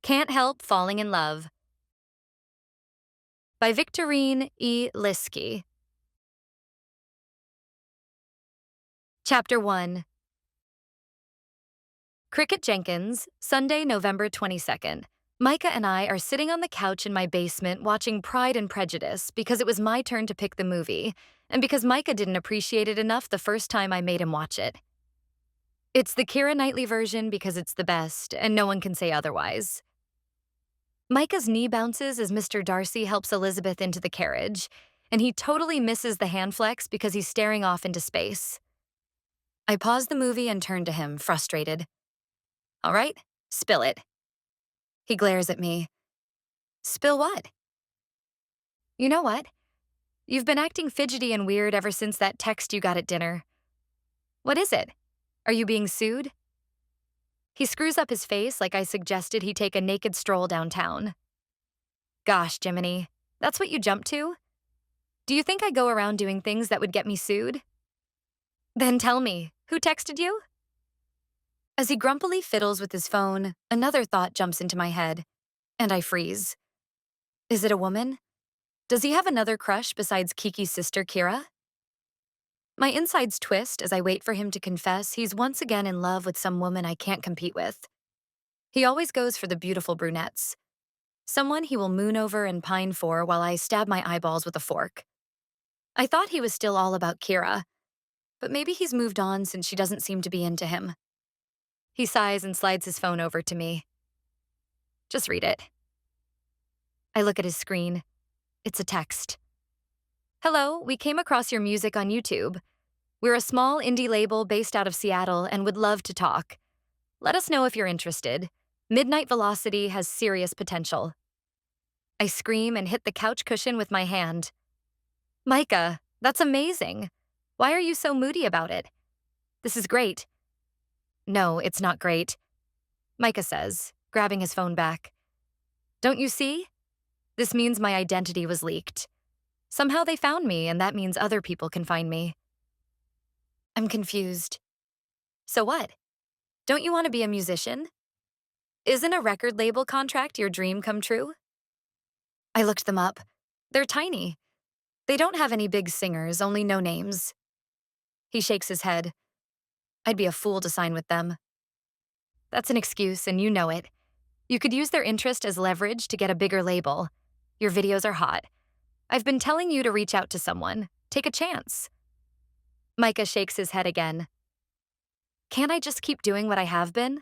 Can't Help Falling in Love by Victorine E. Liskey. Chapter 1. Cricket Jenkins, Sunday, November 22nd. Micah and I are sitting on the couch in my basement watching Pride and Prejudice because it was my turn to pick the movie, and because Micah didn't appreciate it enough the first time I made him watch it. It's the Keira Knightley version because it's the best, and no one can say otherwise. Micah's knee bounces as Mr. Darcy helps Elizabeth into the carriage, and he totally misses the hand flex because he's staring off into space. I pause the movie and turn to him, frustrated. All right, spill it. He glares at me. Spill what? You know what? You've been acting fidgety and weird ever since that text you got at dinner. What is it? Are you being sued? He screws up his face like I suggested he take a naked stroll downtown. Gosh, Jiminy, that's what you jump to? Do you think I go around doing things that would get me sued? Then tell me, who texted you? As he grumpily fiddles with his phone, another thought jumps into my head, and I freeze. Is it a woman? Does he have another crush besides Kiki's sister, Keira? My insides twist as I wait for him to confess he's once again in love with some woman I can't compete with. He always goes for the beautiful brunettes. Someone he will moon over and pine for while I stab my eyeballs with a fork. I thought he was still all about Keira, but maybe he's moved on since she doesn't seem to be into him. He sighs and slides his phone over to me. Just read it. I look at his screen. It's a text. Hello, we came across your music on YouTube. We're a small indie label based out of Seattle and would love to talk. Let us know if you're interested. Midnight Velocity has serious potential. I scream and hit the couch cushion with my hand. Micah, that's amazing. Why are you so moody about it? This is great. No, it's not great, Micah says, grabbing his phone back. Don't you see? This means my identity was leaked. Somehow they found me, and that means other people can find me. I'm confused. So what? Don't you want to be a musician? Isn't a record label contract your dream come true? I looked them up. They're tiny. They don't have any big singers, only no names. He shakes his head. I'd be a fool to sign with them. That's an excuse, and you know it. You could use their interest as leverage to get a bigger label. Your videos are hot. I've been telling you to reach out to someone. Take a chance. Micah shakes his head again. Can't I just keep doing what I have been?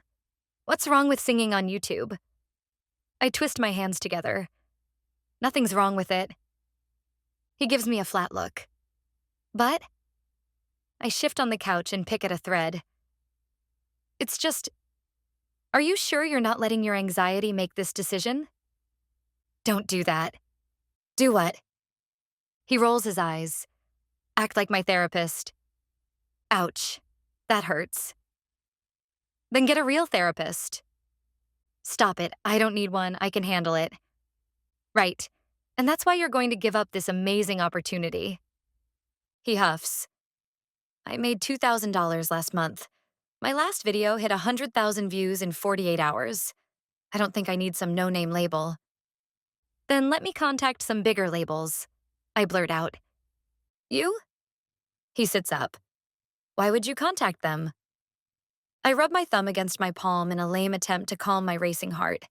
What's wrong with singing on YouTube? I twist my hands together. Nothing's wrong with it. He gives me a flat look. But? I shift on the couch and pick at a thread. It's just, are you sure you're not letting your anxiety make this decision? Don't do that. Do what? He rolls his eyes. Act like my therapist. Ouch. That hurts. Then get a real therapist. Stop it. I don't need one. I can handle it. Right. And that's why you're going to give up this amazing opportunity. He huffs. I made $2,000 last month. My last video hit 100,000 views in 48 hours. I don't think I need some no-name label. Then let me contact some bigger labels. I blurt out. You? He sits up. Why would you contact them? I rub my thumb against my palm in a lame attempt to calm my racing heart.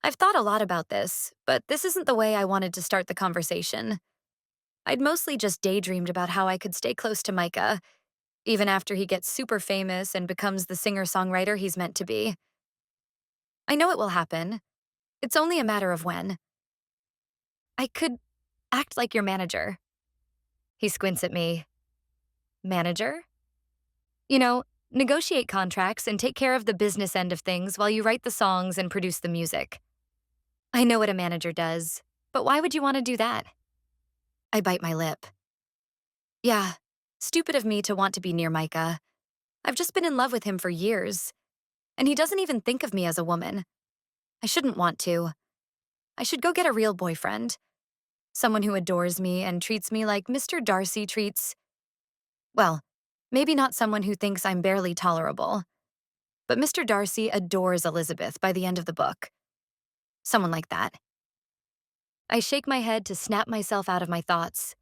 I've thought a lot about this, but this isn't the way I wanted to start the conversation. I'd mostly just daydreamed about how I could stay close to Micah, even after he gets super famous and becomes the singer-songwriter he's meant to be. I know it will happen. It's only a matter of when. I could act like your manager. He squints at me. Manager? You know, negotiate contracts and take care of the business end of things while you write the songs and produce the music. I know what a manager does, but why would you want to do that? I bite my lip. Yeah, stupid of me to want to be near Micah. I've just been in love with him for years, and he doesn't even think of me as a woman. I shouldn't want to. I should go get a real boyfriend. Someone who adores me and treats me like Mr. Darcy treats... Well, maybe not someone who thinks I'm barely tolerable. But Mr. Darcy adores Elizabeth by the end of the book. Someone like that. I shake my head to snap myself out of my thoughts.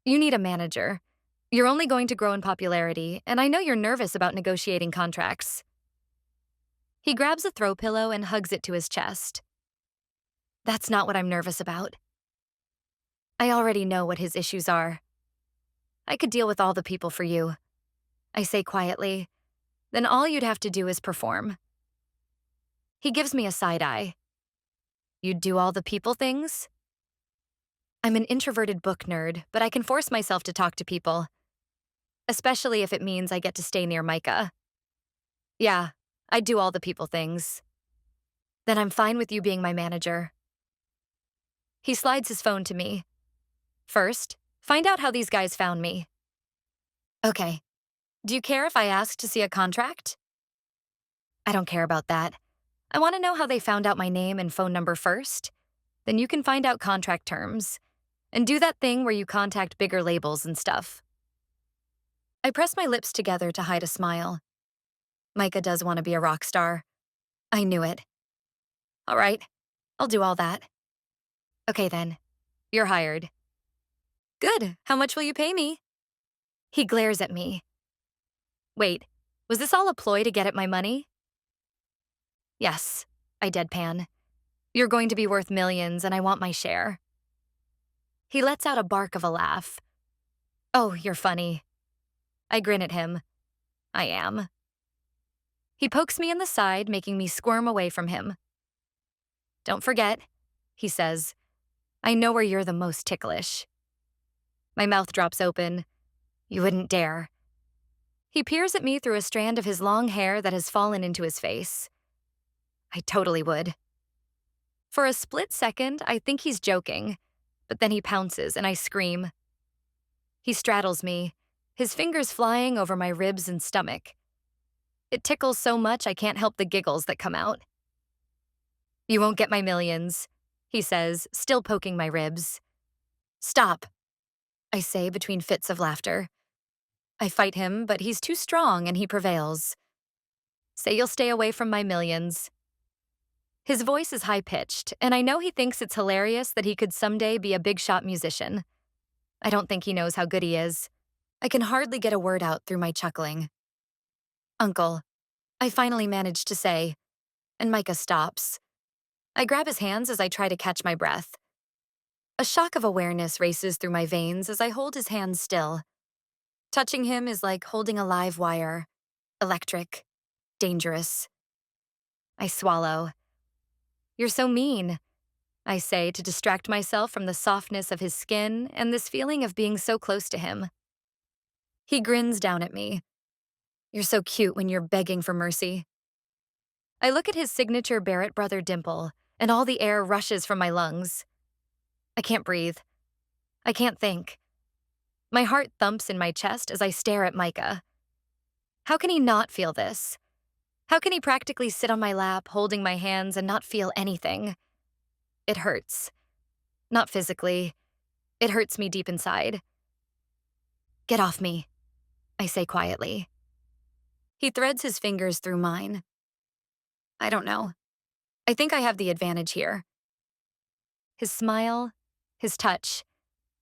You need a manager. You're only going to grow in popularity, and I know you're nervous about negotiating contracts. He grabs a throw pillow and hugs it to his chest. That's not what I'm nervous about. I already know what his issues are. I could deal with all the people for you, I say quietly. Then all you'd have to do is perform. He gives me a side eye. You'd do all the people things? I'm an introverted book nerd, but I can force myself to talk to people, especially if it means I get to stay near Micah. Yeah, I'd do all the people things. Then I'm fine with you being my manager. He slides his phone to me. First, find out how these guys found me. Okay. Do you care if I ask to see a contract? I don't care about that. I want to know how they found out my name and phone number first. Then you can find out contract terms. And do that thing where you contact bigger labels and stuff. I press my lips together to hide a smile. Micah does want to be a rock star. I knew it. All right, I'll do all that. Okay then, you're hired. Good, how much will you pay me? He glares at me. Wait, was this all a ploy to get at my money? Yes, I deadpan. You're going to be worth millions and I want my share. He lets out a bark of a laugh. Oh, you're funny. I grin at him. I am. He pokes me in the side, making me squirm away from him. Don't forget, he says. I know where you're the most ticklish. My mouth drops open. You wouldn't dare. He peers at me through a strand of his long hair that has fallen into his face. I totally would. For a split second, I think he's joking, but then he pounces and I scream. He straddles me, his fingers flying over my ribs and stomach. It tickles so much I can't help the giggles that come out. You won't get my millions, he says, still poking my ribs. Stop, I say between fits of laughter. I fight him, but he's too strong and he prevails. Say you'll stay away from my millions. His voice is high-pitched, and I know he thinks it's hilarious that he could someday be a big-shot musician. I don't think he knows how good he is. I can hardly get a word out through my chuckling. Uncle, I finally manage to say, and Micah stops. I grab his hands as I try to catch my breath. A shock of awareness races through my veins as I hold his hands still. Touching him is like holding a live wire. Electric. Dangerous. I swallow. You're so mean, I say to distract myself from the softness of his skin and this feeling of being so close to him. He grins down at me. You're so cute when you're begging for mercy. I look at his signature Barrett brother dimple, and all the air rushes from my lungs. I can't breathe. I can't think. My heart thumps in my chest as I stare at Micah. How can he not feel this? How can he practically sit on my lap, holding my hands and not feel anything? It hurts. Not physically. It hurts me deep inside. Get off me, I say quietly. He threads his fingers through mine. I don't know. I think I have the advantage here. His smile, his touch,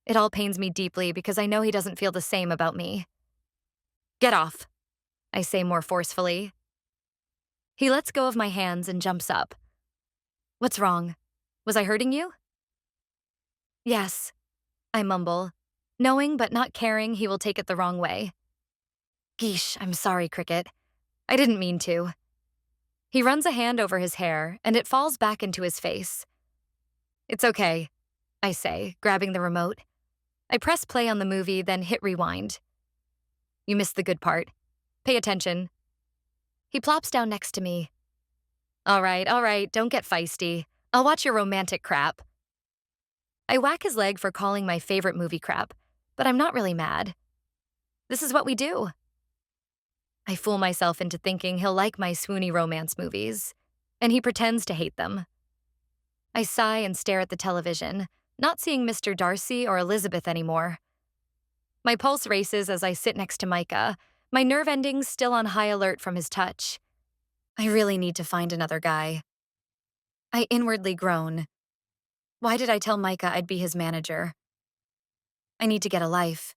it all pains me deeply because I know he doesn't feel the same about me. Get off, I say more forcefully. He lets go of my hands and jumps up. What's wrong? Was I hurting you? Yes, I mumble, knowing but not caring he will take it the wrong way. Geesh, I'm sorry, Cricket. I didn't mean to. He runs a hand over his hair, and it falls back into his face. It's okay, I say, grabbing the remote. I press play on the movie, then hit rewind. You missed the good part. Pay attention. He plops down next to me. All right, don't get feisty. I'll watch your romantic crap. I whack his leg for calling my favorite movie crap, but I'm not really mad. This is what we do. I fool myself into thinking he'll like my swoony romance movies, and he pretends to hate them. I sigh and stare at the television, not seeing Mr. Darcy or Elizabeth anymore. My pulse races as I sit next to Micah, my nerve endings still on high alert from his touch. I really need to find another guy. I inwardly groan. Why did I tell Micah I'd be his manager? I need to get a life.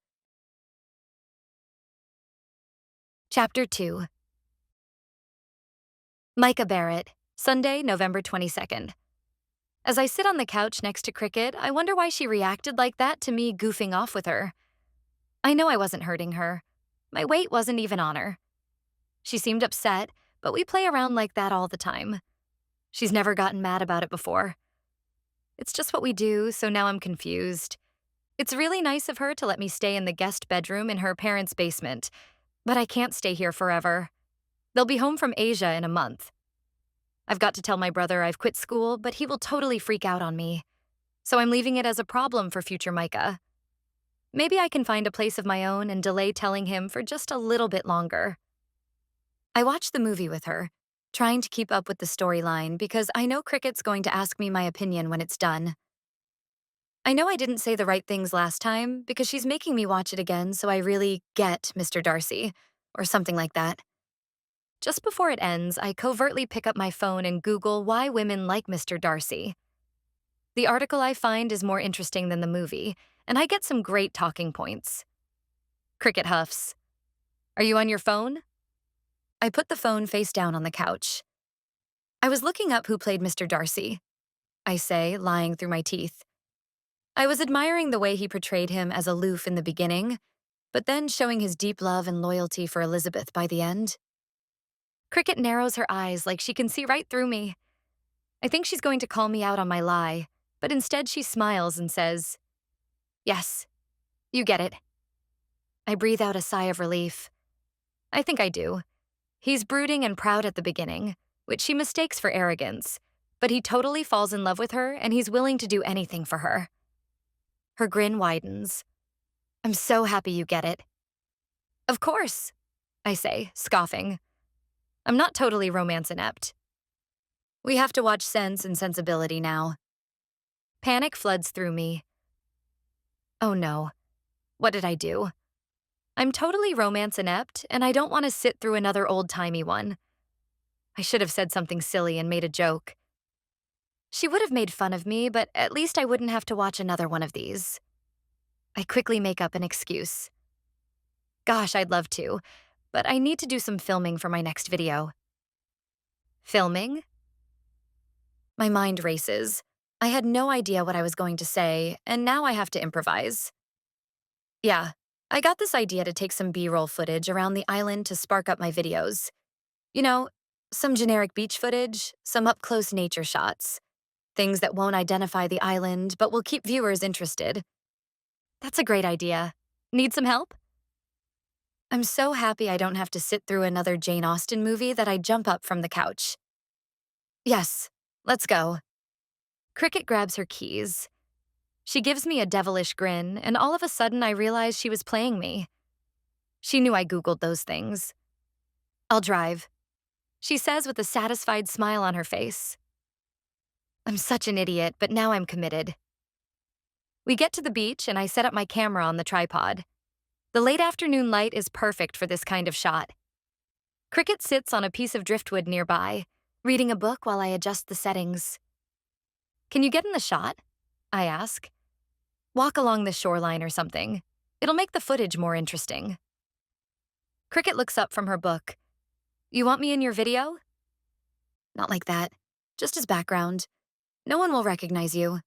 Chapter 2. Micah Barrett, Sunday, November 22nd. As I sit on the couch next to Cricket, I wonder why she reacted like that to me goofing off with her. I know I wasn't hurting her. My weight wasn't even on her. She seemed upset, but we play around like that all the time. She's never gotten mad about it before. It's just what we do, so now I'm confused. It's really nice of her to let me stay in the guest bedroom in her parents' basement, but I can't stay here forever. They'll be home from Asia in a month. I've got to tell my brother I've quit school, but he will totally freak out on me. So I'm leaving it as a problem for future Micah. Maybe I can find a place of my own and delay telling him for just a little bit longer. I watched the movie with her, trying to keep up with the storyline because I know Cricket's going to ask me my opinion when it's done. I know I didn't say the right things last time because she's making me watch it again so I really get Mr. Darcy, or something like that. Just before it ends, I covertly pick up my phone and Google why women like Mr. Darcy. The article I find is more interesting than the movie, and I get some great talking points. Cricket huffs. Are you on your phone? I put the phone face down on the couch. I was looking up who played Mr. Darcy, I say, lying through my teeth. I was admiring the way he portrayed him as aloof in the beginning, but then showing his deep love and loyalty for Elizabeth by the end. Cricket narrows her eyes like she can see right through me. I think she's going to call me out on my lie, but instead she smiles and says, "Yes, you get it." I breathe out a sigh of relief. I think I do. He's brooding and proud at the beginning, which she mistakes for arrogance, but he totally falls in love with her and he's willing to do anything for her. Her grin widens. I'm so happy you get it. Of course, I say, scoffing. I'm not totally romance inept. We have to watch Sense and Sensibility now. Panic floods through me. Oh no, what did I do? I'm totally romance inept, and I don't want to sit through another old-timey one. I should have said something silly and made a joke. She would have made fun of me, but at least I wouldn't have to watch another one of these. I quickly make up an excuse. Gosh, I'd love to, but I need to do some filming for my next video. Filming? My mind races. I had no idea what I was going to say, and now I have to improvise. Yeah, I got this idea to take some B-roll footage around the island to spark up my videos. You know, some generic beach footage, some up-close nature shots. Things that won't identify the island, but will keep viewers interested. That's a great idea. Need some help? I'm so happy I don't have to sit through another Jane Austen movie that I jump up from the couch. Yes, let's go. Cricket grabs her keys. She gives me a devilish grin, and all of a sudden I realize she was playing me. She knew I Googled those things. I'll drive, she says with a satisfied smile on her face. I'm such an idiot, but now I'm committed. We get to the beach and I set up my camera on the tripod. The late afternoon light is perfect for this kind of shot. Cricket sits on a piece of driftwood nearby, reading a book while I adjust the settings. Can you get in the shot? I ask. Walk along the shoreline or something. It'll make the footage more interesting. Cricket looks up from her book. You want me in your video? Not like that. Just as background. No one will recognize you.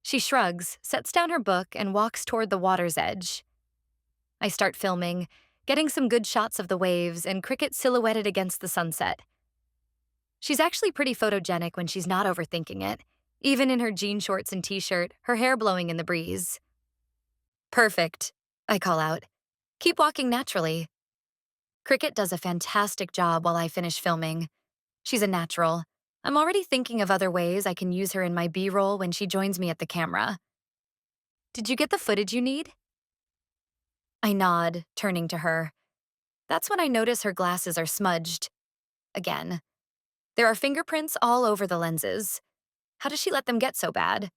She shrugs, sets down her book, and walks toward the water's edge. I start filming, getting some good shots of the waves and Cricket silhouetted against the sunset. She's actually pretty photogenic when she's not overthinking it, even in her jean shorts and t-shirt, her hair blowing in the breeze. Perfect, I call out. Keep walking naturally. Cricket does a fantastic job while I finish filming. She's a natural. I'm already thinking of other ways I can use her in my B-roll when she joins me at the camera. Did you get the footage you need? I nod, turning to her. That's when I notice her glasses are smudged. Again. There are fingerprints all over the lenses. How does she let them get so bad?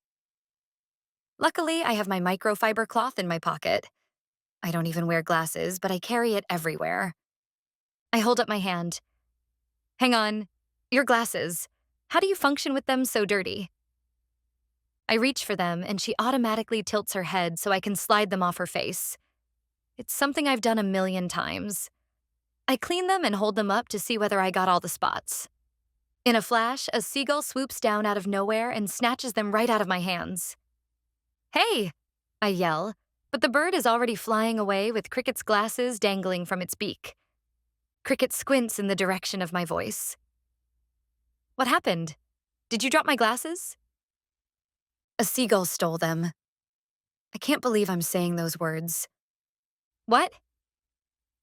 Luckily, I have my microfiber cloth in my pocket. I don't even wear glasses, but I carry it everywhere. I hold up my hand. Hang on. Your glasses. How do you function with them so dirty? I reach for them, and she automatically tilts her head so I can slide them off her face. It's something I've done a million times. I clean them and hold them up to see whether I got all the spots. In a flash, a seagull swoops down out of nowhere and snatches them right out of my hands. Hey! I yell, but the bird is already flying away with Cricket's glasses dangling from its beak. Cricket squints in the direction of my voice. What happened? Did you drop my glasses? A seagull stole them. I can't believe I'm saying those words. What?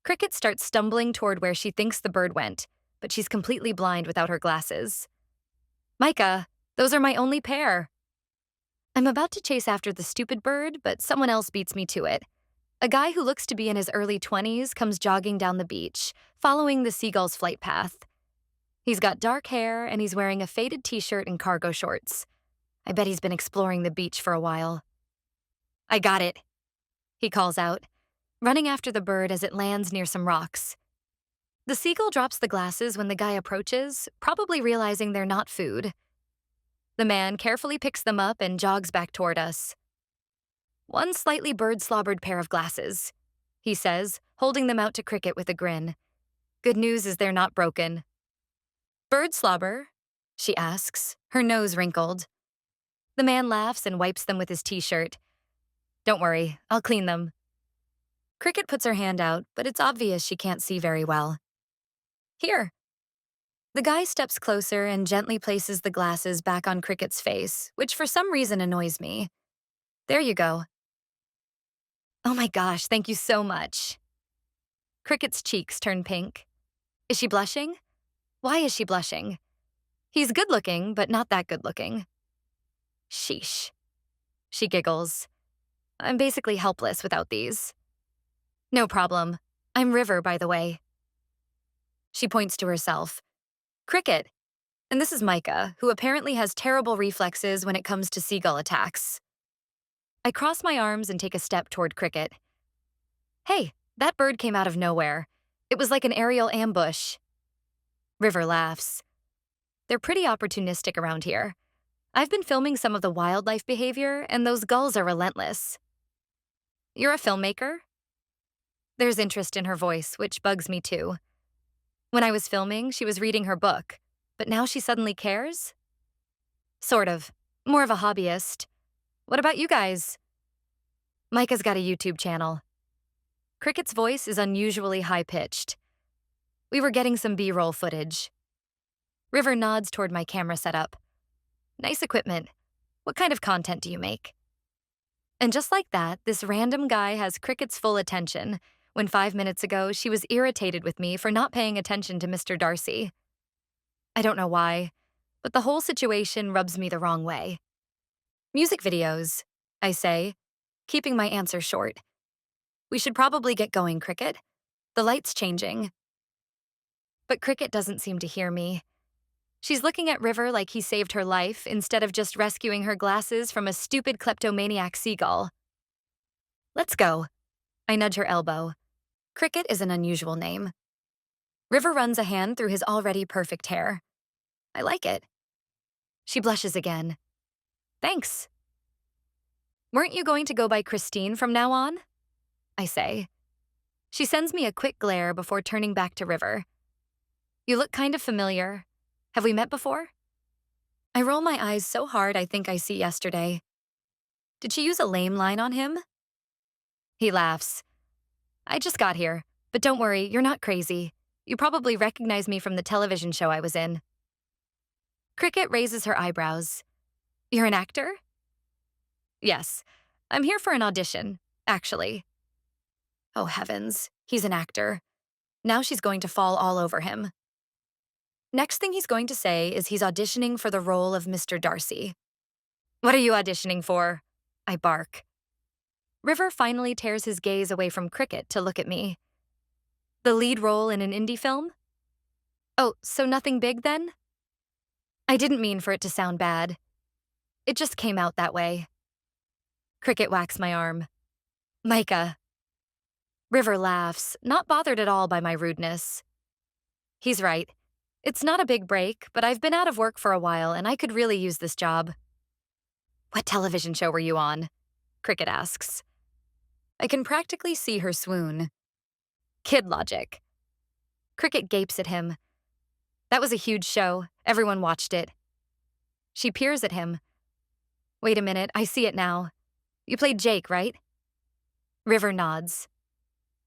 Cricket starts stumbling toward where she thinks the bird went, but she's completely blind without her glasses. Micah, those are my only pair. I'm about to chase after the stupid bird, but someone else beats me to it. A guy who looks to be in his early 20s comes jogging down the beach, following the seagull's flight path. He's got dark hair and he's wearing a faded t-shirt and cargo shorts. I bet he's been exploring the beach for a while. I got it, he calls out, running after the bird as it lands near some rocks. The seagull drops the glasses when the guy approaches, probably realizing they're not food. The man carefully picks them up and jogs back toward us. One slightly bird-slobbered pair of glasses, he says, holding them out to Cricket with a grin. Good news is they're not broken. Bird slobber? She asks, her nose wrinkled. The man laughs and wipes them with his t-shirt. Don't worry, I'll clean them. Cricket puts her hand out, but it's obvious she can't see very well. Here. The guy steps closer and gently places the glasses back on Cricket's face, which for some reason annoys me. There you go. Oh my gosh, thank you so much. Cricket's cheeks turn pink. Is she blushing? Why is she blushing? He's good-looking, but not that good-looking. Sheesh. She giggles. I'm basically helpless without these. No problem. I'm River, by the way. She points to herself. Cricket. And this is Micah, who apparently has terrible reflexes when it comes to seagull attacks. I cross my arms and take a step toward Cricket. Hey, that bird came out of nowhere. It was like an aerial ambush. River laughs. They're pretty opportunistic around here. I've been filming some of the wildlife behavior, and those gulls are relentless. You're a filmmaker? There's interest in her voice, which bugs me too. When I was filming, she was reading her book, but now she suddenly cares? Sort of. More of a hobbyist. What about you guys? Micah's got a YouTube channel. Cricket's voice is unusually high-pitched. We were getting some B-roll footage. River nods toward my camera setup. Nice equipment. What kind of content do you make? And just like that, this random guy has Cricket's full attention, when 5 minutes ago she was irritated with me for not paying attention to Mr. Darcy. I don't know why, but the whole situation rubs me the wrong way. Music videos, I say, keeping my answer short. We should probably get going, Cricket. The light's changing. But Cricket doesn't seem to hear me. She's looking at River like he saved her life instead of just rescuing her glasses from a stupid kleptomaniac seagull. Let's go. I nudge her elbow. Cricket is an unusual name. River runs a hand through his already perfect hair. I like it. She blushes again. Thanks. Weren't you going to go by Christine from now on? I say. She sends me a quick glare before turning back to River. You look kind of familiar. Have we met before? I roll my eyes so hard I think I see yesterday. Did she use a lame line on him? He laughs. I just got here, but don't worry, you're not crazy. You probably recognize me from the television show I was in. Cricket raises her eyebrows. You're an actor? Yes, I'm here for an audition, actually. Oh heavens, he's an actor. Now she's going to fall all over him. Next thing he's going to say is he's auditioning for the role of Mr. Darcy. What are you auditioning for? I bark. River finally tears his gaze away from Cricket to look at me. The lead role in an indie film? Oh, so nothing big then? I didn't mean for it to sound bad. It just came out that way. Cricket whacks my arm. Micah. River laughs, not bothered at all by my rudeness. He's right. It's not a big break, but I've been out of work for a while and I could really use this job. What television show were you on? Cricket asks. I can practically see her swoon. Kid logic. Cricket gapes at him. That was a huge show. Everyone watched it. She peers at him. Wait a minute, I see it now. You played Jake, right? River nods.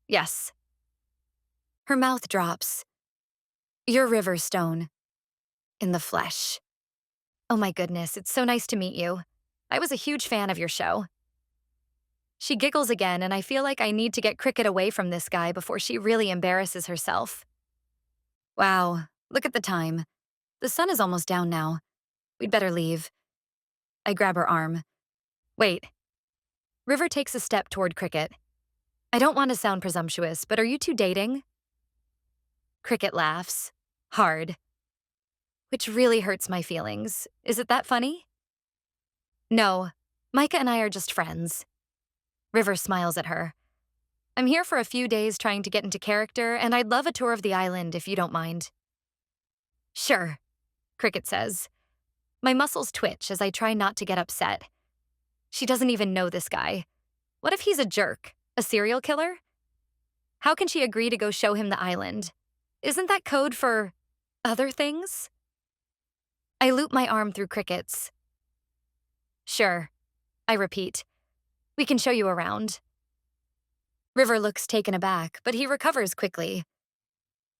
Yes. Her mouth drops. You're River Stone. In the flesh. Oh my goodness, it's so nice to meet you. I was a huge fan of your show. She giggles again, and I feel like I need to get Cricket away from this guy before she really embarrasses herself. Wow, look at the time. The sun is almost down now. We'd better leave. I grab her arm. Wait. River takes a step toward Cricket. I don't want to sound presumptuous, but are you two dating? Cricket laughs. Hard. Which really hurts my feelings. Is it that funny? No. Micah and I are just friends. River smiles at her. I'm here for a few days trying to get into character, and I'd love a tour of the island if you don't mind. Sure, Cricket says. My muscles twitch as I try not to get upset. She doesn't even know this guy. What if he's a jerk? A serial killer? How can she agree to go show him the island? Isn't that code for other things? I loop my arm through Cricket's. Sure, I repeat. We can show you around. River looks taken aback, but he recovers quickly.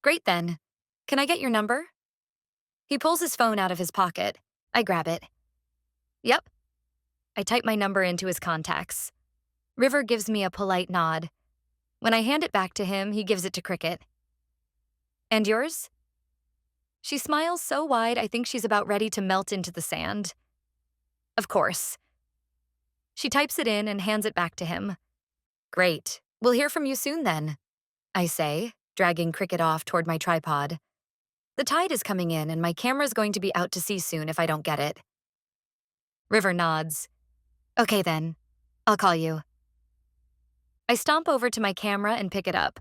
Great then. Can I get your number? He pulls his phone out of his pocket. I grab it. Yep. I type my number into his contacts. River gives me a polite nod. When I hand it back to him, he gives it to Cricket. And yours? She smiles so wide I think she's about ready to melt into the sand. Of course. She types it in and hands it back to him. Great. We'll hear from you soon then, I say, dragging Cricket off toward my tripod. The tide is coming in and my camera's going to be out to sea soon if I don't get it. River nods. Okay then. I'll call you. I stomp over to my camera and pick it up.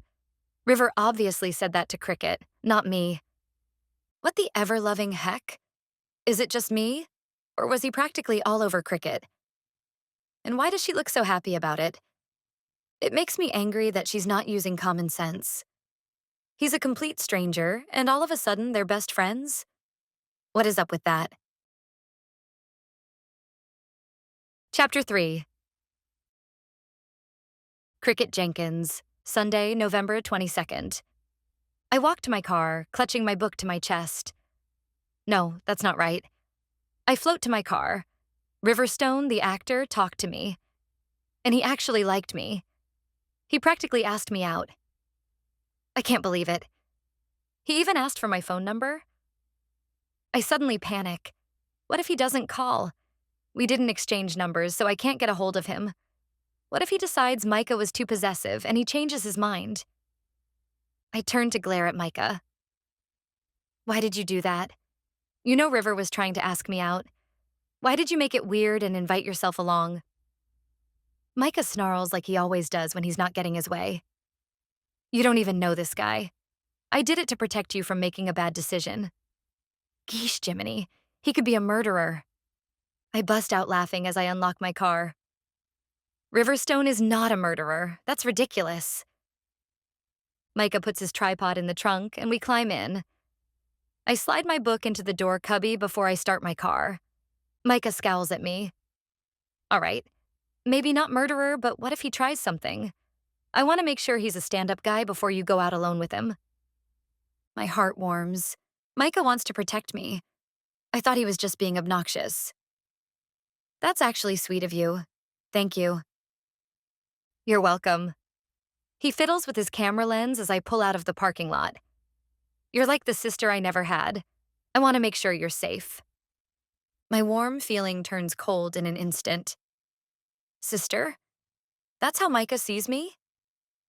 River obviously said that to Cricket, not me. What the ever-loving heck? Is it just me? Or was he practically all over Cricket? And why does she look so happy about it? It makes me angry that she's not using common sense. He's a complete stranger, and all of a sudden they're best friends? What is up with that? Chapter 3. Cricket Jenkins, Sunday, November 22nd. I walk to my car, clutching my book to my chest. No, that's not right. I float to my car. Riverstone, the actor, talked to me. And he actually liked me. He practically asked me out. I can't believe it. He even asked for my phone number. I suddenly panic. What if he doesn't call? We didn't exchange numbers, so I can't get a hold of him. What if he decides Micah was too possessive and he changes his mind? I turn to glare at Micah. Why did you do that? You know River was trying to ask me out. Why did you make it weird and invite yourself along? Micah snarls like he always does when he's not getting his way. You don't even know this guy. I did it to protect you from making a bad decision. Geesh, Jiminy, he could be a murderer. I bust out laughing as I unlock my car. Riverstone is not a murderer. That's ridiculous. Micah puts his tripod in the trunk and we climb in. I slide my book into the door cubby before I start my car. Micah scowls at me. All right, maybe not murderer, but what if he tries something? I want to make sure he's a stand-up guy before you go out alone with him. My heart warms. Micah wants to protect me. I thought he was just being obnoxious. That's actually sweet of you. Thank you. You're welcome. He fiddles with his camera lens as I pull out of the parking lot. You're like the sister I never had. I want to make sure you're safe. My warm feeling turns cold in an instant. Sister? That's how Micah sees me?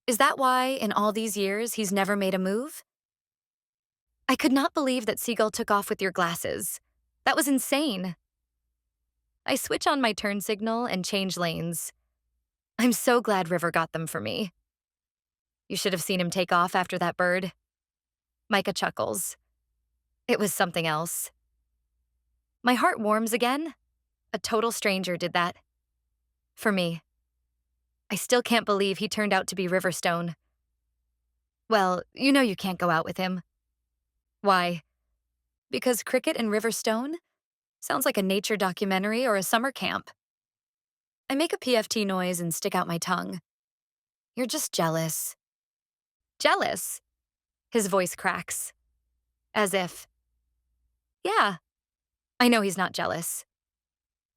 Is that why, in all these years, he's never made a move? I could not believe that Seagull took off with your glasses. That was insane. I switch on my turn signal and change lanes. I'm so glad River got them for me. You should have seen him take off after that bird. Micah chuckles. It was something else. My heart warms again. A total stranger did that. For me. I still can't believe he turned out to be Riverstone. Well, you know you can't go out with him. Why? Because Cricket and Riverstone? Sounds like a nature documentary or a summer camp. I make a PFT noise and stick out my tongue. You're just jealous. Jealous? His voice cracks. As if. Yeah, I know he's not jealous.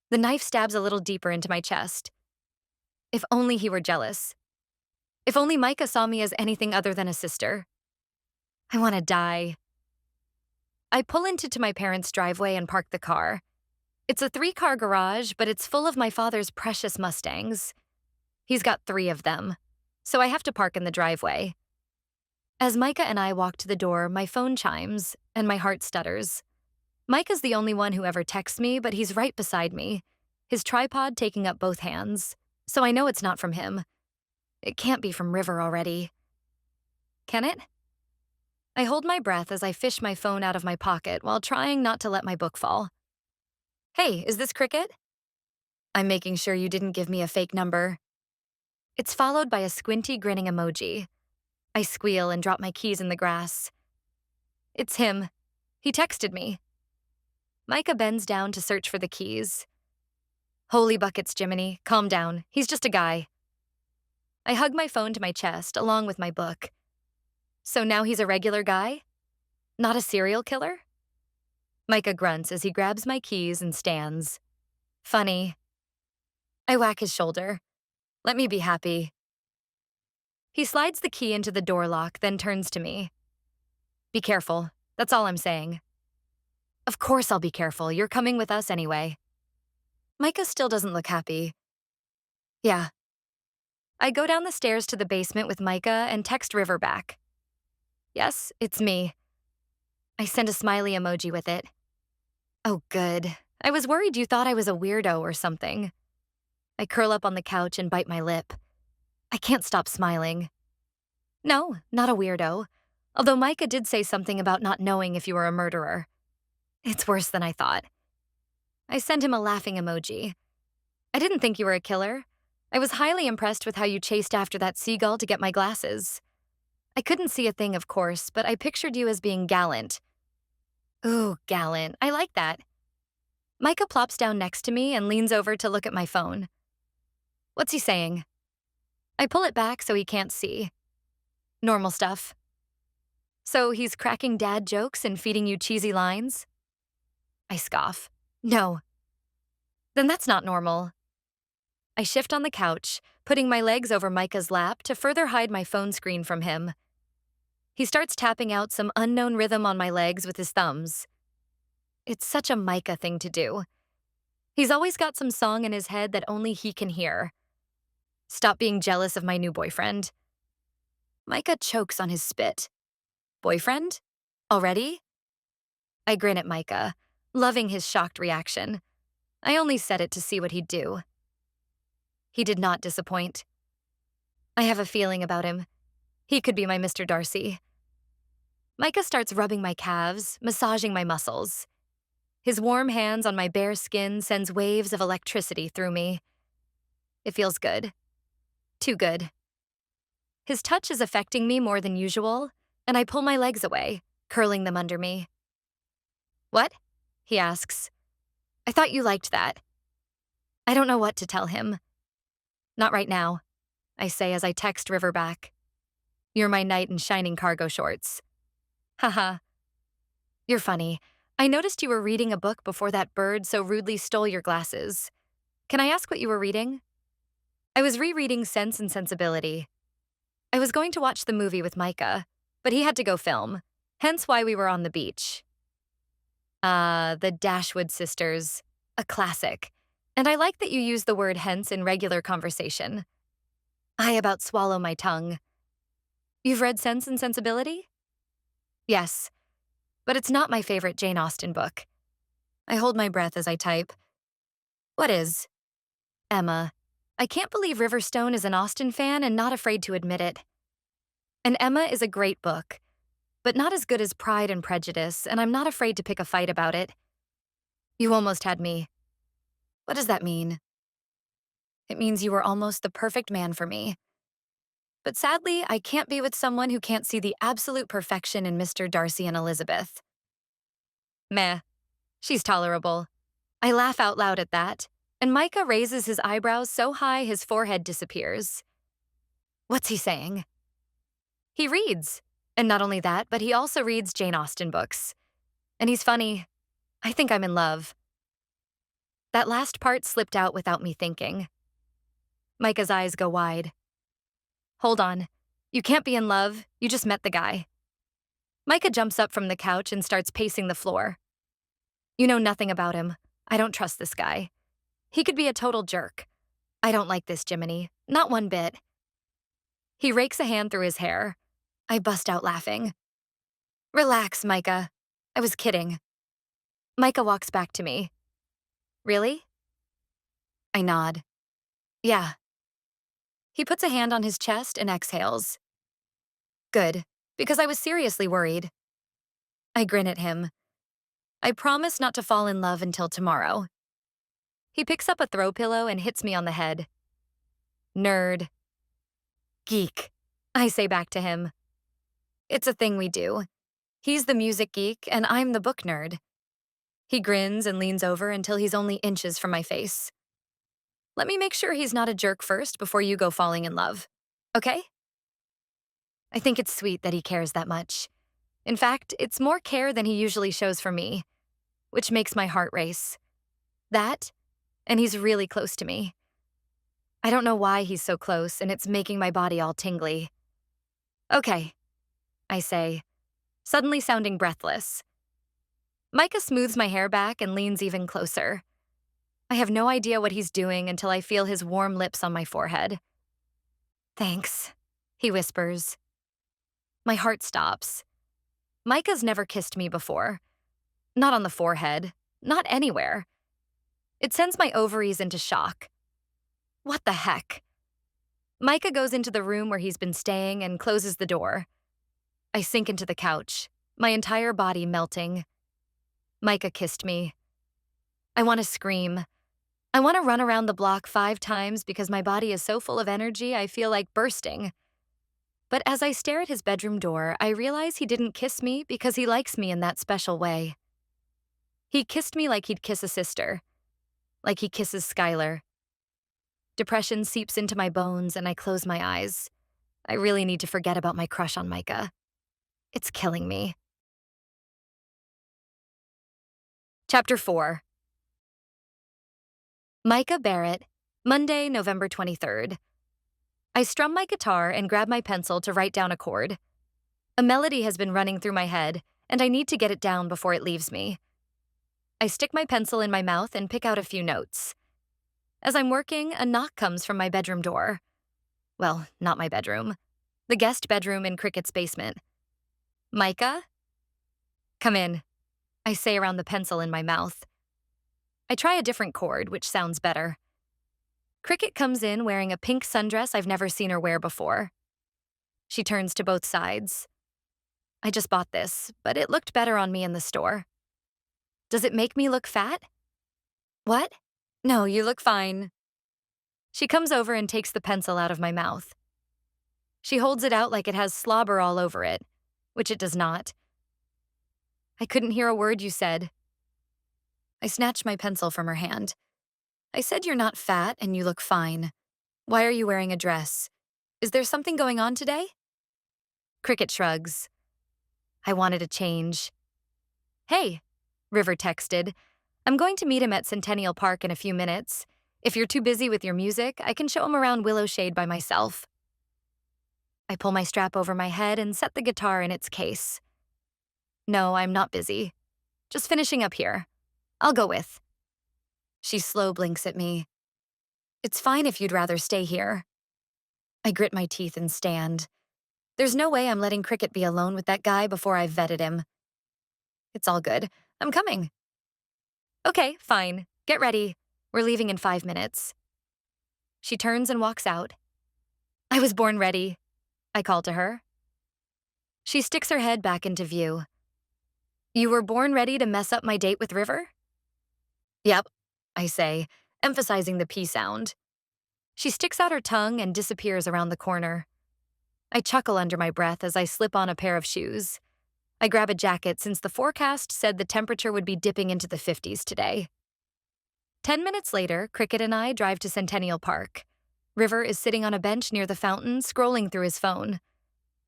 The knife stabs a little deeper into my chest. If only he were jealous. If only Micah saw me as anything other than a sister. I want to die. I pull into my parents' driveway and park the car. It's a 3-car garage, but it's full of my father's precious Mustangs. He's got 3 of them, so I have to park in the driveway. As Micah and I walk to the door, my phone chimes, and my heart stutters. Micah's the only one who ever texts me, but he's right beside me, his tripod taking up both hands, so I know it's not from him. It can't be from River already. Can it? I hold my breath as I fish my phone out of my pocket while trying not to let my book fall. Hey, is this Cricket? I'm making sure you didn't give me a fake number. It's followed by a squinty, grinning emoji. I squeal and drop my keys in the grass. It's him. He texted me. Micah bends down to search for the keys. Holy buckets, Jiminy. Calm down. He's just a guy. I hug my phone to my chest, along with my book. So now he's a regular guy? Not a serial killer? Micah grunts as he grabs my keys and stands. Funny. I whack his shoulder. Let me be happy. He slides the key into the door lock, then turns to me. Be careful. That's all I'm saying. Of course I'll be careful. You're coming with us anyway. Micah still doesn't look happy. Yeah. I go down the stairs to the basement with Micah and text River back. Yes, it's me. I send a smiley emoji with it. Oh, good. I was worried you thought I was a weirdo or something. I curl up on the couch and bite my lip. I can't stop smiling. No, not a weirdo. Although Micah did say something about not knowing if you were a murderer. It's worse than I thought. I send him a laughing emoji. I didn't think you were a killer. I was highly impressed with how you chased after that seagull to get my glasses. I couldn't see a thing, of course, but I pictured you as being gallant. Ooh, gallant. I like that. Micah plops down next to me and leans over to look at my phone. What's he saying? I pull it back so he can't see. Normal stuff. So he's cracking dad jokes and feeding you cheesy lines? I scoff. No. Then that's not normal. I shift on the couch, putting my legs over Micah's lap to further hide my phone screen from him. He starts tapping out some unknown rhythm on my legs with his thumbs. It's such a Micah thing to do. He's always got some song in his head that only he can hear. Stop being jealous of my new boyfriend. Micah chokes on his spit. Boyfriend? Already? I grin at Micah, loving his shocked reaction. I only said it to see what he'd do. He did not disappoint. I have a feeling about him. He could be my Mr. Darcy. Micah starts rubbing my calves, massaging my muscles. His warm hands on my bare skin sends waves of electricity through me. It feels good. Too good. His touch is affecting me more than usual, and I pull my legs away, curling them under me. What? He asks. I thought you liked that. I don't know what to tell him. Not right now, I say as I text River back. You're my knight in shining cargo shorts. Haha. You're funny. I noticed you were reading a book before that bird so rudely stole your glasses. Can I ask what you were reading? I was rereading Sense and Sensibility. I was going to watch the movie with Micah, but he had to go film, hence why we were on the beach. The Dashwood Sisters. A classic. And I like that you use the word hence in regular conversation. I about swallow my tongue. You've read Sense and Sensibility? Yes, but it's not my favorite Jane Austen book. I hold my breath as I type. What is? Emma. I can't believe Riverstone is an Austen fan and not afraid to admit it. And Emma is a great book, but not as good as Pride and Prejudice, and I'm not afraid to pick a fight about it. You almost had me. What does that mean? It means you were almost the perfect man for me. But sadly, I can't be with someone who can't see the absolute perfection in Mr. Darcy and Elizabeth. Meh. She's tolerable. I laugh out loud at that, and Micah raises his eyebrows so high his forehead disappears. What's he saying? He reads. And not only that, but he also reads Jane Austen books. And he's funny. I think I'm in love. That last part slipped out without me thinking. Micah's eyes go wide. Hold on. You can't be in love. You just met the guy. Micah jumps up from the couch and starts pacing the floor. You know nothing about him. I don't trust this guy. He could be a total jerk. I don't like this Jiminy. Not one bit. He rakes a hand through his hair. I bust out laughing. Relax, Micah. I was kidding. Micah walks back to me. Really? I nod. Yeah. He puts a hand on his chest and exhales. Good, because I was seriously worried. I grin at him. I promise not to fall in love until tomorrow. He picks up a throw pillow and hits me on the head. Nerd. Geek, I say back to him. It's a thing we do. He's the music geek and I'm the book nerd. He grins and leans over until he's only inches from my face. Let me make sure he's not a jerk first before you go falling in love. Okay? I think it's sweet that he cares that much. In fact, it's more care than he usually shows for me, which makes my heart race. That, and he's really close to me. I don't know why he's so close, and it's making my body all tingly. Okay, I say, suddenly sounding breathless. Micah smooths my hair back and leans even closer. I have no idea what he's doing until I feel his warm lips on my forehead. Thanks, he whispers. My heart stops. Micah's never kissed me before. Not on the forehead, not anywhere. It sends my ovaries into shock. What the heck? Micah goes into the room where he's been staying and closes the door. I sink into the couch, my entire body melting. Micah kissed me. I want to scream. I want to run around the block 5 times because my body is so full of energy I feel like bursting. But as I stare at his bedroom door, I realize he didn't kiss me because he likes me in that special way. He kissed me like he'd kiss a sister, like he kisses Skylar. Depression seeps into my bones and I close my eyes. I really need to forget about my crush on Micah. It's killing me. Chapter 4. Micah Barrett, Monday, November 23rd. I strum my guitar and grab my pencil to write down a chord. A melody has been running through my head, and I need to get it down before it leaves me. I stick my pencil in my mouth and pick out a few notes. As I'm working, a knock comes from my bedroom door. Well, not my bedroom. The guest bedroom in Cricket's basement. Micah? Come in, I say around the pencil in my mouth. I try a different chord, which sounds better. Cricket comes in wearing a pink sundress I've never seen her wear before. She turns to both sides. I just bought this, but it looked better on me in the store. Does it make me look fat? What? No, you look fine. She comes over and takes the pencil out of my mouth. She holds it out like it has slobber all over it, which it does not. I couldn't hear a word you said. I snatched my pencil from her hand. I said you're not fat and you look fine. Why are you wearing a dress? Is there something going on today? Cricket shrugs. I wanted a change. Hey, River texted. I'm going to meet him at Centennial Park in a few minutes. If you're too busy with your music, I can show him around Willow Shade by myself. I pull my strap over my head and set the guitar in its case. No, I'm not busy. Just finishing up here. I'll go with. She slow blinks at me. It's fine if you'd rather stay here. I grit my teeth and stand. There's no way I'm letting Cricket be alone with that guy before I've vetted him. It's all good. I'm coming. Okay, fine. Get ready. We're leaving in 5 minutes. She turns and walks out. I was born ready, I call to her. She sticks her head back into view. You were born ready to mess up my date with River? Yep, I say, emphasizing the P sound. She sticks out her tongue and disappears around the corner. I chuckle under my breath as I slip on a pair of shoes. I grab a jacket since the forecast said the temperature would be dipping into the 50s today. 10 minutes later, Cricket and I drive to Centennial Park. River is sitting on a bench near the fountain, scrolling through his phone.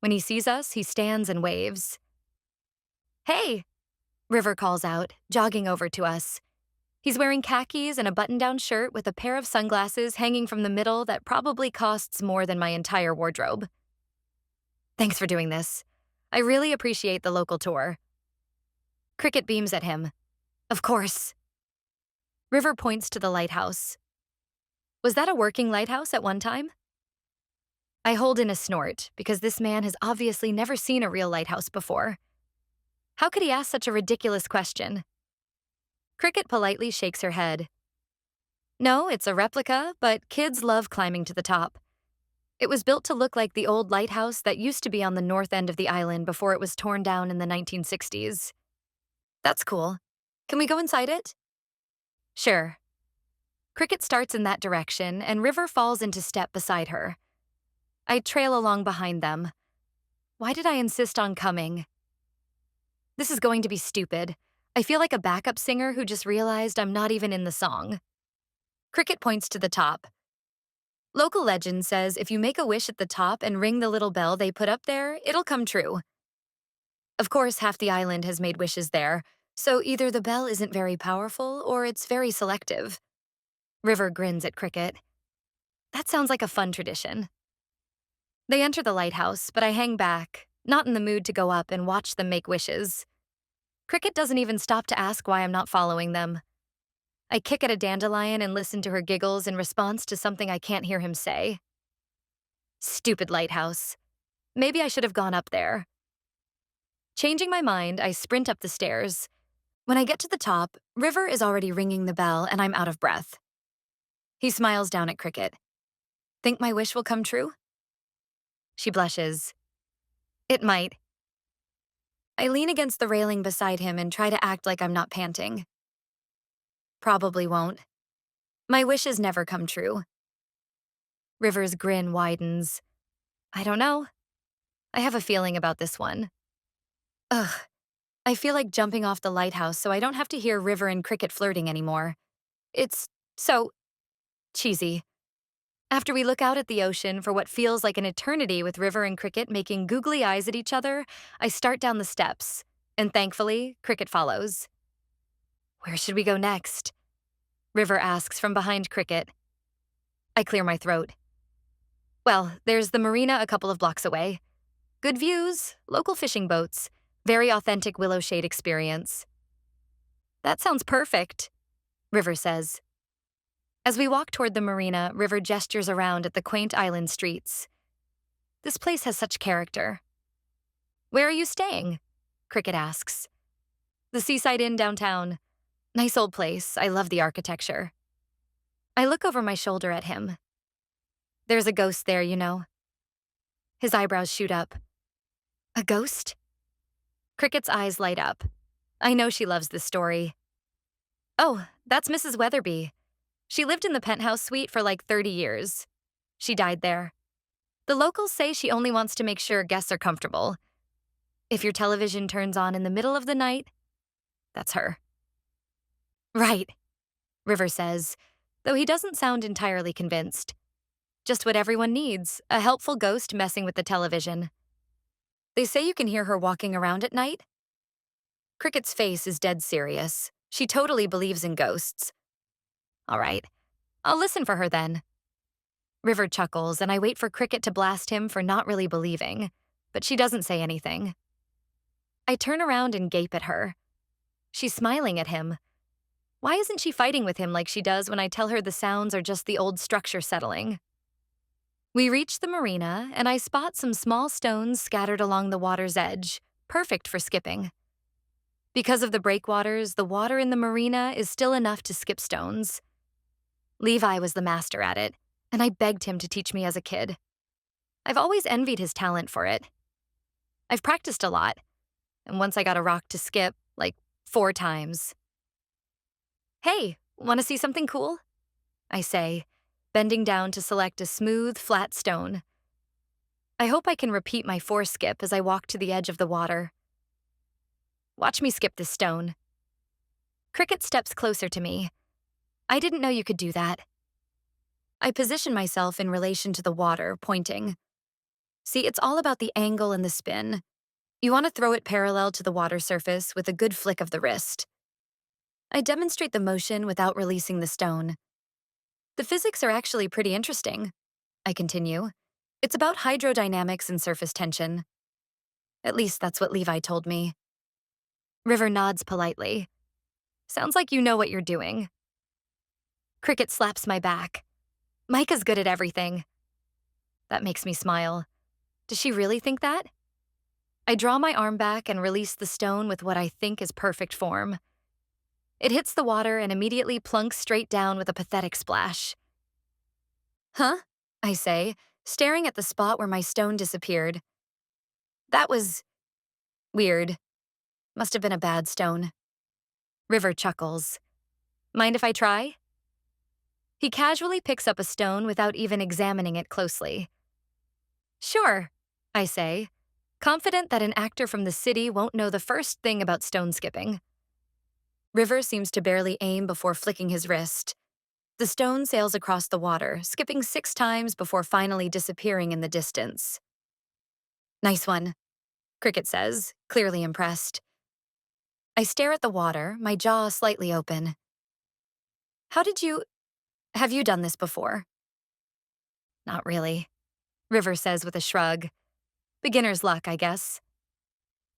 When he sees us, he stands and waves. Hey, River calls out, jogging over to us. He's wearing khakis and a button-down shirt with a pair of sunglasses hanging from the middle that probably costs more than my entire wardrobe. Thanks for doing this. I really appreciate the local tour. Cricket beams at him. Of course. River points to the lighthouse. Was that a working lighthouse at one time? I hold in a snort because this man has obviously never seen a real lighthouse before. How could he ask such a ridiculous question? Cricket politely shakes her head. No, it's a replica, but kids love climbing to the top. It was built to look like the old lighthouse that used to be on the north end of the island before it was torn down in the 1960s. That's cool. Can we go inside it? Sure. Cricket starts in that direction, and River falls into step beside her. I trail along behind them. Why did I insist on coming? This is going to be stupid. I feel like a backup singer who just realized I'm not even in the song. Cricket points to the top. Local legend says if you make a wish at the top and ring the little bell they put up there, it'll come true. Of course, half the island has made wishes there, so either the bell isn't very powerful or it's very selective. River grins at Cricket. That sounds like a fun tradition. They enter the lighthouse, but I hang back, not in the mood to go up and watch them make wishes. Cricket doesn't even stop to ask why I'm not following them. I kick at a dandelion and listen to her giggles in response to something I can't hear him say. Stupid lighthouse. Maybe I should have gone up there. Changing my mind, I sprint up the stairs. When I get to the top, River is already ringing the bell and I'm out of breath. He smiles down at Cricket. Think my wish will come true? She blushes. It might. I lean against the railing beside him and try to act like I'm not panting. Probably won't. My wishes never come true. River's grin widens. I don't know. I have a feeling about this one. Ugh. I feel like jumping off the lighthouse so I don't have to hear River and Cricket flirting anymore. It's so cheesy. After we look out at the ocean for what feels like an eternity with River and Cricket making googly eyes at each other, I start down the steps, and thankfully, Cricket follows. Where should we go next? River asks from behind Cricket. I clear my throat. Well, there's the marina a couple of blocks away. Good views, local fishing boats, very authentic willow shade experience. That sounds perfect, River says. As we walk toward the marina, River gestures around at the quaint island streets. This place has such character. Where are you staying? Cricket asks. The Seaside Inn downtown. Nice old place. I love the architecture. I look over my shoulder at him. There's a ghost there, you know. His eyebrows shoot up. A ghost? Cricket's eyes light up. I know she loves this story. Oh, that's Mrs. Weatherby. She lived in the penthouse suite for like 30 years. She died there. The locals say she only wants to make sure guests are comfortable. If your television turns on in the middle of the night, that's her. Right, River says, though he doesn't sound entirely convinced. Just what everyone needs, a helpful ghost messing with the television. They say you can hear her walking around at night. Cricket's face is dead serious. She totally believes in ghosts. All right, I'll listen for her then. River chuckles, and I wait for Cricket to blast him for not really believing, but she doesn't say anything. I turn around and gape at her. She's smiling at him. Why isn't she fighting with him like she does when I tell her the sounds are just the old structure settling? We reach the marina, and I spot some small stones scattered along the water's edge, perfect for skipping. Because of the breakwaters, the water in the marina is still enough to skip stones. Levi was the master at it, and I begged him to teach me as a kid. I've always envied his talent for it. I've practiced a lot, and once I got a rock to skip, like 4 times. Hey, want to see something cool? I say, bending down to select a smooth, flat stone. I hope I can repeat my foreskip as I walk to the edge of the water. Watch me skip this stone. Cricket steps closer to me. I didn't know you could do that. I position myself in relation to the water, pointing. See, it's all about the angle and the spin. You want to throw it parallel to the water surface with a good flick of the wrist. I demonstrate the motion without releasing the stone. The physics are actually pretty interesting, I continue. It's about hydrodynamics and surface tension. At least that's what Levi told me. River nods politely. Sounds like you know what you're doing. Cricket slaps my back. Micah's good at everything. That makes me smile. Does she really think that? I draw my arm back and release the stone with what I think is perfect form. It hits the water and immediately plunks straight down with a pathetic splash. Huh? I say, staring at the spot where my stone disappeared. That was weird. Must have been a bad stone. River chuckles. Mind if I try? He casually picks up a stone without even examining it closely. Sure, I say, confident that an actor from the city won't know the first thing about stone skipping. River seems to barely aim before flicking his wrist. The stone sails across the water, skipping 6 times before finally disappearing in the distance. Nice one, Cricket says, clearly impressed. I stare at the water, my jaw slightly open. Have you done this before? Not really, River says with a shrug. Beginner's luck, I guess.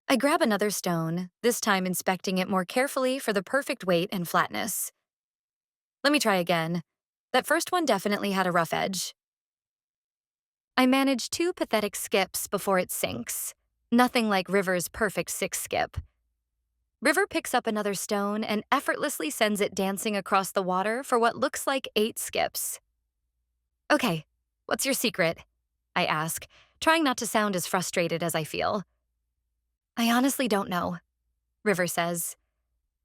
I grab another stone, this time inspecting it more carefully for the perfect weight and flatness. Let me try again. That first one definitely had a rough edge. I manage 2 pathetic skips before it sinks. Nothing like River's perfect 6 skip. River picks up another stone and effortlessly sends it dancing across the water for what looks like 8 skips. Okay, what's your secret? I ask, trying not to sound as frustrated as I feel. I honestly don't know, River says.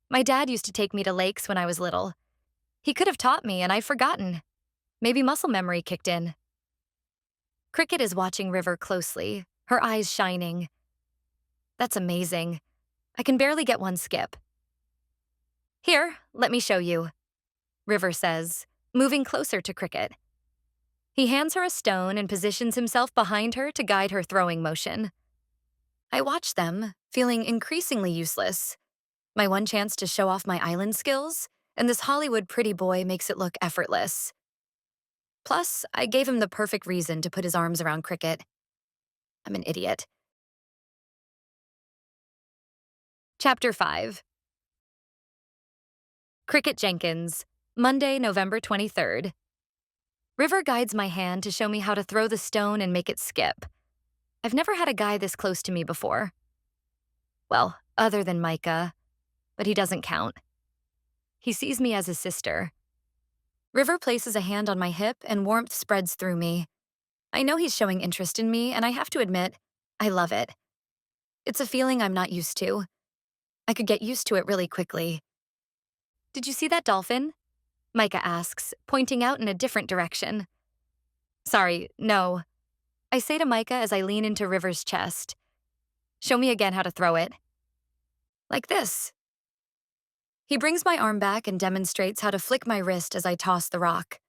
My dad used to take me to lakes when I was little. He could have taught me and I've forgotten. Maybe muscle memory kicked in. Cricket is watching River closely, her eyes shining. That's amazing. I can barely get one skip. Here, let me show you, River says, moving closer to Cricket. He hands her a stone and positions himself behind her to guide her throwing motion. I watch them, feeling increasingly useless. My one chance to show off my island skills, and this Hollywood pretty boy makes it look effortless. Plus, I gave him the perfect reason to put his arms around Cricket. I'm an idiot. Chapter 5. Cricket Jenkins, Monday, November 23rd. River guides my hand to show me how to throw the stone and make it skip. I've never had a guy this close to me before. Well, other than Micah, but he doesn't count. He sees me as his sister. River places a hand on my hip and warmth spreads through me. I know he's showing interest in me, and I have to admit, I love it. It's a feeling I'm not used to. I could get used to it really quickly. Did you see that dolphin? Micah asks, pointing out in a different direction. Sorry, no. I say to Micah as I lean into River's chest. Show me again how to throw it. Like this. He brings my arm back and demonstrates how to flick my wrist as I toss the rock.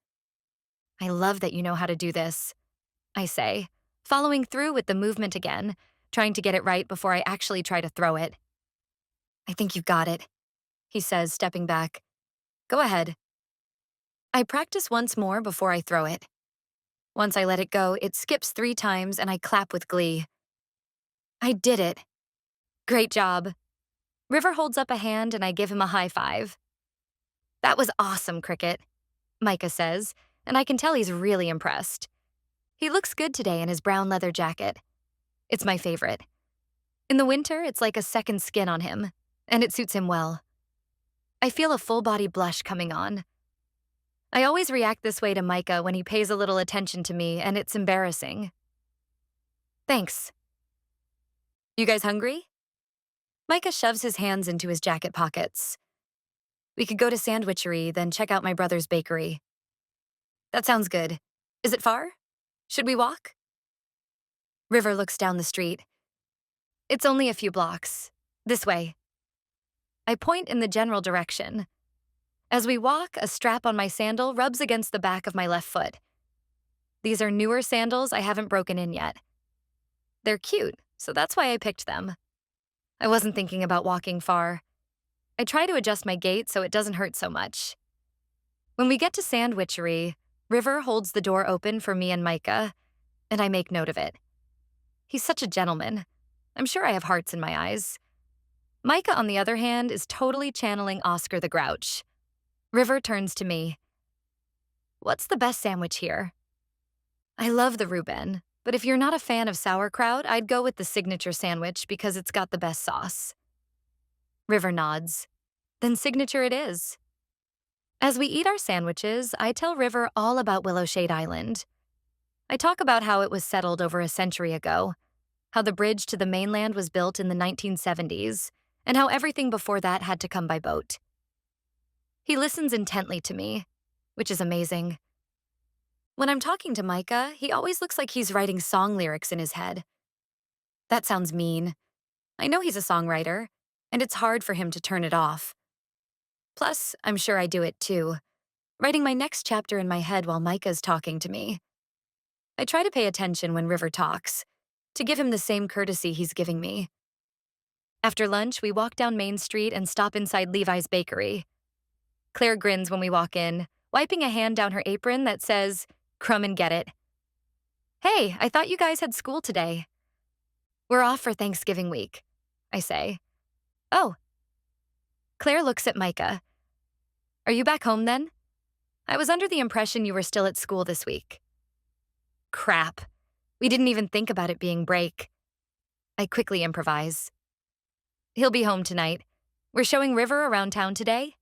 I love that you know how to do this, I say, following through with the movement again, trying to get it right before I actually try to throw it. I think you've got it, he says, stepping back. Go ahead. I practice once more before I throw it. Once I let it go, it skips 3 times and I clap with glee. I did it. Great job. River holds up a hand and I give him a high five. That was awesome, Cricket, Micah says, and I can tell he's really impressed. He looks good today in his brown leather jacket. It's my favorite. In the winter, it's like a second skin on him, and it suits him well. I feel a full-body blush coming on. I always react this way to Micah when he pays a little attention to me, and it's embarrassing. Thanks. You guys hungry? Micah shoves his hands into his jacket pockets. We could go to Sandwichery, then check out my brother's bakery. That sounds good. Is it far? Should we walk? River looks down the street. It's only a few blocks. This way. I point in the general direction. As we walk, a strap on my sandal rubs against the back of my left foot. These are newer sandals I haven't broken in yet. They're cute, so that's why I picked them. I wasn't thinking about walking far. I try to adjust my gait so it doesn't hurt so much. When we get to Sandwichery, River holds the door open for me and Micah, and I make note of it. He's such a gentleman. I'm sure I have hearts in my eyes. Micah, on the other hand, is totally channeling Oscar the Grouch. River turns to me. What's the best sandwich here? I love the Reuben, but if you're not a fan of sauerkraut, I'd go with the signature sandwich because it's got the best sauce. River nods. Then signature it is. As we eat our sandwiches, I tell River all about Willowshade Island. I talk about how it was settled over a century ago, how the bridge to the mainland was built in the 1970s, and how everything before that had to come by boat. He listens intently to me, which is amazing. When I'm talking to Micah, he always looks like he's writing song lyrics in his head. That sounds mean. I know he's a songwriter, and it's hard for him to turn it off. Plus, I'm sure I do it too, writing my next chapter in my head while Micah's talking to me. I try to pay attention when River talks, to give him the same courtesy he's giving me. After lunch, we walk down Main Street and stop inside Levi's bakery. Claire grins when we walk in, wiping a hand down her apron that says, "Crumb and get it." Hey, I thought you guys had school today. We're off for Thanksgiving week, I say. Oh. Claire looks at Micah. Are you back home then? I was under the impression you were still at school this week. Crap. We didn't even think about it being break. I quickly improvise. He'll be home tonight. We're showing River around town today.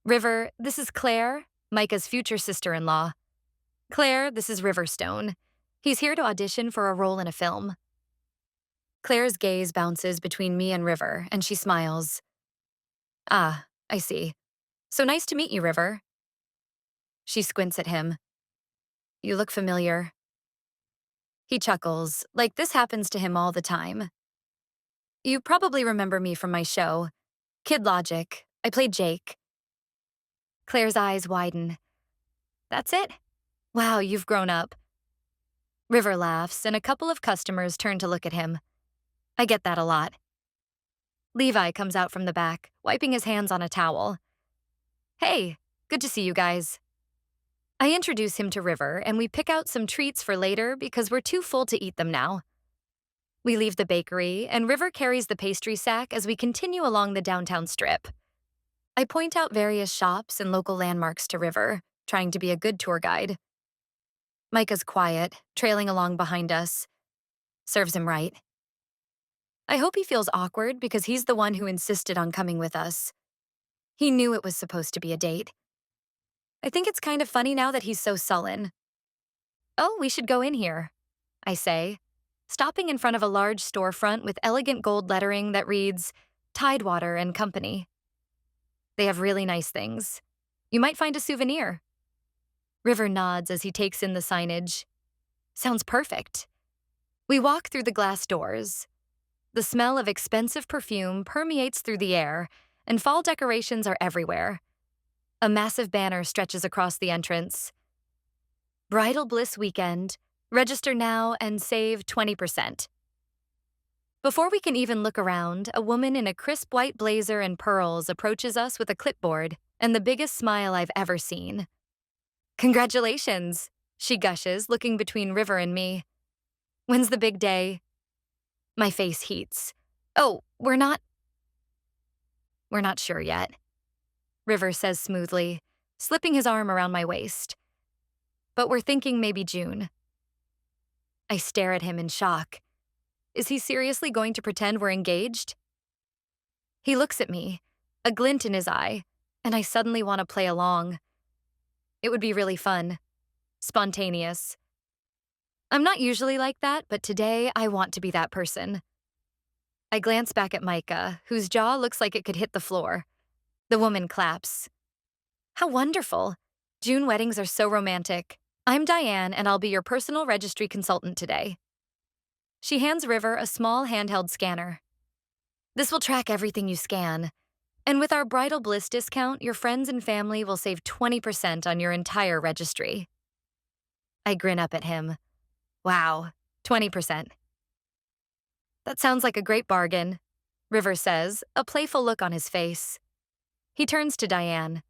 River, this is Claire, Micah's future sister-in-law. Claire, this is Riverstone. He's here to audition for a role in a film. Claire's gaze bounces between me and River, and she smiles. Ah, I see. So nice to meet you, River. She squints at him. You look familiar. He chuckles, like this happens to him all the time. You probably remember me from my show, Kid Logic. I played Jake. Claire's eyes widen. That's it? Wow, you've grown up. River laughs, and a couple of customers turn to look at him. I get that a lot. Levi comes out from the back, wiping his hands on a towel. Hey, good to see you guys. I introduce him to River, and we pick out some treats for later because we're too full to eat them now. We leave the bakery, and River carries the pastry sack as we continue along the downtown strip. I point out various shops and local landmarks to River, trying to be a good tour guide. Micah's quiet, trailing along behind us. Serves him right. I hope he feels awkward because he's the one who insisted on coming with us. He knew it was supposed to be a date. I think it's kind of funny now that he's so sullen. Oh, we should go in here, I say, stopping in front of a large storefront with elegant gold lettering that reads, Tidewater and Company. They have really nice things. You might find a souvenir. River nods as he takes in the signage. Sounds perfect. We walk through the glass doors. The smell of expensive perfume permeates through the air, and fall decorations are everywhere. A massive banner stretches across the entrance. Bridal Bliss Weekend. Register now and save 20%. Before we can even look around, a woman in a crisp white blazer and pearls approaches us with a clipboard and the biggest smile I've ever seen. Congratulations, she gushes, looking between River and me. When's the big day? My face heats. Oh, we're not sure yet, River says smoothly, slipping his arm around my waist. But we're thinking maybe June. I stare at him in shock. Is he seriously going to pretend we're engaged? He looks at me, a glint in his eye, and I suddenly want to play along. It would be really fun. Spontaneous. I'm not usually like that, but today I want to be that person. I glance back at Micah, whose jaw looks like it could hit the floor. The woman claps. How wonderful. June weddings are so romantic. I'm Diane, and I'll be your personal registry consultant today. She hands River a small handheld scanner. This will track everything you scan. And with our bridal bliss discount, your friends and family will save 20% on your entire registry. I grin up at him. Wow, 20%. That sounds like a great bargain, River says, a playful look on his face. He turns to Diane.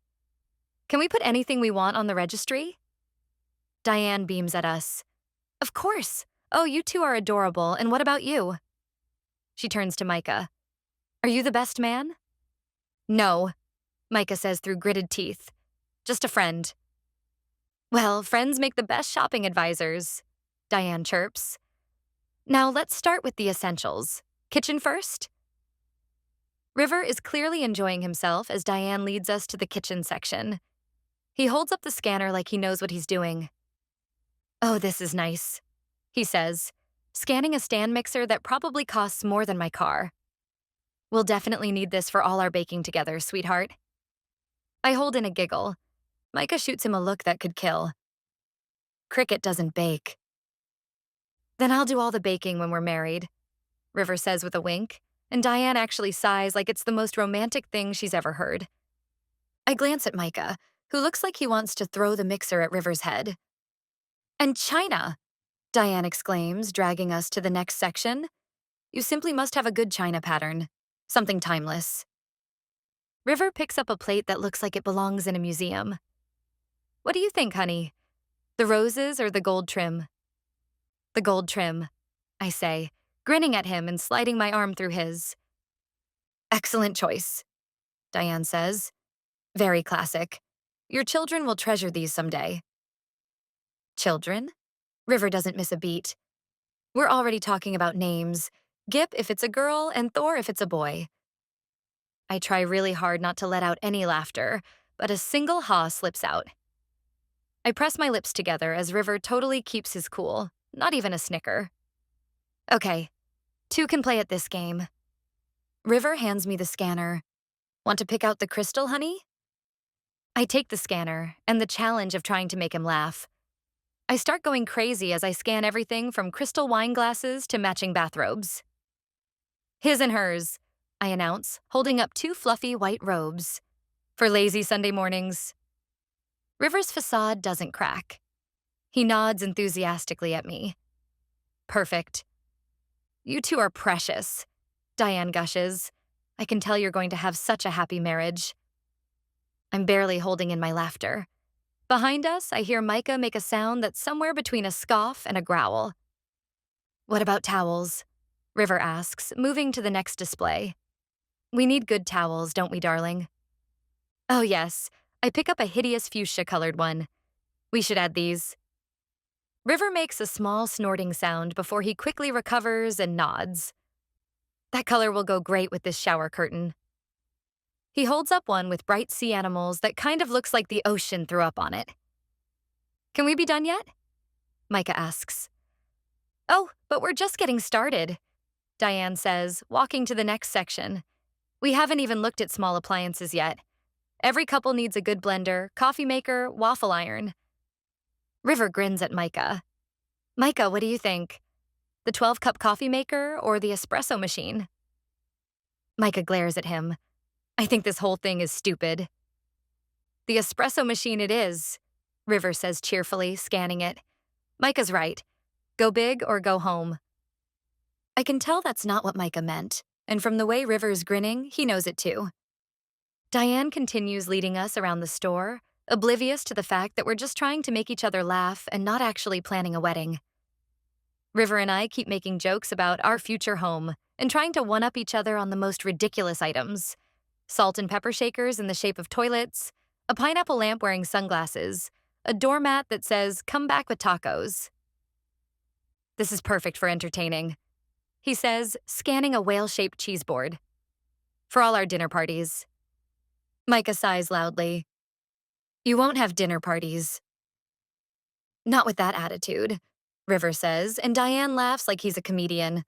Can we put anything we want on the registry? Diane beams at us. Of course. Oh, you two are adorable, and what about you? She turns to Micah. Are you the best man? No, Micah says through gritted teeth. Just a friend. Well, friends make the best shopping advisors, Diane chirps. Now let's start with the essentials. Kitchen first? River is clearly enjoying himself as Diane leads us to the kitchen section. He holds up the scanner like he knows what he's doing. Oh, this is nice, he says, scanning a stand mixer that probably costs more than my car. We'll definitely need this for all our baking together, sweetheart. I hold in a giggle. Micah shoots him a look that could kill. Cricket doesn't bake. Then I'll do all the baking when we're married, River says with a wink, and Diane actually sighs like it's the most romantic thing she's ever heard. I glance at Micah, who looks like he wants to throw the mixer at River's head. And China, Diane exclaims, dragging us to the next section. You simply must have a good China pattern. Something timeless. River picks up a plate that looks like it belongs in a museum. What do you think, honey? The roses or the gold trim? The gold trim, I say, grinning at him and sliding my arm through his. Excellent choice, Diane says. Very classic. Your children will treasure these someday. Children? River doesn't miss a beat. We're already talking about names. Gip if it's a girl and Thor if it's a boy. I try really hard not to let out any laughter, but a single haw slips out. I press my lips together as River totally keeps his cool, not even a snicker. Okay, two can play at this game. River hands me the scanner. Want to pick out the crystal, honey? I take the scanner and the challenge of trying to make him laugh. I start going crazy as I scan everything from crystal wine glasses to matching bathrobes. His and hers, I announce, holding up two fluffy white robes. For lazy Sunday mornings. River's facade doesn't crack. He nods enthusiastically at me. Perfect. You two are precious, Diane gushes. I can tell you're going to have such a happy marriage. I'm barely holding in my laughter. Behind us, I hear Micah make a sound that's somewhere between a scoff and a growl. What about towels? River asks, moving to the next display. We need good towels, don't we, darling? Oh, yes. I pick up a hideous fuchsia-colored one. We should add these. River makes a small snorting sound before he quickly recovers and nods. That color will go great with this shower curtain. He holds up one with bright sea animals that kind of looks like the ocean threw up on it. Can we be done yet? Micah asks. Oh, but we're just getting started, Diane says, walking to the next section. We haven't even looked at small appliances yet. Every couple needs a good blender, coffee maker, waffle iron. River grins at Micah. Micah, what do you think? The 12-cup coffee maker or the espresso machine? Micah glares at him. I think this whole thing is stupid. The espresso machine it is, River says cheerfully, scanning it. Micah's right. Go big or go home. I can tell that's not what Micah meant, and from the way River's grinning, he knows it too. Diane continues leading us around the store, oblivious to the fact that we're just trying to make each other laugh and not actually planning a wedding. River and I keep making jokes about our future home and trying to one-up each other on the most ridiculous items. Salt and pepper shakers in the shape of toilets, a pineapple lamp wearing sunglasses, a doormat that says, "Come back with tacos." This is perfect for entertaining, he says, scanning a whale-shaped cheese board. For all our dinner parties. Micah sighs loudly. You won't have dinner parties. Not with that attitude, River says, and Diane laughs like he's a comedian.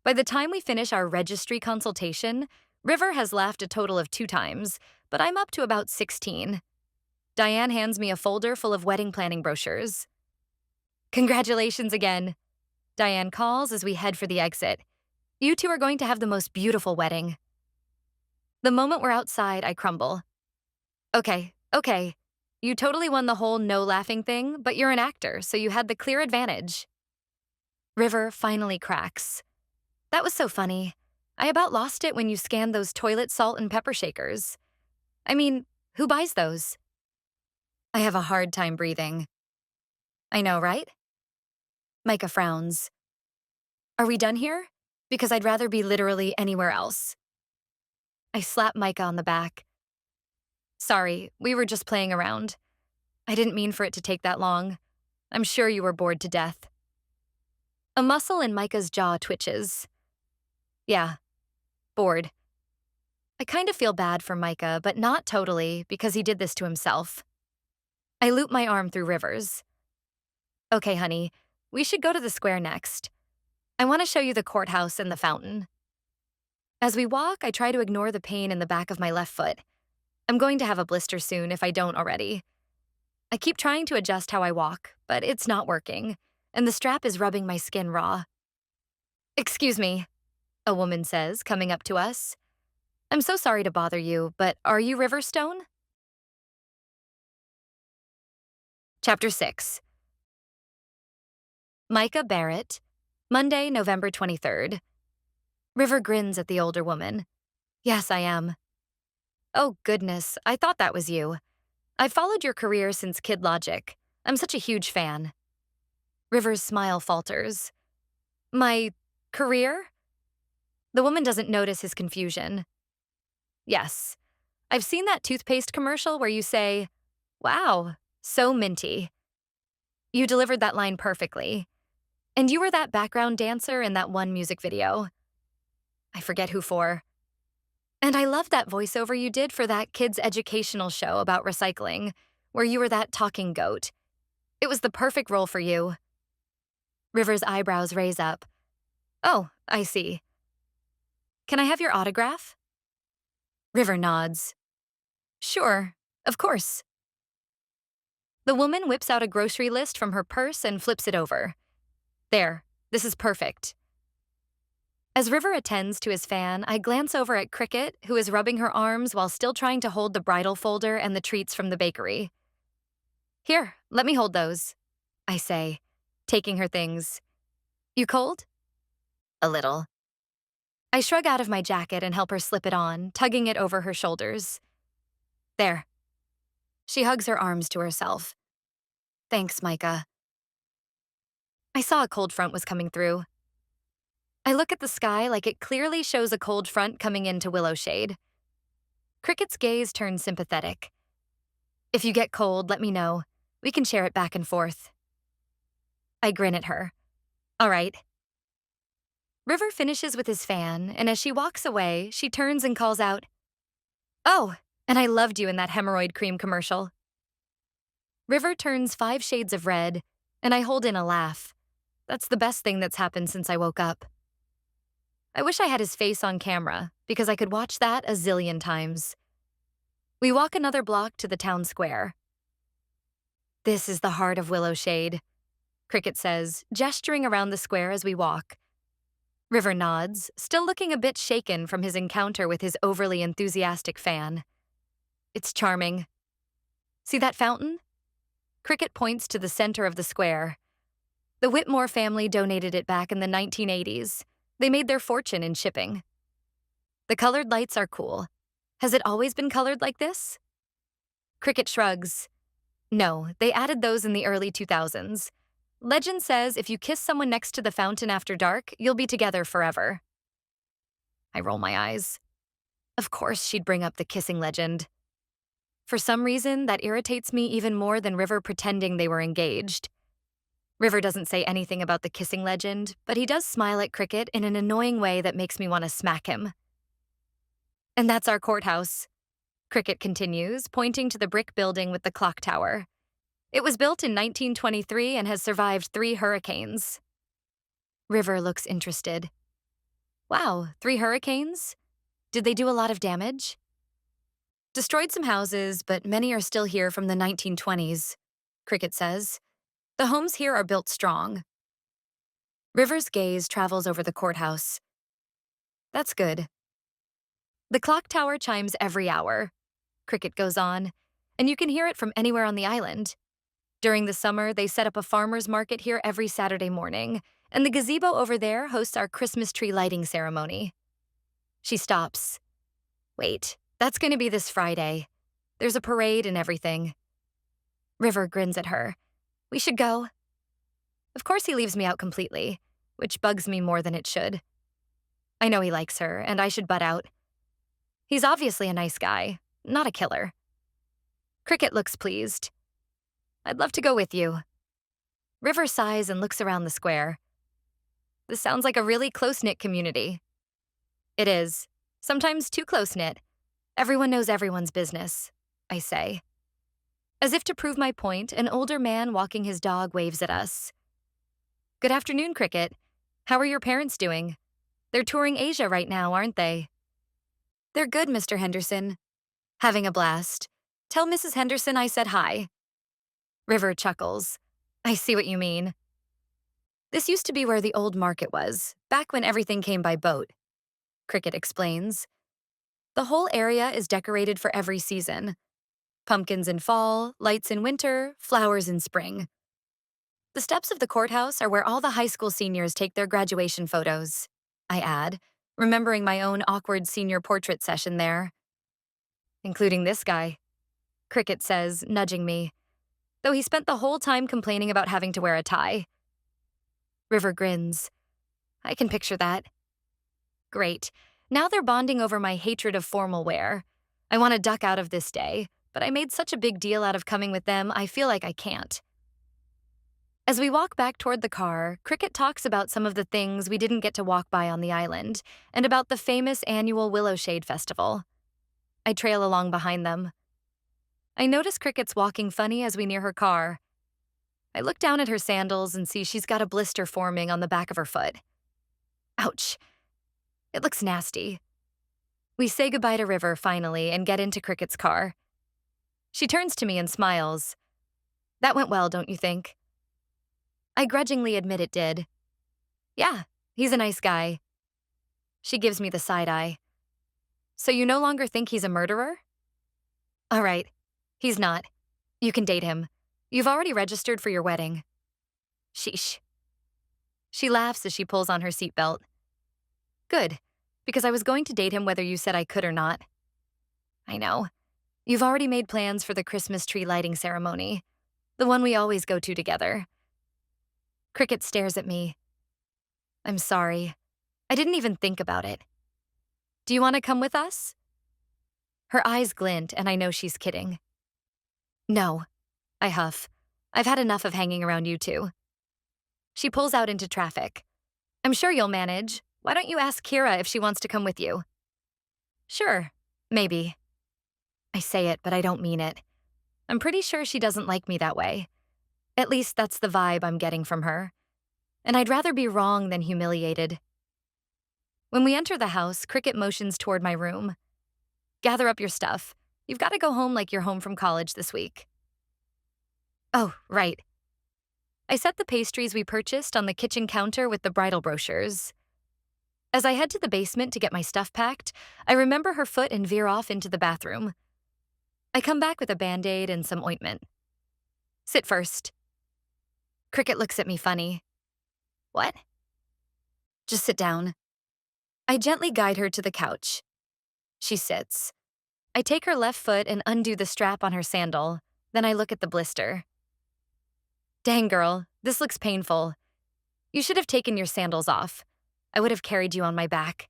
By the time we finish our registry consultation, River has laughed a total of 2 times, but I'm up to about 16. Diane hands me a folder full of wedding planning brochures. Congratulations again, Diane calls as we head for the exit. You two are going to have the most beautiful wedding. The moment we're outside, I crumble. Okay. You totally won the whole no laughing thing, but you're an actor, so you had the clear advantage. River finally cracks. That was so funny. I about lost it when you scanned those toilet salt and pepper shakers. I mean, who buys those? I have a hard time breathing. I know, right? Micah frowns. Are we done here? Because I'd rather be literally anywhere else. I slap Micah on the back. Sorry, we were just playing around. I didn't mean for it to take that long. I'm sure you were bored to death. A muscle in Micah's jaw twitches. Yeah, bored. I kind of feel bad for Micah, but not totally, because he did this to himself. I loop my arm through River's. Okay, honey, we should go to the square next. I want to show you the courthouse and the fountain. As we walk, I try to ignore the pain in the back of my left foot. I'm going to have a blister soon if I don't already. I keep trying to adjust how I walk, but it's not working, and the strap is rubbing my skin raw. Excuse me, a woman says, coming up to us. I'm so sorry to bother you, but are you Riverstone? Chapter 6. Micah Barrett, Monday, November 23rd. River grins at the older woman. Yes, I am. Oh, goodness, I thought that was you. I've followed your career since Kid Logic. I'm such a huge fan. River's smile falters. My career? The woman doesn't notice his confusion. Yes, I've seen that toothpaste commercial where you say, "Wow, so minty." You delivered that line perfectly. And you were that background dancer in that one music video. I forget who for. And I loved that voiceover you did for that kids' educational show about recycling, where you were that talking goat. It was the perfect role for you. River's eyebrows raise up. Oh, I see. Can I have your autograph? River nods. Sure, of course. The woman whips out a grocery list from her purse and flips it over. There, this is perfect. As River attends to his fan, I glance over at Cricket, who is rubbing her arms while still trying to hold the bridal folder and the treats from the bakery. Here, let me hold those, I say, taking her things. You cold? A little. I shrug out of my jacket and help her slip it on, tugging it over her shoulders. There. She hugs her arms to herself. Thanks, Micah. I saw a cold front was coming through. I look at the sky like it clearly shows a cold front coming into Willowshade. Cricket's gaze turns sympathetic. If you get cold, let me know. We can share it back and forth. I grin at her. All right. River finishes with his fan, and as she walks away, she turns and calls out, "Oh, and I loved you in that hemorrhoid cream commercial." River turns 5 shades of red, and I hold in a laugh. That's the best thing that's happened since I woke up. I wish I had his face on camera, because I could watch that a zillion times. We walk another block to the town square. This is the heart of Willowshade, Cricket says, gesturing around the square as we walk. River nods, still looking a bit shaken from his encounter with his overly enthusiastic fan. It's charming. See that fountain? Cricket points to the center of the square. The Whitmore family donated it back in the 1980s. They made their fortune in shipping. The colored lights are cool. Has it always been colored like this? Cricket shrugs. No, they added those in the early 2000s. Legend says if you kiss someone next to the fountain after dark, you'll be together forever. I roll my eyes. Of course she'd bring up the kissing legend. For some reason, that irritates me even more than River pretending they were engaged. River doesn't say anything about the kissing legend, but he does smile at Cricket in an annoying way that makes me want to smack him. And that's our courthouse, Cricket continues, pointing to the brick building with the clock tower. It was built in 1923 and has survived 3 hurricanes. River looks interested. Wow, 3 hurricanes? Did they do a lot of damage? Destroyed some houses, but many are still here from the 1920s, Cricket says. The homes here are built strong. River's gaze travels over the courthouse. That's good. The clock tower chimes every hour, Cricket goes on, and you can hear it from anywhere on the island. During the summer, they set up a farmer's market here every Saturday morning, and the gazebo over there hosts our Christmas tree lighting ceremony. She stops. Wait, that's going to be this Friday. There's a parade and everything. River grins at her. We should go. Of course he leaves me out completely, which bugs me more than it should. I know he likes her, and I should butt out. He's obviously a nice guy, not a killer. Cricket looks pleased. I'd love to go with you. River sighs and looks around the square. This sounds like a really close-knit community. It is. Sometimes too close-knit. Everyone knows everyone's business, I say. As if to prove my point, an older man walking his dog waves at us. Good afternoon, Cricket. How are your parents doing? They're touring Asia right now, aren't they? They're good, Mr. Henderson. Having a blast. Tell Mrs. Henderson I said hi. River chuckles. I see what you mean. This used to be where the old market was, back when everything came by boat. Cricket explains. The whole area is decorated for every season. Pumpkins in fall, lights in winter, flowers in spring. The steps of the courthouse are where all the high school seniors take their graduation photos, I add, remembering my own awkward senior portrait session there. Including this guy, Cricket says, nudging me, though he spent the whole time complaining about having to wear a tie. River grins. I can picture that. Great. Now they're bonding over my hatred of formal wear. I want to duck out of this day, but I made such a big deal out of coming with them, I feel like I can't. As we walk back toward the car, Cricket talks about some of the things we didn't get to walk by on the island, and about the famous annual Willow Shade Festival. I trail along behind them. I notice Cricket's walking funny as we near her car. I look down at her sandals and see she's got a blister forming on the back of her foot. Ouch. It looks nasty. We say goodbye to River, finally, and get into Cricket's car. She turns to me and smiles. That went well, don't you think? I grudgingly admit it did. Yeah, he's a nice guy. She gives me the side eye. So you no longer think he's a murderer? All right, he's not. You can date him. You've already registered for your wedding. Sheesh. She laughs as she pulls on her seatbelt. Good, because I was going to date him whether you said I could or not. I know. You've already made plans for the Christmas tree lighting ceremony, the one we always go to together. Cricket stares at me. I'm sorry. I didn't even think about it. Do you want to come with us? Her eyes glint, and I know she's kidding. No, I huff. I've had enough of hanging around you two. She pulls out into traffic. I'm sure you'll manage. Why don't you ask Kira if she wants to come with you? Sure, maybe. I say it, but I don't mean it. I'm pretty sure she doesn't like me that way. At least that's the vibe I'm getting from her. And I'd rather be wrong than humiliated. When we enter the house, Cricket motions toward my room. Gather up your stuff. You've got to go home like you're home from college this week. Oh, right. I set the pastries we purchased on the kitchen counter with the bridal brochures. As I head to the basement to get my stuff packed, I remember her foot and veer off into the bathroom. I come back with a Band-Aid and some ointment. Sit first. Cricket looks at me funny. What? Just sit down. I gently guide her to the couch. She sits. I take her left foot and undo the strap on her sandal. Then I look at the blister. Dang, girl, this looks painful. You should have taken your sandals off. I would have carried you on my back.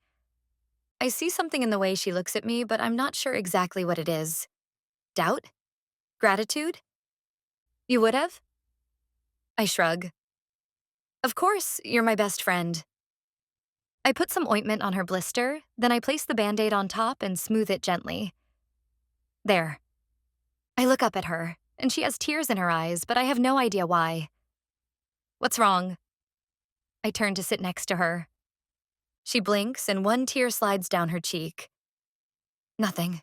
I see something in the way she looks at me, but I'm not sure exactly what it is. Doubt? Gratitude? You would have? I shrug. Of course, you're my best friend. I put some ointment on her blister, then I place the Band-Aid on top and smooth it gently. There. I look up at her, and she has tears in her eyes, but I have no idea why. What's wrong? I turn to sit next to her. She blinks and one tear slides down her cheek. Nothing.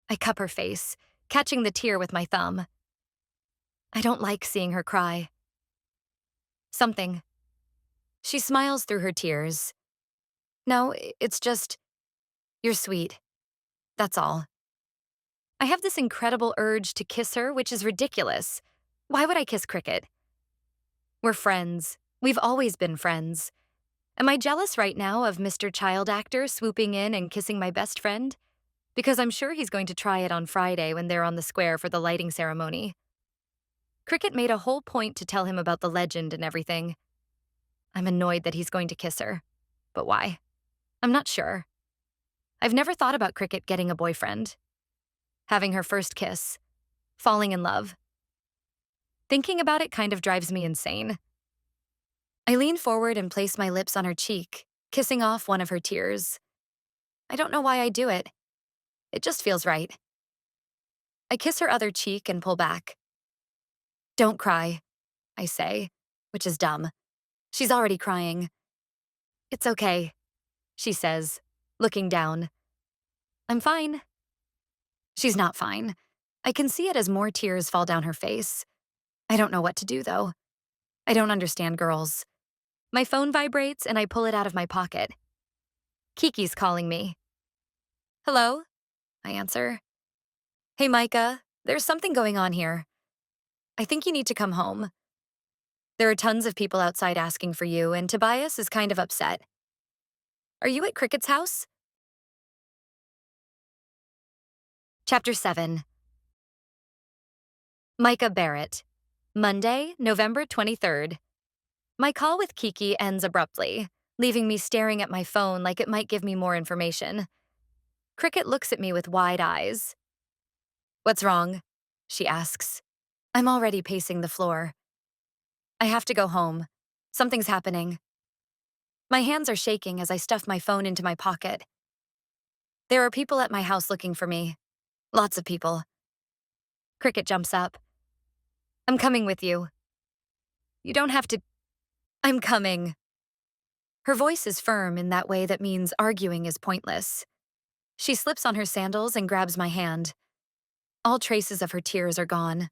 I cup her face, catching the tear with my thumb. I don't like seeing her cry. Something. She smiles through her tears. No, it's just, you're sweet. That's all. I have this incredible urge to kiss her, which is ridiculous. Why would I kiss Cricket? We're friends. We've always been friends. Am I jealous right now of Mr. Child Actor swooping in and kissing my best friend? Because I'm sure he's going to try it on Friday when they're on the square for the lighting ceremony. Cricket made a whole point to tell him about the legend and everything. I'm annoyed that he's going to kiss her. But why? I'm not sure. I've never thought about Cricket getting a boyfriend. Having her first kiss. Falling in love. Thinking about it kind of drives me insane. I lean forward and place my lips on her cheek, kissing off one of her tears. I don't know why I do it. It just feels right. I kiss her other cheek and pull back. Don't cry, I say, which is dumb. She's already crying. It's okay, she says, looking down. I'm fine. She's not fine. I can see it as more tears fall down her face. I don't know what to do, though. I don't understand girls. My phone vibrates and I pull it out of my pocket. Kiki's calling me. Hello? I answer. Hey, Micah, there's something going on here. I think you need to come home. There are tons of people outside asking for you, and Tobias is kind of upset. Are you at Cricket's house? Chapter 7. Micah Barrett. Monday, November 23rd. My call with Kiki ends abruptly, leaving me staring at my phone like it might give me more information. Cricket looks at me with wide eyes. What's wrong? She asks. I'm already pacing the floor. I have to go home. Something's happening. My hands are shaking as I stuff my phone into my pocket. There are people at my house looking for me. Lots of people. Cricket jumps up. I'm coming with you. You don't have to. I'm coming. Her voice is firm in that way that means arguing is pointless. She slips on her sandals and grabs my hand. All traces of her tears are gone.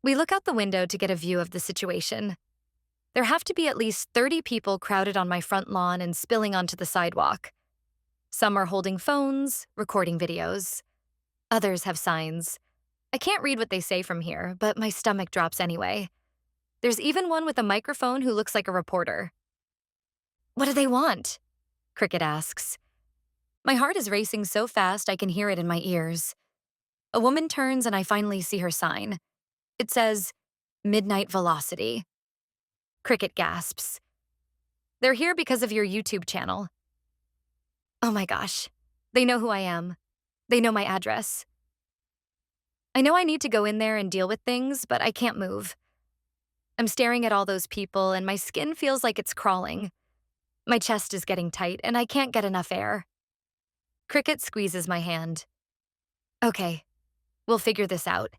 We look out the window to get a view of the situation. There have to be at least 30 people crowded on my front lawn and spilling onto the sidewalk. Some are holding phones, recording videos. Others have signs. I can't read what they say from here, but my stomach drops anyway. There's even one with a microphone who looks like a reporter. What do they want? Cricket asks. My heart is racing so fast I can hear it in my ears. A woman turns and I finally see her sign. It says, Midnight Velocity. Cricket gasps. They're here because of your YouTube channel. Oh my gosh. They know who I am. They know my address. I know I need to go in there and deal with things, but I can't move. I'm staring at all those people and my skin feels like it's crawling. My chest is getting tight and I can't get enough air. Cricket squeezes my hand. Okay, we'll figure this out.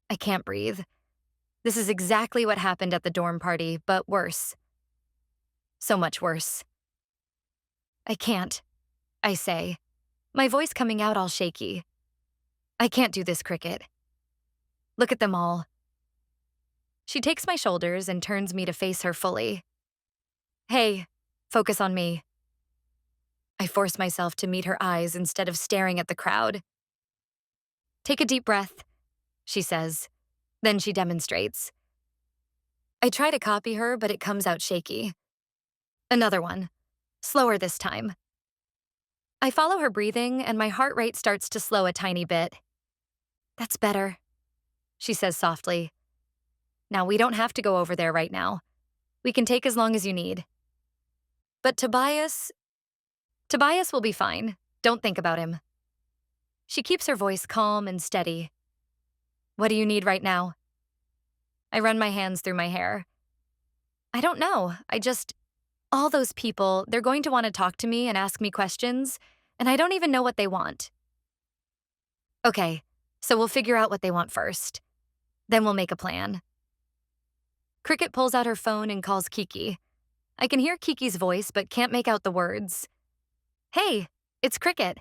I can't breathe. This is exactly what happened at the dorm party, but worse. So much worse. I can't, I say, my voice coming out all shaky. I can't do this, Cricket. Look at them all. She takes my shoulders and turns me to face her fully. Hey, focus on me. I force myself to meet her eyes instead of staring at the crowd. Take a deep breath, she says. Then she demonstrates. I try to copy her, but it comes out shaky. Another one. Slower this time. I follow her breathing, and my heart rate starts to slow a tiny bit. That's better, she says softly. Now, we don't have to go over there right now. We can take as long as you need. But Tobias will be fine. Don't think about him. She keeps her voice calm and steady. What do you need right now? I run my hands through my hair. I don't know. All those people, they're going to want to talk to me and ask me questions, and I don't even know what they want. Okay, so we'll figure out what they want first. Then we'll make a plan. Cricket pulls out her phone and calls Kiki. I can hear Kiki's voice but can't make out the words. Hey, it's Cricket.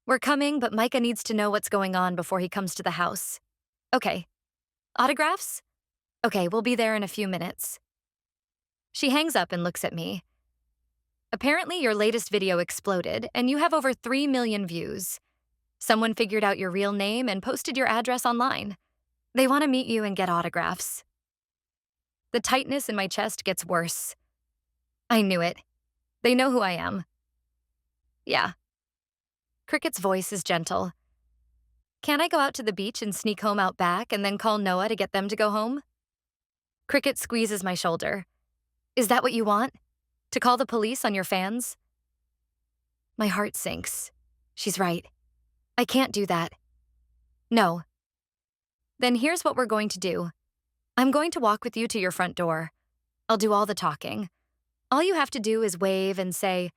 We're coming, but Micah needs to know what's going on before he comes to the house. Okay. Autographs? Okay, we'll be there in a few minutes. She hangs up and looks at me. Apparently, your latest video exploded, and you have over 3 million views. Someone figured out your real name and posted your address online. They want to meet you and get autographs. The tightness in my chest gets worse. I knew it. They know who I am. Yeah. Cricket's voice is gentle. Can't I go out to the beach and sneak home out back and then call Noah to get them to go home? Cricket squeezes my shoulder. Is that what you want? To call the police on your fans? My heart sinks. She's right. I can't do that. No. Then here's what we're going to do. I'm going to walk with you to your front door. I'll do all the talking. All you have to do is wave and say,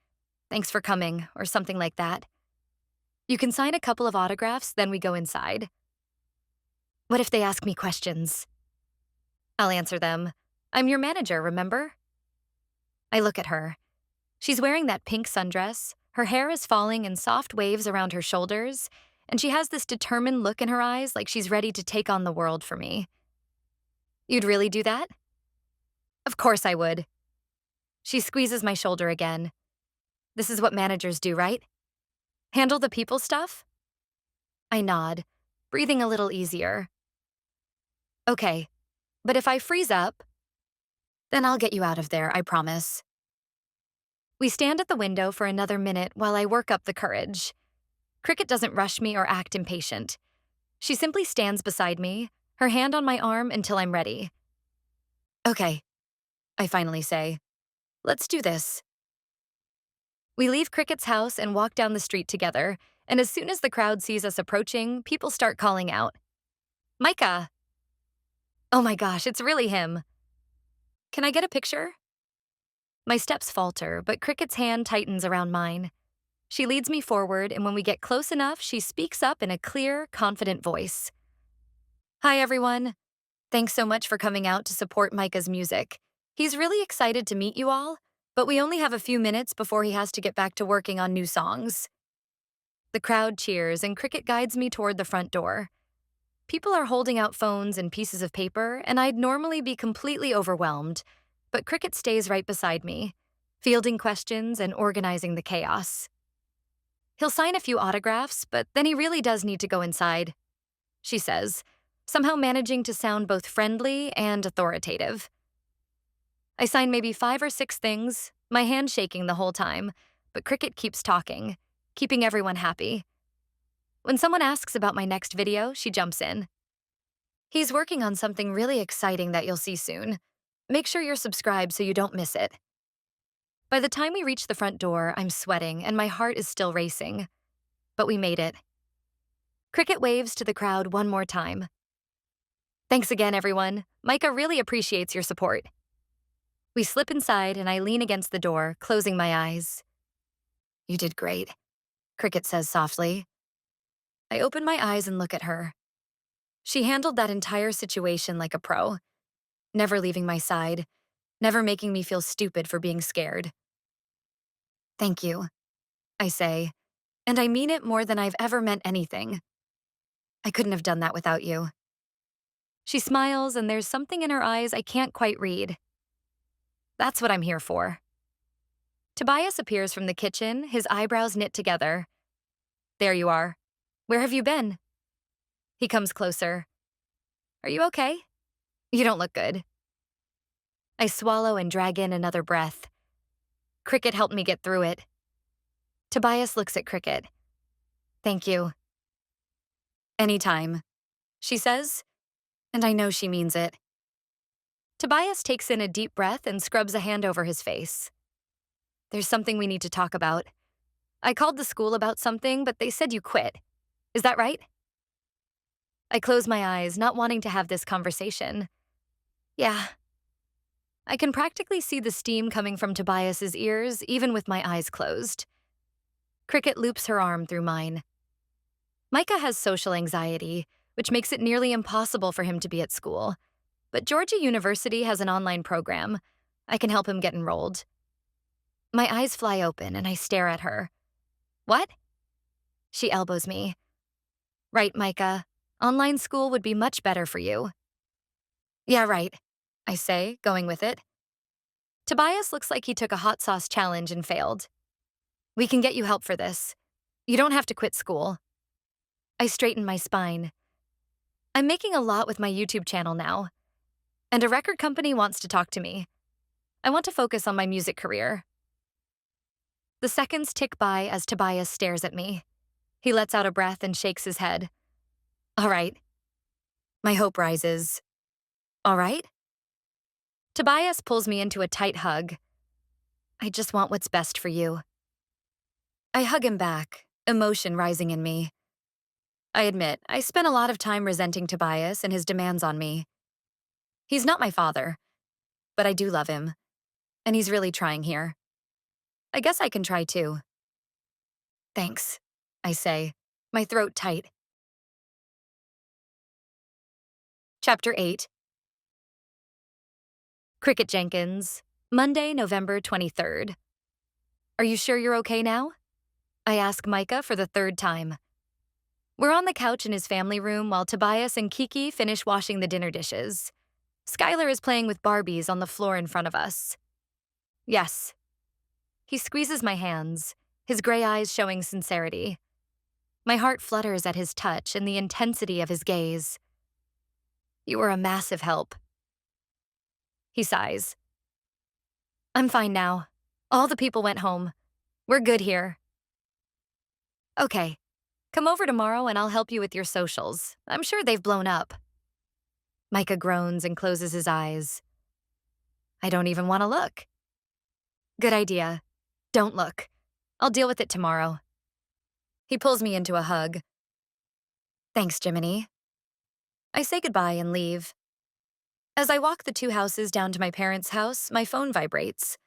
"Thanks for coming," or something like that. You can sign a couple of autographs, then we go inside. What if they ask me questions? I'll answer them. I'm your manager, remember? I look at her. She's wearing that pink sundress, her hair is falling in soft waves around her shoulders, and she has this determined look in her eyes like she's ready to take on the world for me. You'd really do that? Of course I would. She squeezes my shoulder again. This is what managers do, right? Handle the people stuff? I nod, breathing a little easier. Okay, but if I freeze up, then I'll get you out of there, I promise. We stand at the window for another minute while I work up the courage. Cricket doesn't rush me or act impatient. She simply stands beside me, her hand on my arm until I'm ready. Okay, I finally say. Let's do this. We leave Cricket's house and walk down the street together, and as soon as the crowd sees us approaching, people start calling out. Micah! Oh my gosh, it's really him. Can I get a picture? My steps falter, but Cricket's hand tightens around mine. She leads me forward, and when we get close enough, she speaks up in a clear, confident voice. Hi, everyone. Thanks so much for coming out to support Micah's music. He's really excited to meet you all, but we only have a few minutes before he has to get back to working on new songs. The crowd cheers, and Cricket guides me toward the front door. People are holding out phones and pieces of paper, and I'd normally be completely overwhelmed, but Cricket stays right beside me, fielding questions and organizing the chaos. He'll sign a few autographs, but then he really does need to go inside, she says, somehow managing to sound both friendly and authoritative. I sign maybe 5 or 6 things, my hand shaking the whole time, but Cricket keeps talking, keeping everyone happy. When someone asks about my next video, she jumps in. He's working on something really exciting that you'll see soon. Make sure you're subscribed so you don't miss it. By the time we reach the front door, I'm sweating and my heart is still racing. But we made it. Cricket waves to the crowd one more time. Thanks again, everyone. Micah really appreciates your support. We slip inside and I lean against the door, closing my eyes. You did great, Cricket says softly. I open my eyes and look at her. She handled that entire situation like a pro, never leaving my side, never making me feel stupid for being scared. Thank you, I say, and I mean it more than I've ever meant anything. I couldn't have done that without you. She smiles, and there's something in her eyes I can't quite read. That's what I'm here for. Tobias appears from the kitchen, his eyebrows knit together. There you are. Where have you been? He comes closer. Are you okay? You don't look good. I swallow and drag in another breath. Cricket helped me get through it. Tobias looks at Cricket. Thank you. Anytime, she says, and I know she means it. Tobias takes in a deep breath and scrubs a hand over his face. There's something we need to talk about. I called the school about something, but they said you quit. Is that right? I close my eyes, not wanting to have this conversation. Yeah. I can practically see the steam coming from Tobias's ears, even with my eyes closed. Cricket loops her arm through mine. Micah has social anxiety, which makes it nearly impossible for him to be at school. But Georgia University has an online program. I can help him get enrolled. My eyes fly open and I stare at her. What? She elbows me. Right, Micah. Online school would be much better for you. Yeah, right, I say, going with it. Tobias looks like he took a hot sauce challenge and failed. We can get you help for this. You don't have to quit school. I straighten my spine. I'm making a lot with my YouTube channel now, and a record company wants to talk to me. I want to focus on my music career. The seconds tick by as Tobias stares at me. He lets out a breath and shakes his head. All right. My hope rises. All right? Tobias pulls me into a tight hug. I just want what's best for you. I hug him back, emotion rising in me. I admit, I spent a lot of time resenting Tobias and his demands on me. He's not my father, but I do love him, and he's really trying here. I guess I can try too. Thanks, I say, my throat tight. Chapter 8. Cricket Jenkins, Monday, November 23rd. Are you sure you're okay now? I ask Micah for the third time. We're on the couch in his family room while Tobias and Kiki finish washing the dinner dishes. Skylar is playing with Barbies on the floor in front of us. Yes. He squeezes my hands, his gray eyes showing sincerity. My heart flutters at his touch and the intensity of his gaze. You were a massive help. He sighs. I'm fine now. All the people went home. We're good here. Okay. Come over tomorrow and I'll help you with your socials. I'm sure they've blown up. Micah groans and closes his eyes. I don't even want to look. Good idea. Don't look. I'll deal with it tomorrow. He pulls me into a hug. Thanks, Jiminy. I say goodbye and leave. As I walk the 2 houses down to my parents' house, my phone vibrates.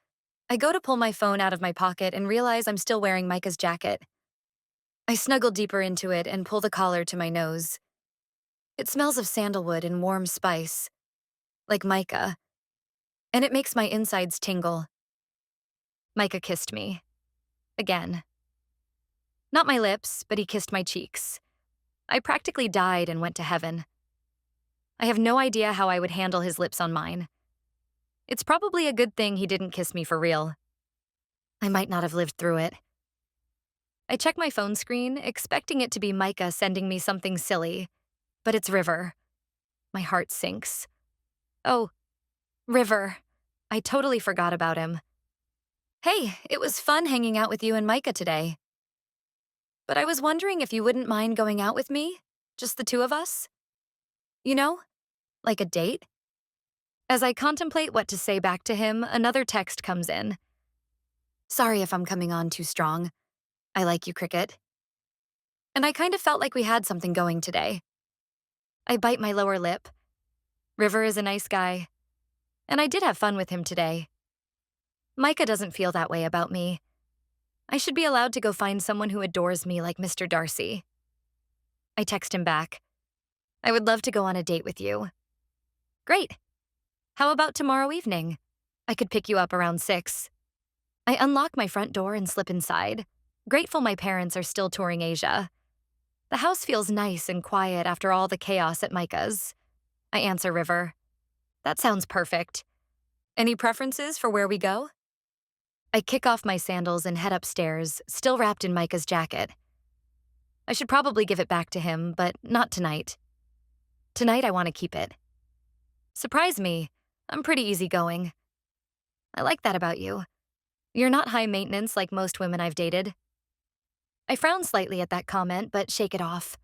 I go to pull my phone out of my pocket and realize I'm still wearing Micah's jacket. I snuggle deeper into it and pull the collar to my nose. It smells of sandalwood and warm spice, like Micah, and it makes my insides tingle. Micah kissed me. Again. Not my lips, but he kissed my cheeks. I practically died and went to heaven. I have no idea how I would handle his lips on mine. It's probably a good thing he didn't kiss me for real. I might not have lived through it. I check my phone screen, expecting it to be Micah sending me something silly, but it's River. My heart sinks. Oh, River. I totally forgot about him. Hey, it was fun hanging out with you and Micah today. But I was wondering if you wouldn't mind going out with me? Just the 2 of us? You know, like a date? As I contemplate what to say back to him, another text comes in. Sorry if I'm coming on too strong. I like you, Cricket. And I kind of felt like we had something going today. I bite my lower lip. River is a nice guy. And I did have fun with him today. Micah doesn't feel that way about me. I should be allowed to go find someone who adores me like Mr. Darcy. I text him back. I would love to go on a date with you. Great. How about tomorrow evening? I could pick you up around 6. I unlock my front door and slip inside, grateful my parents are still touring Asia. The house feels nice and quiet after all the chaos at Micah's. I answer River. That sounds perfect. Any preferences for where we go? I kick off my sandals and head upstairs, still wrapped in Micah's jacket. I should probably give it back to him, but not tonight. Tonight I want to keep it. Surprise me. I'm pretty easygoing. I like that about you. You're not high maintenance like most women I've dated. I frown slightly at that comment, but shake it off.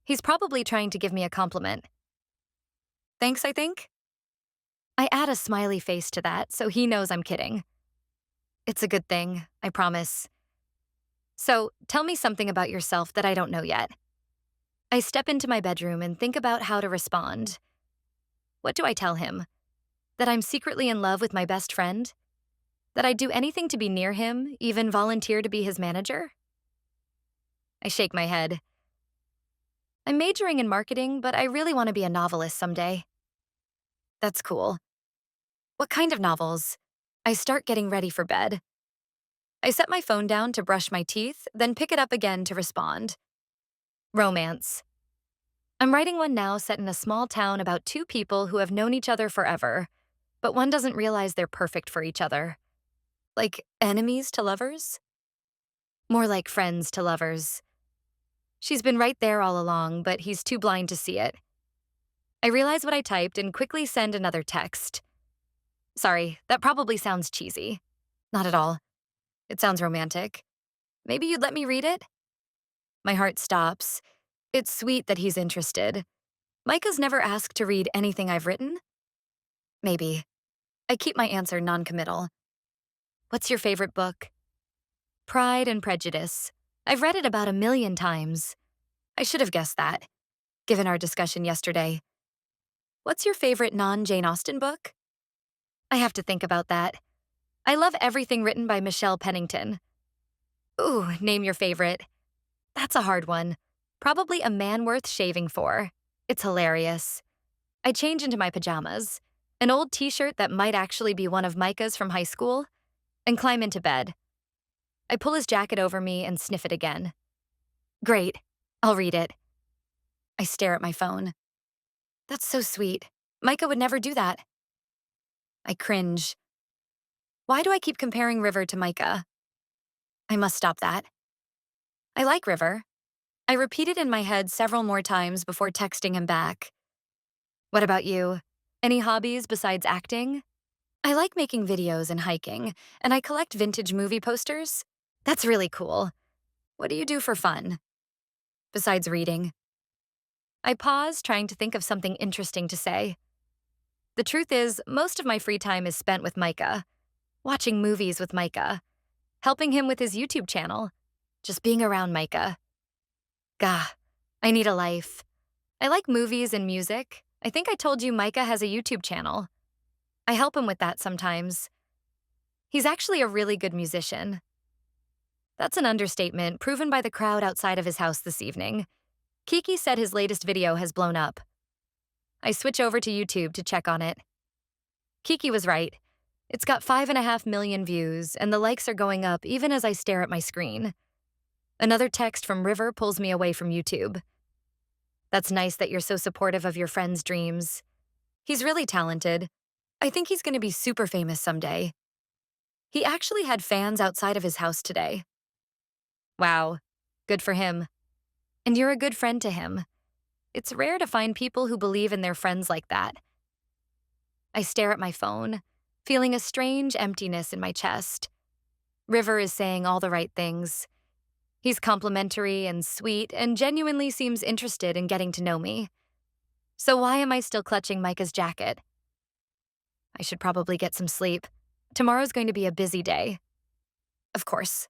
He's probably trying to give me a compliment. Thanks, I think? I add a smiley face to that, so he knows I'm kidding. It's a good thing, I promise. So, tell me something about yourself that I don't know yet. I step into my bedroom and think about how to respond. What do I tell him? That I'm secretly in love with my best friend? That I'd do anything to be near him, even volunteer to be his manager? I shake my head. I'm majoring in marketing, but I really want to be a novelist someday. That's cool. What kind of novels? I start getting ready for bed. I set my phone down to brush my teeth, then pick it up again to respond. Romance. I'm writing one now set in a small town about two people who have known each other forever, but one doesn't realize they're perfect for each other. Like enemies to lovers? More like friends to lovers. She's been right there all along, but he's too blind to see it. I realize what I typed and quickly send another text. Sorry, that probably sounds cheesy. Not at all. It sounds romantic. Maybe you'd let me read it? My heart stops. It's sweet that he's interested. Micah's never asked to read anything I've written? Maybe. I keep my answer non-committal. What's your favorite book? Pride and Prejudice. I've read it about 1,000,000 times. I should have guessed that, given our discussion yesterday. What's your favorite non-Jane Austen book? I have to think about that. I love everything written by Michelle Pennington. Ooh, name your favorite. That's a hard one. Probably A Man Worth Shaving For. It's hilarious. I change into my pajamas, an old t-shirt that might actually be one of Micah's from high school, and climb into bed. I pull his jacket over me and sniff it again. Great. I'll read it. I stare at my phone. That's so sweet. Micah would never do that. I cringe. Why do I keep comparing River to Micah? I must stop that. I like River. I repeat it in my head several more times before texting him back. What about you? Any hobbies besides acting? I like making videos and hiking, and I collect vintage movie posters. That's really cool. What do you do for fun? Besides reading. I pause, trying to think of something interesting to say. The truth is, most of my free time is spent with Micah, watching movies with Micah, helping him with his YouTube channel, just being around Micah. Gah, I need a life. I like movies and music. I think I told you Micah has a YouTube channel. I help him with that sometimes. He's actually a really good musician. That's an understatement, proven by the crowd outside of his house this evening. Kiki said his latest video has blown up. I switch over to YouTube to check on it. Kiki was right. It's got 5.5 million views, and the likes are going up even as I stare at my screen. Another text from River pulls me away from YouTube. That's nice that you're so supportive of your friend's dreams. He's really talented. I think he's going to be super famous someday. He actually had fans outside of his house today. Wow, good for him. And you're a good friend to him. It's rare to find people who believe in their friends like that. I stare at my phone, feeling a strange emptiness in my chest. River is saying all the right things. He's complimentary and sweet and genuinely seems interested in getting to know me. So why am I still clutching Micah's jacket? I should probably get some sleep. Tomorrow's going to be a busy day. Of course.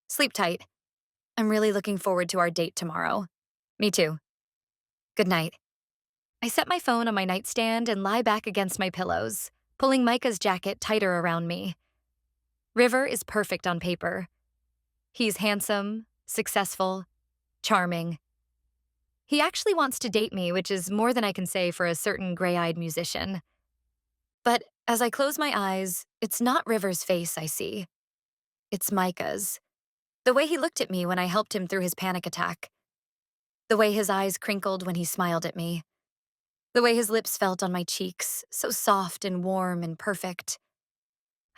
Sleep tight. I'm really looking forward to our date tomorrow. Me too. Good night. I set my phone on my nightstand and lie back against my pillows, pulling Micah's jacket tighter around me. River is perfect on paper. He's handsome, successful, charming. He actually wants to date me, which is more than I can say for a certain gray-eyed musician. But as I close my eyes, it's not River's face I see. It's Micah's. The way he looked at me when I helped him through his panic attack. The way his eyes crinkled when he smiled at me. The way his lips felt on my cheeks, so soft and warm and perfect.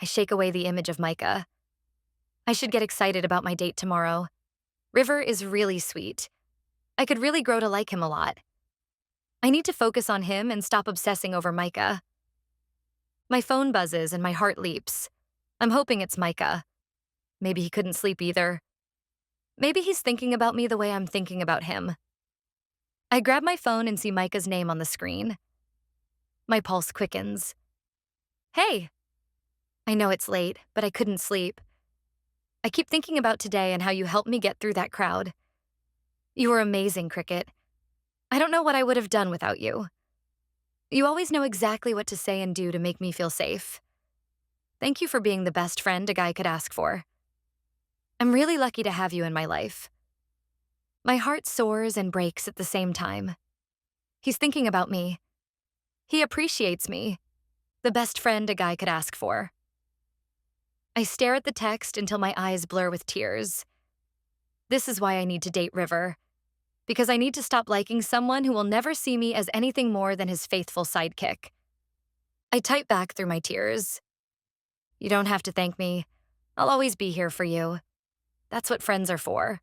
I shake away the image of Micah. I should get excited about my date tomorrow. River is really sweet. I could really grow to like him a lot. I need to focus on him and stop obsessing over Micah. My phone buzzes and my heart leaps. I'm hoping it's Micah. Maybe he couldn't sleep either. Maybe he's thinking about me the way I'm thinking about him. I grab my phone and see Micah's name on the screen. My pulse quickens. Hey! I know it's late, but I couldn't sleep. I keep thinking about today and how you helped me get through that crowd. You were amazing, Cricket. I don't know what I would have done without you. You always know exactly what to say and do to make me feel safe. Thank you for being the best friend a guy could ask for. I'm really lucky to have you in my life. My heart soars and breaks at the same time. He's thinking about me. He appreciates me. The best friend a guy could ask for. I stare at the text until my eyes blur with tears. This is why I need to date River. Because I need to stop liking someone who will never see me as anything more than his faithful sidekick. I type back through my tears. You don't have to thank me. I'll always be here for you. That's what friends are for.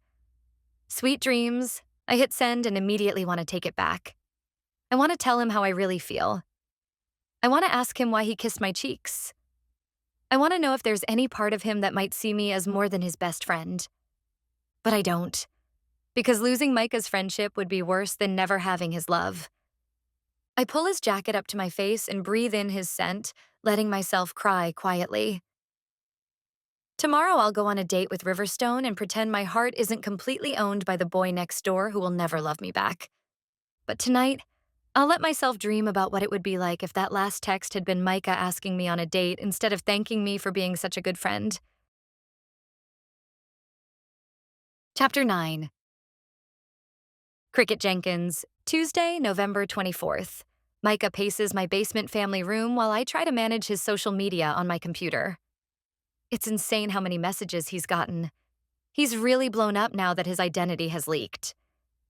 Sweet dreams. I hit send and immediately want to take it back. I want to tell him how I really feel. I want to ask him why he kissed my cheeks. I want to know if there's any part of him that might see me as more than his best friend. But I don't. Because losing Micah's friendship would be worse than never having his love. I pull his jacket up to my face and breathe in his scent, letting myself cry quietly. Tomorrow I'll go on a date with Riverstone and pretend my heart isn't completely owned by the boy next door who will never love me back. But tonight, I'll let myself dream about what it would be like if that last text had been Micah asking me on a date instead of thanking me for being such a good friend. Chapter 9. Cricket Jenkins, Tuesday, November 24th. Micah paces my basement family room while I try to manage his social media on my computer. It's insane how many messages he's gotten. He's really blown up now that his identity has leaked.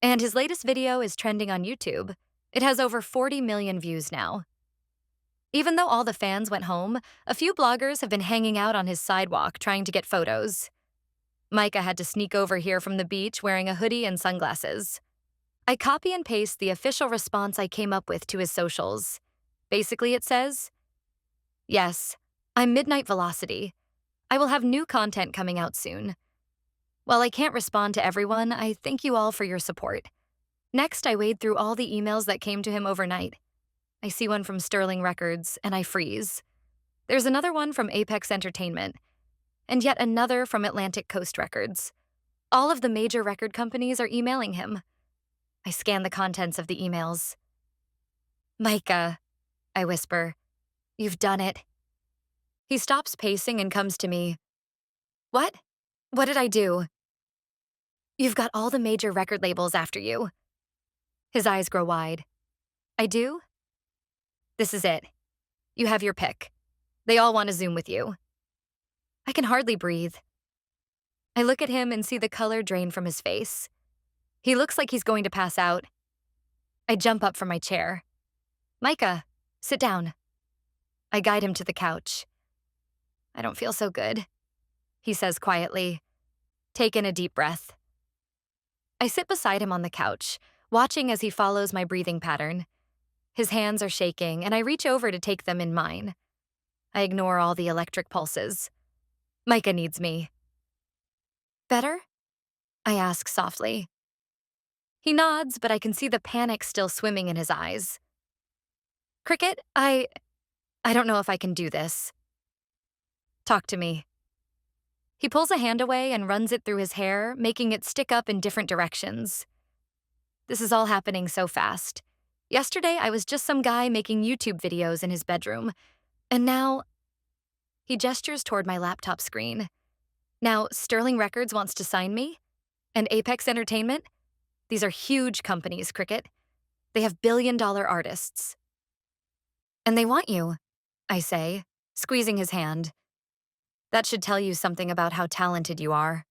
And his latest video is trending on YouTube. It has over 40 million views now. Even though all the fans went home, a few bloggers have been hanging out on his sidewalk trying to get photos. Micah had to sneak over here from the beach wearing a hoodie and sunglasses. I copy and paste the official response I came up with to his socials. Basically, it says, "Yes, I'm Midnight Velocity. I will have new content coming out soon. While I can't respond to everyone, I thank you all for your support." Next, I wade through all the emails that came to him overnight. I see one from Sterling Records, and I freeze. There's another one from Apex Entertainment, and yet another from Atlantic Coast Records. All of the major record companies are emailing him. I scan the contents of the emails. "Micah," I whisper, "you've done it." He stops pacing and comes to me. "What? What did I do?" "You've got all the major record labels after you." His eyes grow wide. "I do?" "This is it. You have your pick. They all want to Zoom with you." I can hardly breathe. I look at him and see the color drain from his face. He looks like he's going to pass out. I jump up from my chair. "Micah, sit down." I guide him to the couch. "I don't feel so good," he says quietly. Take in a deep breath. I sit beside him on the couch, watching as he follows my breathing pattern. His hands are shaking, and I reach over to take them in mine. I ignore all the electric pulses. Micah needs me. "Better?" I ask softly. He nods, but I can see the panic still swimming in his eyes. "Cricket, I don't know if I can do this." "Talk to me." He pulls a hand away and runs it through his hair, making it stick up in different directions. This is all happening so fast. Yesterday, I was just some guy making YouTube videos in his bedroom. And now, he gestures toward my laptop screen. Now, Sterling Records wants to sign me? And Apex Entertainment? These are huge companies, Cricket. They have billion-dollar artists. "And they want you," I say, squeezing his hand. "That should tell you something about how talented you are.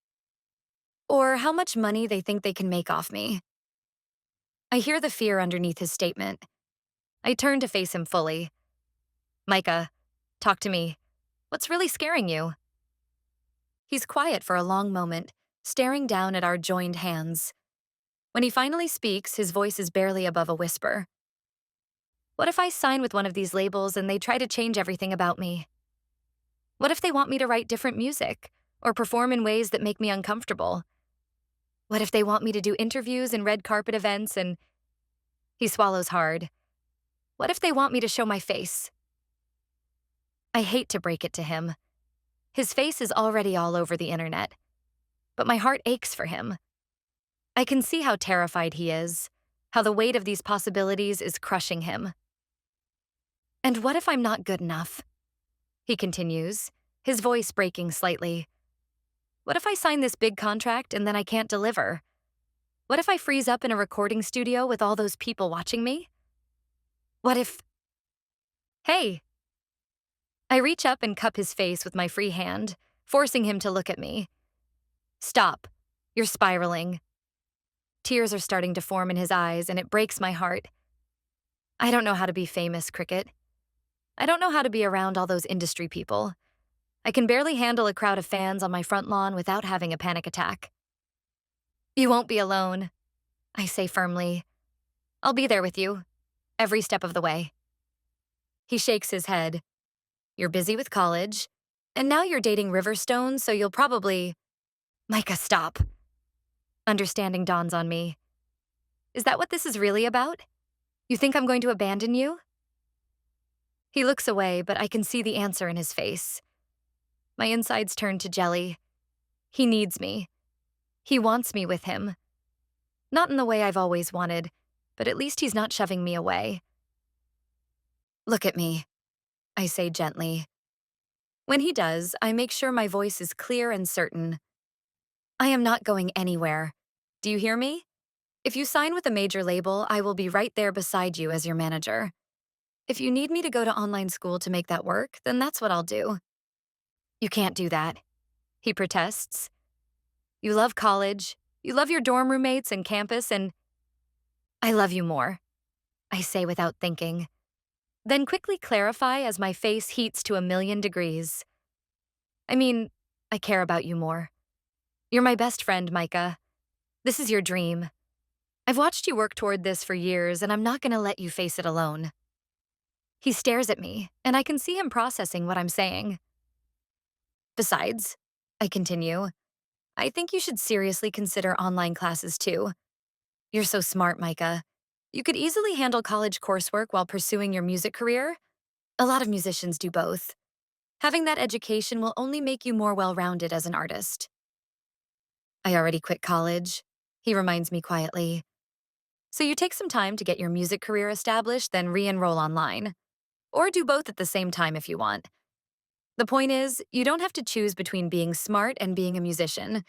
Or how much money they think they can make off me." I hear the fear underneath his statement. I turn to face him fully. "Micah, talk to me. What's really scaring you?" He's quiet for a long moment, staring down at our joined hands. When he finally speaks, his voice is barely above a whisper. "What if I sign with one of these labels and they try to change everything about me? What if they want me to write different music or perform in ways that make me uncomfortable? What if they want me to do interviews and red carpet events and..." He swallows hard. "What if they want me to show my face?" I hate to break it to him. His face is already all over the internet. But my heart aches for him. I can see how terrified he is, how the weight of these possibilities is crushing him. "And what if I'm not good enough?" He continues, his voice breaking slightly. "What if I sign this big contract and then I can't deliver? What if I freeze up in a recording studio with all those people watching me? What if..." "Hey!" I reach up and cup his face with my free hand, forcing him to look at me. Stop. You're spiraling. Tears are starting to form in his eyes, and it breaks my heart. I don't know how to be famous, Cricket. I don't know how to be around all those industry people. I can barely handle a crowd of fans on my front lawn without having a panic attack. You won't be alone, I say firmly. I'll be there with you, every step of the way. He shakes his head. You're busy with college, and now you're dating Riverstone, so you'll probably… Micah, stop. Understanding dawns on me. Is that what this is really about? You think I'm going to abandon you? He looks away, but I can see the answer in his face. My insides turn to jelly. He needs me. He wants me with him. Not in the way I've always wanted, but at least he's not shoving me away. Look at me, I say gently. When he does, I make sure my voice is clear and certain. I am not going anywhere. Do you hear me? If you sign with a major label, I will be right there beside you as your manager. If you need me to go to online school to make that work, then that's what I'll do. You can't do that, he protests. You love college, you love your dorm roommates and campus, and I love you more, I say without thinking. Then quickly clarify as my face heats to 1,000,000 degrees. I mean, I care about you more. You're my best friend, Micah. This is your dream. I've watched you work toward this for years, and I'm not going to let you face it alone. He stares at me, and I can see him processing what I'm saying. Besides, I continue, I think you should seriously consider online classes too. You're so smart, Micah. You could easily handle college coursework while pursuing your music career. A lot of musicians do both. Having that education will only make you more well-rounded as an artist. I already quit college, he reminds me quietly. So you take some time to get your music career established, then re-enroll online. Or do both at the same time if you want. The point is, you don't have to choose between being smart and being a musician.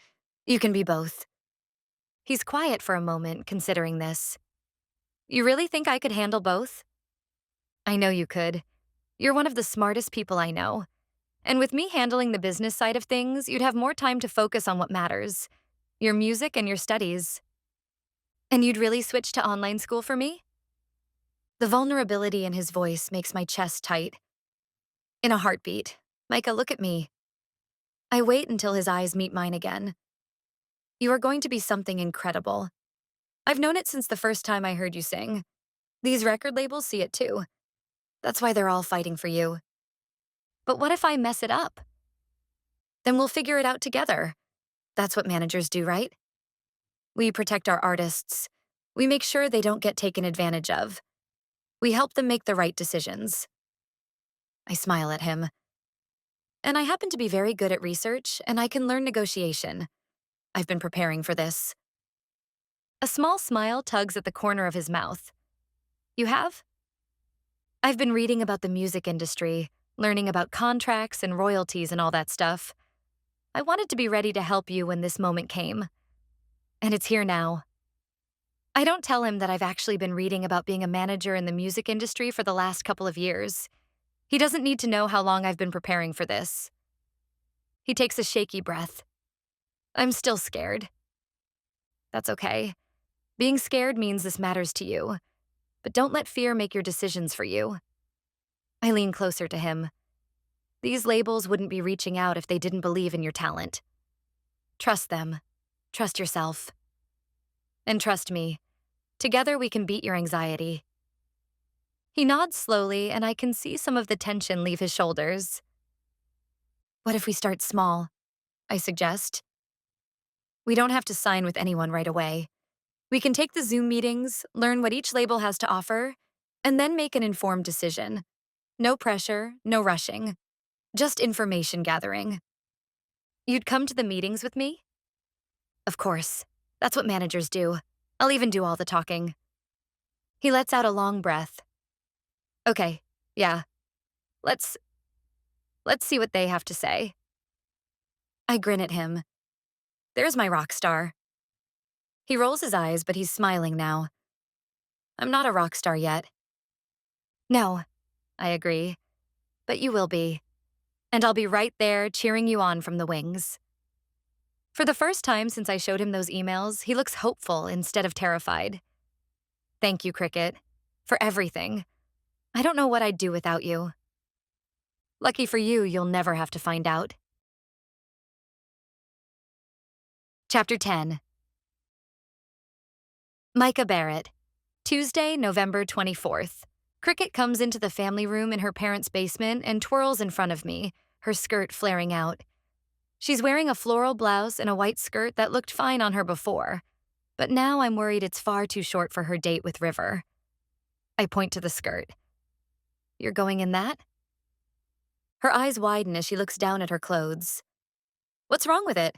You can be both. He's quiet for a moment, considering this. You really think I could handle both? I know you could. You're one of the smartest people I know. And with me handling the business side of things, you'd have more time to focus on what matters. Your music and your studies. And you'd really switch to online school for me? The vulnerability in his voice makes my chest tight. In a heartbeat. Micah, look at me. I wait until his eyes meet mine again. You are going to be something incredible. I've known it since the first time I heard you sing. These record labels see it too. That's why they're all fighting for you. But what if I mess it up? Then we'll figure it out together. That's what managers do, right? We protect our artists. We make sure they don't get taken advantage of. We help them make the right decisions. I smile at him. And I happen to be very good at research, and I can learn negotiation. I've been preparing for this. A small smile tugs at the corner of his mouth. You have? I've been reading about the music industry, learning about contracts and royalties and all that stuff. I wanted to be ready to help you when this moment came. And it's here now. I don't tell him that I've actually been reading about being a manager in the music industry for the last couple of years. He doesn't need to know how long I've been preparing for this. He takes a shaky breath. I'm still scared. That's okay. Being scared means this matters to you. But don't let fear make your decisions for you. I lean closer to him. These labels wouldn't be reaching out if they didn't believe in your talent. Trust them. Trust yourself. And trust me. Together we can beat your anxiety. He nods slowly, and I can see some of the tension leave his shoulders. What if we start small? I suggest. We don't have to sign with anyone right away. We can take the Zoom meetings, learn what each label has to offer, and then make an informed decision. No pressure, no rushing. Just information gathering. You'd come to the meetings with me? Of course. That's what managers do. I'll even do all the talking. He lets out a long breath. Okay, yeah. Let's see what they have to say. I grin at him. There's my rock star. He rolls his eyes, but he's smiling now. I'm not a rock star yet. No, I agree. But you will be. And I'll be right there cheering you on from the wings. For the first time since I showed him those emails, he looks hopeful instead of terrified. Thank you, Cricket, for everything. I don't know what I'd do without you. Lucky for you, you'll never have to find out. Chapter 10. Micah Barrett. Tuesday, November 24th. Cricket comes into the family room in her parents' basement and twirls in front of me, her skirt flaring out. She's wearing a floral blouse and a white skirt that looked fine on her before, but now I'm worried it's far too short for her date with River. I point to the skirt. You're going in that? Her eyes widen as she looks down at her clothes. What's wrong with it?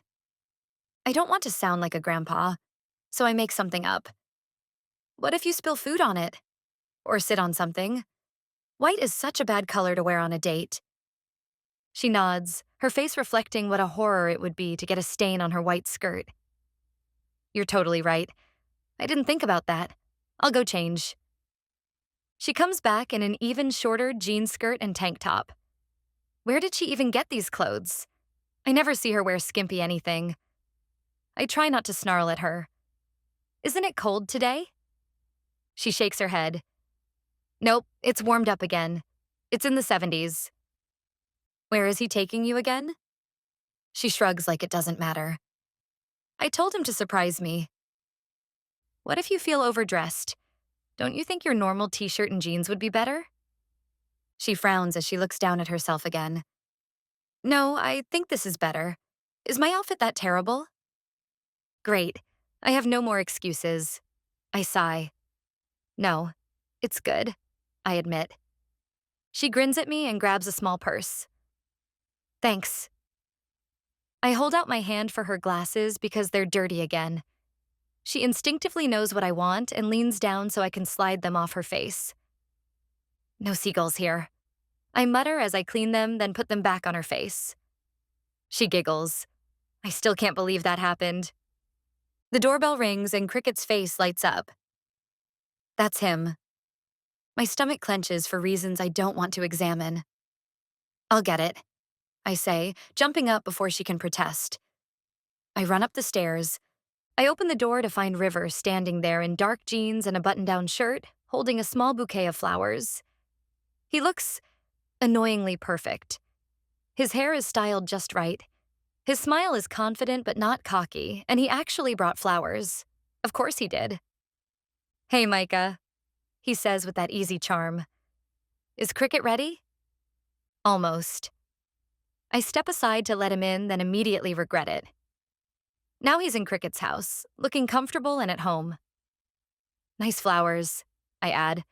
I don't want to sound like a grandpa, so I make something up. What if you spill food on it? Or sit on something? White is such a bad color to wear on a date. She nods, her face reflecting what a horror it would be to get a stain on her white skirt. You're totally right. I didn't think about that. I'll go change. She comes back in an even shorter jean skirt and tank top. Where did she even get these clothes? I never see her wear skimpy anything. I try not to snarl at her. Isn't it cold today? She shakes her head. Nope, it's warmed up again. It's in the 70s. Where is he taking you again? She shrugs like it doesn't matter. I told him to surprise me. What if you feel overdressed? Don't you think your normal t-shirt and jeans would be better? She frowns as she looks down at herself again. No, I think this is better. Is my outfit that terrible? Great. I have no more excuses. I sigh. No, it's good, I admit. She grins at me and grabs a small purse. Thanks. I hold out my hand for her glasses because they're dirty again. She instinctively knows what I want and leans down so I can slide them off her face. No seagulls here. I mutter as I clean them, then put them back on her face. She giggles. I still can't believe that happened. The doorbell rings and Cricket's face lights up. That's him. My stomach clenches for reasons I don't want to examine. I'll get it, I say, jumping up before she can protest. I run up the stairs. I open the door to find River standing there in dark jeans and a button-down shirt, holding a small bouquet of flowers. He looks annoyingly perfect. His hair is styled just right. His smile is confident but not cocky, and he actually brought flowers. Of course he did. Hey, Micah, he says with that easy charm. Is Cricket ready? Almost. I step aside to let him in, then immediately regret it. Now he's in Cricket's house, looking comfortable and at home. Nice flowers, I add,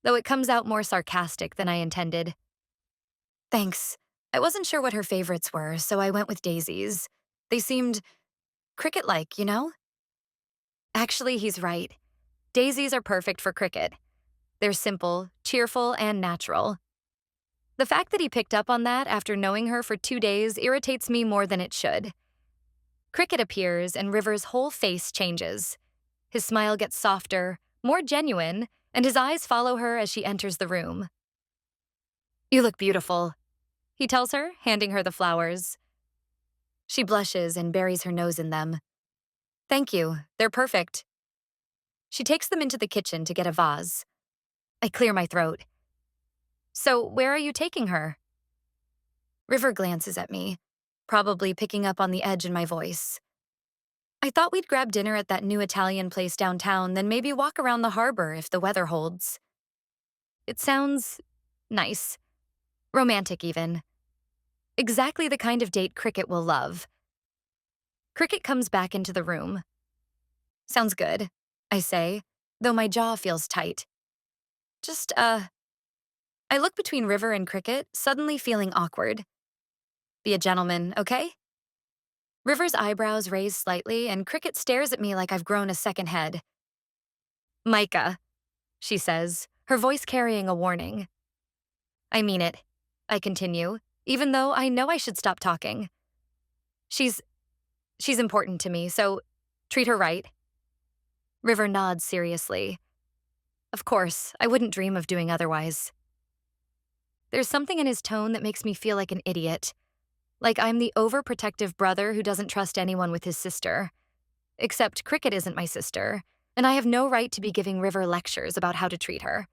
though it comes out more sarcastic than I intended. Thanks. I wasn't sure what her favorites were, so I went with daisies. They seemed Cricket-like, you know? Actually, he's right. Daisies are perfect for Cricket. They're simple, cheerful, and natural. The fact that he picked up on that after knowing her for 2 days irritates me more than it should. Cricket appears and River's whole face changes. His smile gets softer, more genuine, and his eyes follow her as she enters the room. You look beautiful, he tells her, handing her the flowers. She blushes and buries her nose in them. Thank you, they're perfect. She takes them into the kitchen to get a vase. I clear my throat. So, where are you taking her? River glances at me, probably picking up on the edge in my voice. I thought we'd grab dinner at that new Italian place downtown, then maybe walk around the harbor if the weather holds. It sounds nice. Romantic, even. Exactly the kind of date Cricket will love. Cricket comes back into the room. Sounds good, I say, though my jaw feels tight. Just, I look between River and Cricket, suddenly feeling awkward. Be a gentleman, okay? River's eyebrows raise slightly, and Cricket stares at me like I've grown a second head. Micah, she says, her voice carrying a warning. I mean it, I continue, even though I know I should stop talking. She's important to me, so treat her right. River nods seriously. Of course, I wouldn't dream of doing otherwise. There's something in his tone that makes me feel like an idiot. Like I'm the overprotective brother who doesn't trust anyone with his sister. Except Cricket isn't my sister, and I have no right to be giving River lectures about how to treat her.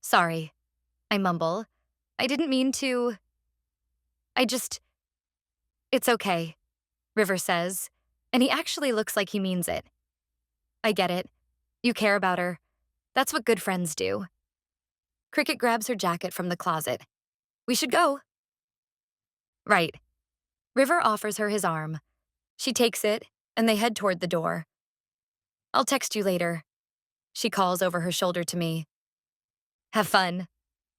Sorry, I mumble. I didn't mean to. I just. It's okay, River says, and he actually looks like he means it. I get it. You care about her. That's what good friends do. Cricket grabs her jacket from the closet. We should go. Right. River offers her his arm. She takes it, and they head toward the door. I'll text you later, she calls over her shoulder to me. Have fun,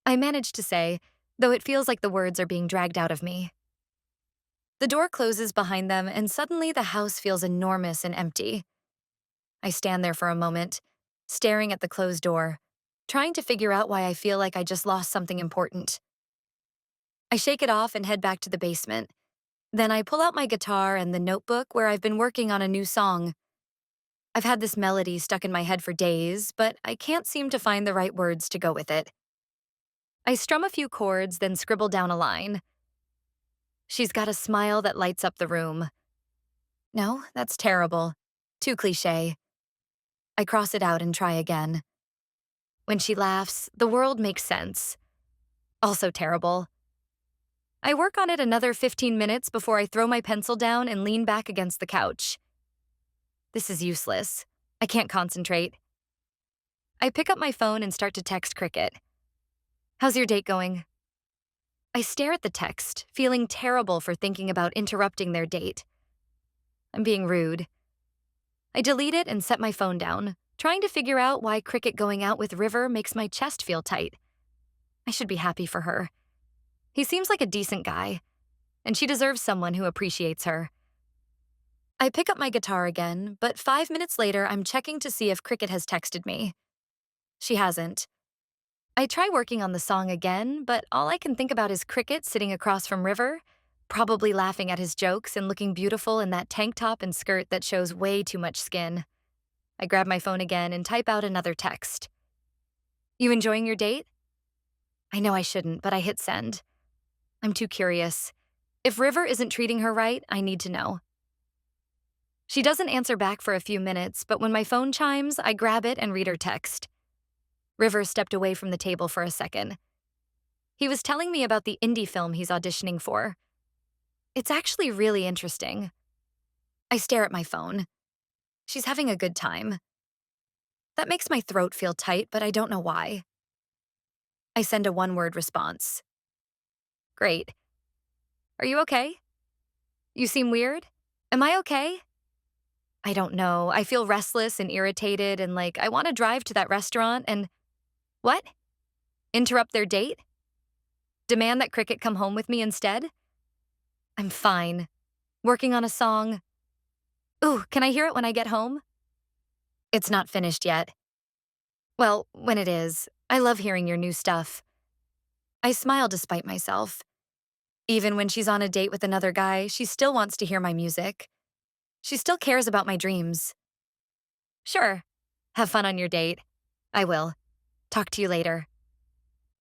I manage to say, though it feels like the words are being dragged out of me. The door closes behind them, and suddenly the house feels enormous and empty. I stand there for a moment, staring at the closed door, trying to figure out why I feel like I just lost something important. I shake it off and head back to the basement. Then I pull out my guitar and the notebook where I've been working on a new song. I've had this melody stuck in my head for days, but I can't seem to find the right words to go with it. I strum a few chords, then scribble down a line. She's got a smile that lights up the room. No, that's terrible. Too cliché. I cross it out and try again. When she laughs, the world makes sense. Also terrible. I work on it another 15 minutes before I throw my pencil down and lean back against the couch. This is useless. I can't concentrate. I pick up my phone and start to text Cricket. How's your date going? I stare at the text, feeling terrible for thinking about interrupting their date. I'm being rude. I delete it and set my phone down, trying to figure out why Cricket going out with River makes my chest feel tight. I should be happy for her. He seems like a decent guy, and she deserves someone who appreciates her. I pick up my guitar again, but 5 minutes later I'm checking to see if Cricket has texted me. She hasn't. I try working on the song again, but all I can think about is Cricket sitting across from River, probably laughing at his jokes and looking beautiful in that tank top and skirt that shows way too much skin. I grab my phone again and type out another text. You enjoying your date? I know I shouldn't, but I hit send. I'm too curious. If River isn't treating her right, I need to know. She doesn't answer back for a few minutes, but when my phone chimes, I grab it and read her text. River stepped away from the table for a second. He was telling me about the indie film he's auditioning for. It's actually really interesting. I stare at my phone. She's having a good time. That makes my throat feel tight, but I don't know why. I send a one-word response. Great. Are you okay? You seem weird. Am I okay? I don't know. I feel restless and irritated and like I want to drive to that restaurant and... What? Interrupt their date? Demand that Cricket come home with me instead? I'm fine. Working on a song. Ooh, can I hear it when I get home? It's not finished yet. Well, when it is, I love hearing your new stuff. I smile despite myself. Even when she's on a date with another guy, she still wants to hear my music. She still cares about my dreams. Sure. Have fun on your date. I will. Talk to you later.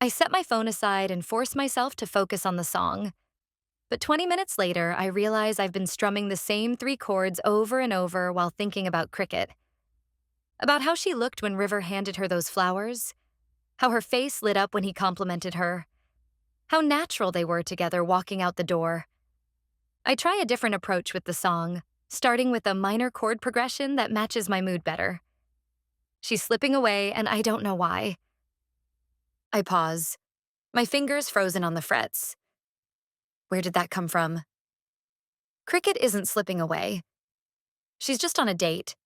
I set my phone aside and force myself to focus on the song. But 20 minutes later, I realize I've been strumming the same 3 chords over and over while thinking about Cricket. About how she looked when River handed her those flowers. How her face lit up when he complimented her. How natural they were together walking out the door. I try a different approach with the song, starting with a minor chord progression that matches my mood better. She's slipping away, and I don't know why. I pause, my fingers frozen on the frets. Where did that come from? Cricket isn't slipping away. She's just on a date.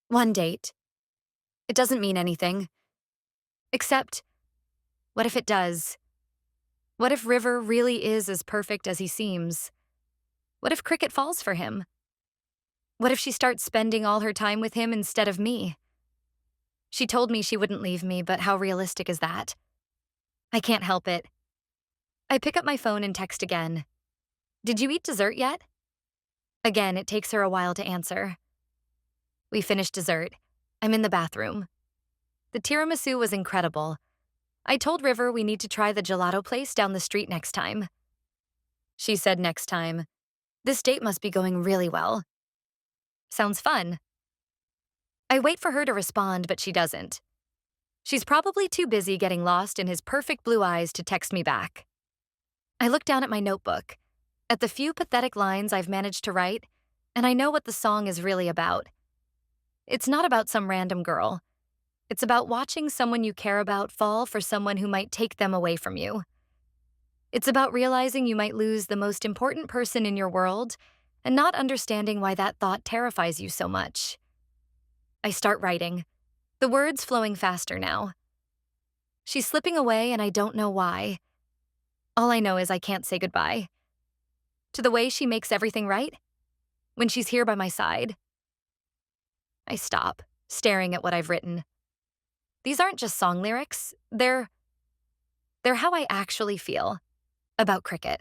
One date. It doesn't mean anything. Except, what if it does? What if River really is as perfect as he seems? What if Cricket falls for him? What if she starts spending all her time with him instead of me? She told me she wouldn't leave me, but how realistic is that? I can't help it. I pick up my phone and text again. Did you eat dessert yet? Again, it takes her a while to answer. We finished dessert. I'm in the bathroom. The tiramisu was incredible. I told River we need to try the gelato place down the street next time. She said next time. This date must be going really well. Sounds fun. I wait for her to respond, but she doesn't. She's probably too busy getting lost in his perfect blue eyes to text me back. I look down at my notebook, at the few pathetic lines I've managed to write, and I know what the song is really about. It's not about some random girl. It's about watching someone you care about fall for someone who might take them away from you. It's about realizing you might lose the most important person in your world and not understanding why that thought terrifies you so much. I start writing, the words flowing faster now. She's slipping away and I don't know why. All I know is I can't say goodbye. To the way she makes everything right, when she's here by my side. I stop, staring at what I've written. These aren't just song lyrics, they're how I actually feel about Cricket.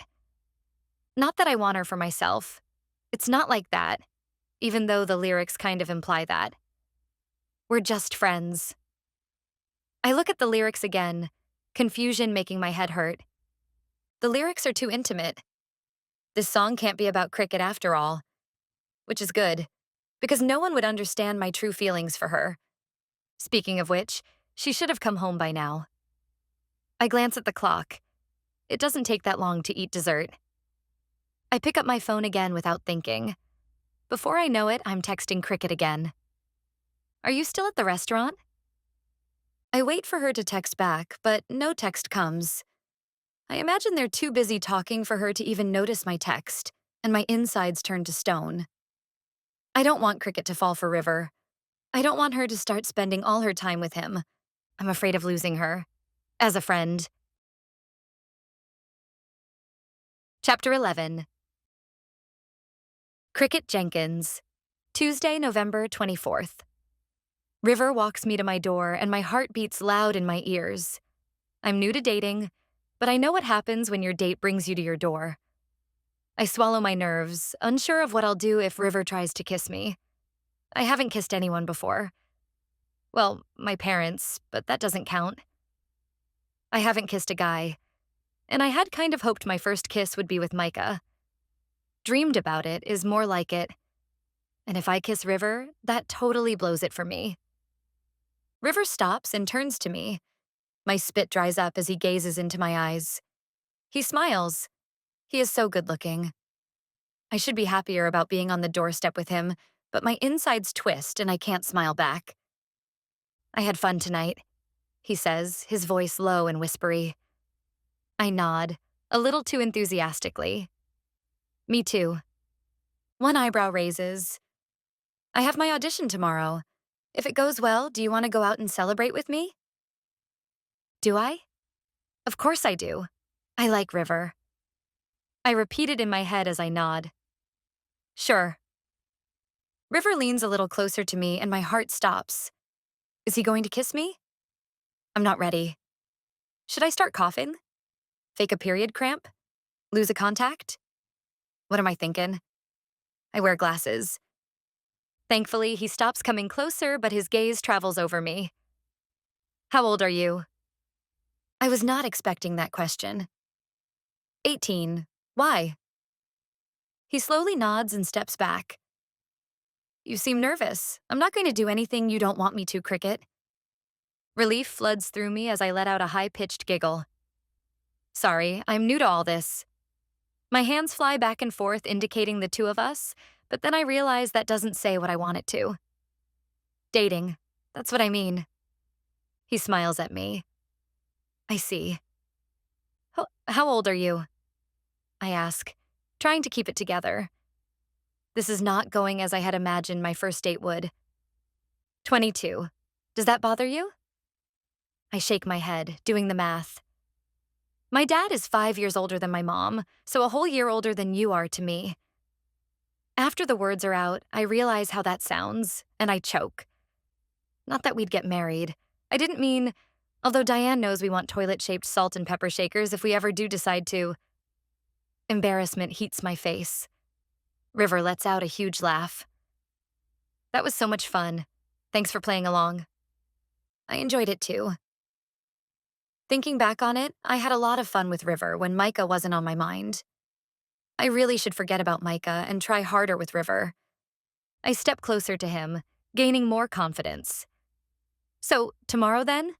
Not that I want her for myself. It's not like that, even though the lyrics kind of imply that. We're just friends. I look at the lyrics again, confusion making my head hurt. The lyrics are too intimate. This song can't be about Cricket after all, which is good, because no one would understand my true feelings for her. Speaking of which, she should have come home by now. I glance at the clock. It doesn't take that long to eat dessert. I pick up my phone again without thinking. Before I know it, I'm texting Cricket again. Are you still at the restaurant? I wait for her to text back, but no text comes. I imagine they're too busy talking for her to even notice my text, and my insides turn to stone. I don't want Cricket to fall for River. I don't want her to start spending all her time with him. I'm afraid of losing her. As a friend. Chapter 11. Cricket Jenkins, Tuesday, November 24th. River walks me to my door and my heart beats loud in my ears. I'm new to dating, but I know what happens when your date brings you to your door. I swallow my nerves, unsure of what I'll do if River tries to kiss me. I haven't kissed anyone before. Well, my parents, but that doesn't count. I haven't kissed a guy, and I had kind of hoped my first kiss would be with Micah. Dreamed about it is more like it. And if I kiss River, that totally blows it for me. River stops and turns to me. My spit dries up as he gazes into my eyes. He smiles. He is so good-looking. I should be happier about being on the doorstep with him, but my insides twist and I can't smile back. I had fun tonight, he says, his voice low and whispery. I nod, a little too enthusiastically. Me too. One eyebrow raises. I have my audition tomorrow. If it goes well, do you want to go out and celebrate with me? Do I? Of course I do. I like River. I repeat it in my head as I nod. Sure. River leans a little closer to me and my heart stops. Is he going to kiss me? I'm not ready. Should I start coughing? Fake a period cramp? Lose a contact? What am I thinking? I wear glasses. Thankfully, he stops coming closer, but his gaze travels over me. How old are you? I was not expecting that question. 18. Why? He slowly nods and steps back. You seem nervous. I'm not going to do anything you don't want me to, Cricket. Relief floods through me as I let out a high-pitched giggle. Sorry, I'm new to all this. My hands fly back and forth, indicating the two of us, but then I realize that doesn't say what I want it to. Dating. That's what I mean. He smiles at me. I see. How old are you? I ask, trying to keep it together. This is not going as I had imagined my first date would. 22. Does that bother you? I shake my head, doing the math. My dad is 5 years older than my mom, so a whole year older than you are to me. After the words are out, I realize how that sounds, and I choke. Not that we'd get married. I didn't mean, although Diane knows we want toilet-shaped salt and pepper shakers if we ever do decide to. Embarrassment heats my face. River lets out a huge laugh. That was so much fun. Thanks for playing along. I enjoyed it too. Thinking back on it, I had a lot of fun with River when Micah wasn't on my mind. I really should forget about Micah and try harder with River. I step closer to him, gaining more confidence. So, tomorrow then?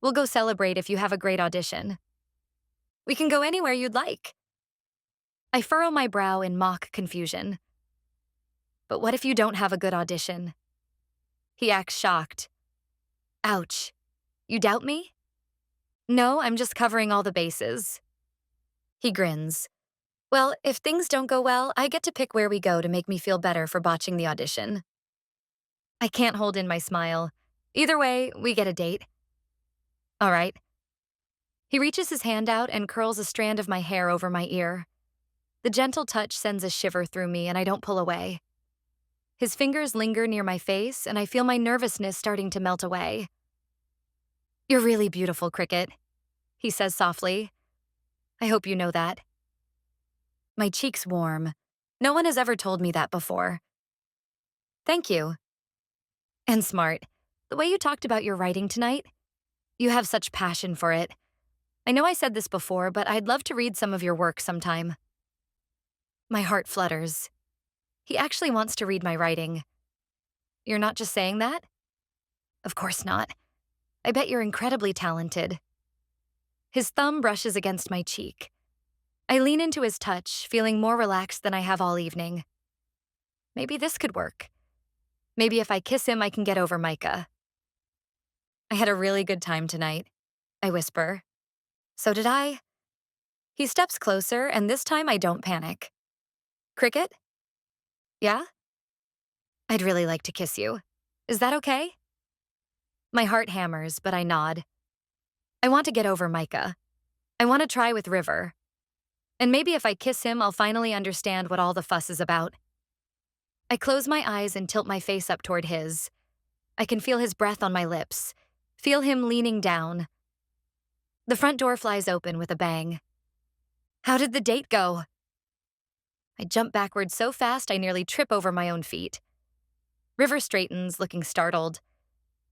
We'll go celebrate if you have a great audition. We can go anywhere you'd like. I furrow my brow in mock confusion. But what if you don't have a good audition? He acts shocked. Ouch. You doubt me? No, I'm just covering all the bases. He grins. Well, if things don't go well, I get to pick where we go to make me feel better for botching the audition. I can't hold in my smile. Either way, we get a date. All right. He reaches his hand out and curls a strand of my hair over my ear. The gentle touch sends a shiver through me and I don't pull away. His fingers linger near my face and I feel my nervousness starting to melt away. You're really beautiful, Cricket, he says softly. I hope you know that. My cheeks warm. No one has ever told me that before. Thank you. And smart. The way you talked about your writing tonight, you have such passion for it. I know I said this before, but I'd love to read some of your work sometime. My heart flutters. He actually wants to read my writing. You're not just saying that? Of course not. I bet you're incredibly talented. His thumb brushes against my cheek. I lean into his touch, feeling more relaxed than I have all evening. Maybe this could work. Maybe if I kiss him, I can get over Micah. I had a really good time tonight, I whisper. So did I. He steps closer, and this time I don't panic. Cricket? Yeah? I'd really like to kiss you. Is that okay? My heart hammers, but I nod. I want to get over Micah. I want to try with River. And maybe if I kiss him, I'll finally understand what all the fuss is about. I close my eyes and tilt my face up toward his. I can feel his breath on my lips, feel him leaning down. The front door flies open with a bang. How did the date go? I jump backward so fast I nearly trip over my own feet. River straightens, looking startled.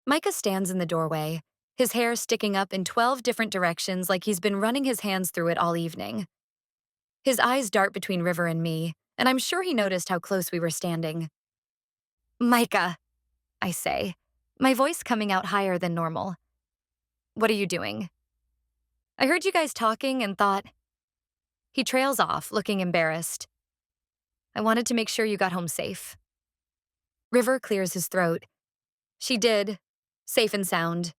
Micah stands in the doorway, his hair sticking up in 12 different directions like he's been running his hands through it all evening. His eyes dart between River and me, and I'm sure he noticed how close we were standing. Micah, I say, my voice coming out higher than normal. What are you doing? I heard you guys talking and thought. He trails off, looking embarrassed. I wanted to make sure you got home safe. River clears his throat. She did, safe and sound.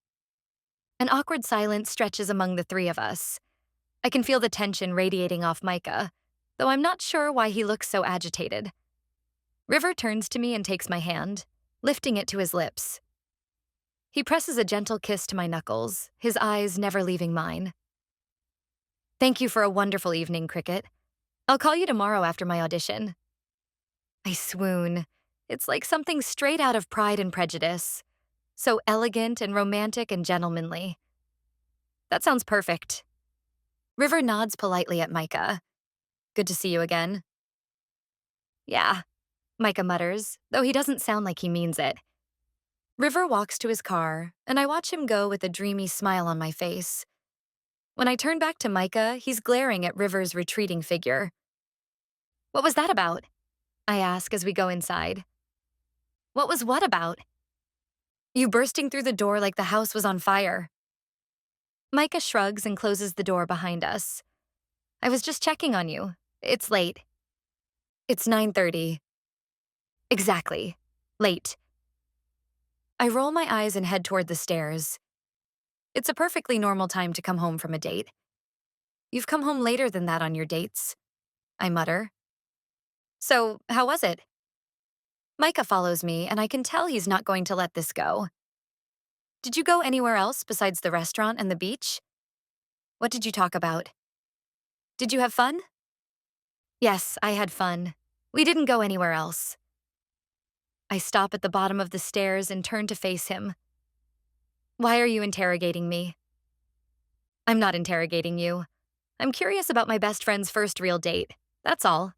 An awkward silence stretches among the three of us. I can feel the tension radiating off Micah, though I'm not sure why he looks so agitated. River turns to me and takes my hand, lifting it to his lips. He presses a gentle kiss to my knuckles, his eyes never leaving mine. Thank you for a wonderful evening, Cricket. I'll call you tomorrow after my audition. I swoon. It's like something straight out of Pride and Prejudice. So elegant and romantic and gentlemanly. That sounds perfect. River nods politely at Micah. Good to see you again. Yeah, Micah mutters, though he doesn't sound like he means it. River walks to his car, and I watch him go with a dreamy smile on my face. When I turn back to Micah, he's glaring at River's retreating figure. What was that about? I ask as we go inside. What was what about? You bursting through the door like the house was on fire. Micah shrugs and closes the door behind us. I was just checking on you. It's late. It's 9:30. Exactly. Late. I roll my eyes and head toward the stairs. It's a perfectly normal time to come home from a date. You've come home later than that on your dates, I mutter. So, how was it? Micah follows me, and I can tell he's not going to let this go. Did you go anywhere else besides the restaurant and the beach? What did you talk about? Did you have fun? Yes, I had fun. We didn't go anywhere else. I stop at the bottom of the stairs and turn to face him. Why are you interrogating me? I'm not interrogating you. I'm curious about my best friend's first real date. That's all.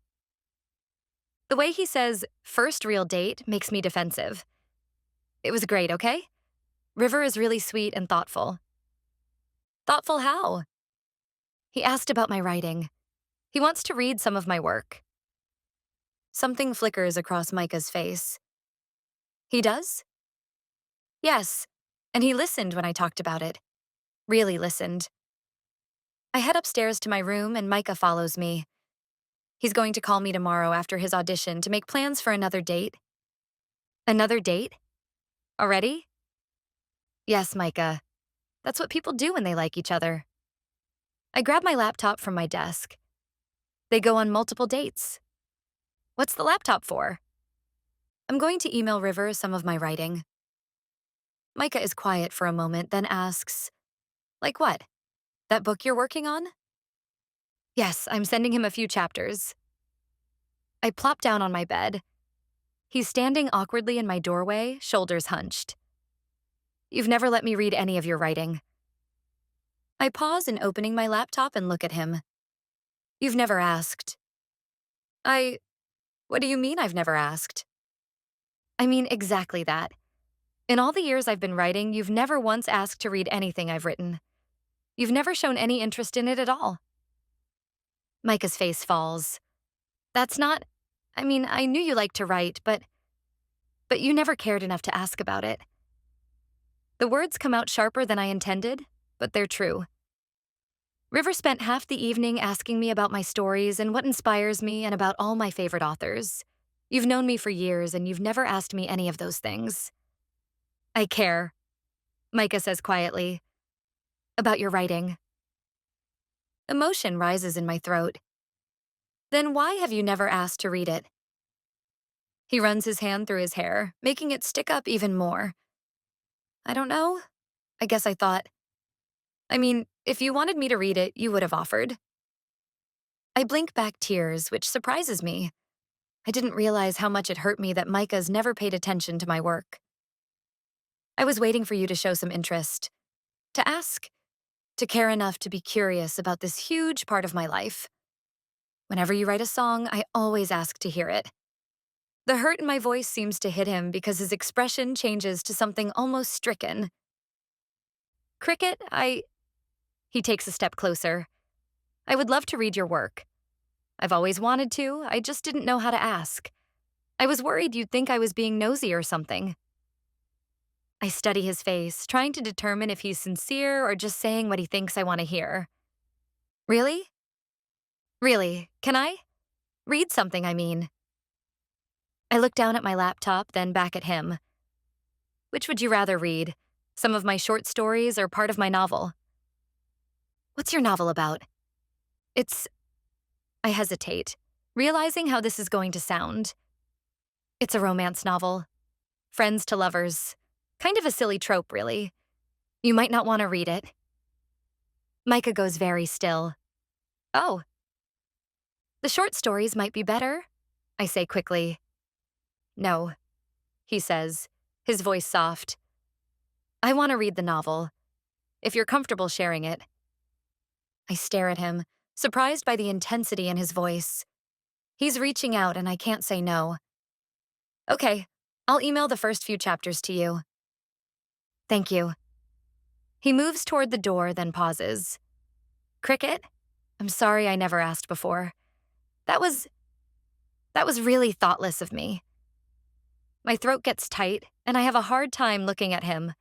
The way he says, first real date, makes me defensive. It was great, okay? River is really sweet and thoughtful. Thoughtful how? He asked about my writing. He wants to read some of my work. Something flickers across Micah's face. He does? Yes. And he listened when I talked about it. Really listened. I head upstairs to my room and Micah follows me. He's going to call me tomorrow after his audition to make plans for another date. Another date? Already? Yes, Micah. That's what people do when they like each other. I grab my laptop from my desk. They go on multiple dates. What's the laptop for? I'm going to email River some of my writing. Micah is quiet for a moment, then asks, like what? That book you're working on? Yes, I'm sending him a few chapters. I plop down on my bed. He's standing awkwardly in my doorway, shoulders hunched. You've never let me read any of your writing. I pause in opening my laptop and look at him. You've never asked. What do you mean I've never asked? I mean exactly that. In all the years I've been writing, you've never once asked to read anything I've written. You've never shown any interest in it at all. Micah's face falls. That's not, I knew you liked to write, but you never cared enough to ask about it. The words come out sharper than I intended, but they're true. River spent half the evening asking me about my stories and what inspires me and about all my favorite authors. You've known me for years and you've never asked me any of those things. I care, Micah says quietly, about your writing. Emotion rises in my throat. Then why have you never asked to read it? He runs his hand through his hair, making it stick up even more. I don't know. I guess I thought. If you wanted me to read it, you would have offered. I blink back tears, which surprises me. I didn't realize how much it hurt me that Micah's never paid attention to my work. I was waiting for you to show some interest, to ask, to care enough to be curious about this huge part of my life. Whenever you write a song, I always ask to hear it. The hurt in my voice seems to hit him because his expression changes to something almost stricken. Cricket, He takes a step closer. I would love to read your work. I've always wanted to, I just didn't know how to ask. I was worried you'd think I was being nosy or something. I study his face, trying to determine if he's sincere or just saying what he thinks I want to hear. Really? Really, can I? Read something, I mean. I look down at my laptop, then back at him. Which would you rather read? Some of my short stories or part of my novel? What's your novel about? I hesitate, realizing how this is going to sound. It's a romance novel. Friends to lovers. Kind of a silly trope, really. You might not want to read it. Micah goes very still. Oh. The short stories might be better, I say quickly. No, he says, his voice soft. I want to read the novel, if you're comfortable sharing it. I stare at him, surprised by the intensity in his voice. He's reaching out and I can't say no. Okay, I'll email the first few chapters to you. Thank you. He moves toward the door, then pauses. Cricket? I'm sorry I never asked before. That was really thoughtless of me. My throat gets tight, and I have a hard time looking at him.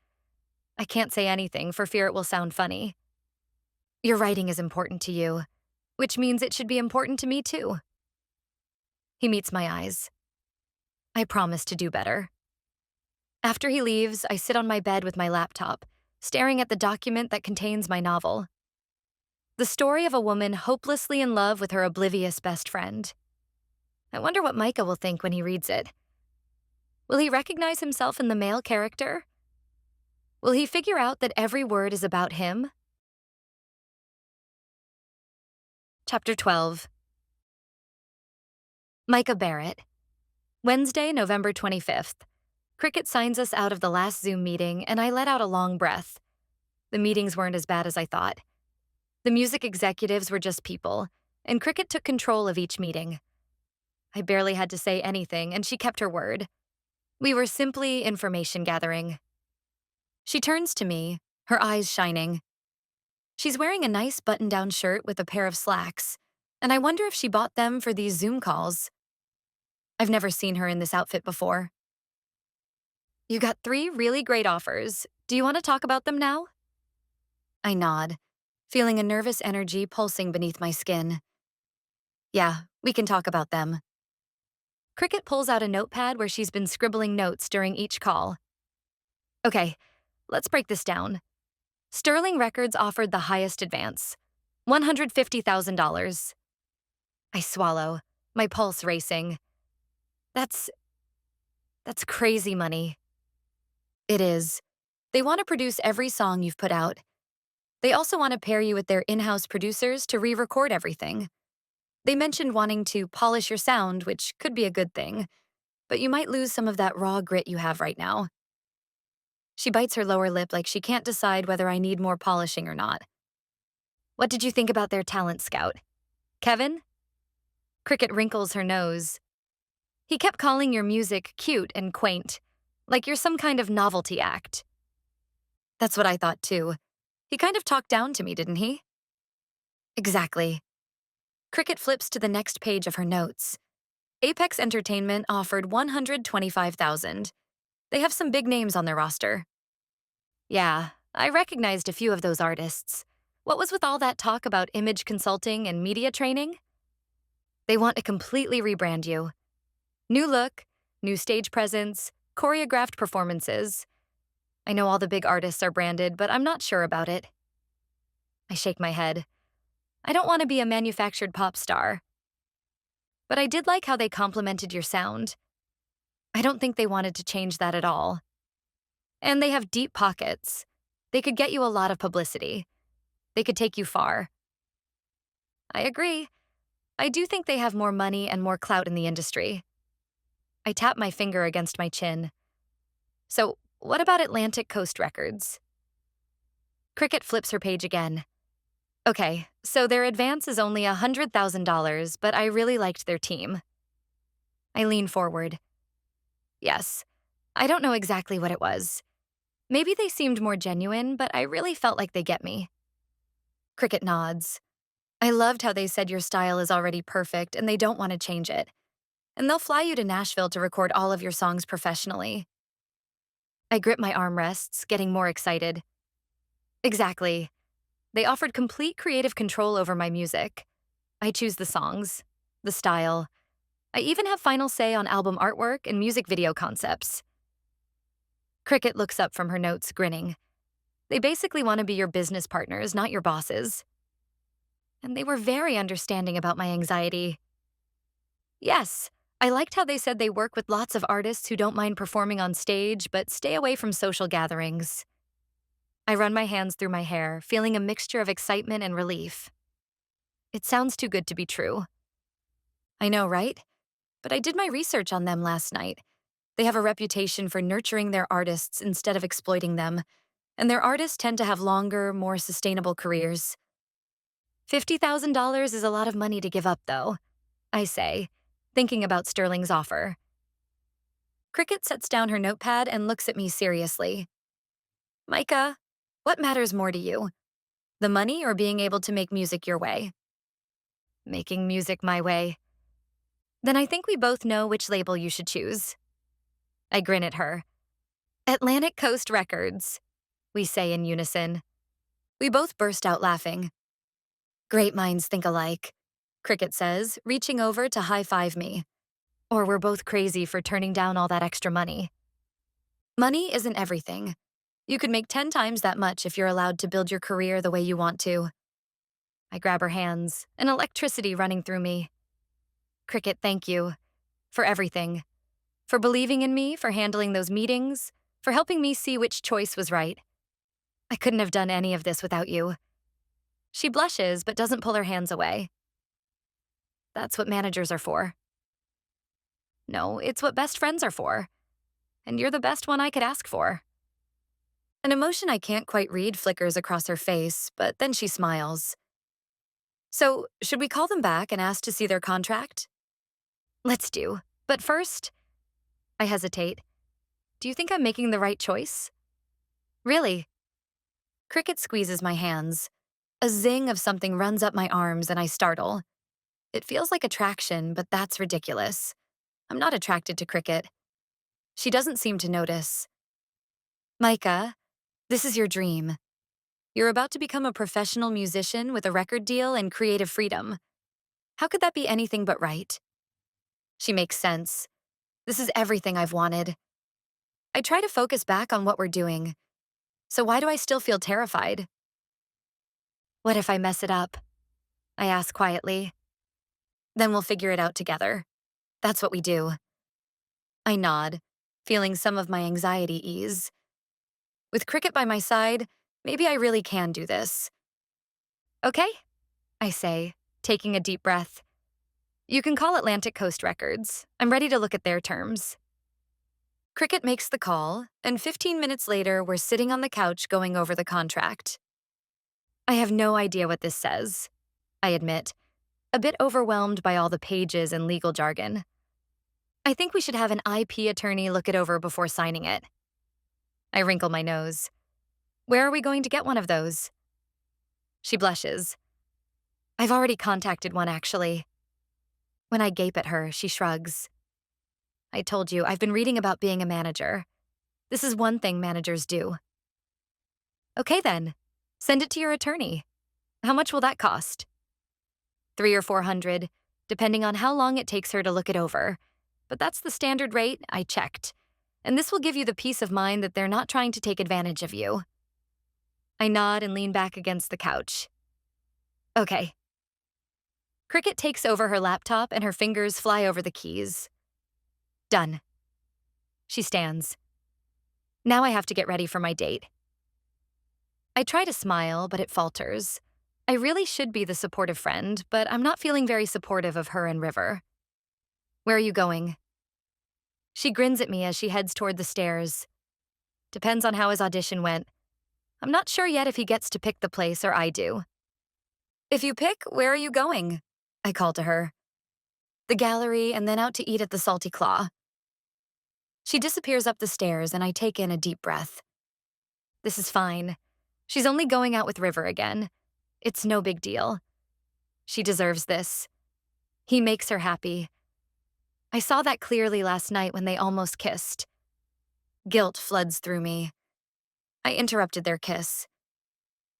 I can't say anything for fear it will sound funny. Your writing is important to you, which means it should be important to me too. He meets my eyes. I promise to do better. After he leaves, I sit on my bed with my laptop, staring at the document that contains my novel. The story of a woman hopelessly in love with her oblivious best friend. I wonder what Micah will think when he reads it. Will he recognize himself in the male character? Will he figure out that every word is about him? Chapter 12. Micah Barrett. Wednesday, November 25th. Cricket signs us out of the last Zoom meeting, and I let out a long breath. The meetings weren't as bad as I thought. The music executives were just people, and Cricket took control of each meeting. I barely had to say anything, and she kept her word. We were simply information gathering. She turns to me, her eyes shining. She's wearing a nice button-down shirt with a pair of slacks, and I wonder if she bought them for these Zoom calls. I've never seen her in this outfit before. You got 3 really great offers. Do you want to talk about them now? I nod, feeling a nervous energy pulsing beneath my skin. Yeah, we can talk about them. Cricket pulls out a notepad where she's been scribbling notes during each call. Okay, let's break this down. Sterling Records offered the highest advance, $150,000. I swallow, my pulse racing. That's crazy money. It is. They want to produce every song you've put out. They also want to pair you with their in-house producers to re-record everything. They mentioned wanting to polish your sound, which could be a good thing, but you might lose some of that raw grit you have right now. She bites her lower lip like she can't decide whether I need more polishing or not. What did you think about their talent scout? Kevin? Cricket wrinkles her nose. He kept calling your music cute and quaint, like you're some kind of novelty act. That's what I thought too. He kind of talked down to me, didn't he? Exactly. Cricket flips to the next page of her notes. Apex Entertainment offered $125,000. They have some big names on their roster. Yeah, I recognized a few of those artists. What was with all that talk about image consulting and media training? They want to completely rebrand you. New look, new stage presence, choreographed performances. I know all the big artists are branded, but I'm not sure about it. I shake my head. I don't want to be a manufactured pop star. But I did like how they complimented your sound. I don't think they wanted to change that at all. And they have deep pockets. They could get you a lot of publicity. They could take you far. I agree. I do think they have more money and more clout in the industry. I tap my finger against my chin. So, what about Atlantic Coast Records? Cricket flips her page again. Okay, so their advance is only $100,000, but I really liked their team. I lean forward. Yes, I don't know exactly what it was. Maybe they seemed more genuine, but I really felt like they get me. Cricket nods. I loved how they said your style is already perfect and they don't want to change it. And they'll fly you to Nashville to record all of your songs professionally. I grip my armrests, getting more excited. Exactly. They offered complete creative control over my music. I choose the songs, the style. I even have final say on album artwork and music video concepts. Cricket looks up from her notes, grinning. They basically want to be your business partners, not your bosses. And they were very understanding about my anxiety. Yes, I liked how they said they work with lots of artists who don't mind performing on stage, but stay away from social gatherings. I run my hands through my hair, feeling a mixture of excitement and relief. It sounds too good to be true. I know, right? But I did my research on them last night. They have a reputation for nurturing their artists instead of exploiting them, and their artists tend to have longer, more sustainable careers. $50,000 is a lot of money to give up, though, I say, thinking about Sterling's offer. Cricket sets down her notepad and looks at me seriously. Micah, what matters more to you? The money or being able to make music your way? Making music my way. Then I think we both know which label you should choose. I grin at her. Atlantic Coast Records, we say in unison. We both burst out laughing. Great minds think alike, Cricket says, reaching over to high-five me. Or we're both crazy for turning down all that extra money. Money isn't everything. You could make 10 times that much if you're allowed to build your career the way you want to. I grab her hands, an electricity running through me. Cricket, thank you. For everything. For believing in me, for handling those meetings, for helping me see which choice was right. I couldn't have done any of this without you. She blushes, but doesn't pull her hands away. That's what managers are for. No, it's what best friends are for. And you're the best one I could ask for. An emotion I can't quite read flickers across her face, but then she smiles. So, should we call them back and ask to see their contract? Let's do. But first, I hesitate. Do you think I'm making the right choice? Really? Cricket squeezes my hands. A zing of something runs up my arms and I startle. It feels like attraction, but that's ridiculous. I'm not attracted to Cricket. She doesn't seem to notice. Micah, this is your dream. You're about to become a professional musician with a record deal and creative freedom. How could that be anything but right? She makes sense. This is everything I've wanted. I try to focus back on what we're doing. So why do I still feel terrified? What if I mess it up? I ask quietly. Then we'll figure it out together. That's what we do. I nod, feeling some of my anxiety ease. With Cricket by my side, maybe I really can do this. Okay, I say, taking a deep breath. You can call Atlantic Coast Records. I'm ready to look at their terms. Cricket makes the call, and 15 minutes later, we're sitting on the couch going over the contract. I have no idea what this says, I admit, a bit overwhelmed by all the pages and legal jargon. I think we should have an IP attorney look it over before signing it. I wrinkle my nose. Where are we going to get one of those? She blushes. I've already contacted one, actually. When I gape at her, she shrugs. I told you, I've been reading about being a manager. This is one thing managers do. Okay then, send it to your attorney. How much will that cost? 300 or 400, depending on how long it takes her to look it over. But that's the standard rate, I checked. And this will give you the peace of mind that they're not trying to take advantage of you. I nod and lean back against the couch. Okay. Cricket takes over her laptop and her fingers fly over the keys. Done. She stands. Now I have to get ready for my date. I try to smile, but it falters. I really should be the supportive friend, but I'm not feeling very supportive of her and River. Where are you going? She grins at me as she heads toward the stairs. Depends on how his audition went. I'm not sure yet if he gets to pick the place or I do. If you pick, where are you going? I call to her. The gallery and then out to eat at the Salty Claw. She disappears up the stairs and I take in a deep breath. This is fine. She's only going out with River again. It's no big deal. She deserves this. He makes her happy. I saw that clearly last night when they almost kissed. Guilt floods through me. I interrupted their kiss.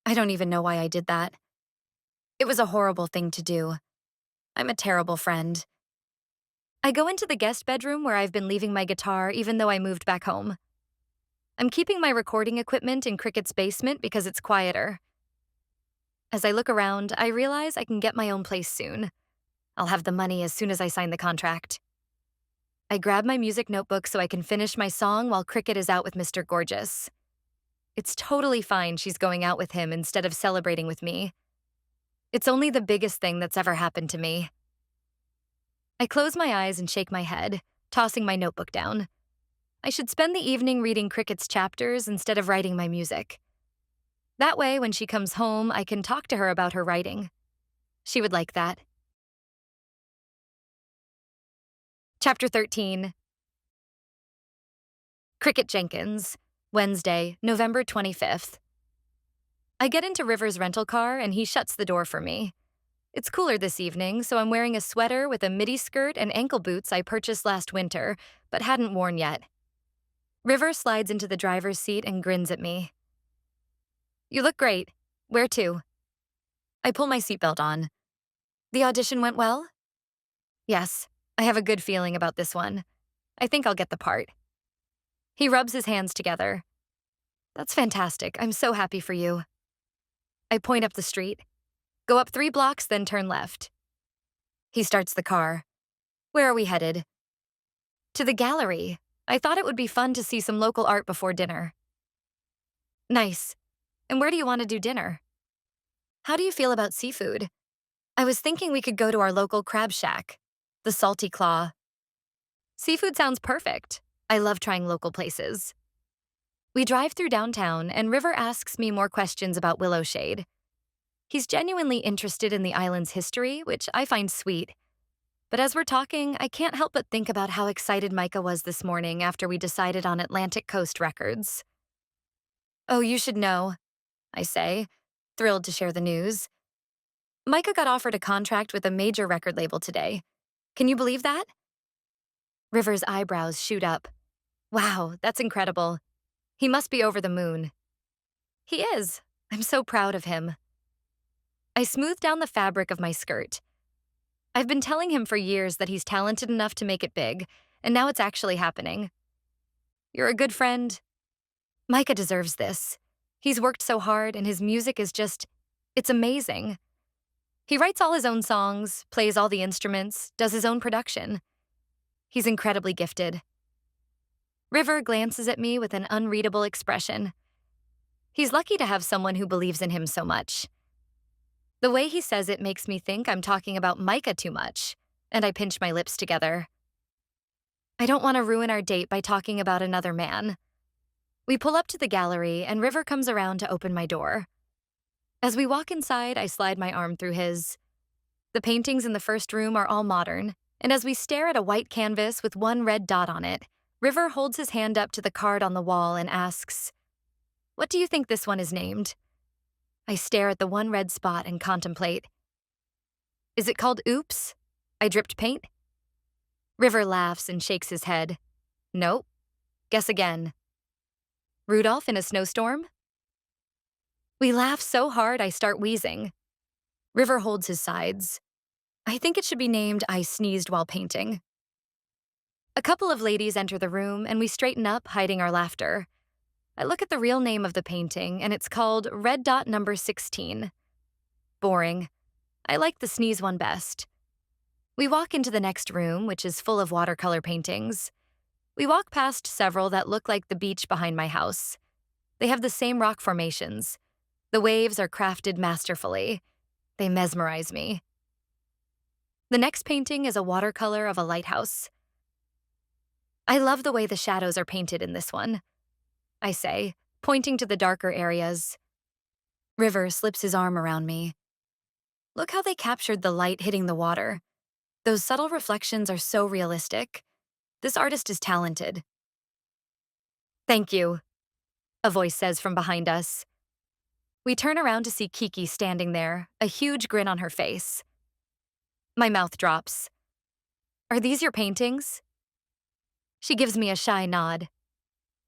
I don't even know why I did that. It was a horrible thing to do. I'm a terrible friend. I go into the guest bedroom where I've been leaving my guitar even though I moved back home. I'm keeping my recording equipment in Cricket's basement because it's quieter. As I look around, I realize I can get my own place soon. I'll have the money as soon as I sign the contract. I grab my music notebook so I can finish my song while Cricket is out with Mr. Gorgeous. It's totally fine she's going out with him instead of celebrating with me. It's only the biggest thing that's ever happened to me. I close my eyes and shake my head, tossing my notebook down. I should spend the evening reading Cricket's chapters instead of writing my music. That way, when she comes home, I can talk to her about her writing. She would like that. Chapter 13. Cricket Jenkins, Wednesday, November 25th. I get into River's rental car and he shuts the door for me. It's cooler this evening, so I'm wearing a sweater with a midi skirt and ankle boots I purchased last winter, but hadn't worn yet. River slides into the driver's seat and grins at me. You look great. Where to? I pull my seatbelt on. The audition went well? Yes, I have a good feeling about this one. I think I'll get the part. He rubs his hands together. That's fantastic. I'm so happy for you. I point up the street. Go up 3 blocks, then turn left. He starts the car. Where are we headed? To the gallery. I thought it would be fun to see some local art before dinner. Nice. And where do you want to do dinner? How do you feel about seafood? I was thinking we could go to our local crab shack, the Salty Claw. Seafood sounds perfect. I love trying local places. We drive through downtown, and River asks me more questions about Willowshade. He's genuinely interested in the island's history, which I find sweet. But as we're talking, I can't help but think about how excited Micah was this morning after we decided on Atlantic Coast Records. Oh, you should know, I say. thrilled to share the news. Micah got offered a contract with a major record label today. Can you believe that? River's eyebrows shoot up. Wow, that's incredible. He must be over the moon. He is. I'm so proud of him. I smooth down the fabric of my skirt. I've been telling him for years that he's talented enough to make it big, and now it's actually happening. You're a good friend. Micah deserves this. He's worked so hard, and his music is it's amazing. He writes all his own songs, plays all the instruments, does his own production. He's incredibly gifted. River glances at me with an unreadable expression. He's lucky to have someone who believes in him so much. The way he says it makes me think I'm talking about Micah too much, and I pinch my lips together. I don't want to ruin our date by talking about another man. We pull up to the gallery, and River comes around to open my door. As we walk inside, I slide my arm through his. The paintings in the first room are all modern, and as we stare at a white canvas with one red dot on it, River holds his hand up to the card on the wall and asks, "What do you think this one is named?" I stare at the one red spot and contemplate. Is it called Oops? I dripped paint? River laughs and shakes his head. Nope. Guess again. Rudolph in a snowstorm? We laugh so hard I start wheezing. River holds his sides. I think it should be named I Sneezed While Painting. A couple of ladies enter the room and we straighten up, hiding our laughter. I look at the real name of the painting and it's called Red Dot Number 16. Boring. I like the sneeze one best. We walk into the next room, which is full of watercolor paintings. We walk past several that look like the beach behind my house. They have the same rock formations. The waves are crafted masterfully. They mesmerize me. The next painting is a watercolor of a lighthouse. I love the way the shadows are painted in this one, I say, pointing to the darker areas. River slips his arm around me. Look how they captured the light hitting the water. Those subtle reflections are so realistic. This artist is talented. Thank you, a voice says from behind us. We turn around to see Kiki standing there, a huge grin on her face. My mouth drops. Are these your paintings? She gives me a shy nod.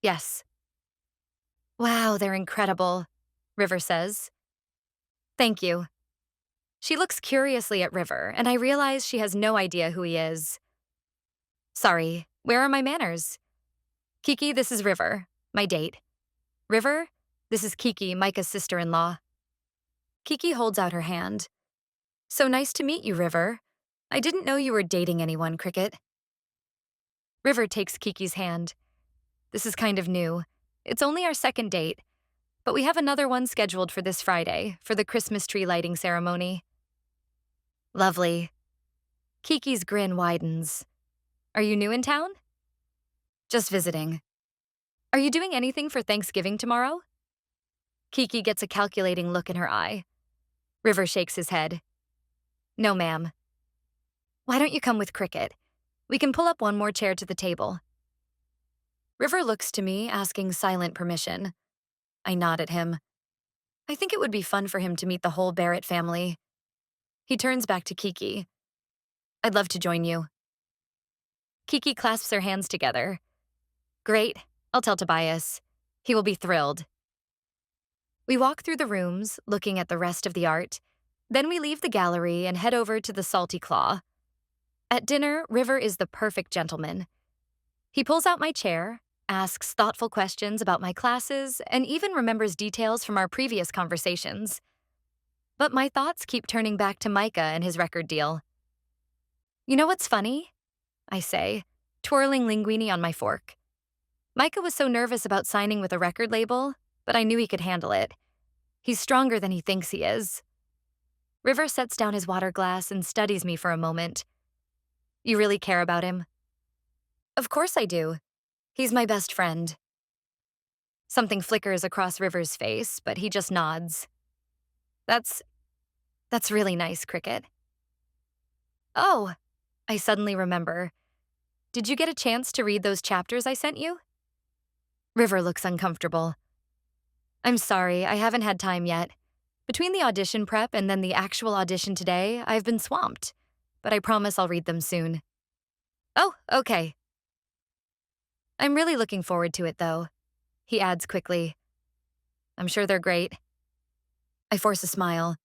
Yes. Wow, they're incredible, River says. Thank you. She looks curiously at River, and I realize she has no idea who he is. Sorry, where are my manners? Kiki, this is River, my date. River, this is Kiki, Micah's sister-in-law. Kiki holds out her hand. So nice to meet you, River. I didn't know you were dating anyone, Cricket. River takes Kiki's hand. This is kind of new. It's only our second date, but we have another one scheduled for this Friday for the Christmas tree lighting ceremony. Lovely. Kiki's grin widens. Are you new in town? Just visiting. Are you doing anything for Thanksgiving tomorrow? Kiki gets a calculating look in her eye. River shakes his head. No, ma'am. Why don't you come with Cricket? We can pull up one more chair to the table. River looks to me, asking silent permission. I nod at him. I think it would be fun for him to meet the whole Barrett family. He turns back to Kiki. I'd love to join you. Kiki clasps her hands together. Great, I'll tell Tobias. He will be thrilled. We walk through the rooms, looking at the rest of the art. Then we leave the gallery and head over to the Salty Claw. At dinner, River is the perfect gentleman. He pulls out my chair, asks thoughtful questions about my classes, and even remembers details from our previous conversations. But my thoughts keep turning back to Micah and his record deal. You know what's funny? I say, twirling linguine on my fork. Micah was so nervous about signing with a record label, but I knew he could handle it. He's stronger than he thinks he is. River sets down his water glass and studies me for a moment. You really care about him? Of course I do. He's my best friend. Something flickers across River's face, but he just nods. That's really nice, Cricket. Oh, I suddenly remember. Did you get a chance to read those chapters I sent you? River looks uncomfortable. I'm sorry, I haven't had time yet. Between the audition prep and then the actual audition today, I've been swamped. But I promise I'll read them soon. Oh, okay. I'm really looking forward to it, though, he adds quickly. I'm sure they're great. I force a smile.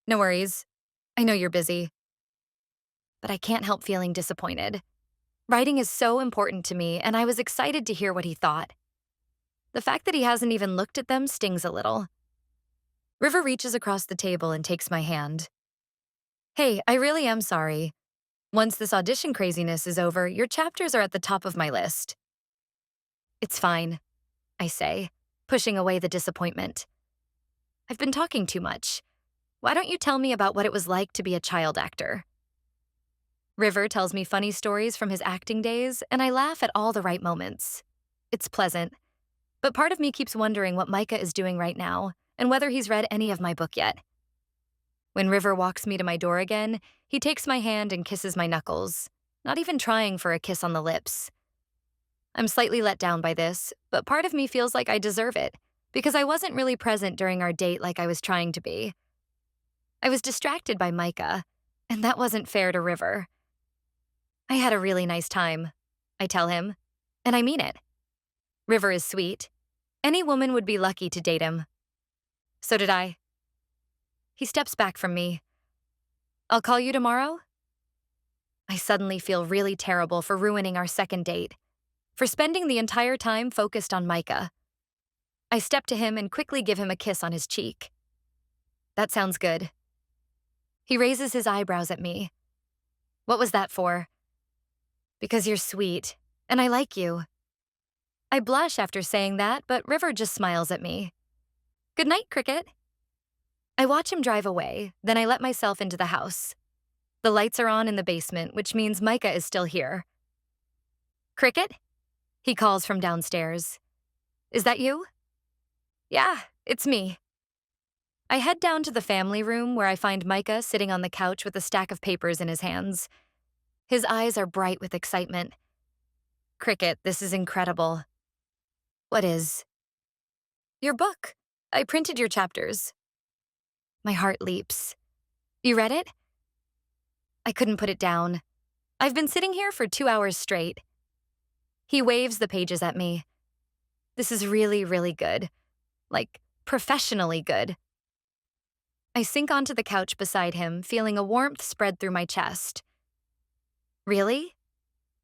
No worries. I know you're busy. But I can't help feeling disappointed. Writing is so important to me, and I was excited to hear what he thought. The fact that he hasn't even looked at them stings a little. River reaches across the table and takes my hand. Hey, I really am sorry. Once this audition craziness is over, your chapters are at the top of my list. It's fine, I say, pushing away the disappointment. I've been talking too much. Why don't you tell me about what it was like to be a child actor? River tells me funny stories from his acting days, and I laugh at all the right moments. It's pleasant. But part of me keeps wondering what Micah is doing right now, and whether he's read any of my book yet. When River walks me to my door again, he takes my hand and kisses my knuckles, not even trying for a kiss on the lips. I'm slightly let down by this, but part of me feels like I deserve it, because I wasn't really present during our date like I was trying to be. I was distracted by Micah, and that wasn't fair to River. I had a really nice time, I tell him, and I mean it. River is sweet. Any woman would be lucky to date him. So did I. He steps back from me. I'll call you tomorrow? I suddenly feel really terrible for ruining our second date, for spending the entire time focused on Micah. I step to him and quickly give him a kiss on his cheek. That sounds good. He raises his eyebrows at me. What was that for? Because you're sweet, and I like you. I blush after saying that, but River just smiles at me. Good night, Cricket. I watch him drive away, then I let myself into the house. The lights are on in the basement, which means Micah is still here. Cricket? He calls from downstairs. Is that you? Yeah, it's me. I head down to the family room where I find Micah sitting on the couch with a stack of papers in his hands. His eyes are bright with excitement. Cricket, this is incredible. What is? Your book. I printed your chapters. My heart leaps. You read it? I couldn't put it down. I've been sitting here for 2 hours straight. He waves the pages at me. This is really, really good. Like, professionally good. I sink onto the couch beside him, feeling a warmth spread through my chest. Really?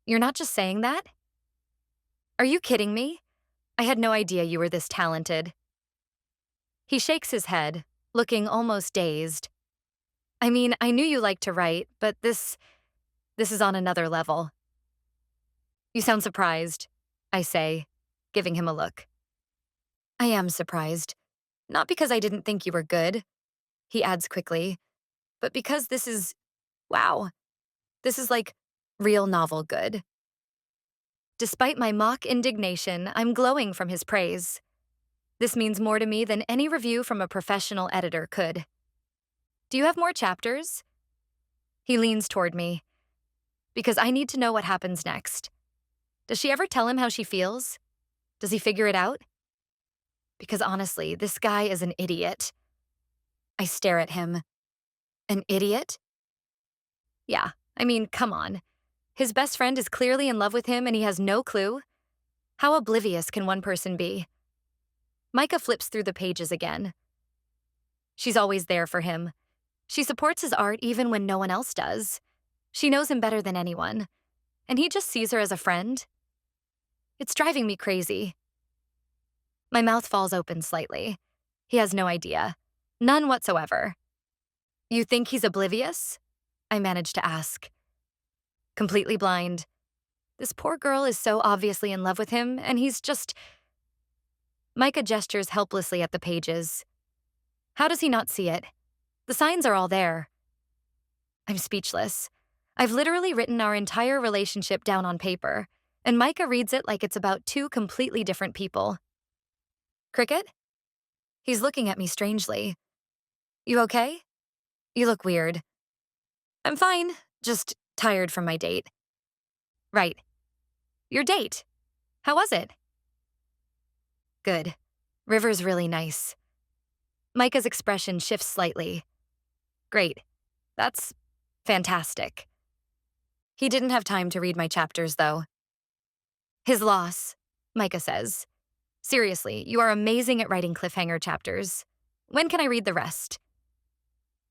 You're not just saying that? Are you kidding me? I had no idea you were this talented. He shakes his head, looking almost dazed. I mean, I knew you liked to write, but this is on another level. You sound surprised, I say, giving him a look. I am surprised. Not because I didn't think you were good, he adds quickly, but because wow, this is like real novel good. Despite my mock indignation, I'm glowing from his praise. This means more to me than any review from a professional editor could. Do you have more chapters? He leans toward me. Because I need to know what happens next. Does she ever tell him how she feels? Does he figure it out? Because honestly, this guy is an idiot. I stare at him. An idiot? Yeah, I mean, come on. His best friend is clearly in love with him and he has no clue. How oblivious can one person be? Micah flips through the pages again. She's always there for him. She supports his art even when no one else does. She knows him better than anyone. And he just sees her as a friend. It's driving me crazy. My mouth falls open slightly. He has no idea. None whatsoever. You think he's oblivious? I manage to ask. Completely blind. This poor girl is so obviously in love with him, and he's just... Micah gestures helplessly at the pages. How does he not see it? The signs are all there. I'm speechless. I've literally written our entire relationship down on paper, and Micah reads it like it's about two completely different people. Cricket? He's looking at me strangely. You okay? You look weird. I'm fine, just tired from my date. Right. Your date. How was it? Good. River's really nice. Micah's expression shifts slightly. Great. That's fantastic. He didn't have time to read my chapters, though. His loss, Micah says. Seriously, you are amazing at writing cliffhanger chapters. When can I read the rest?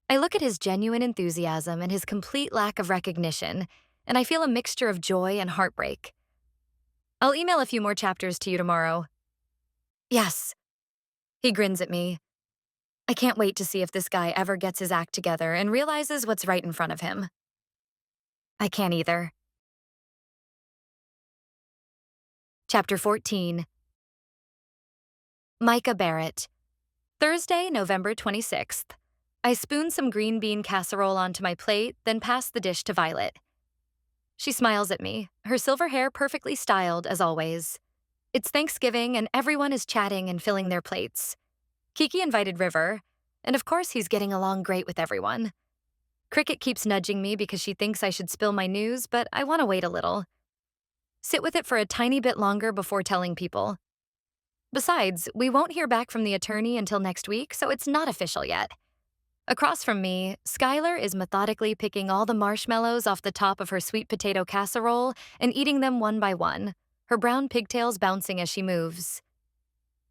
I look at his genuine enthusiasm and his complete lack of recognition, and I feel a mixture of joy and heartbreak. I'll email a few more chapters to you tomorrow. Yes. He grins at me. I can't wait to see if this guy ever gets his act together and realizes what's right in front of him. I can't either. Chapter 14. Micah Barrett. Thursday, November 26th. I spoon some green bean casserole onto my plate, then pass the dish to Violet. She smiles at me, her silver hair perfectly styled as always. It's Thanksgiving and everyone is chatting and filling their plates. Kiki invited River, and of course he's getting along great with everyone. Cricket keeps nudging me because she thinks I should spill my news, but I want to wait a little. Sit with it for a tiny bit longer before telling people. Besides, we won't hear back from the attorney until next week, so it's not official yet. Across from me, Skylar is methodically picking all the marshmallows off the top of her sweet potato casserole and eating them one by one, her brown pigtails bouncing as she moves.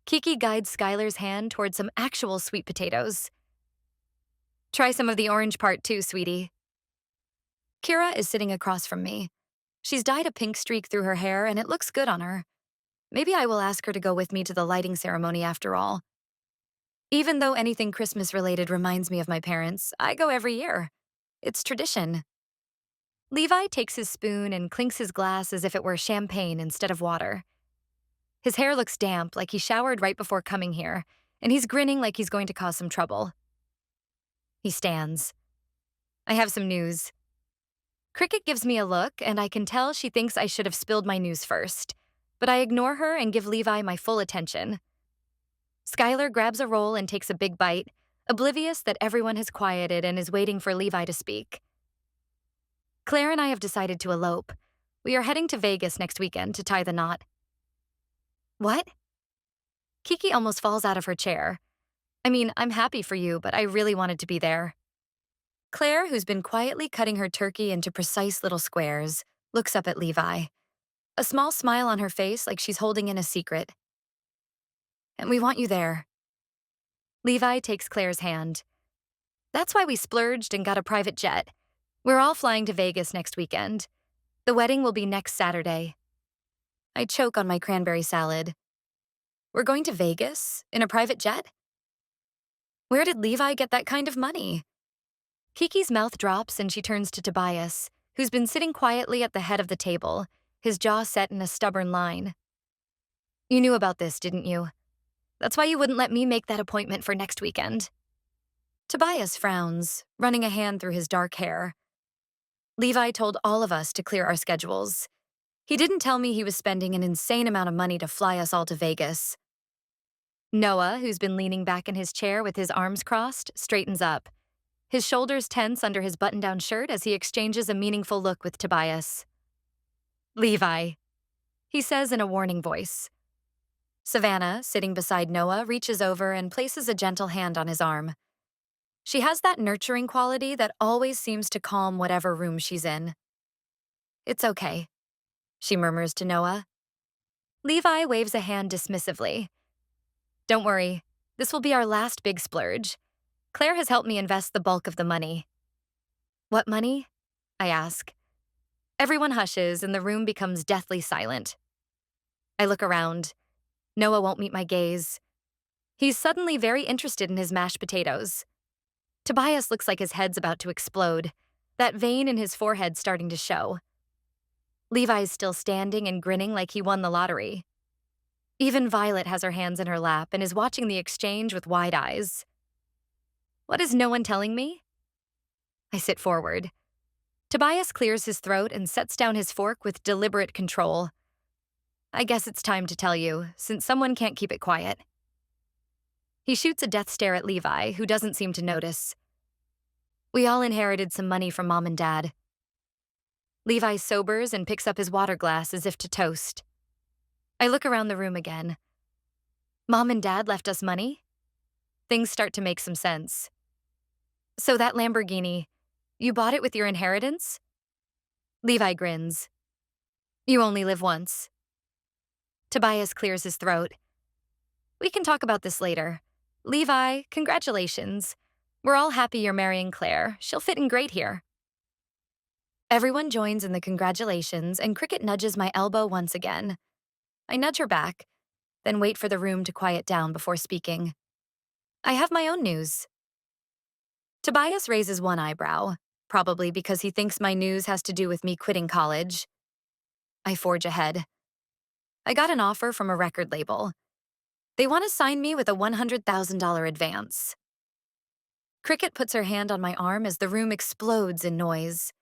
Kiki guides Skylar's hand toward some actual sweet potatoes. Try some of the orange part too, sweetie. Kira is sitting across from me. She's dyed a pink streak through her hair and it looks good on her. Maybe I will ask her to go with me to the lighting ceremony after all. Even though anything Christmas-related reminds me of my parents, I go every year. It's tradition. Levi takes his spoon and clinks his glass as if it were champagne instead of water. His hair looks damp, like he showered right before coming here, and he's grinning like he's going to cause some trouble. He stands. I have some news. Cricket gives me a look, and I can tell she thinks I should have spilled my news first, but I ignore her and give Levi my full attention. Skylar grabs a roll and takes a big bite, oblivious that everyone has quieted and is waiting for Levi to speak. Claire and I have decided to elope. We are heading to Vegas next weekend to tie the knot. What? Kiki almost falls out of her chair. I mean, I'm happy for you, but I really wanted to be there. Claire, who's been quietly cutting her turkey into precise little squares, looks up at Levi. A small smile on her face like she's holding in a secret. And we want you there. Levi takes Claire's hand. That's why we splurged and got a private jet. We're all flying to Vegas next weekend. The wedding will be next Saturday. I choke on my cranberry salad. We're going to Vegas? In a private jet? Where did Levi get that kind of money? Kiki's mouth drops and she turns to Tobias, who's been sitting quietly at the head of the table, his jaw set in a stubborn line. You knew about this, didn't you? That's why you wouldn't let me make that appointment for next weekend. Tobias frowns, running a hand through his dark hair. Levi told all of us to clear our schedules. He didn't tell me he was spending an insane amount of money to fly us all to Vegas. Noah, who's been leaning back in his chair with his arms crossed, straightens up. His shoulders tense under his button-down shirt as he exchanges a meaningful look with Tobias. Levi, he says in a warning voice. Savannah, sitting beside Noah, reaches over and places a gentle hand on his arm. She has that nurturing quality that always seems to calm whatever room she's in. It's okay, she murmurs to Noah. Levi waves a hand dismissively. Don't worry, this will be our last big splurge. Claire has helped me invest the bulk of the money. What money? I ask. Everyone hushes and the room becomes deathly silent. I look around. Noah won't meet my gaze. He's suddenly very interested in his mashed potatoes. Tobias looks like his head's about to explode, that vein in his forehead starting to show. Levi's still standing and grinning like he won the lottery. Even Violet has her hands in her lap and is watching the exchange with wide eyes. What is no one telling me? I sit forward. Tobias clears his throat and sets down his fork with deliberate control. I guess it's time to tell you, since someone can't keep it quiet. He shoots a death stare at Levi, who doesn't seem to notice. We all inherited some money from Mom and Dad. Levi sobers and picks up his water glass as if to toast. I look around the room again. Mom and Dad left us money? things start to make some sense. So that Lamborghini, you bought it with your inheritance? Levi grins. You only live once. Tobias clears his throat. We can talk about this later. Levi, congratulations. We're all happy you're marrying Claire. She'll fit in great here. Everyone joins in the congratulations, and Cricket nudges my elbow once again. I nudge her back, then wait for the room to quiet down before speaking. I have my own news. Tobias raises one eyebrow, probably because he thinks my news has to do with me quitting college. I forge ahead. I got an offer from a record label. They want to sign me with a $100,000 advance. Cricket puts her hand on my arm as the room explodes in noise.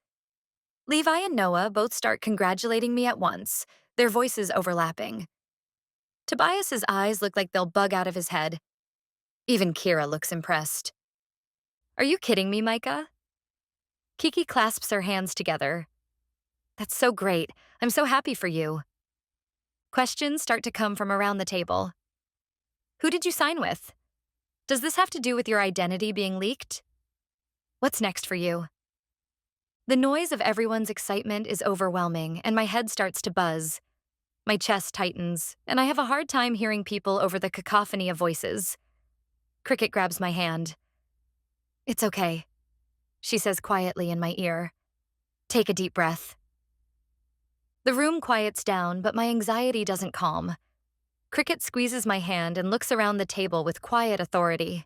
Levi and Noah both start congratulating me at once, their voices overlapping. Tobias's eyes look like they'll bug out of his head. Even Kira looks impressed. Are you kidding me, Micah? Kiki clasps her hands together. That's so great. I'm so happy for you. Questions start to come from around the table. Who did you sign with? Does this have to do with your identity being leaked? What's next for you? The noise of everyone's excitement is overwhelming, and my head starts to buzz. My chest tightens, and I have a hard time hearing people over the cacophony of voices. Cricket grabs my hand. It's okay, she says quietly in my ear. Take a deep breath. The room quiets down, but my anxiety doesn't calm. Cricket squeezes my hand and looks around the table with quiet authority.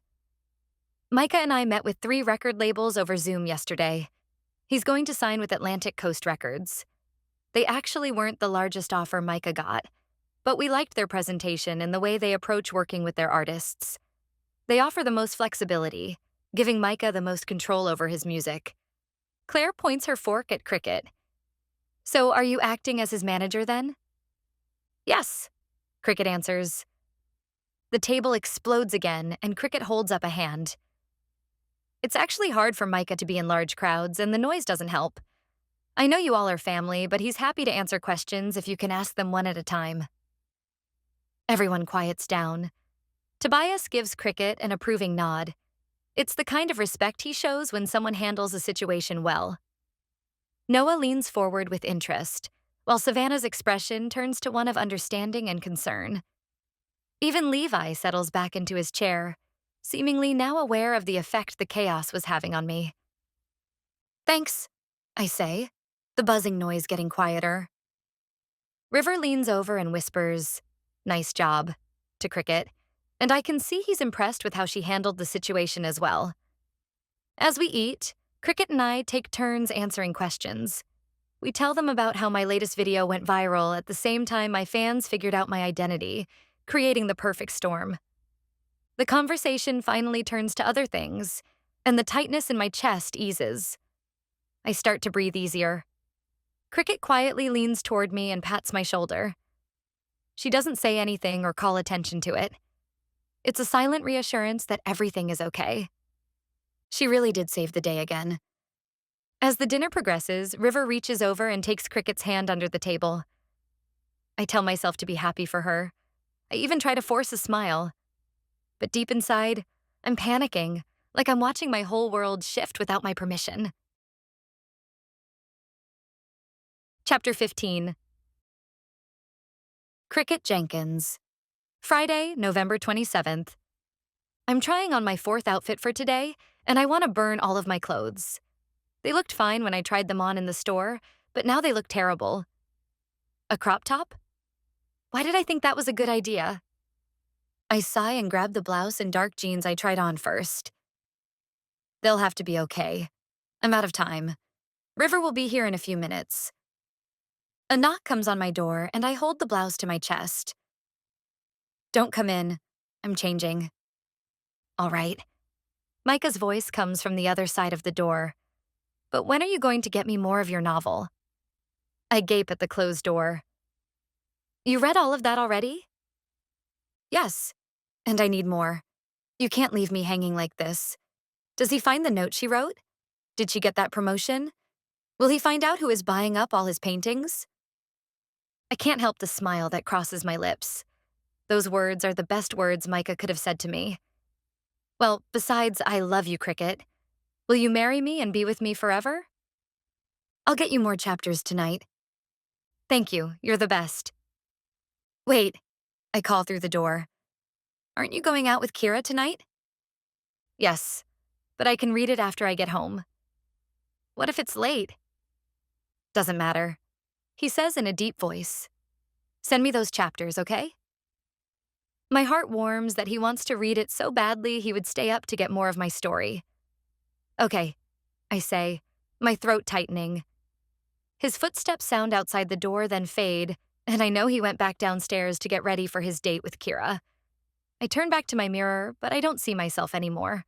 Micah and I met with 3 record labels over Zoom yesterday. He's going to sign with Atlantic Coast Records. They actually weren't the largest offer Micah got, but we liked their presentation and the way they approach working with their artists. They offer the most flexibility, giving Micah the most control over his music. Claire points her fork at Cricket. So are you acting as his manager then? Yes, Cricket answers. The table explodes again, and Cricket holds up a hand. It's actually hard for Micah to be in large crowds, and the noise doesn't help. I know you all are family, but he's happy to answer questions if you can ask them one at a time. Everyone quiets down. Tobias gives Cricket an approving nod. It's the kind of respect he shows when someone handles a situation well. Noah leans forward with interest, while Savannah's expression turns to one of understanding and concern. Even Levi settles back into his chair, seemingly now aware of the effect the chaos was having on me. Thanks, I say, the buzzing noise getting quieter. River leans over and whispers, "Nice job," to Cricket, and I can see he's impressed with how she handled the situation as well. As we eat, Cricket and I take turns answering questions. We tell them about how my latest video went viral at the same time my fans figured out my identity, creating the perfect storm. The conversation finally turns to other things, and the tightness in my chest eases. I start to breathe easier. Cricket quietly leans toward me and pats my shoulder. She doesn't say anything or call attention to it. It's a silent reassurance that everything is okay. She really did save the day again. As the dinner progresses, River reaches over and takes Cricket's hand under the table. I tell myself to be happy for her. I even try to force a smile. But deep inside, I'm panicking, like I'm watching my whole world shift without my permission. Chapter 15. Cricket Jenkins. Friday, November 27th. I'm trying on my 4th outfit for today, and I want to burn all of my clothes. They looked fine when I tried them on in the store, but now they look terrible. A crop top? Why did I think that was a good idea? I sigh and grab the blouse and dark jeans I tried on first. They'll have to be okay. I'm out of time. River will be here in a few minutes. A knock comes on my door, and I hold the blouse to my chest. Don't come in. I'm changing. All right. Micah's voice comes from the other side of the door. But when are you going to get me more of your novel? I gape at the closed door. You read all of that already? Yes, and I need more. You can't leave me hanging like this. Does he find the note she wrote? Did she get that promotion? Will he find out who is buying up all his paintings? I can't help the smile that crosses my lips. Those words are the best words Micah could have said to me. Well, besides, I love you, Cricket. Will you marry me and be with me forever? I'll get you more chapters tonight. Thank you, you're the best. Wait, I call through the door. Aren't you going out with Kira tonight? Yes, but I can read it after I get home. What if it's late? Doesn't matter. He says in a deep voice. Send me those chapters, okay? My heart warms that he wants to read it so badly he would stay up to get more of my story. Okay, I say, my throat tightening. His footsteps sound outside the door, then fade, and I know he went back downstairs to get ready for his date with Kira. I turn back to my mirror, but I don't see myself anymore.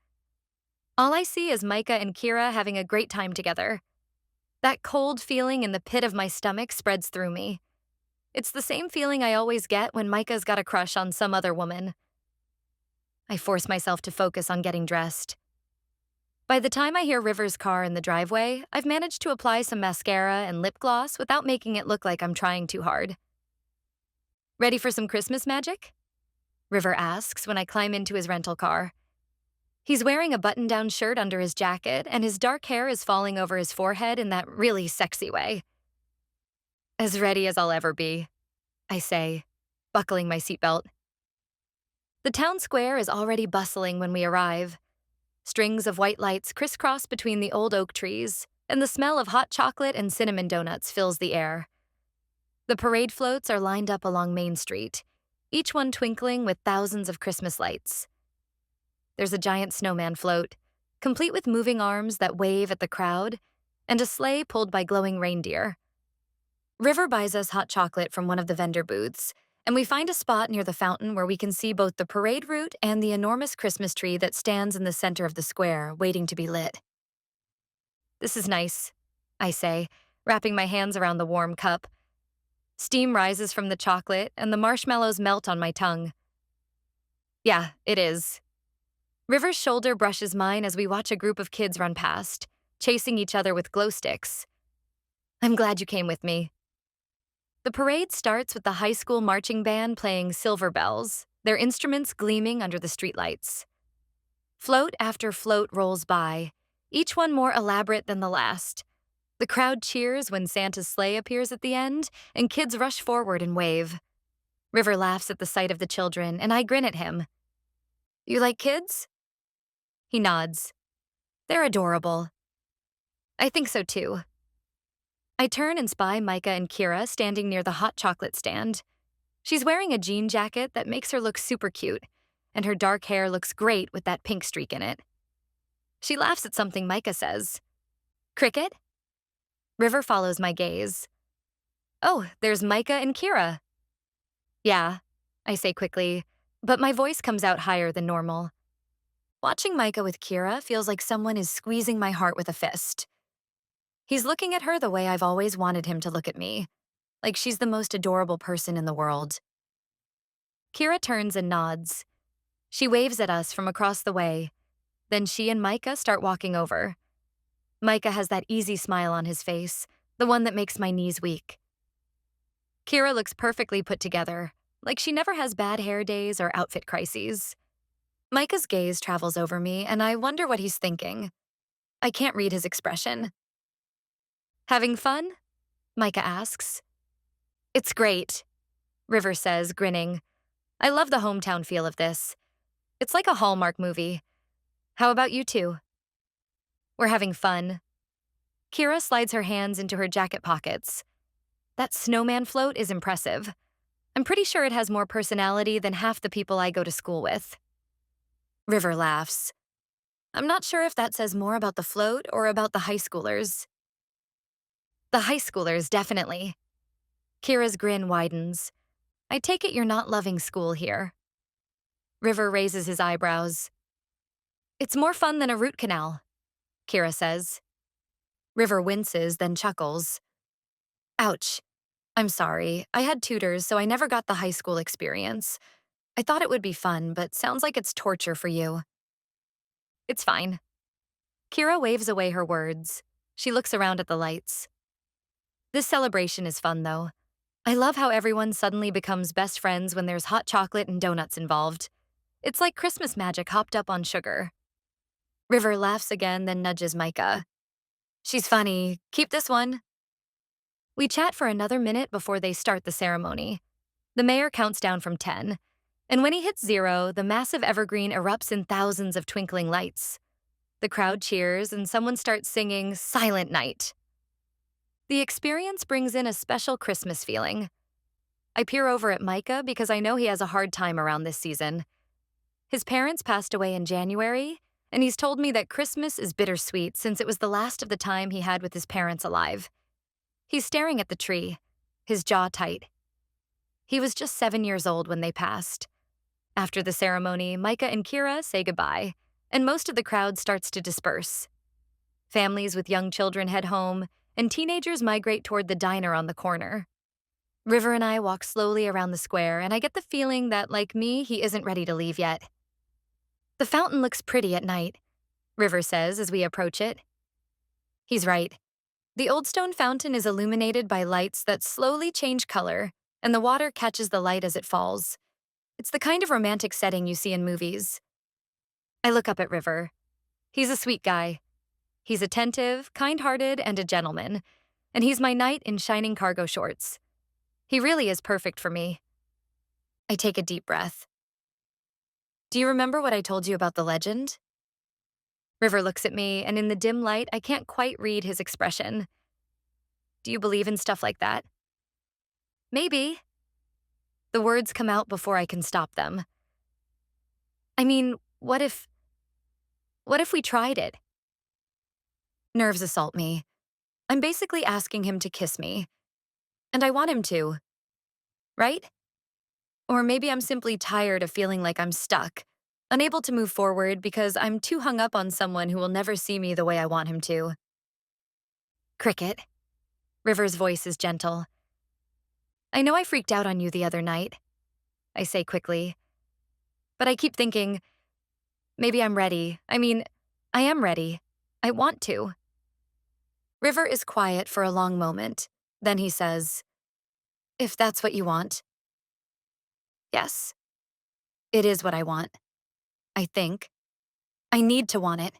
All I see is Micah and Kira having a great time together. That cold feeling in the pit of my stomach spreads through me. It's the same feeling I always get when Micah's got a crush on some other woman. I force myself to focus on getting dressed. By the time I hear River's car in the driveway, I've managed to apply some mascara and lip gloss without making it look like I'm trying too hard. Ready for some Christmas magic? River asks when I climb into his rental car. He's wearing a button-down shirt under his jacket, and his dark hair is falling over his forehead in that really sexy way. As ready as I'll ever be, I say, buckling my seatbelt. The town square is already bustling when we arrive. Strings of white lights crisscross between the old oak trees, and the smell of hot chocolate and cinnamon donuts fills the air. The parade floats are lined up along Main Street, each one twinkling with thousands of Christmas lights. There's a giant snowman float, complete with moving arms that wave at the crowd, and a sleigh pulled by glowing reindeer. River buys us hot chocolate from one of the vendor booths, and we find a spot near the fountain where we can see both the parade route and the enormous Christmas tree that stands in the center of the square, waiting to be lit. This is nice, I say, wrapping my hands around the warm cup. Steam rises from the chocolate, and the marshmallows melt on my tongue. Yeah, it is. River's shoulder brushes mine as we watch a group of kids run past, chasing each other with glow sticks. I'm glad you came with me. The parade starts with the high school marching band playing Silver Bells, their instruments gleaming under the streetlights. Float after float rolls by, each one more elaborate than the last. The crowd cheers when Santa's sleigh appears at the end, and kids rush forward and wave. River laughs at the sight of the children, and I grin at him. You like kids? He nods. They're adorable. I think so too. I turn and spy Micah and Kira standing near the hot chocolate stand. She's wearing a jean jacket that makes her look super cute, and her dark hair looks great with that pink streak in it. She laughs at something Micah says. Cricket? River follows my gaze. Oh, there's Micah and Kira. Yeah, I say quickly, but my voice comes out higher than normal. Watching Micah with Kira feels like someone is squeezing my heart with a fist. He's looking at her the way I've always wanted him to look at me, like she's the most adorable person in the world. Kira turns and nods. She waves at us from across the way. Then she and Micah start walking over. Micah has that easy smile on his face, the one that makes my knees weak. Kira looks perfectly put together, like she never has bad hair days or outfit crises. Micah's gaze travels over me, and I wonder what he's thinking. I can't read his expression. Having fun? Micah asks. It's great, River says, grinning. I love the hometown feel of this. It's like a Hallmark movie. How about you two? We're having fun. Kira slides her hands into her jacket pockets. That snowman float is impressive. I'm pretty sure it has more personality than half the people I go to school with. River laughs. I'm not sure if that says more about the float or about the high schoolers. The high schoolers, definitely. Kira's grin widens. I take it you're not loving school here. River raises his eyebrows. It's more fun than a root canal, Kira says. River winces, then chuckles. Ouch. I'm sorry. I had tutors, so I never got the high school experience. I thought it would be fun, but sounds like it's torture for you. It's fine. Kira waves away her words. She looks around at the lights. This celebration is fun, though. I love how everyone suddenly becomes best friends when there's hot chocolate and donuts involved. It's like Christmas magic hopped up on sugar. River laughs again, then nudges Micah. She's funny. Keep this one. We chat for another minute before they start the ceremony. The mayor counts down from 10, and when he hits 0, the massive evergreen erupts in thousands of twinkling lights. The crowd cheers, and someone starts singing Silent Night. The experience brings in a special Christmas feeling. I peer over at Micah because I know he has a hard time around this season. His parents passed away in January, and he's told me that Christmas is bittersweet since it was the last of the time he had with his parents alive. He's staring at the tree, his jaw tight. He was just 7 years old when they passed. After the ceremony, Micah and Kira say goodbye, and most of the crowd starts to disperse. Families with young children head home, and teenagers migrate toward the diner on the corner. River and I walk slowly around the square, and I get the feeling that, like me, he isn't ready to leave yet. The fountain looks pretty at night, River says as we approach it. He's right. The old stone fountain is illuminated by lights that slowly change color, and the water catches the light as it falls. It's the kind of romantic setting you see in movies. I look up at River. He's a sweet guy. He's attentive, kind-hearted, and a gentleman, and he's my knight in shining cargo shorts. He really is perfect for me. I take a deep breath. Do you remember what I told you about the legend? River looks at me, and in the dim light, I can't quite read his expression. Do you believe in stuff like that? Maybe. The words come out before I can stop them. I mean, what if we tried it? Nerves assault me. I'm basically asking him to kiss me. And I want him to. Right? Or maybe I'm simply tired of feeling like I'm stuck, unable to move forward because I'm too hung up on someone who will never see me the way I want him to. Cricket. River's voice is gentle. I know I freaked out on you the other night, I say quickly. But I keep thinking, maybe I'm ready. I am ready. I want to. River is quiet for a long moment. Then he says, if that's what you want. Yes. It is what I want. I think. I need to want it.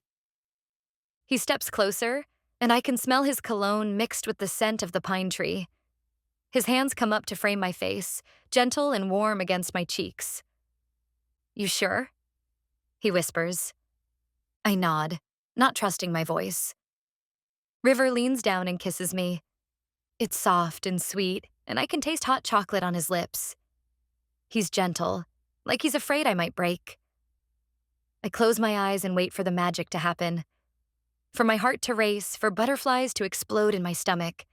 He steps closer, and I can smell his cologne mixed with the scent of the pine tree. His hands come up to frame my face, gentle and warm against my cheeks. You sure? He whispers. I nod, not trusting my voice. River leans down and kisses me. It's soft and sweet, and I can taste hot chocolate on his lips. He's gentle, like he's afraid I might break. I close my eyes and wait for the magic to happen. For my heart to race, for butterflies to explode in my stomach,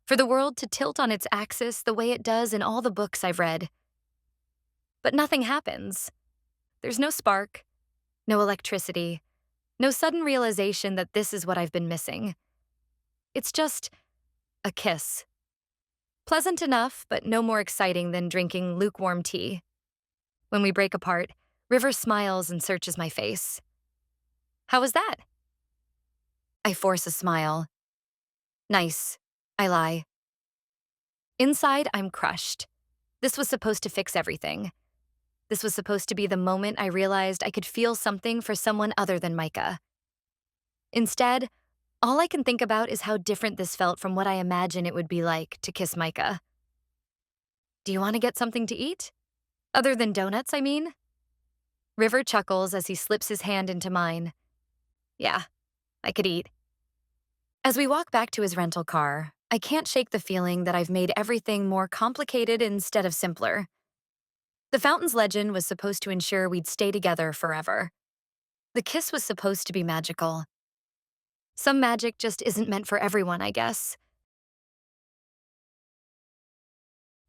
for the world to tilt on its axis the way it does in all the books I've read. But nothing happens. There's no spark, no electricity, no sudden realization that this is what I've been missing. It's just a kiss. Pleasant enough, but no more exciting than drinking lukewarm tea. When we break apart, River smiles and searches my face. How was that? I force a smile. Nice, I lie. Inside, I'm crushed. This was supposed to fix everything. This was supposed to be the moment I realized I could feel something for someone other than Micah. Instead, all I can think about is how different this felt from what I imagine it would be like to kiss Micah. Do you want to get something to eat? Other than donuts, I mean? River chuckles as he slips his hand into mine. Yeah, I could eat. As we walk back to his rental car, I can't shake the feeling that I've made everything more complicated instead of simpler. The fountain's legend was supposed to ensure we'd stay together forever. The kiss was supposed to be magical. Some magic just isn't meant for everyone, I guess.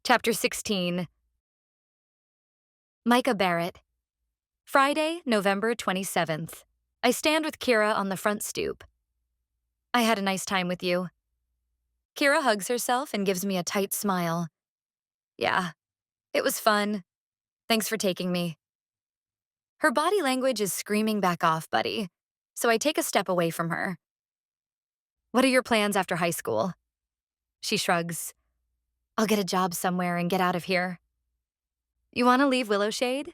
Chapter 16. Micah Barrett. Friday, November 27th. I stand with Kira on the front stoop. I had a nice time with you. Kira hugs herself and gives me a tight smile. Yeah, it was fun. Thanks for taking me. Her body language is screaming back off, buddy, so I take a step away from her. What are your plans after high school? She shrugs. I'll get a job somewhere and get out of here. You want to leave Willowshade?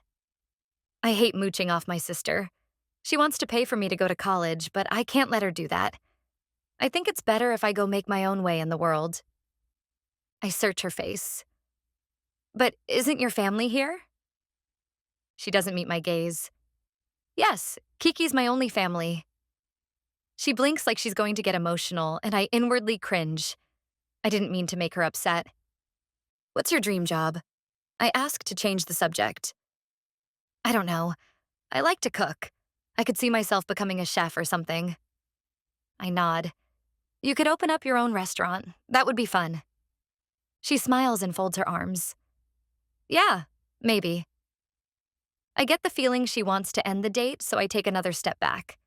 I hate mooching off my sister. She wants to pay for me to go to college, but I can't let her do that. I think it's better if I go make my own way in the world. I search her face. But isn't your family here? She doesn't meet my gaze. Yes, Kiki's my only family. She blinks like she's going to get emotional, and I inwardly cringe. I didn't mean to make her upset. What's your dream job? I ask to change the subject. I don't know. I like to cook. I could see myself becoming a chef or something. I nod. You could open up your own restaurant. That would be fun. She smiles and folds her arms. Yeah, maybe. I get the feeling she wants to end the date, so I take another step back.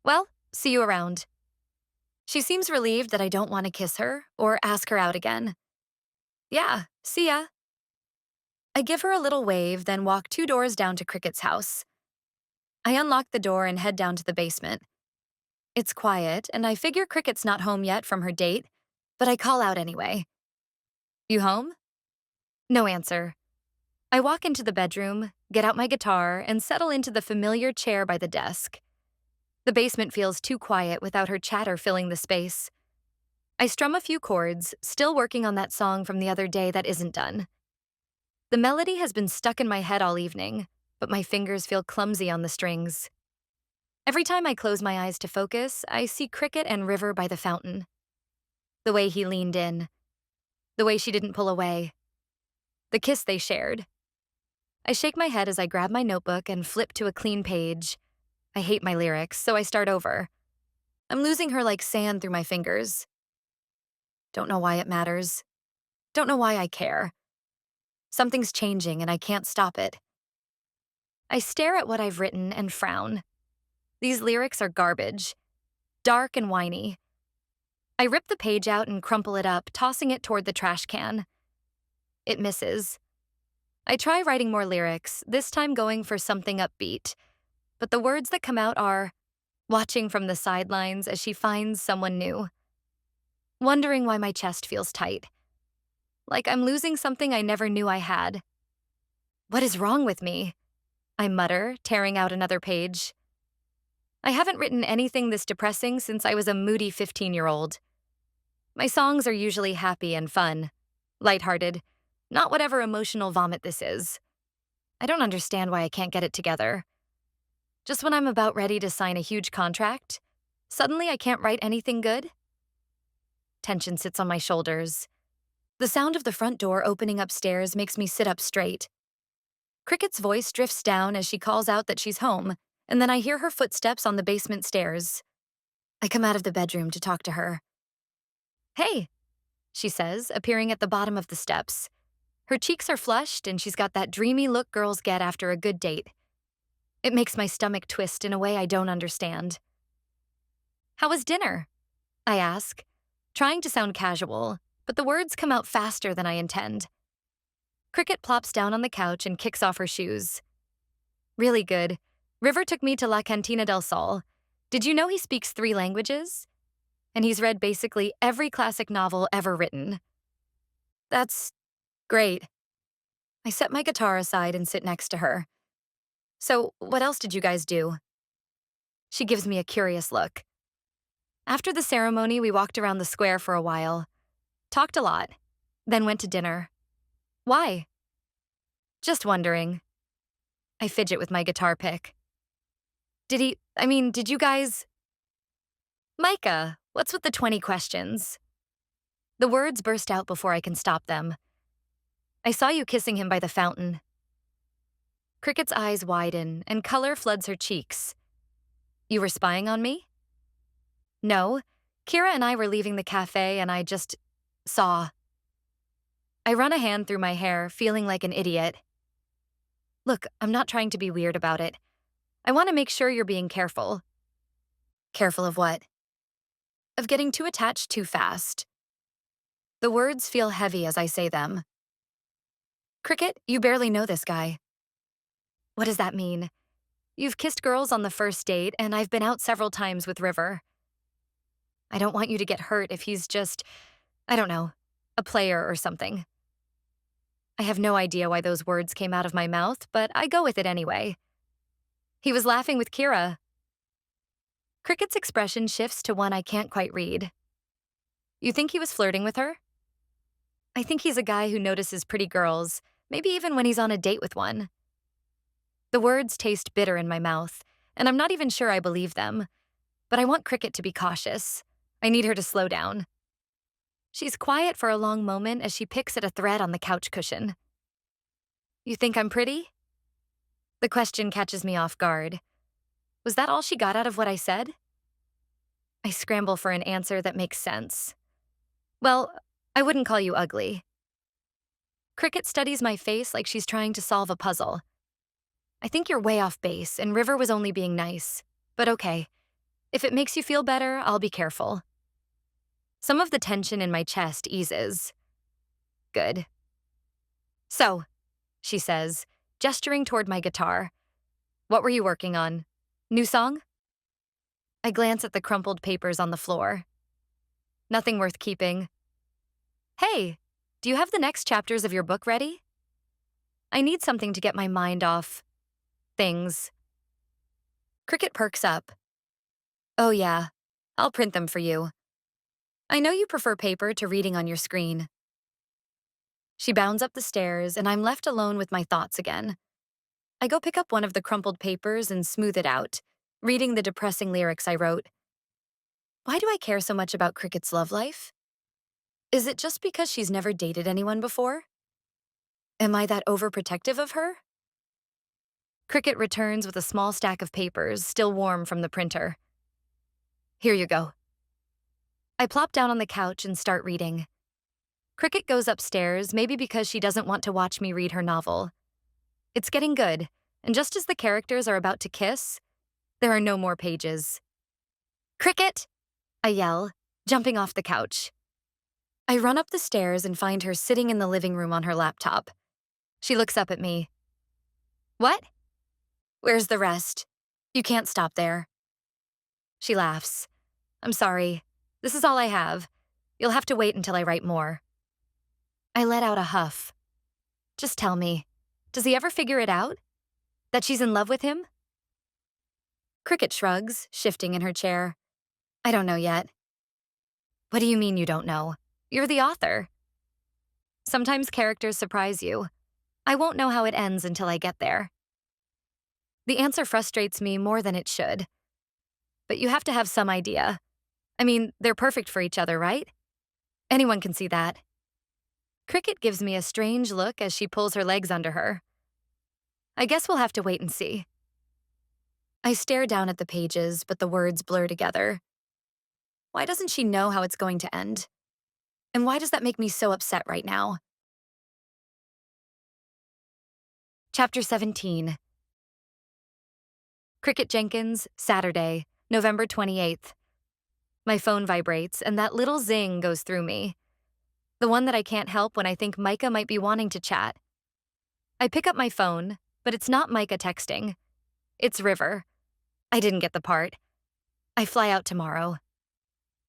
Well, see you around. She seems relieved that I don't want to kiss her or ask her out again. Yeah, see ya. I give her a little wave, then walk 2 doors down to Cricket's house. I unlock the door and head down to the basement. It's quiet, and I figure Cricket's not home yet from her date, but I call out anyway. You home? No answer. I walk into the bedroom, get out my guitar, and settle into the familiar chair by the desk. The basement feels too quiet without her chatter filling the space. I strum a few chords, still working on that song from the other day that isn't done. The melody has been stuck in my head all evening, but my fingers feel clumsy on the strings. Every time I close my eyes to focus, I see Cricket and River by the fountain. The way he leaned in. The way she didn't pull away. The kiss they shared. I shake my head as I grab my notebook and flip to a clean page. I hate my lyrics, so I start over. I'm losing her like sand through my fingers. Don't know why it matters. Don't know why I care. Something's changing and I can't stop it. I stare at what I've written and frown. These lyrics are garbage. Dark and whiny. I rip the page out and crumple it up, tossing it toward the trash can. It misses. I try writing more lyrics, this time going for something upbeat. But the words that come out are, watching from the sidelines as she finds someone new. Wondering why my chest feels tight. Like I'm losing something I never knew I had. What is wrong with me? I mutter, tearing out another page. I haven't written anything this depressing since I was a moody 15-year-old. My songs are usually happy and fun, lighthearted, not whatever emotional vomit this is. I don't understand why I can't get it together. Just when I'm about ready to sign a huge contract, suddenly I can't write anything good? Tension sits on my shoulders. The sound of the front door opening upstairs makes me sit up straight. Cricket's voice drifts down as she calls out that she's home, and then I hear her footsteps on the basement stairs. I come out of the bedroom to talk to her. Hey, she says, appearing at the bottom of the steps. Her cheeks are flushed, and she's got that dreamy look girls get after a good date. It makes my stomach twist in a way I don't understand. How was dinner? I ask, trying to sound casual, but the words come out faster than I intend. Cricket plops down on the couch and kicks off her shoes. Really good. River took me to La Cantina del Sol. Did you know he speaks 3 languages? And he's read basically every classic novel ever written. That's great. I set my guitar aside and sit next to her. So, what else did you guys do? She gives me a curious look. After the ceremony, we walked around the square for a while. Talked a lot. Then went to dinner. Why? Just wondering. I fidget with my guitar pick. Did you guys... Micah, what's with the 20 questions? The words burst out before I can stop them. I saw you kissing him by the fountain. Cricket's eyes widen, and color floods her cheeks. You were spying on me? No. Kira and I were leaving the cafe, and I just saw. I run a hand through my hair, feeling like an idiot. Look, I'm not trying to be weird about it. I want to make sure you're being careful. Careful of what? Of getting too attached too fast. The words feel heavy as I say them. Cricket, you barely know this guy. What does that mean? You've kissed girls on the first date, and I've been out several times with River. I don't want you to get hurt if he's just, I don't know, a player or something. I have no idea why those words came out of my mouth, but I go with it anyway. He was laughing with Kira. Cricket's expression shifts to one I can't quite read. You think he was flirting with her? I think he's a guy who notices pretty girls, maybe even when he's on a date with one. The words taste bitter in my mouth, and I'm not even sure I believe them. But I want Cricket to be cautious. I need her to slow down. She's quiet for a long moment as she picks at a thread on the couch cushion. You think I'm pretty? The question catches me off guard. Was that all she got out of what I said? I scramble for an answer that makes sense. Well, I wouldn't call you ugly. Cricket studies my face like she's trying to solve a puzzle. I think you're way off base, and River was only being nice. But okay, if it makes you feel better, I'll be careful. Some of the tension in my chest eases. Good. So, she says, gesturing toward my guitar. What were you working on? New song? I glance at the crumpled papers on the floor. Nothing worth keeping. Hey, do you have the next chapters of your book ready? I need something to get my mind off things. Cricket perks up. Oh yeah, I'll print them for you. I know you prefer paper to reading on your screen. She bounds up the stairs, and I'm left alone with my thoughts again. I go pick up one of the crumpled papers and smooth it out, reading the depressing lyrics I wrote. Why do I care so much about Cricket's love life? Is it just because she's never dated anyone before? Am I that overprotective of her? Cricket returns with a small stack of papers, still warm from the printer. Here you go. I plop down on the couch and start reading. Cricket goes upstairs, maybe because she doesn't want to watch me read her novel. It's getting good, and just as the characters are about to kiss, there are no more pages. Cricket! I yell, jumping off the couch. I run up the stairs and find her sitting in the living room on her laptop. She looks up at me. What? Where's the rest? You can't stop there. She laughs. I'm sorry. This is all I have. You'll have to wait until I write more. I let out a huff. Just tell me, does he ever figure it out? That she's in love with him? Cricket shrugs, shifting in her chair. I don't know yet. What do you mean you don't know? You're the author. Sometimes characters surprise you. I won't know how it ends until I get there. The answer frustrates me more than it should. But you have to have some idea. I mean, they're perfect for each other, right? Anyone can see that. Cricket gives me a strange look as she pulls her legs under her. I guess we'll have to wait and see. I stare down at the pages, but the words blur together. Why doesn't she know how it's going to end? And why does that make me so upset right now? Chapter 17. Cricket Jenkins, Saturday, November 28th. My phone vibrates, and that little zing goes through me. The one that I can't help when I think Micah might be wanting to chat. I pick up my phone, but it's not Micah texting. It's River. I didn't get the part. I fly out tomorrow.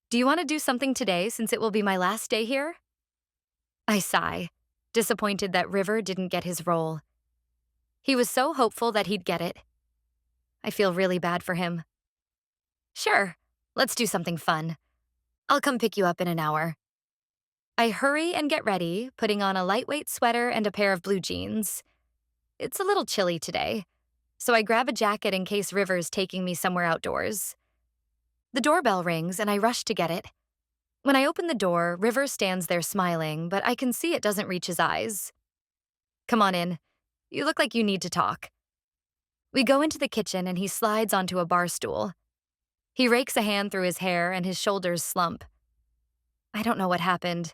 Do you want to do something today since it will be my last day here? I sigh, disappointed that River didn't get his role. He was so hopeful that he'd get it. I feel really bad for him. Sure, let's do something fun. I'll come pick you up in an hour. I hurry and get ready, putting on a lightweight sweater and a pair of blue jeans. It's a little chilly today, so I grab a jacket in case River's taking me somewhere outdoors. The doorbell rings and I rush to get it. When I open the door, River stands there smiling, but I can see it doesn't reach his eyes. Come on in. You look like you need to talk. We go into the kitchen and he slides onto a bar stool. He rakes a hand through his hair and his shoulders slump. I don't know what happened.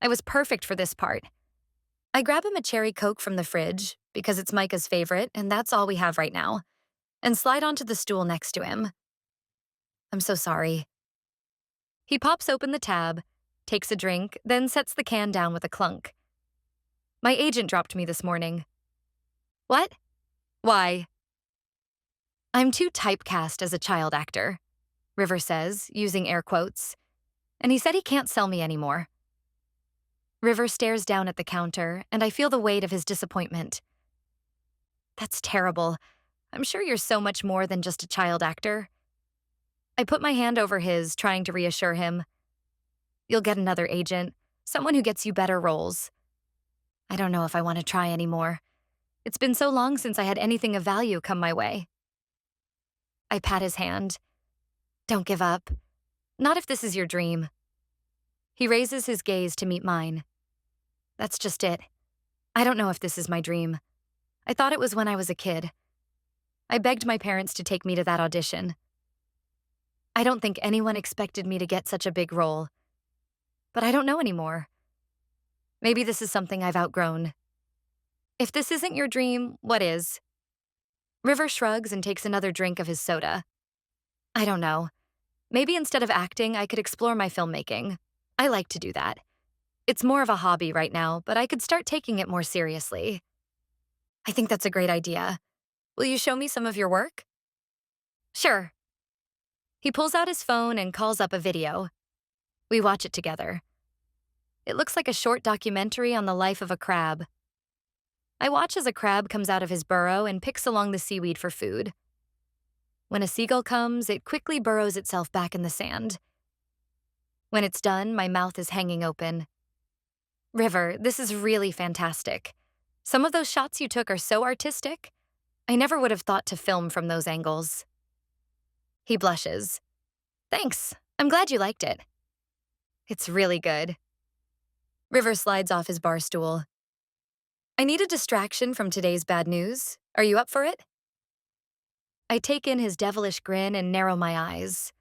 I was perfect for this part. I grab him a cherry Coke from the fridge, because it's Micah's favorite and that's all we have right now, and slide onto the stool next to him. I'm so sorry. He pops open the tab, takes a drink, then sets the can down with a clunk. My agent dropped me this morning. What? Why? I'm too typecast as a child actor, River says, using air quotes, and he said he can't sell me anymore. River stares down at the counter, and I feel the weight of his disappointment. That's terrible. I'm sure you're so much more than just a child actor. I put my hand over his, trying to reassure him. You'll get another agent, someone who gets you better roles. I don't know if I want to try anymore. It's been so long since I had anything of value come my way. I pat his hand. Don't give up. Not if this is your dream. He raises his gaze to meet mine. That's just it. I don't know if this is my dream. I thought it was when I was a kid. I begged my parents to take me to that audition. I don't think anyone expected me to get such a big role. But I don't know anymore. Maybe this is something I've outgrown. If this isn't your dream, what is? River shrugs and takes another drink of his soda. I don't know. Maybe instead of acting, I could explore my filmmaking. I like to do that. It's more of a hobby right now, but I could start taking it more seriously. I think that's a great idea. Will you show me some of your work? Sure. He pulls out his phone and calls up a video. We watch it together. It looks like a short documentary on the life of a crab. I watch as a crab comes out of his burrow and picks along the seaweed for food. When a seagull comes, it quickly burrows itself back in the sand. When it's done, my mouth is hanging open. River, this is really fantastic. Some of those shots you took are so artistic. I never would have thought to film from those angles. He blushes. Thanks. I'm glad you liked it. It's really good. River slides off his bar stool. I need a distraction from today's bad news. Are you up for it? I take in his devilish grin and narrow my eyes.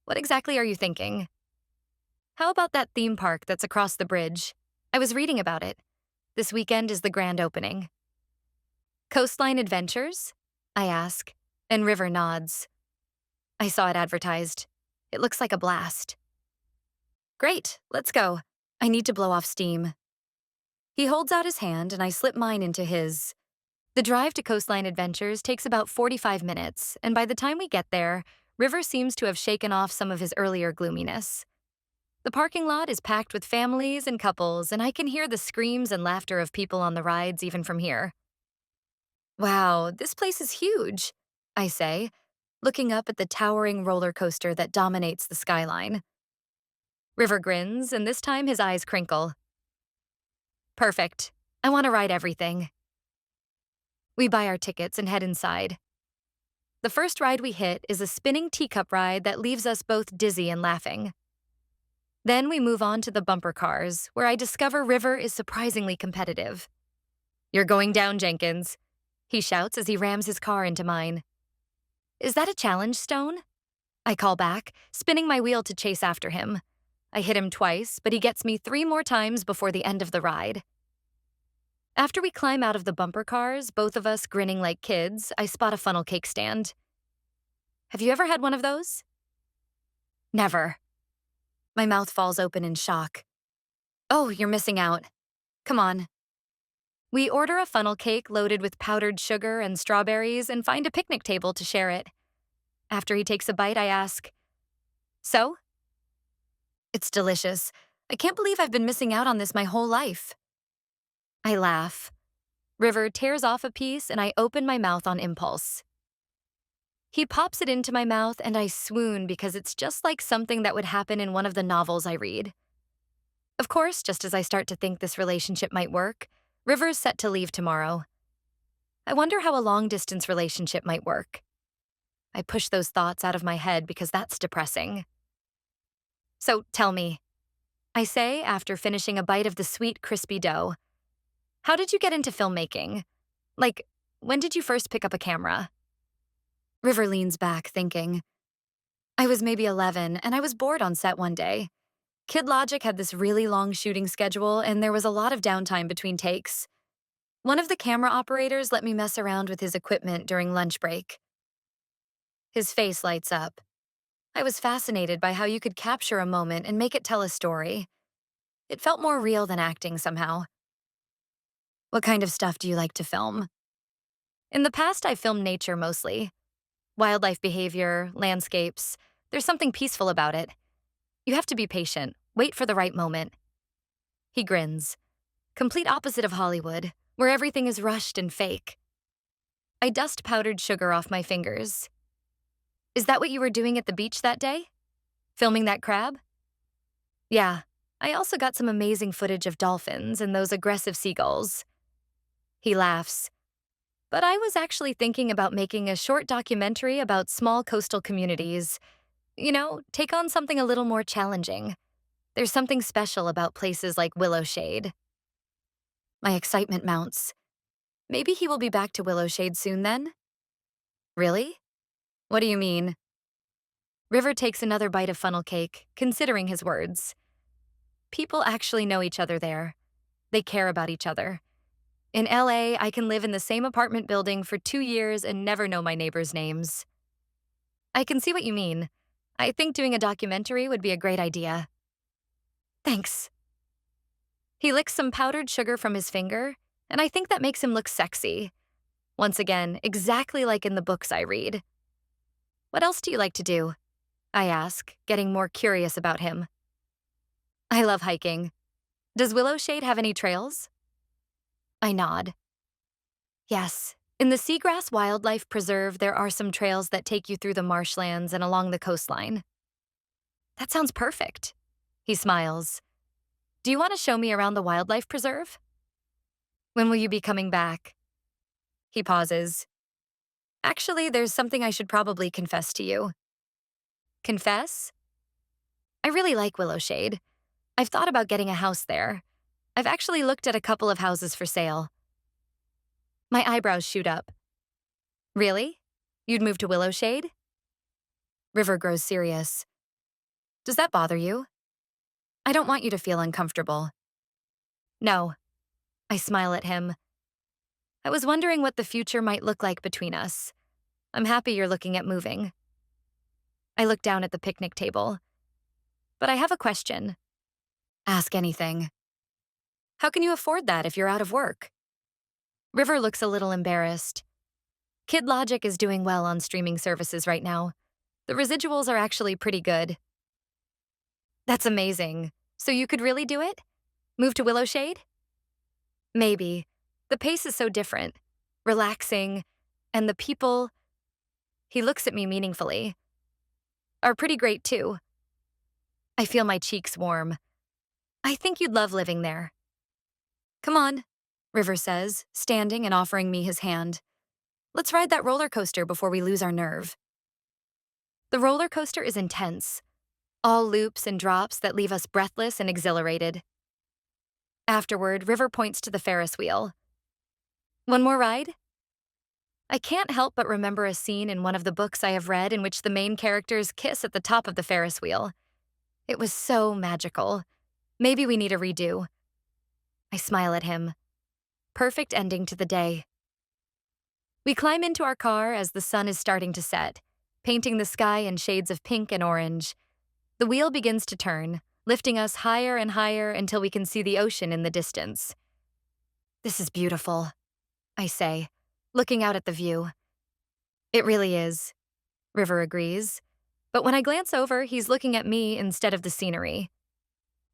What exactly are you thinking? How about that theme park that's across the bridge? I was reading about it. This weekend is the grand opening. Coastline Adventures? I ask, and River nods. I saw it advertised. It looks like a blast. Great, let's go. I need to blow off steam. He holds out his hand and I slip mine into his. The drive to Coastline Adventures takes about 45 minutes, and by the time we get there, River seems to have shaken off some of his earlier gloominess. The parking lot is packed with families and couples, and I can hear the screams and laughter of people on the rides even from here. Wow, this place is huge, I say, looking up at the towering roller coaster that dominates the skyline. River grins, and this time his eyes crinkle. Perfect. I want to ride everything. We buy our tickets and head inside. The first ride we hit is a spinning teacup ride that leaves us both dizzy and laughing. Then we move on to the bumper cars, where I discover River is surprisingly competitive. You're going down, Jenkins, he shouts as he rams his car into mine. Is that a challenge, Stone? I call back, spinning my wheel to chase after him. I hit him twice, but he gets me 3 more times before the end of the ride. After we climb out of the bumper cars, both of us grinning like kids, I spot a funnel cake stand. Have you ever had one of those? Never. My mouth falls open in shock. Oh, you're missing out. Come on. We order a funnel cake loaded with powdered sugar and strawberries and find a picnic table to share it. After he takes a bite, I ask, So? It's delicious. I can't believe I've been missing out on this my whole life. I laugh. River tears off a piece and I open my mouth on impulse. He pops it into my mouth and I swoon because it's just like something that would happen in one of the novels I read. Of course, just as I start to think this relationship might work, River's set to leave tomorrow. I wonder how a long-distance relationship might work. I push those thoughts out of my head because that's depressing. So tell me, I say after finishing a bite of the sweet, crispy dough. How did you get into filmmaking? Like, when did you first pick up a camera? River leans back, thinking. I was maybe 11, and I was bored on set one day. Kid Logic had this really long shooting schedule, and there was a lot of downtime between takes. One of the camera operators let me mess around with his equipment during lunch break. His face lights up. I was fascinated by how you could capture a moment and make it tell a story. It felt more real than acting somehow. What kind of stuff do you like to film? In the past, I filmed nature mostly. Wildlife behavior, landscapes. There's something peaceful about it. You have to be patient, wait for the right moment. He grins. Complete opposite of Hollywood, where everything is rushed and fake. I dust powdered sugar off my fingers. Is that what you were doing at the beach that day? Filming that crab? Yeah. I also got some amazing footage of dolphins and those aggressive seagulls. He laughs. But I was actually thinking about making a short documentary about small coastal communities. Take on something a little more challenging. There's something special about places like Willow Shade. My excitement mounts. Maybe he will be back to Willow Shade soon then? Really? What do you mean? River takes another bite of funnel cake, considering his words. People actually know each other there. They care about each other. In LA, I can live in the same apartment building for 2 years and never know my neighbors' names. I can see what you mean. I think doing a documentary would be a great idea. Thanks. He licks some powdered sugar from his finger, and I think that makes him look sexy. Once again, exactly like in the books I read. What else do you like to do? I ask, getting more curious about him. I love hiking. Does Willow Shade have any trails? I nod. Yes. In the Seagrass Wildlife Preserve, there are some trails that take you through the marshlands and along the coastline. That sounds perfect. He smiles. Do you want to show me around the wildlife preserve? When will you be coming back? He pauses. Actually, there's something I should probably confess to you. Confess? I really like Willow Shade. I've thought about getting a house there. I've actually looked at a couple of houses for sale. My eyebrows shoot up. Really? You'd move to Willow Shade? River grows serious. Does that bother you? I don't want you to feel uncomfortable. No. I smile at him. I was wondering what the future might look like between us. I'm happy you're looking at moving. I look down at the picnic table. But I have a question. Ask anything. How can you afford that if you're out of work? River looks a little embarrassed. Kid Logic is doing well on streaming services right now. The residuals are actually pretty good. That's amazing. So you could really do it? Move to Willow Shade? Maybe. The pace is so different. Relaxing. And the people, he looks at me meaningfully, are pretty great too. I feel my cheeks warm. I think you'd love living there. Come on, River says, standing and offering me his hand. Let's ride that roller coaster before we lose our nerve. The roller coaster is intense. All loops and drops that leave us breathless and exhilarated. Afterward, River points to the Ferris wheel. One more ride? I can't help but remember a scene in one of the books I have read in which the main characters kiss at the top of the Ferris wheel. It was so magical. Maybe we need a redo. I smile at him. Perfect ending to the day. We climb into our car as the sun is starting to set, painting the sky in shades of pink and orange. The wheel begins to turn, lifting us higher and higher until we can see the ocean in the distance. This is beautiful, I say, looking out at the view. It really is, River agrees. But when I glance over, he's looking at me instead of the scenery.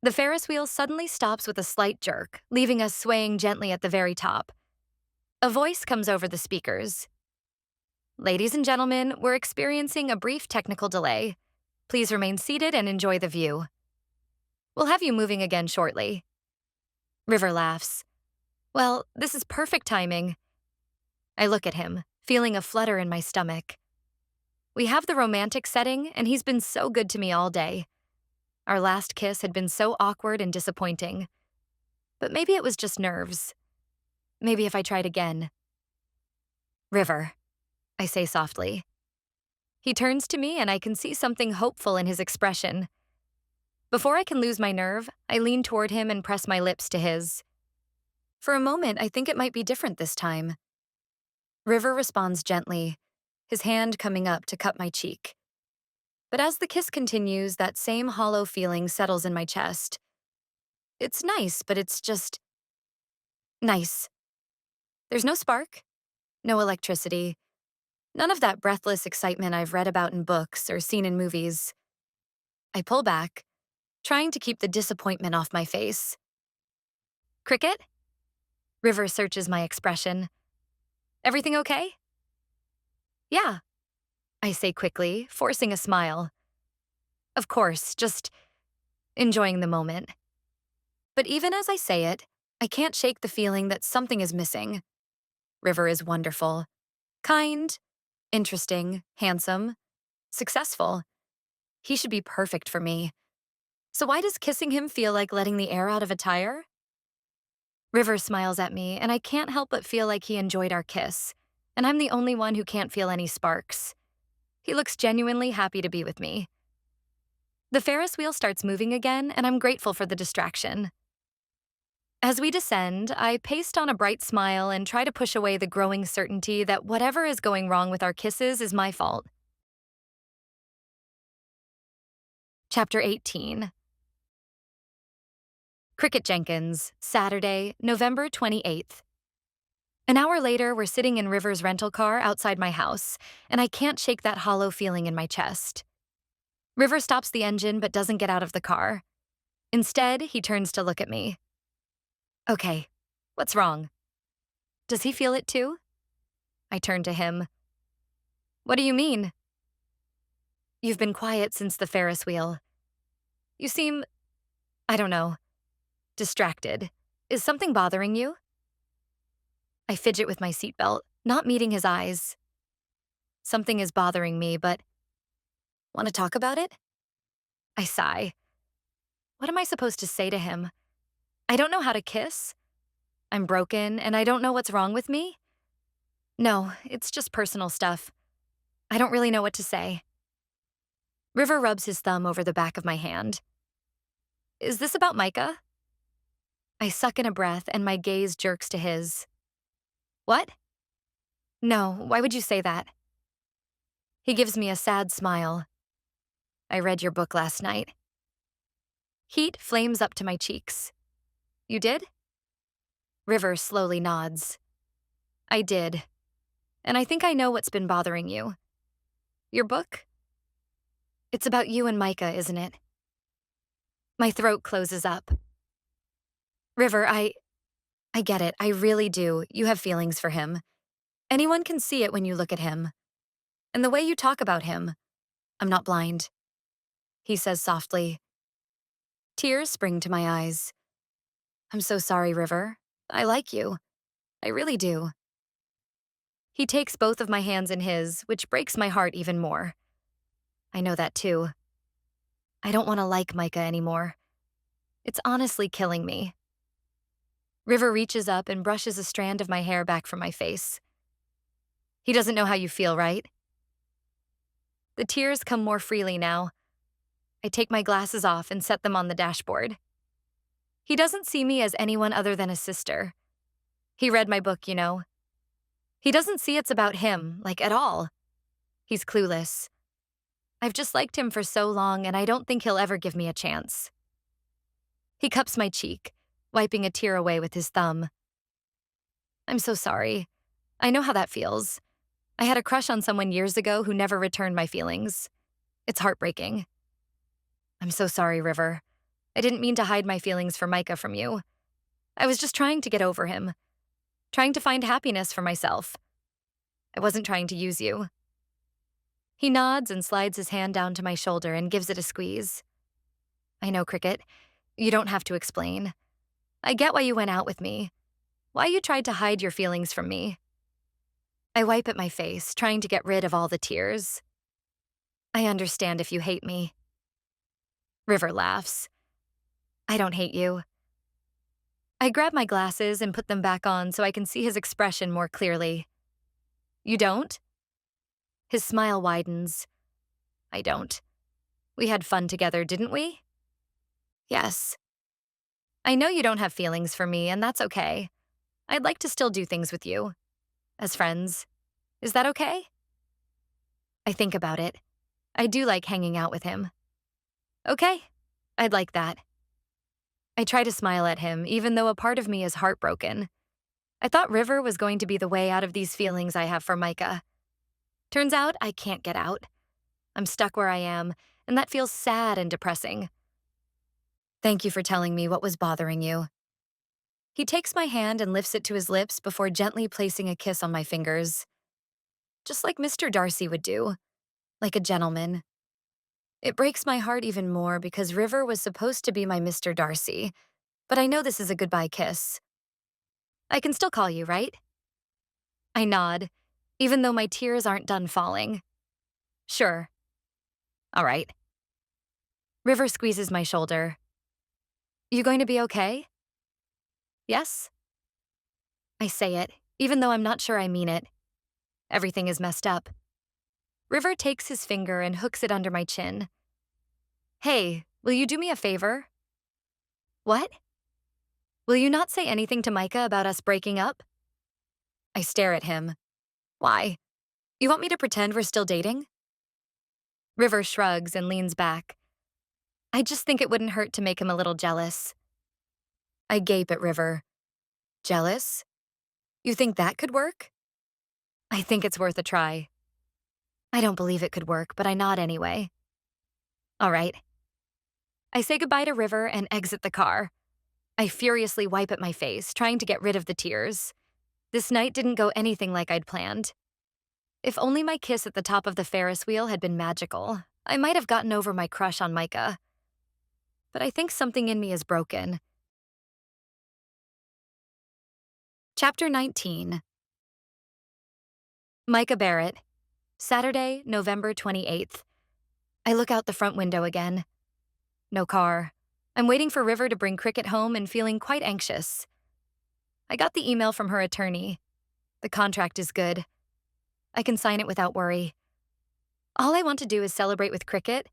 The Ferris wheel suddenly stops with a slight jerk, leaving us swaying gently at the very top. A voice comes over the speakers. Ladies and gentlemen, we're experiencing a brief technical delay. Please remain seated and enjoy the view. We'll have you moving again shortly. River laughs. Well, this is perfect timing. I look at him, feeling a flutter in my stomach. We have the romantic setting, and he's been so good to me all day. Our last kiss had been so awkward and disappointing. But maybe it was just nerves. Maybe if I tried again. River, I say softly. He turns to me and I can see something hopeful in his expression. Before I can lose my nerve, I lean toward him and press my lips to his. For a moment, I think it might be different this time. River responds gently, his hand coming up to cup my cheek. But as the kiss continues, that same hollow feeling settles in my chest. It's nice, but it's just nice. There's no spark, no electricity, none of that breathless excitement I've read about in books or seen in movies. I pull back, trying to keep the disappointment off my face. Cricket? River searches my expression. Everything okay? Yeah, I say quickly, forcing a smile. Of course, just enjoying the moment. But even as I say it, I can't shake the feeling that something is missing. River is wonderful, kind, interesting, handsome, successful. He should be perfect for me. So why does kissing him feel like letting the air out of a tire? River smiles at me, and I can't help but feel like he enjoyed our kiss, and I'm the only one who can't feel any sparks. He looks genuinely happy to be with me. The Ferris wheel starts moving again, and I'm grateful for the distraction. As we descend, I paste on a bright smile and try to push away the growing certainty that whatever is going wrong with our kisses is my fault. Chapter 18. Cricket Jenkins, Saturday, November 28th. An hour later, we're sitting in River's rental car outside my house, and I can't shake that hollow feeling in my chest. River stops the engine but doesn't get out of the car. Instead, he turns to look at me. Okay, what's wrong? Does he feel it too? I turn to him. What do you mean? You've been quiet since the Ferris wheel. You seem, I don't know, distracted. Is something bothering you? I fidget with my seatbelt, not meeting his eyes. Something is bothering me, but want to talk about it? I sigh. What am I supposed to say to him? I don't know how to kiss. I'm broken, and I don't know what's wrong with me. No, it's just personal stuff. I don't really know what to say. River rubs his thumb over the back of my hand. Is this about Micah? I suck in a breath, and my gaze jerks to his. What? No, why would you say that? He gives me a sad smile. I read your book last night. Heat flames up to my cheeks. You did? River slowly nods. I did. And I think I know what's been bothering you. Your book? It's about you and Micah, isn't it? My throat closes up. River, I get it. I really do. You have feelings for him. Anyone can see it when you look at him. And the way you talk about him. I'm not blind. He says softly. Tears spring to my eyes. I'm so sorry, River. I like you. I really do. He takes both of my hands in his, which breaks my heart even more. I know that too. I don't want to like Micah anymore. It's honestly killing me. River reaches up and brushes a strand of my hair back from my face. He doesn't know how you feel, right? The tears come more freely now. I take my glasses off and set them on the dashboard. He doesn't see me as anyone other than a sister. He read my book, you know. He doesn't see it's about him, like at all. He's clueless. I've just liked him for so long, and I don't think he'll ever give me a chance. He cups my cheek, wiping a tear away with his thumb. I'm so sorry. I know how that feels. I had a crush on someone years ago who never returned my feelings. It's heartbreaking. I'm so sorry, River. I didn't mean to hide my feelings for Micah from you. I was just trying to get over him, trying to find happiness for myself. I wasn't trying to use you. He nods and slides his hand down to my shoulder and gives it a squeeze. I know, Cricket. You don't have to explain. I get why you went out with me, why you tried to hide your feelings from me. I wipe at my face, trying to get rid of all the tears. I understand if you hate me. River laughs. I don't hate you. I grab my glasses and put them back on so I can see his expression more clearly. You don't? His smile widens. I don't. We had fun together, didn't we? Yes. I know you don't have feelings for me, and that's okay. I'd like to still do things with you. As friends. Is that okay? I think about it. I do like hanging out with him. Okay, I'd like that. I try to smile at him, even though a part of me is heartbroken. I thought River was going to be the way out of these feelings I have for Micah. Turns out I can't get out. I'm stuck where I am, and that feels sad and depressing. Thank you for telling me what was bothering you. He takes my hand and lifts it to his lips before gently placing a kiss on my fingers. just like Mr. Darcy would do, like a gentleman. It breaks my heart even more because River was supposed to be my Mr. Darcy, but I know this is a goodbye kiss. I can still call you, right? I nod, even though my tears aren't done falling. Sure. All right. River squeezes my shoulder. You going to be okay? Yes? I say it, even though I'm not sure I mean it. Everything is messed up. River takes his finger and hooks it under my chin. Hey, will you do me a favor? What? Will you not say anything to Micah about us breaking up? I stare at him. Why? You want me to pretend we're still dating? River shrugs and leans back. I just think it wouldn't hurt to make him a little jealous. I gape at River. Jealous? You think that could work? I think it's worth a try. I don't believe it could work, but I nod anyway. All right. I say goodbye to River and exit the car. I furiously wipe at my face, trying to get rid of the tears. This night didn't go anything like I'd planned. If only my kiss at the top of the Ferris wheel had been magical, I might have gotten over my crush on Micah. But I think something in me is broken. Chapter 19. Micah Barrett, Saturday, November 28th. I look out the front window again. No car. I'm waiting for River to bring Cricket home and feeling quite anxious. I got the email from her attorney. The contract is good. I can sign it without worry. All I want to do is celebrate with Cricket,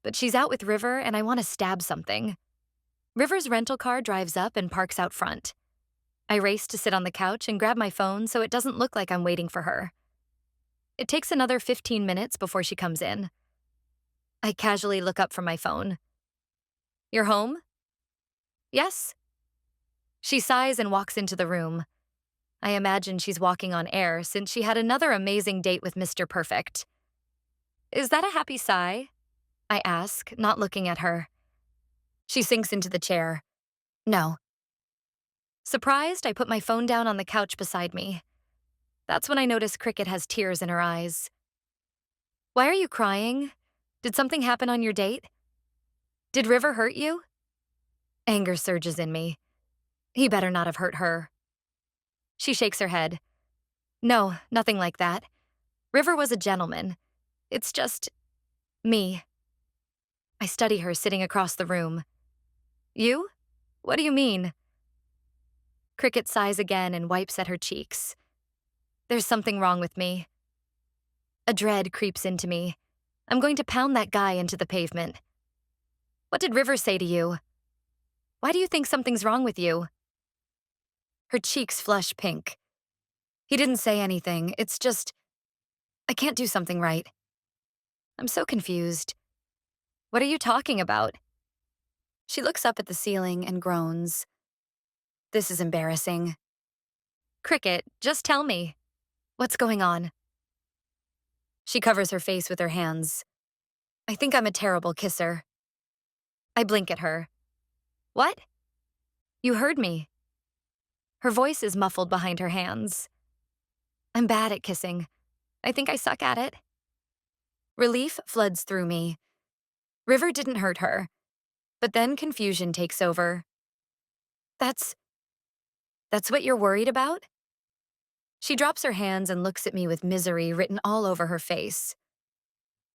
but she's out with River and I want to stab something. River's rental car drives up and parks out front. I race to sit on the couch and grab my phone so it doesn't look like I'm waiting for her. It takes another 15 minutes before she comes in. I casually look up from my phone. You're home? Yes? She sighs and walks into the room. I imagine she's walking on air since she had another amazing date with Mr. Perfect. Is that a happy sigh? I ask, not looking at her. She sinks into the chair. No. Surprised, I put my phone down on the couch beside me. That's when I notice Cricket has tears in her eyes. Why are you crying? Did something happen on your date? Did River hurt you? Anger surges in me. He better not have hurt her. She shakes her head. No, nothing like that. River was a gentleman. It's just me. I study her sitting across the room. You? What do you mean? Cricket sighs again and wipes at her cheeks. There's something wrong with me. A dread creeps into me. I'm going to pound that guy into the pavement. What did River say to you? Why do you think something's wrong with you? Her cheeks flush pink. He didn't say anything. It's just, I can't do something right. I'm so confused. What are you talking about? She looks up at the ceiling and groans. This is embarrassing. Cricket, just tell me. What's going on? She covers her face with her hands. I think I'm a terrible kisser. I blink at her. What? You heard me. Her voice is muffled behind her hands. I'm bad at kissing. I think I suck at it. Relief floods through me. River didn't hurt her. But then confusion takes over. That's what you're worried about? She drops her hands and looks at me with misery written all over her face.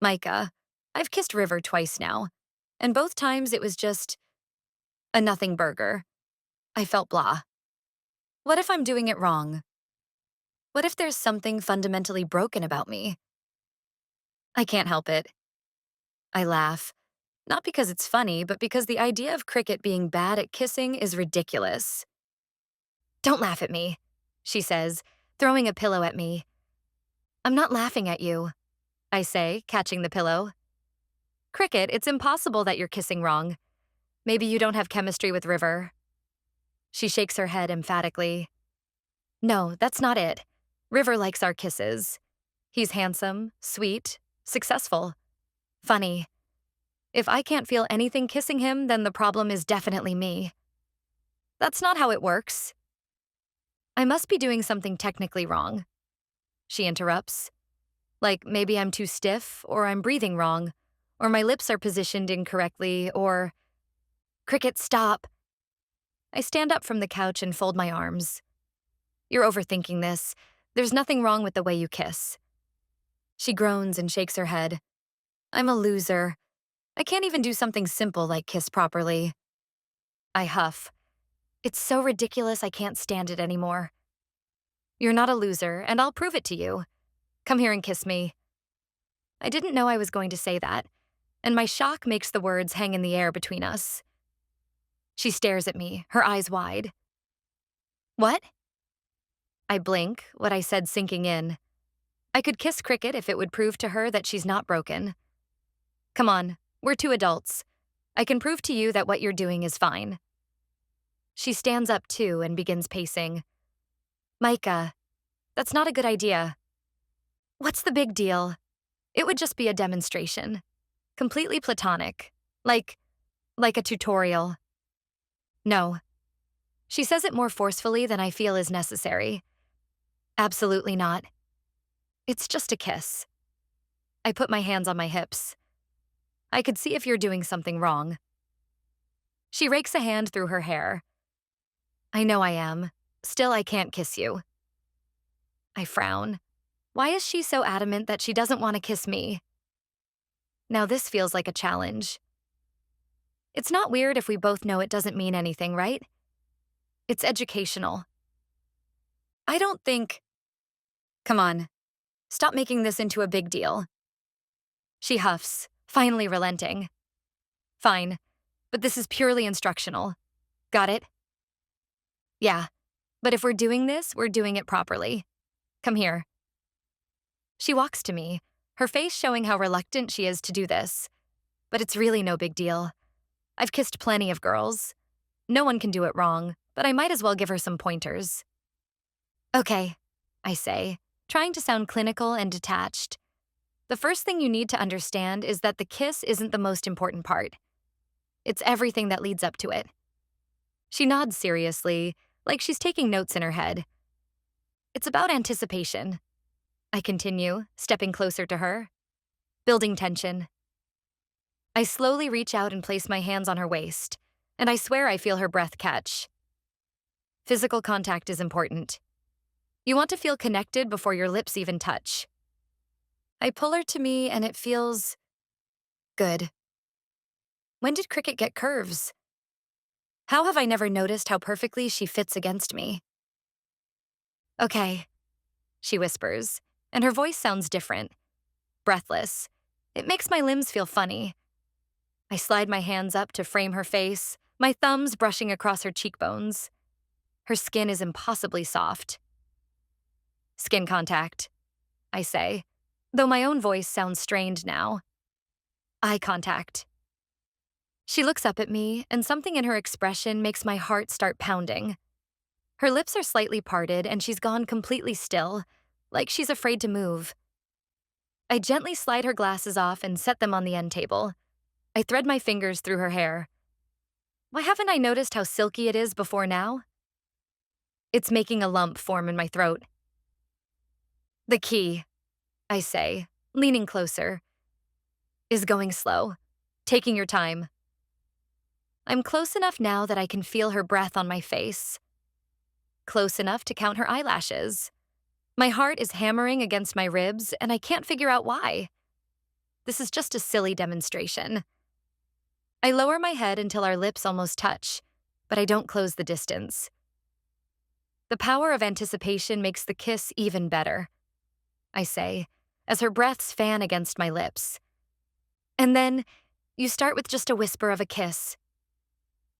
Micah, I've kissed River twice now, and both times it was just a nothing burger. I felt blah. What if I'm doing it wrong? What if there's something fundamentally broken about me? I can't help it. I laugh, not because it's funny, but because the idea of Cricket being bad at kissing is ridiculous. Don't laugh at me, she says, throwing a pillow at me. I'm not laughing at you, I say, catching the pillow. Cricket, it's impossible that you're kissing wrong. Maybe you don't have chemistry with River. She shakes her head emphatically. No, that's not it. River likes our kisses. He's handsome, sweet, successful, funny. If I can't feel anything kissing him, then the problem is definitely me. That's not how it works. I must be doing something technically wrong. She interrupts. Like maybe I'm too stiff, or I'm breathing wrong, or my lips are positioned incorrectly, or Cricket, stop. I stand up from the couch and fold my arms. You're overthinking this. There's nothing wrong with the way you kiss. She groans and shakes her head. I'm a loser. I can't even do something simple like kiss properly. I huff. It's so ridiculous I can't stand it anymore. You're not a loser, and I'll prove it to you. Come here and kiss me. I didn't know I was going to say that, and my shock makes the words hang in the air between us. She stares at me, her eyes wide. What? I blink, what I said sinking in. I could kiss Cricket if it would prove to her that she's not broken. Come on, we're two adults. I can prove to you that what you're doing is fine. She stands up too and begins pacing. Micah, that's not a good idea. What's the big deal? It would just be a demonstration. Completely platonic. Like a tutorial. No. She says it more forcefully than I feel is necessary. Absolutely not. It's just a kiss. I put my hands on my hips. I could see if you're doing something wrong. She rakes a hand through her hair. I know I am. Still, I can't kiss you. I frown. Why is she so adamant that she doesn't want to kiss me? Now this feels like a challenge. It's not weird if we both know it doesn't mean anything, right? It's educational. I don't think... Come on. Stop making this into a big deal. She huffs, finally relenting. Fine, but this is purely instructional. Got it? Yeah, but if we're doing this, we're doing it properly. Come here. She walks to me, her face showing how reluctant she is to do this. But it's really no big deal. I've kissed plenty of girls. No one can do it wrong, but I might as well give her some pointers. Okay, I say, trying to sound clinical and detached. The first thing you need to understand is that the kiss isn't the most important part. It's everything that leads up to it. She nods seriously, like she's taking notes in her head. It's about anticipation. I continue, stepping closer to her. Building tension. I slowly reach out and place my hands on her waist, and I swear I feel her breath catch. Physical contact is important. You want to feel connected before your lips even touch. I pull her to me and it feels... good. When did Cricket get curves? How have I never noticed how perfectly she fits against me? Okay, she whispers, and her voice sounds different. Breathless. It makes my limbs feel funny. I slide my hands up to frame her face, my thumbs brushing across her cheekbones. Her skin is impossibly soft. Skin contact, I say, though my own voice sounds strained now. Eye contact. She looks up at me, and something in her expression makes my heart start pounding. Her lips are slightly parted, and she's gone completely still, like she's afraid to move. I gently slide her glasses off and set them on the end table. I thread my fingers through her hair. Why haven't I noticed how silky it is before now? It's making a lump form in my throat. The key, I say, leaning closer, is going slow, taking your time. I'm close enough now that I can feel her breath on my face. Close enough to count her eyelashes. My heart is hammering against my ribs, and I can't figure out why. This is just a silly demonstration. I lower my head until our lips almost touch, but I don't close the distance. The power of anticipation makes the kiss even better, I say, as her breaths fan against my lips. And then, you start with just a whisper of a kiss.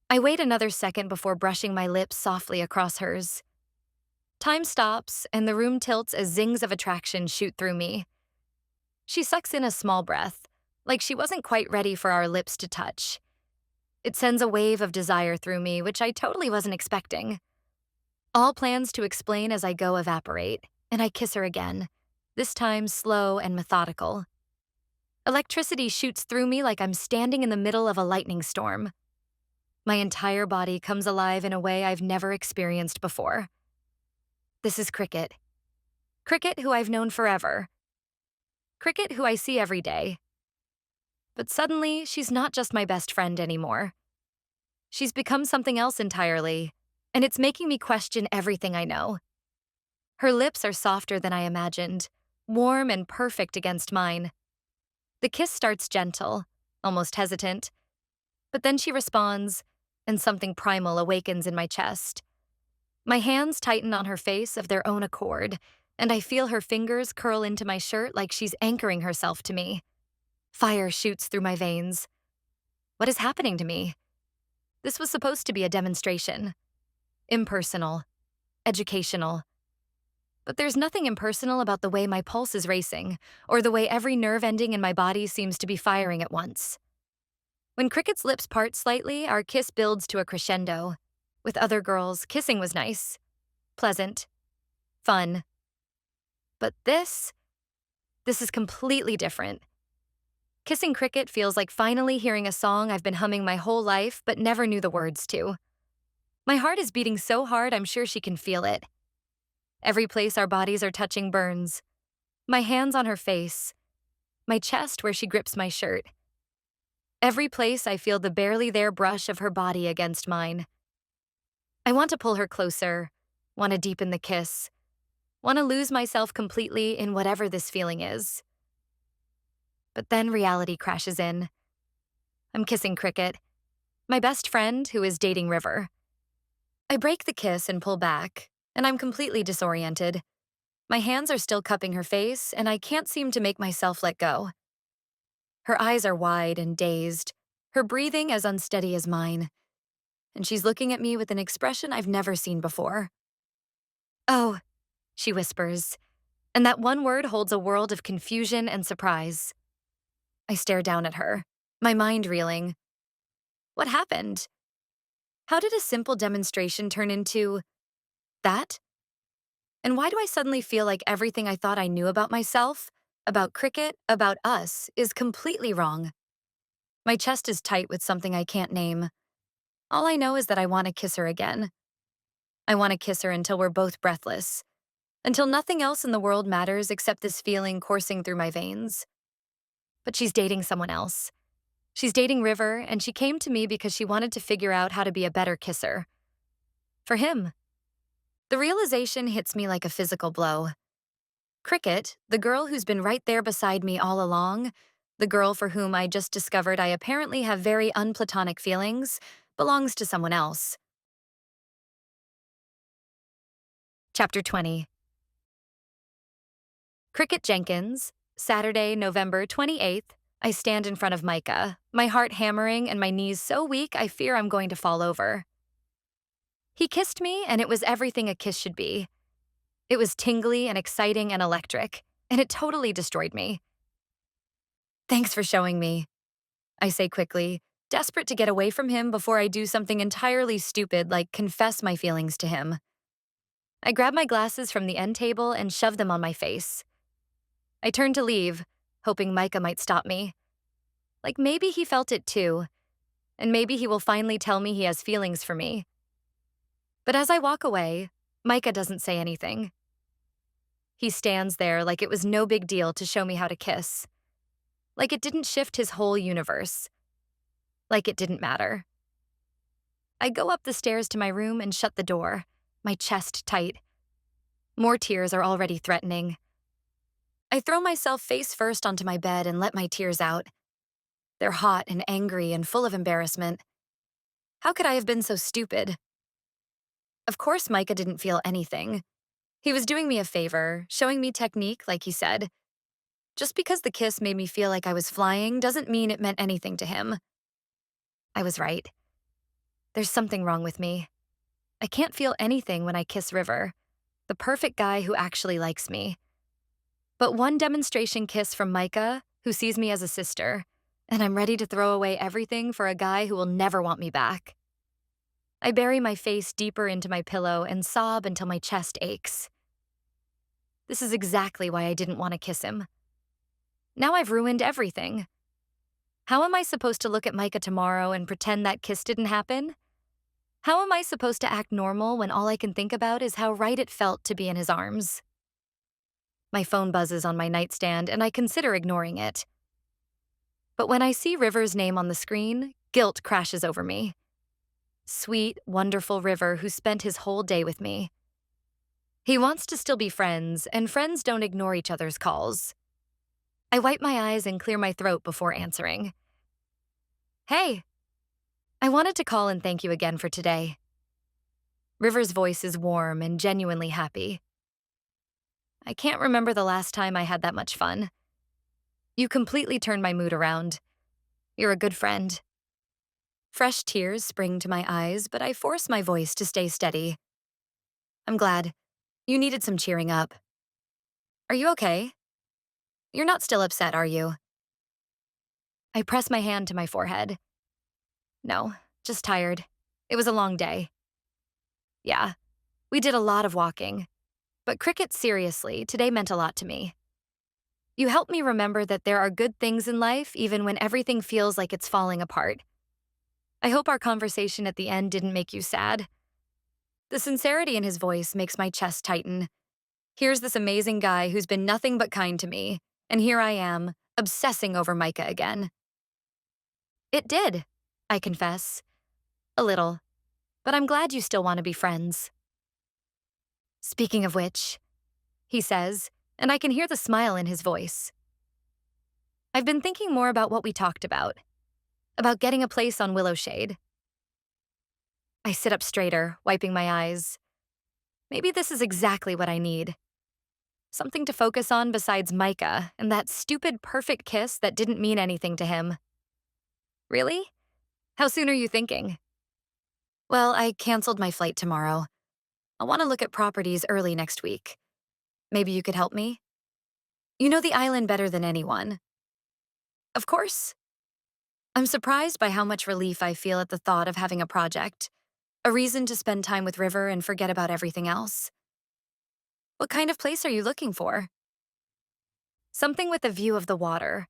I wait another second before brushing my lips softly across hers. Time stops, and the room tilts as zings of attraction shoot through me. She sucks in a small breath, like she wasn't quite ready for our lips to touch. It sends a wave of desire through me, which I totally wasn't expecting. All plans to explain as I go evaporate, and I kiss her again, this time slow and methodical. Electricity shoots through me like I'm standing in the middle of a lightning storm. My entire body comes alive in a way I've never experienced before. This is Cricket. Cricket, who I've known forever. Cricket, who I see every day. But suddenly, she's not just my best friend anymore. She's become something else entirely, and it's making me question everything I know. Her lips are softer than I imagined, warm and perfect against mine. The kiss starts gentle, almost hesitant, but then she responds, and something primal awakens in my chest. My hands tighten on her face of their own accord, and I feel her fingers curl into my shirt like she's anchoring herself to me. Fire shoots through my veins. What is happening to me? This was supposed to be a demonstration. Impersonal. Educational. But there's nothing impersonal about the way my pulse is racing, or the way every nerve ending in my body seems to be firing at once. When Cricket's lips part slightly, our kiss builds to a crescendo. With other girls, kissing was nice, pleasant, fun. But this is completely different. Kissing Cricket feels like finally hearing a song I've been humming my whole life but never knew the words to. My heart is beating so hard I'm sure she can feel it. Every place our bodies are touching burns. My hands on her face, my chest where she grips my shirt. Every place I feel the barely there brush of her body against mine. I want to pull her closer, want to deepen the kiss, want to lose myself completely in whatever this feeling is. But then reality crashes in. I'm kissing Cricket, my best friend who is dating River. I break the kiss and pull back, and I'm completely disoriented. My hands are still cupping her face, and I can't seem to make myself let go. Her eyes are wide and dazed, her breathing as unsteady as mine, and she's looking at me with an expression I've never seen before. "Oh," she whispers, and that one word holds a world of confusion and surprise. I stare down at her, my mind reeling. What happened? How did a simple demonstration turn into that? And why do I suddenly feel like everything I thought I knew about myself, about Cricket, about us, is completely wrong? My chest is tight with something I can't name. All I know is that I want to kiss her again. I want to kiss her until we're both breathless, until nothing else in the world matters except this feeling coursing through my veins. But she's dating someone else. She's dating River, and she came to me because she wanted to figure out how to be a better kisser. For him. The realization hits me like a physical blow. Cricket, the girl who's been right there beside me all along, the girl for whom I just discovered I apparently have very unplatonic feelings, belongs to someone else. Chapter 20. Cricket Jenkins, Saturday, November 28th. I stand in front of Micah, my heart hammering and my knees so weak I fear I'm going to fall over. He kissed me, and it was everything a kiss should be. It was tingly and exciting and electric, and it totally destroyed me. "Thanks for showing me," I say quickly, desperate to get away from him before I do something entirely stupid like confess my feelings to him. I grab my glasses from the end table and shove them on my face. I turn to leave, hoping Micah might stop me. Like maybe he felt it too, and maybe he will finally tell me he has feelings for me. But as I walk away, Micah doesn't say anything. He stands there like it was no big deal to show me how to kiss. Like it didn't shift his whole universe. Like it didn't matter. I go up the stairs to my room and shut the door, my chest tight. More tears are already threatening. I throw myself face first onto my bed and let my tears out. They're hot and angry and full of embarrassment. How could I have been so stupid? Of course Micah didn't feel anything. He was doing me a favor, showing me technique like he said. Just because the kiss made me feel like I was flying doesn't mean it meant anything to him. I was right. There's something wrong with me. I can't feel anything when I kiss River, the perfect guy who actually likes me. But one demonstration kiss from Micah, who sees me as a sister, and I'm ready to throw away everything for a guy who will never want me back. I bury my face deeper into my pillow and sob until my chest aches. This is exactly why I didn't want to kiss him. Now I've ruined everything. How am I supposed to look at Micah tomorrow and pretend that kiss didn't happen? How am I supposed to act normal when all I can think about is how right it felt to be in his arms? My phone buzzes on my nightstand, and I consider ignoring it. But when I see River's name on the screen, guilt crashes over me. Sweet, wonderful River who spent his whole day with me. He wants to still be friends, and friends don't ignore each other's calls. I wipe my eyes and clear my throat before answering. Hey, I wanted to call and thank you again for today. River's voice is warm and genuinely happy. I can't remember the last time I had that much fun. You completely turned my mood around. You're a good friend. Fresh tears spring to my eyes, but I force my voice to stay steady. I'm glad. You needed some cheering up. Are you okay? You're not still upset, are you? I press my hand to my forehead. No, just tired. It was a long day. Yeah, we did a lot of walking. But cricket, seriously, today meant a lot to me. You helped me remember that there are good things in life even when everything feels like it's falling apart. I hope our conversation at the end didn't make you sad. The sincerity in his voice makes my chest tighten. Here's this amazing guy who's been nothing but kind to me, and here I am, obsessing over Micah again. It did, I confess. A little. But I'm glad you still want to be friends. Speaking of which, he says, and I can hear the smile in his voice. I've been thinking more about what we talked about getting a place on Willowshade. I sit up straighter, wiping my eyes. Maybe this is exactly what I need. Something to focus on besides Micah and that stupid perfect kiss that didn't mean anything to him. Really? How soon are you thinking? Well, I canceled my flight tomorrow. I want to look at properties early next week. Maybe you could help me? You know the island better than anyone. Of course. I'm surprised by how much relief I feel at the thought of having a project, a reason to spend time with River and forget about everything else. What kind of place are you looking for? Something with a view of the water.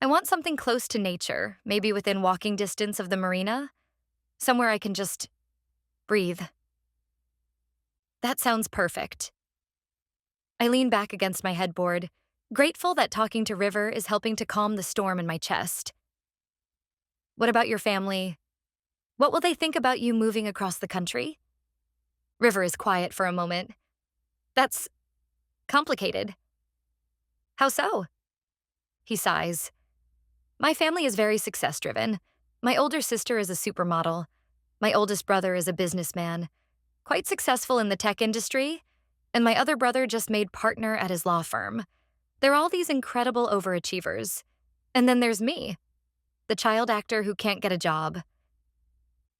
I want something close to nature, maybe within walking distance of the marina. Somewhere I can just breathe. That sounds perfect. I lean back against my headboard, grateful that talking to River is helping to calm the storm in my chest. What about your family? What will they think about you moving across the country? River is quiet for a moment. That's complicated. How so? He sighs. My family is very success-driven. My older sister is a supermodel. My oldest brother is a businessman, quite successful in the tech industry, and my other brother just made partner at his law firm. They're all these incredible overachievers. And then there's me, the child actor who can't get a job.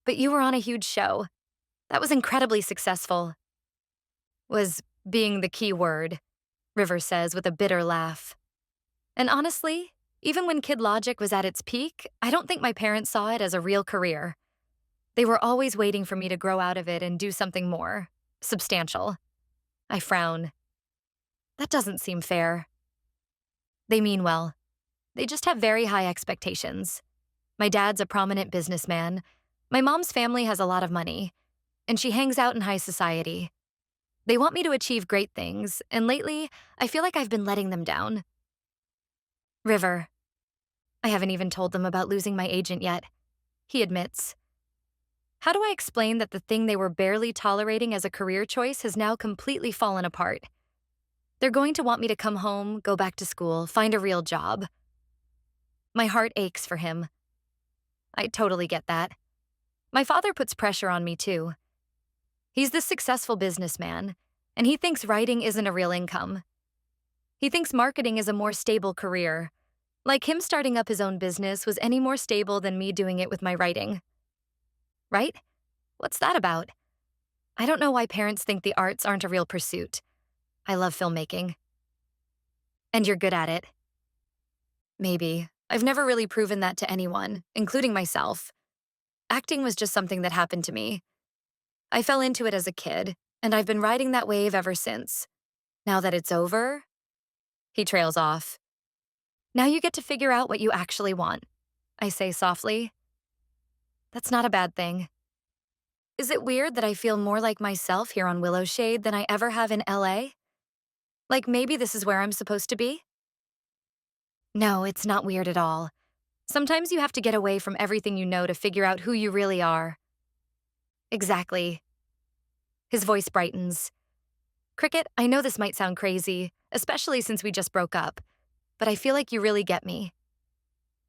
But you were on a huge show. That was incredibly successful. Was being the key word, River says with a bitter laugh. And honestly, even when Kid Logic was at its peak, I don't think my parents saw it as a real career. They were always waiting for me to grow out of it and do something more substantial. I frown. That doesn't seem fair. They mean well. They just have very high expectations. My dad's a prominent businessman. My mom's family has a lot of money, and she hangs out in high society. They want me to achieve great things, and lately, I feel like I've been letting them down. River. I haven't even told them about losing my agent yet. He admits. How do I explain that the thing they were barely tolerating as a career choice has now completely fallen apart? They're going to want me to come home, go back to school, find a real job. My heart aches for him. I totally get that. My father puts pressure on me too. He's this successful businessman, and he thinks writing isn't a real income. He thinks marketing is a more stable career. Like him starting up his own business was any more stable than me doing it with my writing. Right? What's that about? I don't know why parents think the arts aren't a real pursuit. I love filmmaking. And you're good at it. Maybe. I've never really proven that to anyone, including myself. Acting was just something that happened to me. I fell into it as a kid, and I've been riding that wave ever since. Now that it's over, he trails off. Now you get to figure out what you actually want, I say softly. That's not a bad thing. Is it weird that I feel more like myself here on Willowshade than I ever have in LA? Like maybe this is where I'm supposed to be? No, it's not weird at all. Sometimes you have to get away from everything you know to figure out who you really are. Exactly. His voice brightens. Cricket, I know this might sound crazy, especially since we just broke up, but I feel like you really get me.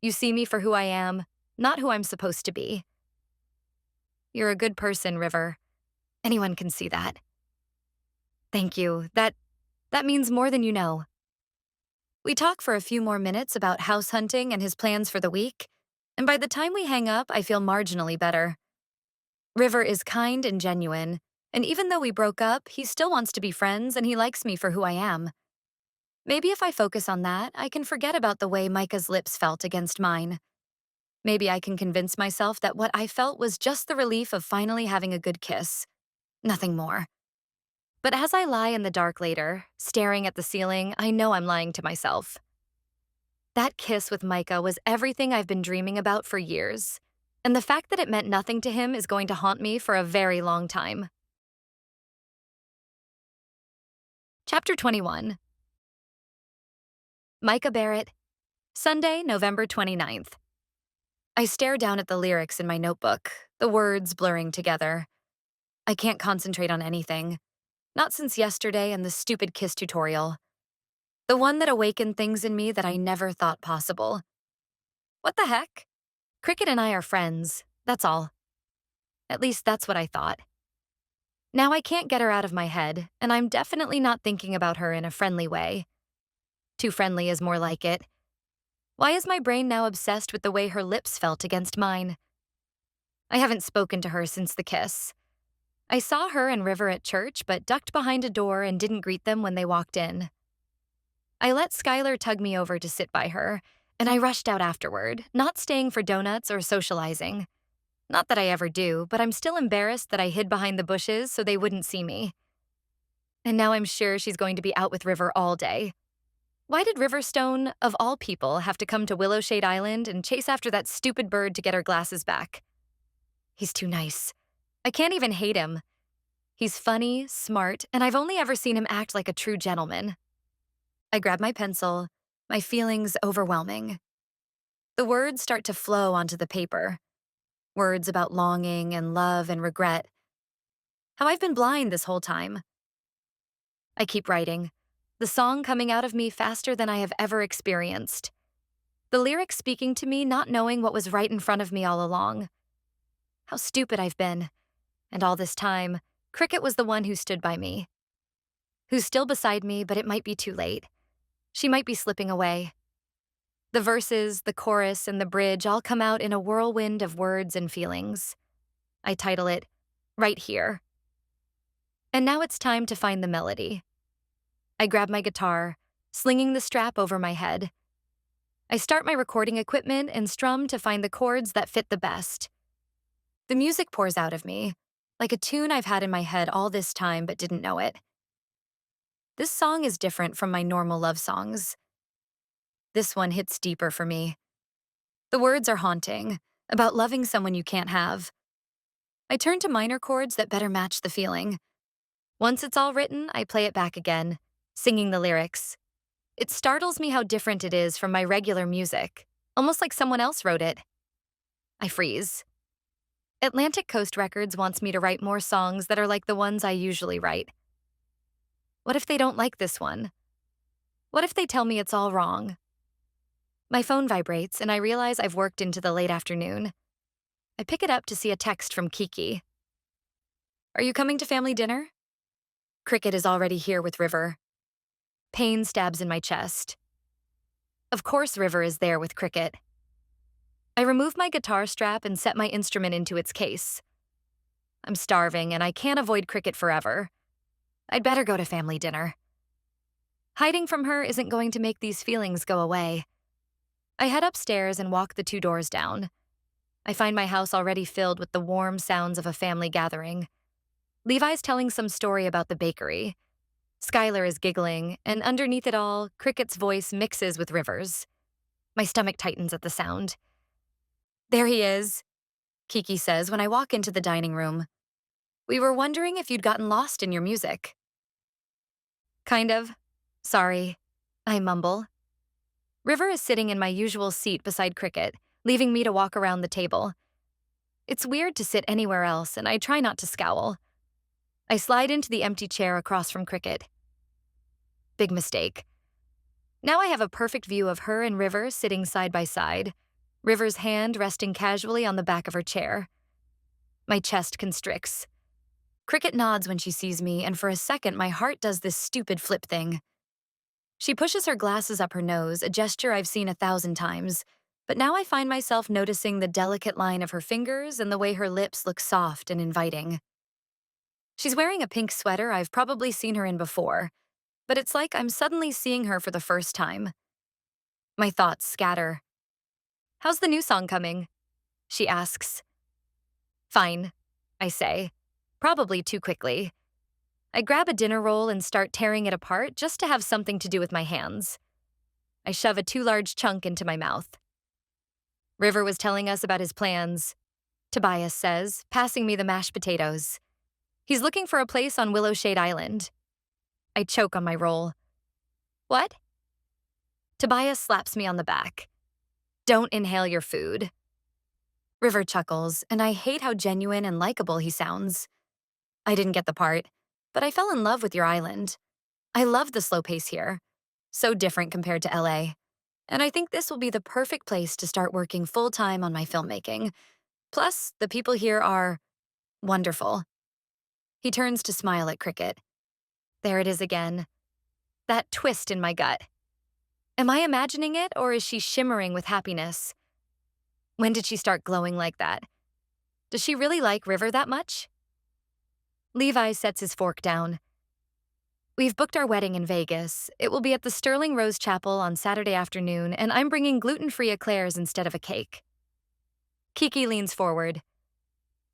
You see me for who I am, not who I'm supposed to be. You're a good person, River. Anyone can see that. Thank you. That means more than you know. We talk for a few more minutes about house hunting and his plans for the week, and by the time we hang up, I feel marginally better. River is kind and genuine, and even though we broke up, he still wants to be friends and he likes me for who I am. Maybe if I focus on that, I can forget about the way Micah's lips felt against mine. Maybe I can convince myself that what I felt was just the relief of finally having a good kiss. Nothing more. But as I lie in the dark later, staring at the ceiling, I know I'm lying to myself. That kiss with Micah was everything I've been dreaming about for years, and the fact that it meant nothing to him is going to haunt me for a very long time. Chapter 21. Micah Barrett, Sunday, November 29th. I stare down at the lyrics in my notebook, the words blurring together. I can't concentrate on anything. Not since yesterday and the stupid kiss tutorial. The one that awakened things in me that I never thought possible. What the heck? Cricket and I are friends, that's all. At least that's what I thought. Now I can't get her out of my head, and I'm definitely not thinking about her in a friendly way. Too friendly is more like it. Why is my brain now obsessed with the way her lips felt against mine? I haven't spoken to her since the kiss. I saw her and River at church, but ducked behind a door and didn't greet them when they walked in. I let Skylar tug me over to sit by her, and I rushed out afterward, not staying for donuts or socializing. Not that I ever do, but I'm still embarrassed that I hid behind the bushes so they wouldn't see me. And now I'm sure she's going to be out with River all day. Why did Riverstone, of all people, have to come to Willowshade Island and chase after that stupid bird to get her glasses back? He's too nice. I can't even hate him. He's funny, smart, and I've only ever seen him act like a true gentleman. I grab my pencil, my feelings overwhelming. The words start to flow onto the paper. Words about longing and love and regret. How I've been blind this whole time. I keep writing, the song coming out of me faster than I have ever experienced. The lyrics speaking to me not knowing what was right in front of me all along. How stupid I've been. And all this time, Cricket was the one who stood by me. Who's still beside me, but it might be too late. She might be slipping away. The verses, the chorus, and the bridge all come out in a whirlwind of words and feelings. I title it, Right Here. And now it's time to find the melody. I grab my guitar, slinging the strap over my head. I start my recording equipment and strum to find the chords that fit the best. The music pours out of me, like a tune I've had in my head all this time but didn't know it. This song is different from my normal love songs. This one hits deeper for me. The words are haunting, about loving someone you can't have. I turn to minor chords that better match the feeling. Once it's all written, I play it back again, singing the lyrics. It startles me how different it is from my regular music, almost like someone else wrote it. I freeze. Atlantic Coast Records wants me to write more songs that are like the ones I usually write. What if they don't like this one? What if they tell me it's all wrong? My phone vibrates, and I realize I've worked into the late afternoon. I pick it up to see a text from Kiki. Are you coming to family dinner? Cricket is already here with River. Pain stabs in my chest. Of course River is there with Cricket. I remove my guitar strap and set my instrument into its case. I'm starving, and I can't avoid Cricket forever. I'd better go to family dinner. Hiding from her isn't going to make these feelings go away. I head upstairs and walk the 2 doors down. I find my house already filled with the warm sounds of a family gathering. Levi's telling some story about the bakery. Skylar is giggling, and underneath it all, Cricket's voice mixes with River's. My stomach tightens at the sound. There he is, Kiki says when I walk into the dining room. We were wondering if you'd gotten lost in your music. Kind of. Sorry, I mumble. River is sitting in my usual seat beside Cricket, leaving me to walk around the table. It's weird to sit anywhere else, and I try not to scowl. I slide into the empty chair across from Cricket. Big mistake. Now I have a perfect view of her and River sitting side by side, River's hand resting casually on the back of her chair. My chest constricts. Cricket nods when she sees me, and for a second my heart does this stupid flip thing. She pushes her glasses up her nose, a gesture I've seen 1,000 times, but now I find myself noticing the delicate line of her fingers and the way her lips look soft and inviting. She's wearing a pink sweater I've probably seen her in before, but it's like I'm suddenly seeing her for the first time. My thoughts scatter. "How's the new song coming?" she asks. "Fine," I say, probably too quickly. I grab a dinner roll and start tearing it apart just to have something to do with my hands. I shove a too large chunk into my mouth. River was telling us about his plans, Tobias says, passing me the mashed potatoes. He's looking for a place on Willowshade Island. I choke on my roll. "What?" Tobias slaps me on the back. "Don't inhale your food." River chuckles, and I hate how genuine and likable he sounds. "I didn't get the part, but I fell in love with your island. I love the slow pace here. So different compared to LA. And I think this will be the perfect place to start working full-time on my filmmaking. Plus, the people here are wonderful." He turns to smile at Cricket. There it is again. That twist in my gut. Am I imagining it, or is she shimmering with happiness? When did she start glowing like that? Does she really like River that much? Levi sets his fork down. "We've booked our wedding in Vegas. It will be at the Sterling Rose Chapel on Saturday afternoon, and I'm bringing gluten-free eclairs instead of a cake." Kiki leans forward.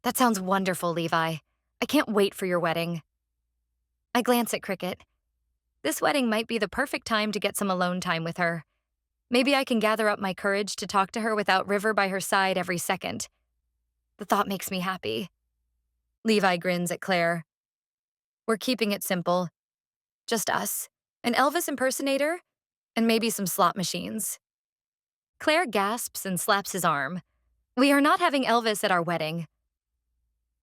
"That sounds wonderful, Levi. I can't wait for your wedding." I glance at Cricket. This wedding might be the perfect time to get some alone time with her. Maybe I can gather up my courage to talk to her without River by her side every second. The thought makes me happy. Levi grins at Claire. "We're keeping it simple. Just us, an Elvis impersonator, and maybe some slot machines." Claire gasps and slaps his arm. "We are not having Elvis at our wedding."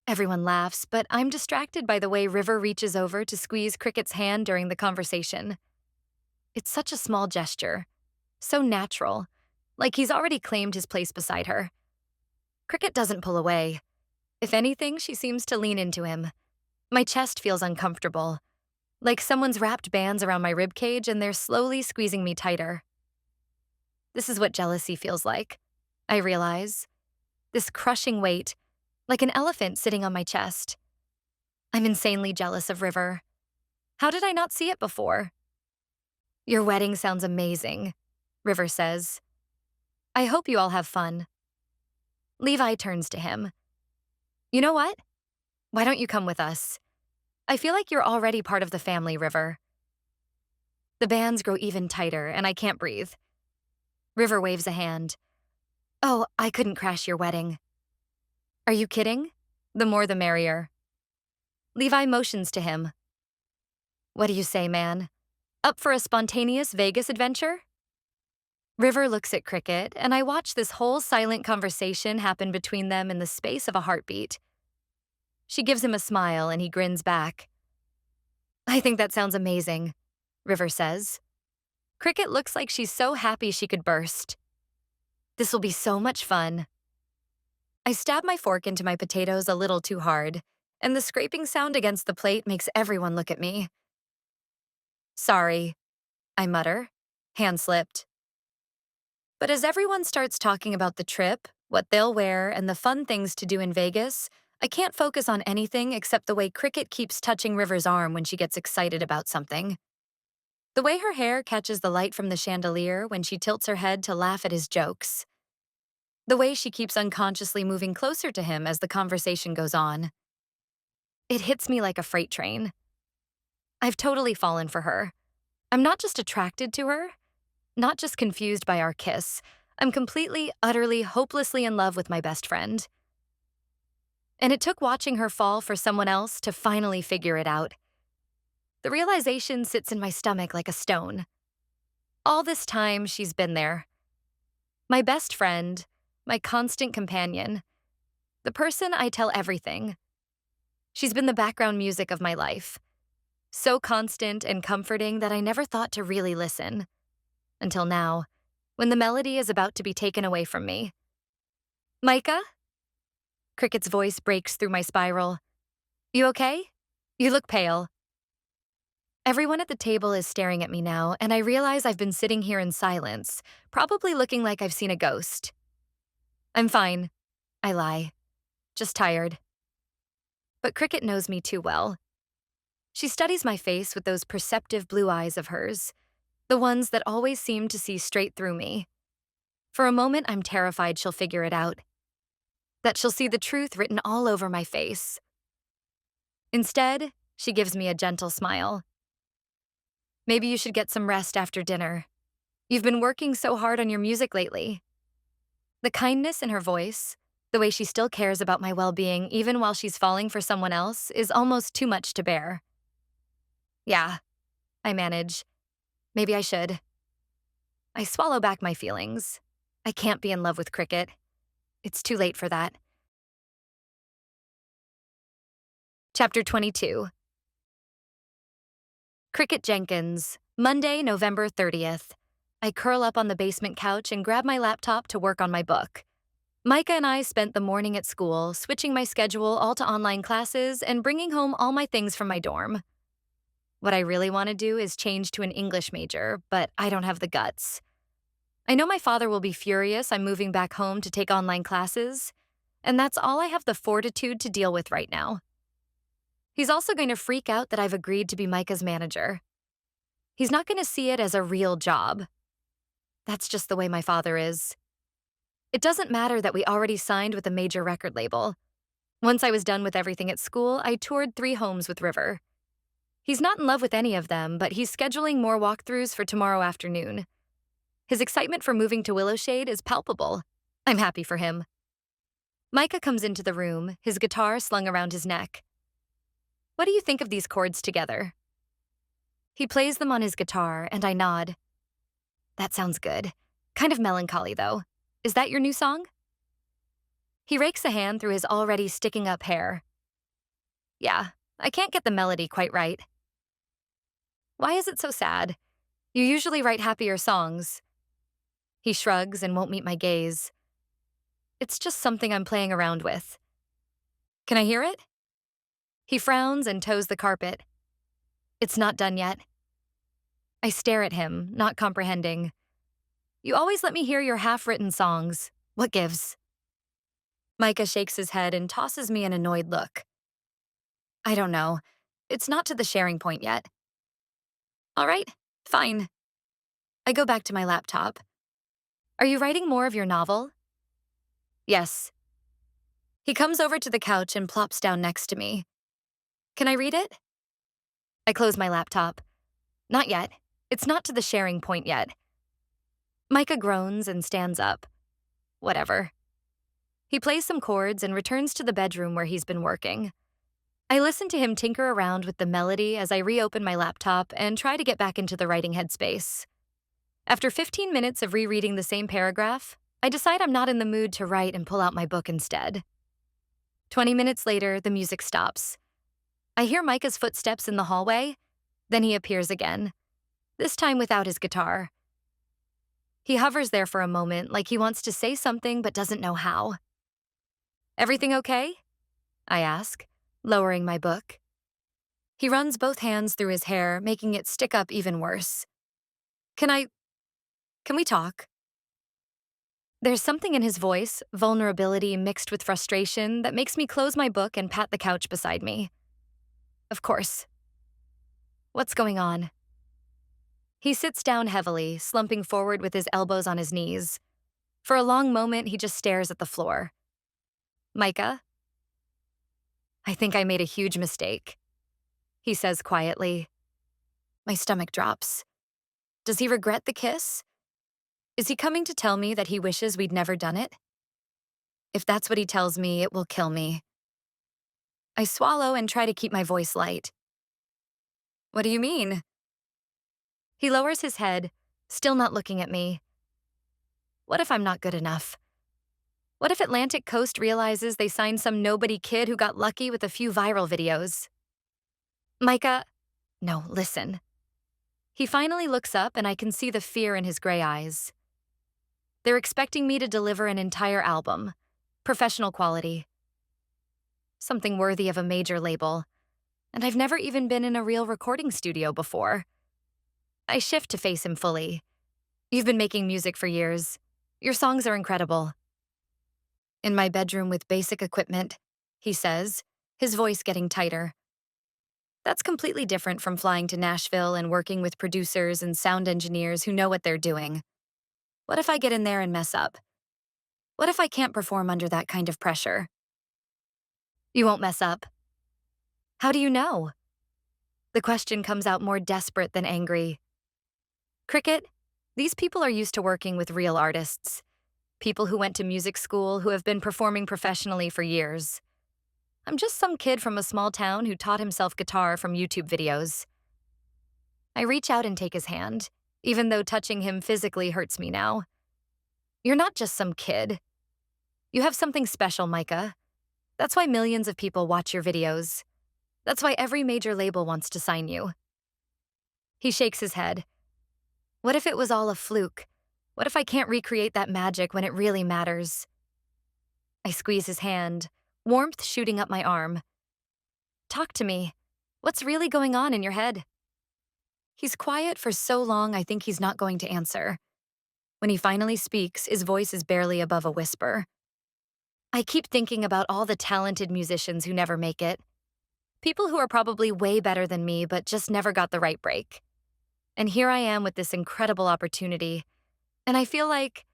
Everyone laughs, but I'm distracted by the way River reaches over to squeeze Cricket's hand during the conversation. It's such a small gesture, so natural, like he's already claimed his place beside her. Cricket doesn't pull away. If anything, she seems to lean into him. My chest feels uncomfortable, like someone's wrapped bands around my ribcage and they're slowly squeezing me tighter. This is what jealousy feels like, I realize. This crushing weight, like an elephant sitting on my chest. I'm insanely jealous of River. How did I not see it before? "Your wedding sounds amazing," River says. "I hope you all have fun." Levi turns to him. "You know what? Why don't you come with us? I feel like you're already part of the family, River." The bands grow even tighter, and I can't breathe. River waves a hand. "Oh, I couldn't crash your wedding." "Are you kidding? The more the merrier." Levi motions to him. "What do you say, man? Up for a spontaneous Vegas adventure?" River looks at Cricket, and I watch this whole silent conversation happen between them in the space of a heartbeat. She gives him a smile, and he grins back. "I think that sounds amazing," River says. Cricket looks like she's so happy she could burst. "This will be so much fun." I stab my fork into my potatoes a little too hard, and the scraping sound against the plate makes everyone look at me. "Sorry," I mutter, hand slipped. But as everyone starts talking about the trip, what they'll wear, and the fun things to do in Vegas, I can't focus on anything except the way Cricket keeps touching River's arm when she gets excited about something. The way her hair catches the light from the chandelier when she tilts her head to laugh at his jokes. The way she keeps unconsciously moving closer to him as the conversation goes on. It hits me like a freight train. I've totally fallen for her. I'm not just attracted to her, not just confused by our kiss. I'm completely, utterly, hopelessly in love with my best friend. And it took watching her fall for someone else to finally figure it out. The realization sits in my stomach like a stone. All this time, she's been there. My best friend, my constant companion, the person I tell everything. She's been the background music of my life. So constant and comforting that I never thought to really listen. Until now, when the melody is about to be taken away from me. Micah? Cricket's voice breaks through my spiral. You okay? You look pale. Everyone at the table is staring at me now, and I realize I've been sitting here in silence, probably looking like I've seen a ghost. I'm fine. I lie. Just tired. But Cricket knows me too well. She studies my face with those perceptive blue eyes of hers, the ones that always seem to see straight through me. For a moment, I'm terrified she'll figure it out, that she'll see the truth written all over my face. Instead, she gives me a gentle smile. Maybe you should get some rest after dinner. You've been working so hard on your music lately. The kindness in her voice, the way she still cares about my well-being even while she's falling for someone else, is almost too much to bear. Yeah, I manage. Maybe I should. I swallow back my feelings. I can't be in love with Cricket. It's too late for that. Chapter 22. Cricket Jenkins, Monday, November 30th. I curl up on the basement couch and grab my laptop to work on my book. Micah and I spent the morning at school, switching my schedule all to online classes and bringing home all my things from my dorm. What I really want to do is change to an English major, but I don't have the guts. I know my father will be furious I'm moving back home to take online classes, and that's all I have the fortitude to deal with right now. He's also going to freak out that I've agreed to be Micah's manager. He's not going to see it as a real job. That's just the way my father is. It doesn't matter that we already signed with a major record label. Once I was done with everything at school, I toured 3 homes with River. He's not in love with any of them, but he's scheduling more walkthroughs for tomorrow afternoon. His excitement for moving to Willowshade is palpable. I'm happy for him. Micah comes into the room, his guitar slung around his neck. What do you think of these chords together? He plays them on his guitar, and I nod. That sounds good. Kind of melancholy, though. Is that your new song? He rakes a hand through his already sticking up hair. Yeah, I can't get the melody quite right. Why is it so sad? You usually write happier songs. He shrugs and won't meet my gaze. It's just something I'm playing around with. Can I hear it? He frowns and toes the carpet. It's not done yet. I stare at him, not comprehending. You always let me hear your half-written songs. What gives? Micah shakes his head and tosses me an annoyed look. I don't know. It's not to the sharing point yet. All right, fine. I go back to my laptop. Are you writing more of your novel? Yes. He comes over to the couch and plops down next to me. Can I read it? I close my laptop. Not yet. It's not to the sharing point yet. Micah groans and stands up. Whatever. He plays some chords and returns to the bedroom where he's been working. I listen to him tinker around with the melody as I reopen my laptop and try to get back into the writing headspace. After 15 minutes of rereading the same paragraph, I decide I'm not in the mood to write and pull out my book instead. 20 minutes later, the music stops. I hear Micah's footsteps in the hallway, then he appears again, this time without his guitar. He hovers there for a moment like he wants to say something but doesn't know how. Everything okay? I ask, lowering my book. He runs both hands through his hair, making it stick up even worse. Can we talk? There's something in his voice, vulnerability mixed with frustration, that makes me close my book and pat the couch beside me. Of course. What's going on? He sits down heavily, slumping forward with his elbows on his knees. For a long moment, he just stares at the floor. Micah? I think I made a huge mistake, he says quietly. My stomach drops. Does he regret the kiss? Is he coming to tell me that he wishes we'd never done it? If that's what he tells me, it will kill me. I swallow and try to keep my voice light. What do you mean? He lowers his head, still not looking at me. What if I'm not good enough? What if Atlantic Coast realizes they signed some nobody kid who got lucky with a few viral videos? Micah, no, listen. He finally looks up and I can see the fear in his gray eyes. They're expecting me to deliver an entire album, professional quality, something worthy of a major label, and I've never even been in a real recording studio before. I shift to face him fully. You've been making music for years. Your songs are incredible. In my bedroom with basic equipment, he says, his voice getting tighter. That's completely different from flying to Nashville and working with producers and sound engineers who know what they're doing. What if I get in there and mess up? What if I can't perform under that kind of pressure? You won't mess up. How do you know? The question comes out more desperate than angry. Cricket, these people are used to working with real artists. People who went to music school who have been performing professionally for years. I'm just some kid from a small town who taught himself guitar from YouTube videos. I reach out and take his hand, even though touching him physically hurts me now. You're not just some kid. You have something special, Micah. That's why millions of people watch your videos. That's why every major label wants to sign you. He shakes his head. What if it was all a fluke? What if I can't recreate that magic when it really matters? I squeeze his hand, warmth shooting up my arm. Talk to me. What's really going on in your head? He's quiet for so long I think he's not going to answer. When he finally speaks, his voice is barely above a whisper. I keep thinking about all the talented musicians who never make it. People who are probably way better than me but just never got the right break. And here I am with this incredible opportunity, and I feel like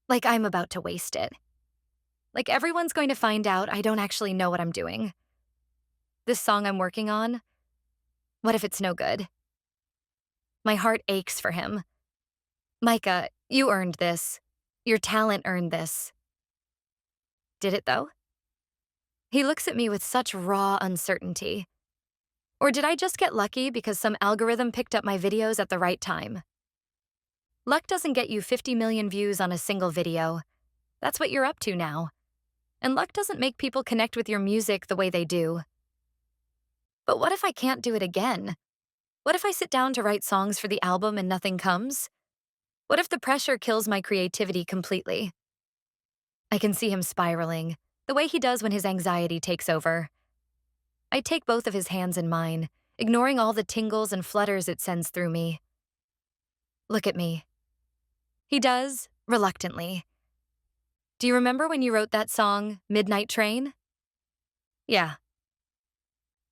I'm about to waste it. Like everyone's going to find out I don't actually know what I'm doing. This song I'm working on, what if it's no good? My heart aches for him. Micah, you earned this. Your talent earned this. Did it, though? He looks at me with such raw uncertainty. Or did I just get lucky because some algorithm picked up my videos at the right time? Luck doesn't get you 50 million views on a single video. That's what you're up to now. And luck doesn't make people connect with your music the way they do. But what if I can't do it again? What if I sit down to write songs for the album and nothing comes? What if the pressure kills my creativity completely? I can see him spiraling, the way he does when his anxiety takes over. I take both of his hands in mine, ignoring all the tingles and flutters it sends through me. Look at me. He does, reluctantly. Do you remember when you wrote that song, Midnight Train? Yeah.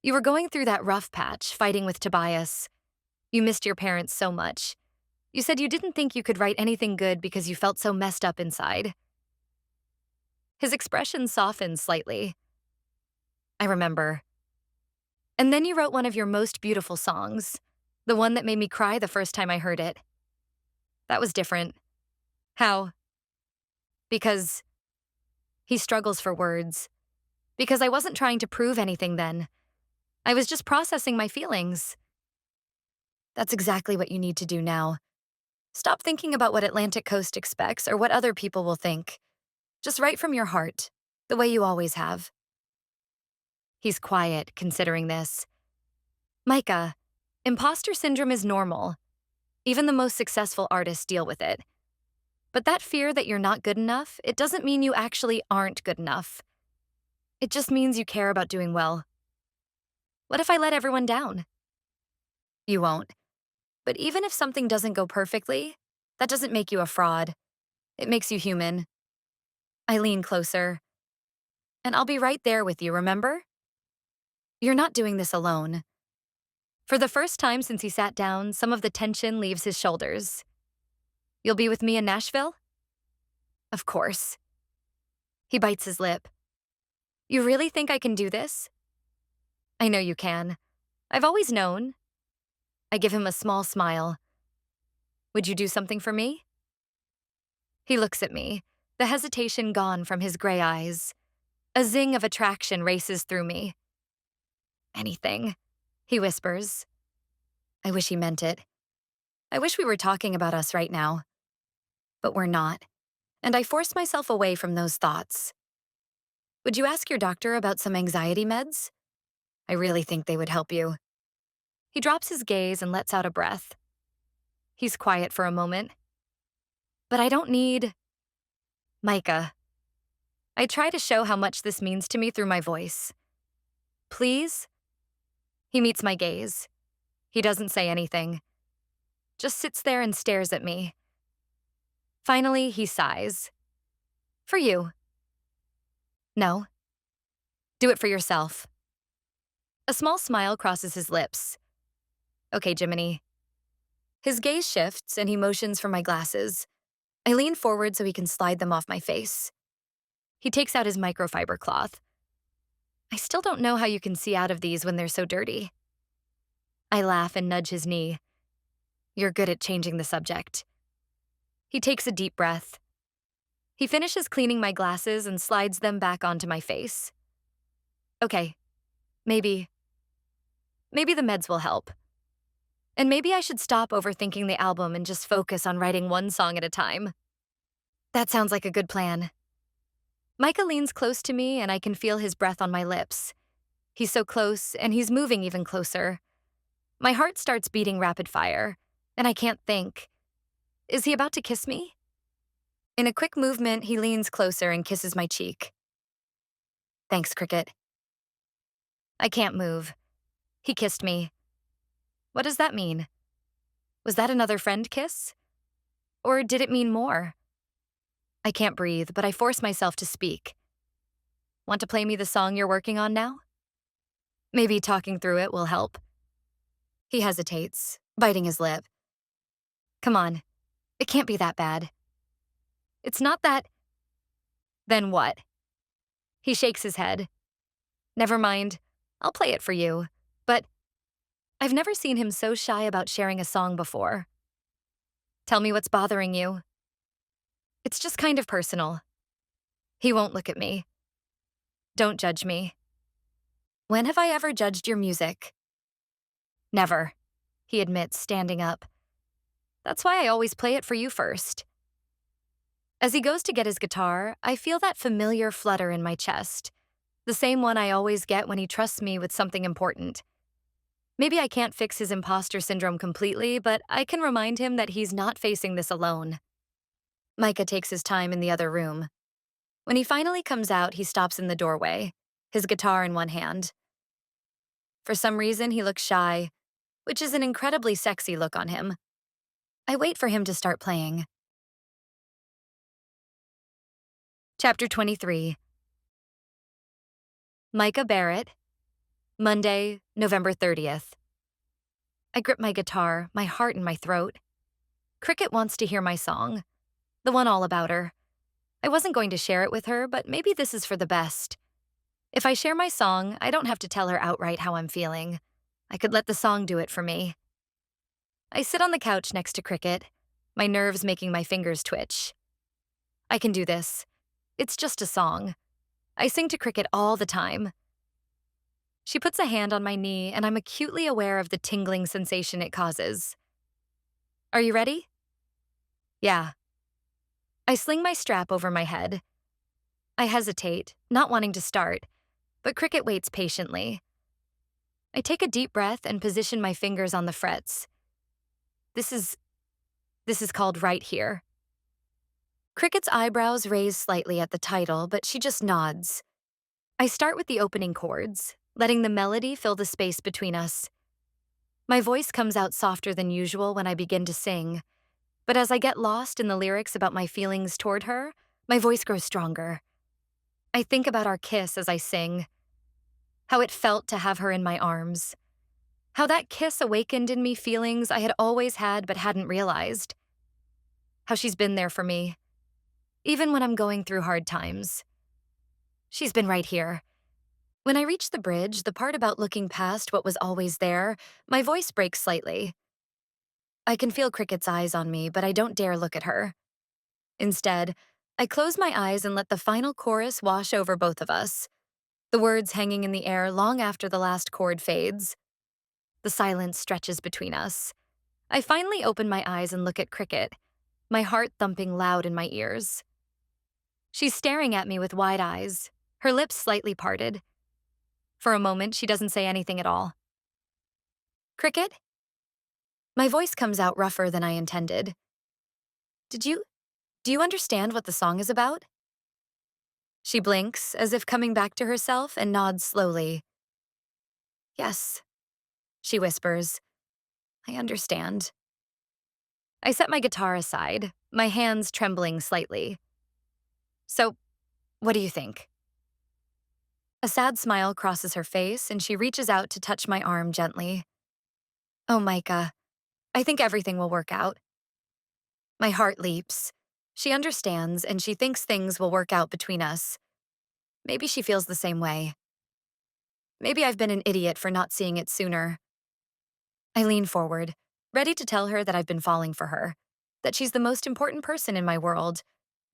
You were going through that rough patch, fighting with Tobias. You missed your parents so much. You said you didn't think you could write anything good because you felt so messed up inside. His expression softened slightly. I remember. And then you wrote one of your most beautiful songs, the one that made me cry the first time I heard it. That was different. How? Because he struggles for words. Because I wasn't trying to prove anything then. I was just processing my feelings. That's exactly what you need to do now. Stop thinking about what Atlantic Coast expects or what other people will think. Just write from your heart, the way you always have. He's quiet, considering this. Micah, imposter syndrome is normal. Even the most successful artists deal with it. But that fear that you're not good enough, it doesn't mean you actually aren't good enough. It just means you care about doing well. What if I let everyone down? You won't. But even if something doesn't go perfectly, that doesn't make you a fraud. It makes you human. I lean closer. And I'll be right there with you, remember? You're not doing this alone. For the first time since he sat down, some of the tension leaves his shoulders. You'll be with me in Nashville? Of course. He bites his lip. You really think I can do this? I know you can. I've always known. I give him a small smile. Would you do something for me? He looks at me, the hesitation gone from his gray eyes. A zing of attraction races through me. Anything, he whispers. I wish he meant it. I wish we were talking about us right now. But we're not. And I forced myself away from those thoughts. Would you ask your doctor about some anxiety meds? I really think they would help you. He drops his gaze and lets out a breath. He's quiet for a moment. But I don't need Micah. I try to show how much this means to me through my voice. Please? He meets my gaze. He doesn't say anything. Just sits there and stares at me. Finally, he sighs. For you. No. Do it for yourself. A small smile crosses his lips. Okay, Jiminy. His gaze shifts and he motions for my glasses. I lean forward so he can slide them off my face. He takes out his microfiber cloth. I still don't know how you can see out of these when they're so dirty. I laugh and nudge his knee. You're good at changing the subject. He takes a deep breath. He finishes cleaning my glasses and slides them back onto my face. Okay, maybe the meds will help. And maybe I should stop overthinking the album and just focus on writing one song at a time. That sounds like a good plan. Micah leans close to me and I can feel his breath on my lips. He's so close and he's moving even closer. My heart starts beating rapid fire, and I can't think. Is he about to kiss me? In a quick movement, he leans closer and kisses my cheek. Thanks, Cricket. I can't move. He kissed me. What does that mean? Was that another friend kiss? Or did it mean more? I can't breathe, but I force myself to speak. Want to play me the song you're working on now? Maybe talking through it will help. He hesitates, biting his lip. Come on, it can't be that bad. It's not that. Then what? He shakes his head. Never mind, I'll play it for you. But I've never seen him so shy about sharing a song before. Tell me what's bothering you. It's just kind of personal. He won't look at me. Don't judge me. When have I ever judged your music? Never, he admits, standing up. That's why I always play it for you first. As he goes to get his guitar, I feel that familiar flutter in my chest, the same one I always get when he trusts me with something important. Maybe I can't fix his imposter syndrome completely, but I can remind him that he's not facing this alone. Micah takes his time in the other room. When he finally comes out, he stops in the doorway, his guitar in one hand. For some reason, he looks shy, which is an incredibly sexy look on him. I wait for him to start playing. Chapter 23. Micah Barrett, Monday, November 30th. I grip my guitar, my heart in my throat. Cricket wants to hear my song, the one all about her. I wasn't going to share it with her, but maybe this is for the best. If I share my song, I don't have to tell her outright how I'm feeling. I could let the song do it for me. I sit on the couch next to Cricket, my nerves making my fingers twitch. I can do this. It's just a song. I sing to Cricket all the time. She puts a hand on my knee, and I'm acutely aware of the tingling sensation it causes. Are you ready? Yeah. I sling my strap over my head. I hesitate, not wanting to start, but Cricket waits patiently. I take a deep breath and position my fingers on the frets. This is called Right Here. Cricket's eyebrows raise slightly at the title, but she just nods. I start with the opening chords, letting the melody fill the space between us. My voice comes out softer than usual when I begin to sing, but as I get lost in the lyrics about my feelings toward her, my voice grows stronger. I think about our kiss as I sing, how it felt to have her in my arms, how that kiss awakened in me feelings I had always had but hadn't realized, how she's been there for me, even when I'm going through hard times. She's been right here. When I reach the bridge, the part about looking past what was always there, my voice breaks slightly. I can feel Cricket's eyes on me, but I don't dare look at her. Instead, I close my eyes and let the final chorus wash over both of us, the words hanging in the air long after the last chord fades. The silence stretches between us. I finally open my eyes and look at Cricket, my heart thumping loud in my ears. She's staring at me with wide eyes, her lips slightly parted. For a moment, she doesn't say anything at all. Cricket? My voice comes out rougher than I intended. Do you understand what the song is about? She blinks, as if coming back to herself, and nods slowly. Yes, she whispers. I understand. I set my guitar aside, my hands trembling slightly. So, what do you think? A sad smile crosses her face, and she reaches out to touch my arm gently. Oh, Micah, I think everything will work out. My heart leaps. She understands, and she thinks things will work out between us. Maybe she feels the same way. Maybe I've been an idiot for not seeing it sooner. I lean forward, ready to tell her that I've been falling for her, that she's the most important person in my world,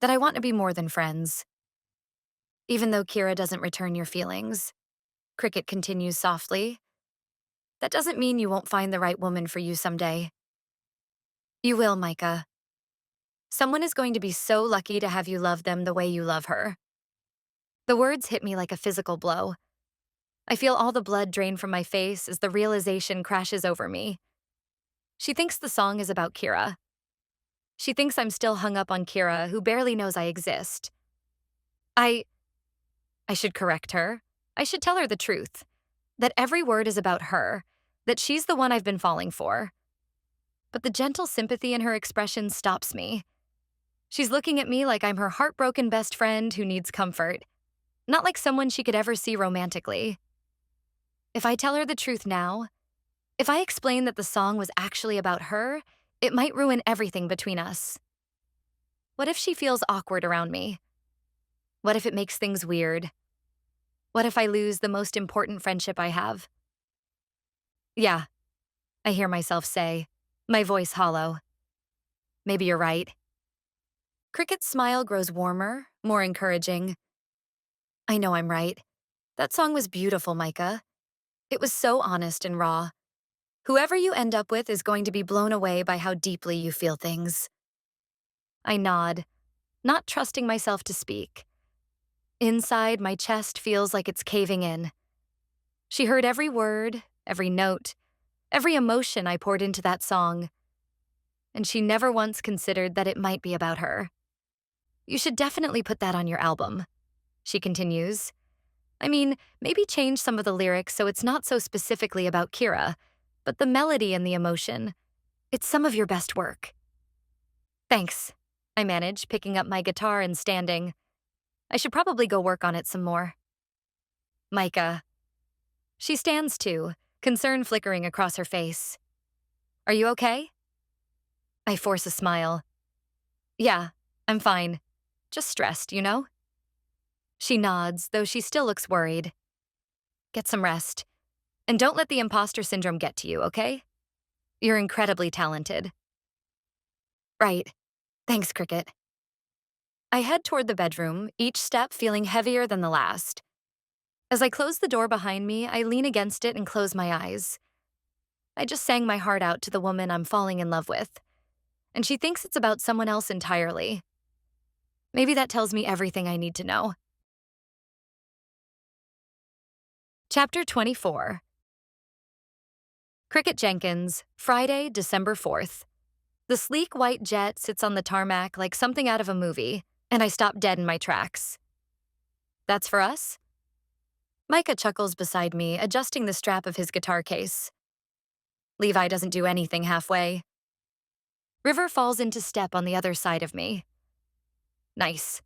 that I want to be more than friends. Even though Kira doesn't return your feelings, Cricket continues softly, that doesn't mean you won't find the right woman for you someday. You will, Micah. Someone is going to be so lucky to have you love them the way you love her. The words hit me like a physical blow. I feel all the blood drain from my face as the realization crashes over me. She thinks the song is about Kira. She thinks I'm still hung up on Kira, who barely knows I exist. I should correct her. I should tell her the truth. That every word is about her. That she's the one I've been falling for. But the gentle sympathy in her expression stops me. She's looking at me like I'm her heartbroken best friend who needs comfort. Not like someone she could ever see romantically. If I tell her the truth now, if I explain that the song was actually about her, it might ruin everything between us. What if she feels awkward around me? What if it makes things weird? What if I lose the most important friendship I have? Yeah, I hear myself say, my voice hollow. Maybe you're right. Cricket's smile grows warmer, more encouraging. I know I'm right. That song was beautiful, Micah. It was so honest and raw. Whoever you end up with is going to be blown away by how deeply you feel things. I nod, not trusting myself to speak. Inside, my chest feels like it's caving in. She heard every word, every note, every emotion I poured into that song. And she never once considered that it might be about her. You should definitely put that on your album, she continues. I mean, maybe change some of the lyrics so it's not so specifically about Kira, but the melody and the emotion. It's some of your best work. Thanks, I manage, picking up my guitar and standing. I should probably go work on it some more. Micah. She stands too, concern flickering across her face. Are you okay? I force a smile. Yeah, I'm fine. Just stressed, you know? She nods, though she still looks worried. Get some rest. And don't let the imposter syndrome get to you, okay? You're incredibly talented. Right. Thanks, Cricket. I head toward the bedroom, each step feeling heavier than the last. As I close the door behind me, I lean against it and close my eyes. I just sang my heart out to the woman I'm falling in love with. And she thinks it's about someone else entirely. Maybe that tells me everything I need to know. Chapter 24. Cricket Jenkins, Friday, December 4th. The sleek white jet sits on the tarmac like something out of a movie, and I stop dead in my tracks. That's for us? Micah chuckles beside me, adjusting the strap of his guitar case. Levi doesn't do anything halfway. River falls into step on the other side of me. Nice.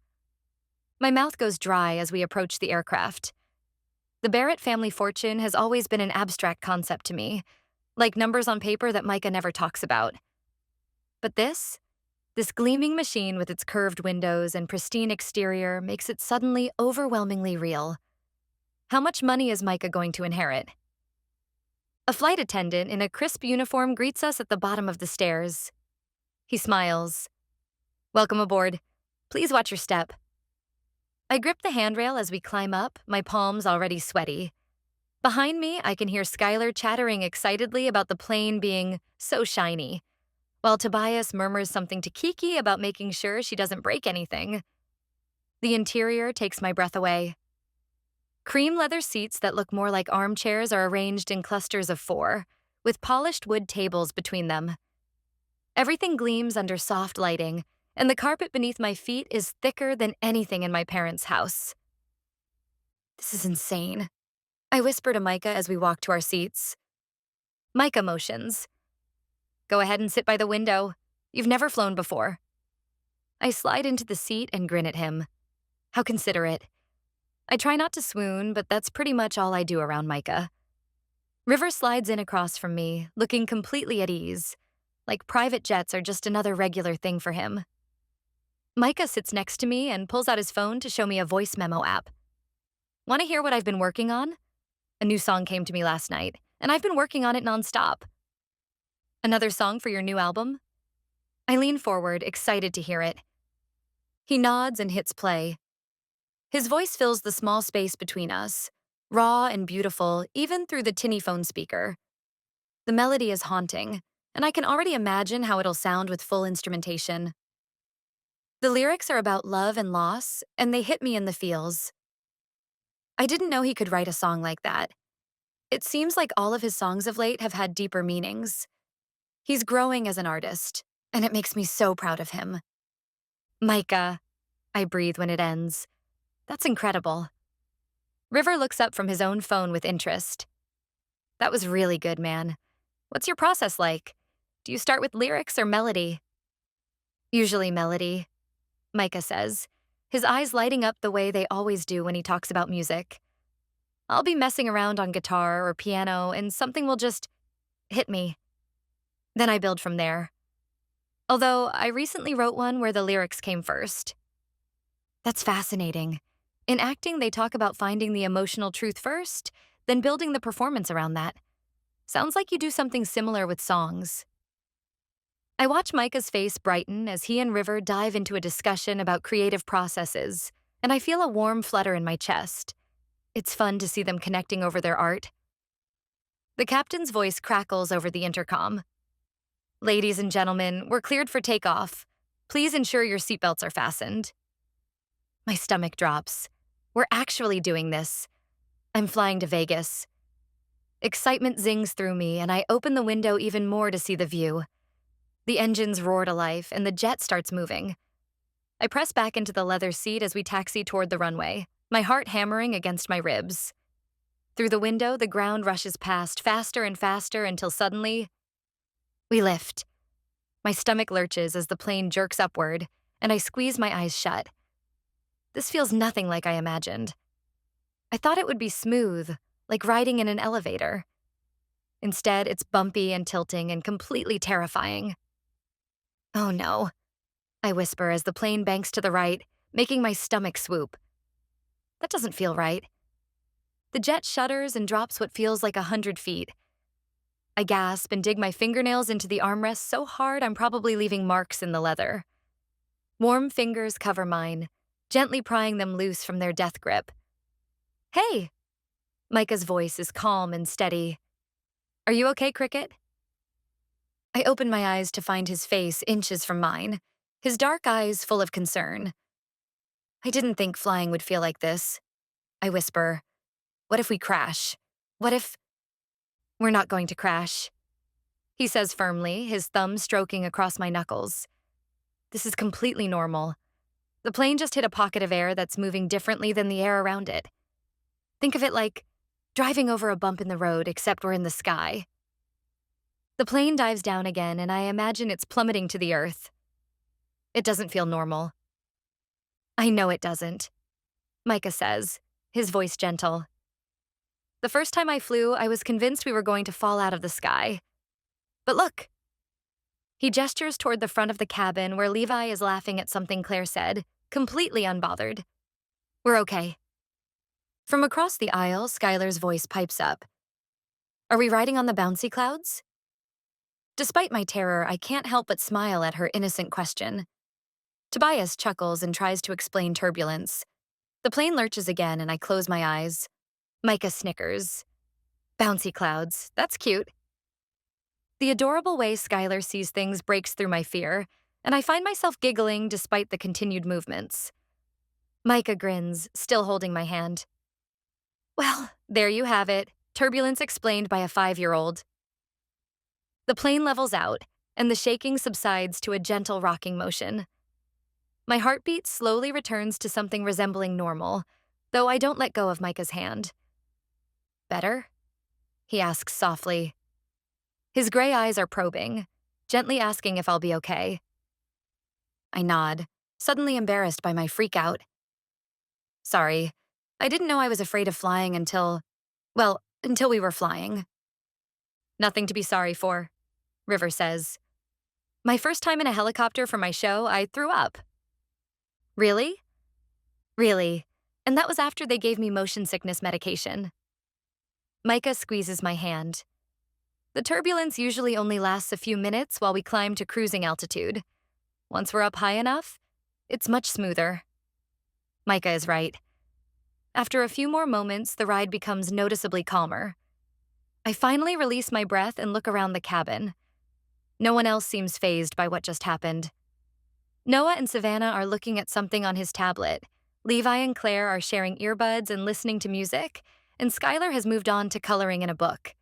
My mouth goes dry as we approach the aircraft. The Barrett family fortune has always been an abstract concept to me, like numbers on paper that Micah never talks about. But this gleaming machine with its curved windows and pristine exterior makes it suddenly overwhelmingly real. How much money is Micah going to inherit? A flight attendant in a crisp uniform greets us at the bottom of the stairs. He smiles. Welcome aboard. Please watch your step. I grip the handrail as we climb up, my palms already sweaty. Behind me, I can hear Skylar chattering excitedly about the plane being so shiny, while Tobias murmurs something to Kiki about making sure she doesn't break anything. The interior takes my breath away. Cream leather seats that look more like armchairs are arranged in clusters of 4, with polished wood tables between them. Everything gleams under soft lighting, and the carpet beneath my feet is thicker than anything in my parents' house. This is insane, I whisper to Micah as we walk to our seats. Micah motions. Go ahead and sit by the window. You've never flown before. I slide into the seat and grin at him. How considerate. I try not to swoon, but that's pretty much all I do around Micah. River slides in across from me, looking completely at ease, like private jets are just another regular thing for him. Micah sits next to me and pulls out his phone to show me a voice memo app. Want to hear what I've been working on? A new song came to me last night, and I've been working on it nonstop. Another song for your new album? I lean forward, excited to hear it. He nods and hits play. His voice fills the small space between us, raw and beautiful, even through the tinny phone speaker. The melody is haunting, and I can already imagine how it'll sound with full instrumentation. The lyrics are about love and loss, and they hit me in the feels. I didn't know he could write a song like that. It seems like all of his songs of late have had deeper meanings. He's growing as an artist, and it makes me so proud of him. Micah, I breathe when it ends. That's incredible. River looks up from his own phone with interest. That was really good, man. What's your process like? Do you start with lyrics or melody? Usually melody, Micah says, his eyes lighting up the way they always do when he talks about music. I'll be messing around on guitar or piano and something will just hit me. Then I build from there. Although I recently wrote one where the lyrics came first. That's fascinating. In acting, they talk about finding the emotional truth first, then building the performance around that. Sounds like you do something similar with songs. I watch Micah's face brighten as he and River dive into a discussion about creative processes, and I feel a warm flutter in my chest. It's fun to see them connecting over their art. The captain's voice crackles over the intercom. Ladies and gentlemen, we're cleared for takeoff. Please ensure your seatbelts are fastened. My stomach drops. We're actually doing this. I'm flying to Vegas. Excitement zings through me, and I open the window even more to see the view. The engines roar to life, and the jet starts moving. I press back into the leather seat as we taxi toward the runway, my heart hammering against my ribs. Through the window, the ground rushes past faster and faster until suddenly, we lift. My stomach lurches as the plane jerks upward, and I squeeze my eyes shut. This feels nothing like I imagined. I thought it would be smooth, like riding in an elevator. Instead, it's bumpy and tilting and completely terrifying. Oh no, I whisper as the plane banks to the right, making my stomach swoop. That doesn't feel right. The jet shudders and drops what feels like 100 feet. I gasp and dig my fingernails into the armrest so hard I'm probably leaving marks in the leather. Warm fingers cover mine, gently prying them loose from their death grip. Hey! Micah's voice is calm and steady. Are you okay, Cricket? I open my eyes to find his face inches from mine, his dark eyes full of concern. I didn't think flying would feel like this. I whisper, what if we crash? What if... We're not going to crash, he says firmly, his thumb stroking across my knuckles. This is completely normal. The plane just hit a pocket of air that's moving differently than the air around it. Think of it like driving over a bump in the road, except we're in the sky. The plane dives down again, and I imagine it's plummeting to the earth. It doesn't feel normal. I know it doesn't, Micah says, his voice gentle. The first time I flew, I was convinced we were going to fall out of the sky. But look! He gestures toward the front of the cabin where Levi is laughing at something Claire said, completely unbothered. We're okay. From across the aisle, Skylar's voice pipes up. Are we riding on the bouncy clouds? Despite my terror, I can't help but smile at her innocent question. Tobias chuckles and tries to explain turbulence. The plane lurches again and I close my eyes. Micah snickers. Bouncy clouds. That's cute. The adorable way Skylar sees things breaks through my fear, and I find myself giggling despite the continued movements. Micah grins, still holding my hand. Well, there you have it. Turbulence explained by a 5-year-old. The plane levels out, and the shaking subsides to a gentle rocking motion. My heartbeat slowly returns to something resembling normal, though I don't let go of Micah's hand. Better? He asks softly. His gray eyes are probing, gently asking if I'll be okay. I nod, suddenly embarrassed by my freak-out. Sorry, I didn't know I was afraid of flying until we were flying. Nothing to be sorry for, River says. My first time in a helicopter for my show, I threw up. Really? Really. And that was after they gave me motion sickness medication. Micah squeezes my hand. The turbulence usually only lasts a few minutes while we climb to cruising altitude. Once we're up high enough, it's much smoother. Micah is right. After a few more moments, the ride becomes noticeably calmer. I finally release my breath and look around the cabin. No one else seems fazed by what just happened. Noah and Savannah are looking at something on his tablet. Levi and Claire are sharing earbuds and listening to music, and Skylar has moved on to coloring in a book.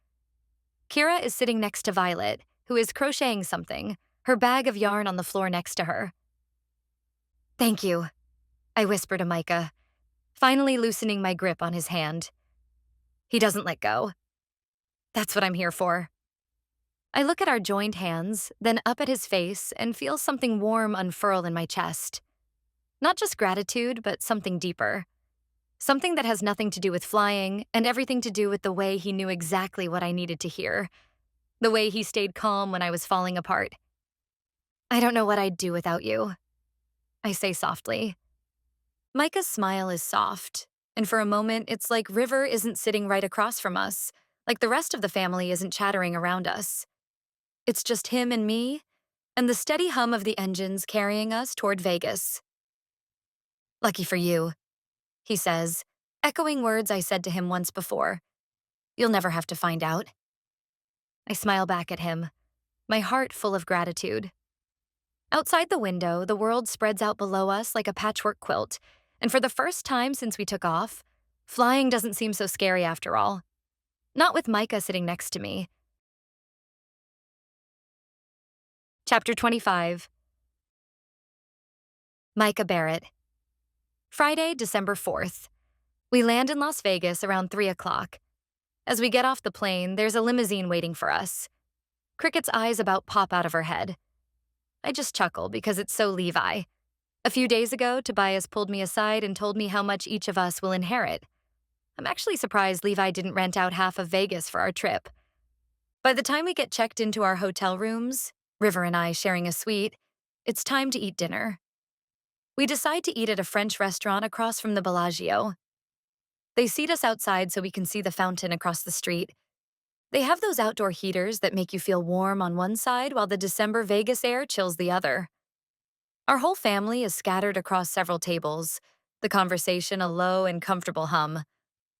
Kira is sitting next to Violet, who is crocheting something, her bag of yarn on the floor next to her. Thank you, I whisper to Micah, finally loosening my grip on his hand. He doesn't let go. That's what I'm here for. I look at our joined hands, then up at his face, and feel something warm unfurl in my chest. Not just gratitude, but something deeper. Something that has nothing to do with flying, and everything to do with the way he knew exactly what I needed to hear. The way he stayed calm when I was falling apart. I don't know what I'd do without you, I say softly. Micah's smile is soft, and for a moment it's like River isn't sitting right across from us, like the rest of the family isn't chattering around us. It's just him and me, and the steady hum of the engines carrying us toward Vegas. Lucky for you, he says, echoing words I said to him once before. You'll never have to find out. I smile back at him, my heart full of gratitude. Outside the window, the world spreads out below us like a patchwork quilt, and for the first time since we took off, flying doesn't seem so scary after all. Not with Micah sitting next to me. Chapter 25. Micah Barrett. Friday, December 4th. We land in Las Vegas around 3 o'clock. As we get off the plane, there's a limousine waiting for us. Cricket's eyes about pop out of her head. I just chuckle because it's so Levi. A few days ago, Tobias pulled me aside and told me how much each of us will inherit. I'm actually surprised Levi didn't rent out half of Vegas for our trip. By the time we get checked into our hotel rooms, River and I sharing a suite, it's time to eat dinner. We decide to eat at a French restaurant across from the Bellagio. They seat us outside so we can see the fountain across the street. They have those outdoor heaters that make you feel warm on one side while the December Vegas air chills the other. Our whole family is scattered across several tables, the conversation a low and comfortable hum.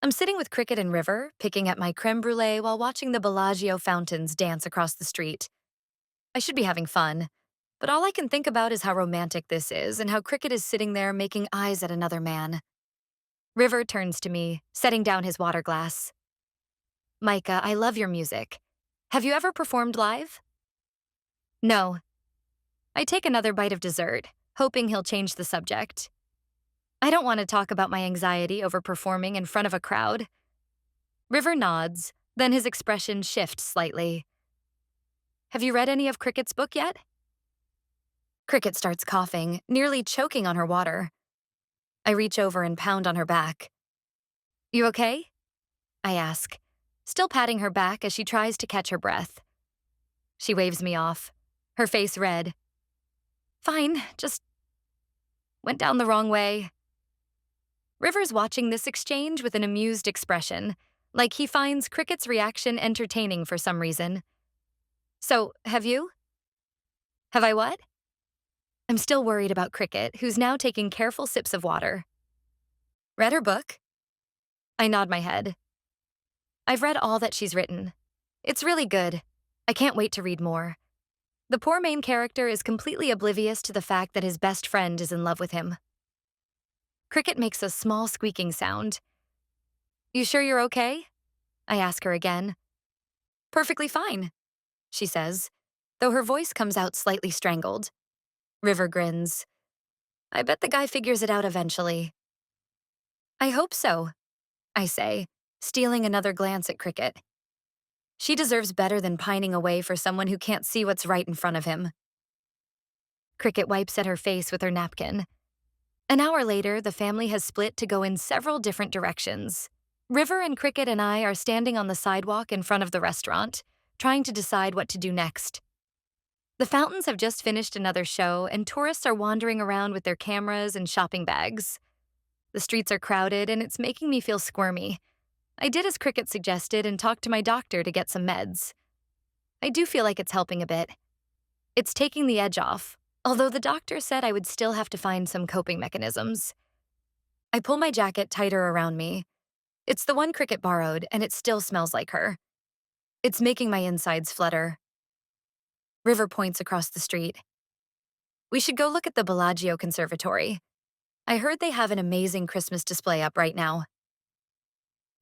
I'm sitting with Cricket and River, picking at my creme brulee while watching the Bellagio fountains dance across the street. I should be having fun, but all I can think about is how romantic this is and how Cricket is sitting there making eyes at another man. River turns to me, setting down his water glass. Micah, I love your music. Have you ever performed live? No. I take another bite of dessert, hoping he'll change the subject. I don't want to talk about my anxiety over performing in front of a crowd. River nods, then his expression shifts slightly. Have you read any of Cricket's book yet? Cricket starts coughing, nearly choking on her water. I reach over and pound on her back. You okay? I ask, still patting her back as she tries to catch her breath. She waves me off, her face red. Fine, just went down the wrong way. River's watching this exchange with an amused expression, like he finds Cricket's reaction entertaining for some reason. So, have you? Have I what? I'm still worried about Cricket, who's now taking careful sips of water. Read her book? I nod my head. I've read all that she's written. It's really good. I can't wait to read more. The poor main character is completely oblivious to the fact that his best friend is in love with him. Cricket makes a small squeaking sound. You sure you're okay? I ask her again. Perfectly fine, she says, though her voice comes out slightly strangled. River grins. I bet the guy figures it out eventually. I hope so, I say, stealing another glance at Cricket. She deserves better than pining away for someone who can't see what's right in front of him. Cricket wipes at her face with her napkin. An hour later, the family has split to go in several different directions. River and Cricket and I are standing on the sidewalk in front of the restaurant, trying to decide what to do next. The fountains have just finished another show, and tourists are wandering around with their cameras and shopping bags. The streets are crowded, and it's making me feel squirmy. I did as Cricket suggested and talked to my doctor to get some meds. I do feel like it's helping a bit. It's taking the edge off, although the doctor said I would still have to find some coping mechanisms. I pull my jacket tighter around me. It's the one Cricket borrowed, and it still smells like her. It's making my insides flutter. River points across the street. We should go look at the Bellagio Conservatory. I heard they have an amazing Christmas display up right now.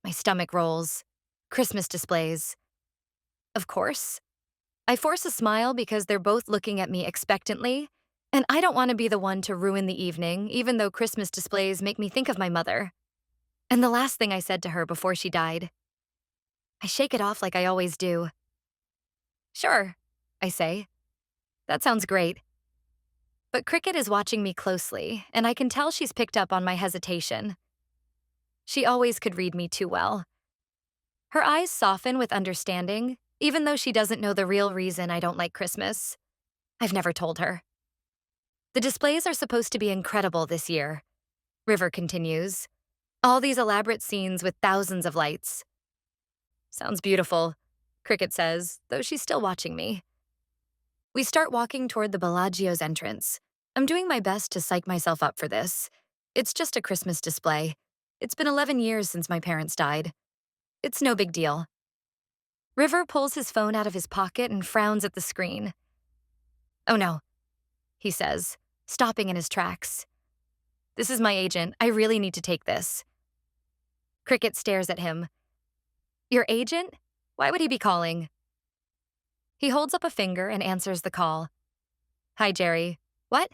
My stomach rolls. Christmas displays. Of course. I force a smile because they're both looking at me expectantly, and I don't want to be the one to ruin the evening, even though Christmas displays make me think of my mother. And the last thing I said to her before she died. I shake it off like I always do. Sure, I say. That sounds great. But Cricket is watching me closely, and I can tell she's picked up on my hesitation. She always could read me too well. Her eyes soften with understanding, even though she doesn't know the real reason I don't like Christmas. I've never told her. The displays are supposed to be incredible this year, River continues. All these elaborate scenes with thousands of lights. Sounds beautiful, Cricket says, though she's still watching me. We start walking toward the Bellagio's entrance. I'm doing my best to psych myself up for this. It's just a Christmas display. It's been 11 years since my parents died. It's no big deal. River pulls his phone out of his pocket and frowns at the screen. Oh no, he says, stopping in his tracks. This is my agent. I really need to take this. Cricket stares at him. Your agent? Why would he be calling? He holds up a finger and answers the call. Hi, Jerry. What?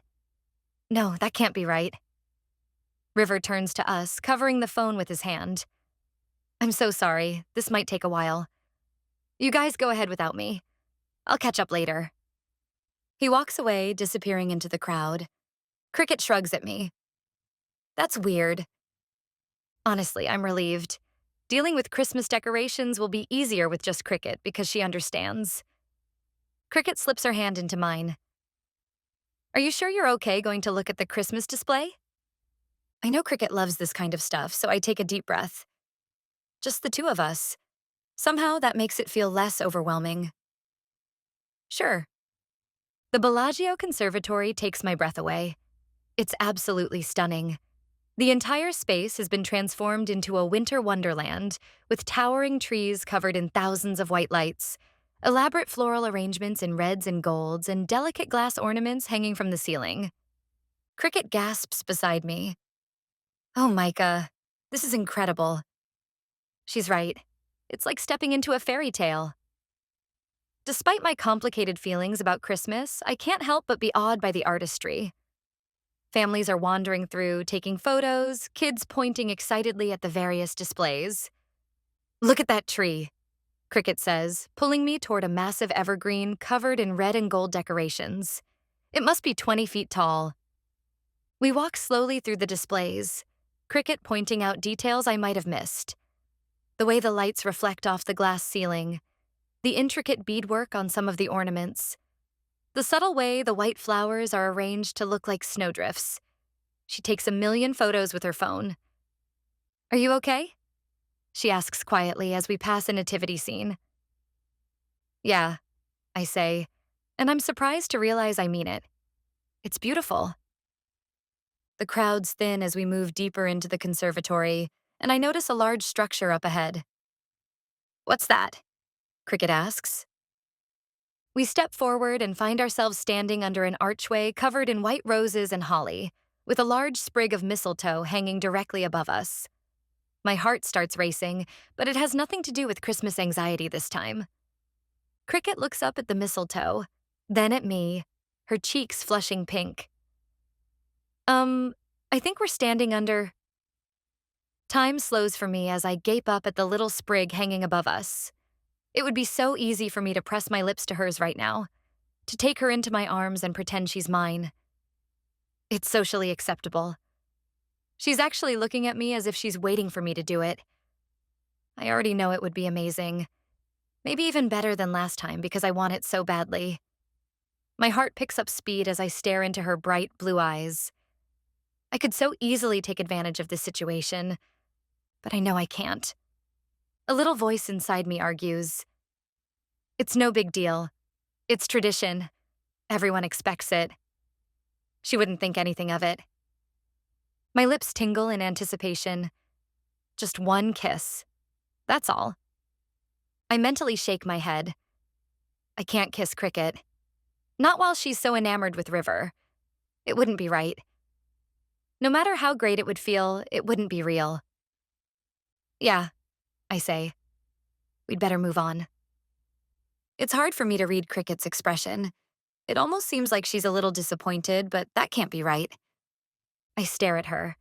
No, that can't be right. River turns to us, covering the phone with his hand. I'm so sorry. This might take a while. You guys go ahead without me. I'll catch up later. He walks away, disappearing into the crowd. Cricket shrugs at me. That's weird. Honestly, I'm relieved. Dealing with Christmas decorations will be easier with just Cricket because she understands. Cricket slips her hand into mine. Are you sure you're okay going to look at the Christmas display? I know Cricket loves this kind of stuff, so I take a deep breath. Just the two of us. Somehow that makes it feel less overwhelming. Sure. The Bellagio Conservatory takes my breath away. It's absolutely stunning. The entire space has been transformed into a winter wonderland, with towering trees covered in thousands of white lights, elaborate floral arrangements in reds and golds, and delicate glass ornaments hanging from the ceiling. Cricket gasps beside me. Oh, Micah, this is incredible. She's right. It's like stepping into a fairy tale. Despite my complicated feelings about Christmas, I can't help but be awed by the artistry. Families are wandering through, taking photos, kids pointing excitedly at the various displays. Look at that tree, Cricket says, pulling me toward a massive evergreen covered in red and gold decorations. It must be 20 feet tall. We walk slowly through the displays, Cricket pointing out details I might have missed. The way the lights reflect off the glass ceiling, the intricate beadwork on some of the ornaments, the subtle way the white flowers are arranged to look like snowdrifts. She takes a million photos with her phone. Are you okay? She asks quietly as we pass a nativity scene. Yeah, I say, and I'm surprised to realize I mean it. It's beautiful. The crowds thin as we move deeper into the conservatory, and I notice a large structure up ahead. What's that? Cricket asks. We step forward and find ourselves standing under an archway covered in white roses and holly, with a large sprig of mistletoe hanging directly above us. My heart starts racing, but it has nothing to do with Christmas anxiety this time. Cricket looks up at the mistletoe, then at me, her cheeks flushing pink. I think we're standing under. Time slows for me as I gape up at the little sprig hanging above us. It would be so easy for me to press my lips to hers right now, to take her into my arms and pretend she's mine. It's socially acceptable. She's actually looking at me as if she's waiting for me to do it. I already know it would be amazing. Maybe even better than last time because I want it so badly. My heart picks up speed as I stare into her bright blue eyes. I could so easily take advantage of this situation, but I know I can't. A little voice inside me argues, "It's no big deal. It's tradition. Everyone expects it." She wouldn't think anything of it. My lips tingle in anticipation. Just one kiss. That's all. I mentally shake my head. I can't kiss Cricket. Not while she's so enamored with River. It wouldn't be right. No matter how great it would feel, it wouldn't be real. Yeah, I say. We'd better move on. It's hard for me to read Cricket's expression. It almost seems like she's a little disappointed, but that can't be right. I stare at her.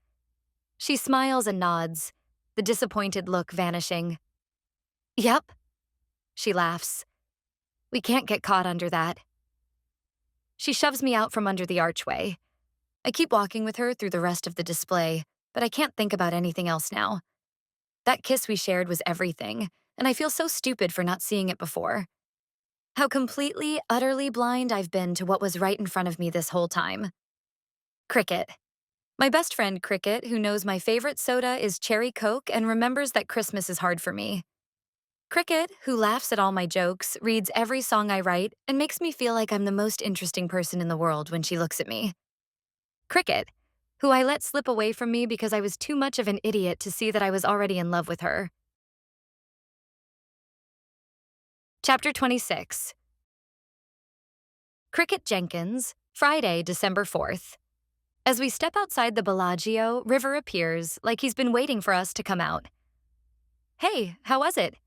She smiles and nods, the disappointed look vanishing. Yep, she laughs. We can't get caught under that. She shoves me out from under the archway. I keep walking with her through the rest of the display, but I can't think about anything else now. That kiss we shared was everything, and I feel so stupid for not seeing it before. How completely, utterly blind I've been to what was right in front of me this whole time. Cricket. My best friend Cricket, who knows my favorite soda is cherry Coke and remembers that Christmas is hard for me. Cricket, who laughs at all my jokes, reads every song I write, and makes me feel like I'm the most interesting person in the world when she looks at me. Cricket, who I let slip away from me because I was too much of an idiot to see that I was already in love with her. Chapter 26. Cricket Jenkins, Friday, December 4th. As we step outside the Bellagio, River appears, like he's been waiting for us to come out. Hey, how was it?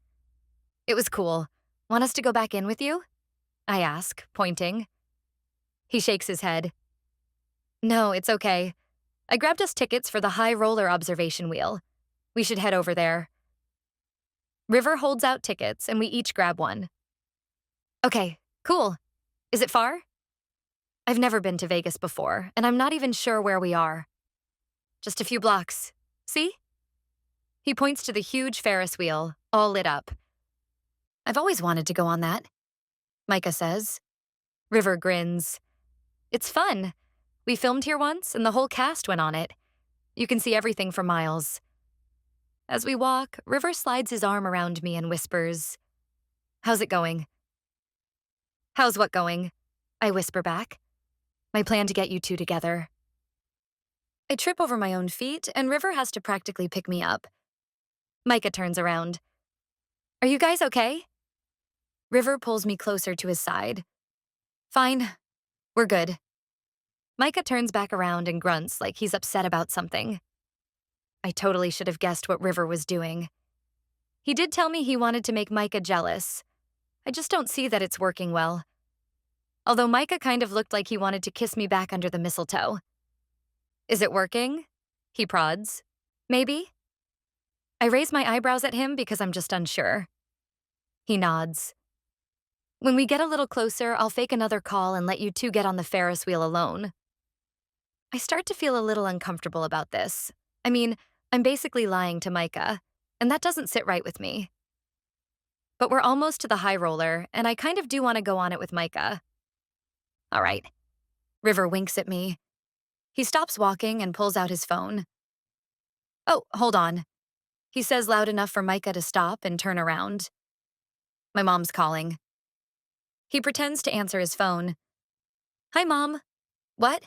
It was cool. Want us to go back in with you? I ask, pointing. He shakes his head. No, it's okay. I grabbed us tickets for the high roller observation wheel. We should head over there. River holds out tickets, and we each grab one. Okay, cool. Is it far? I've never been to Vegas before, and I'm not even sure where we are. Just a few blocks. See? He points to the huge Ferris wheel, all lit up. I've always wanted to go on that, Micah says. River grins. It's fun. We filmed here once, and the whole cast went on it. You can see everything for miles. As we walk, River slides his arm around me and whispers, "How's it going?" How's what going? I whisper back. My plan to get you two together. I trip over my own feet, and River has to practically pick me up. Micah turns around. Are you guys okay? River pulls me closer to his side. Fine. We're good. Micah turns back around and grunts like he's upset about something. I totally should have guessed what River was doing. He did tell me he wanted to make Micah jealous. I just don't see that it's working well. Although Micah kind of looked like he wanted to kiss me back under the mistletoe. Is it working? He prods. Maybe? I raise my eyebrows at him because I'm just unsure. He nods. When we get a little closer, I'll fake another call and let you two get on the Ferris wheel alone. I start to feel a little uncomfortable about this. I mean, I'm basically lying to Micah, and that doesn't sit right with me. But we're almost to the high roller, and I kind of do want to go on it with Micah. All right. River winks at me. He stops walking and pulls out his phone. Oh, hold on. He says loud enough for Micah to stop and turn around. My mom's calling. He pretends to answer his phone. Hi, Mom. What?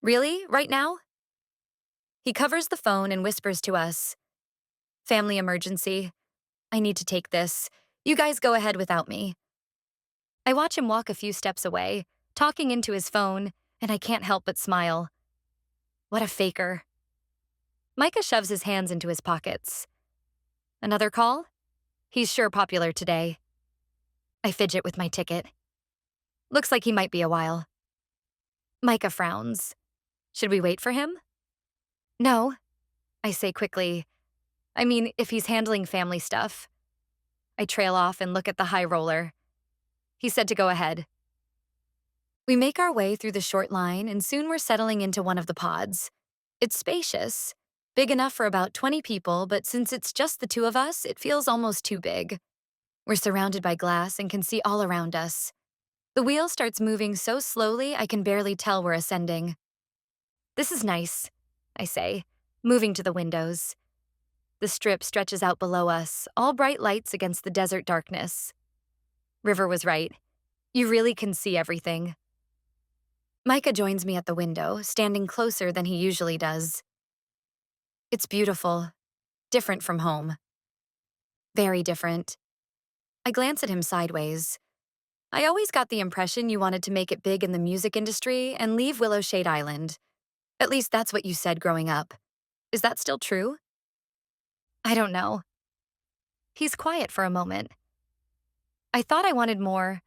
Really? Right now? He covers the phone and whispers to us. Family emergency. I need to take this. You guys go ahead without me. I watch him walk a few steps away, talking into his phone, and I can't help but smile. What a faker. Micah shoves his hands into his pockets. Another call? He's sure popular today. I fidget with my ticket. Looks like he might be a while. Micah frowns. Should we wait for him? No, I say quickly. I mean, if he's handling family stuff. I trail off and look at the high roller. He said to go ahead. We make our way through the short line, and soon we're settling into one of the pods. It's spacious, big enough for about 20 people, but since it's just the two of us, it feels almost too big. We're surrounded by glass and can see all around us. The wheel starts moving so slowly I can barely tell we're ascending. This is nice, I say, moving to the windows. The strip stretches out below us, all bright lights against the desert darkness. River was right. You really can see everything. Micah joins me at the window, standing closer than he usually does. It's beautiful, different from home. Very different. I glance at him sideways. I always got the impression you wanted to make it big in the music industry and leave Willow Shade Island. At least that's what you said growing up. Is that still true? I don't know. He's quiet for a moment. I thought I wanted more,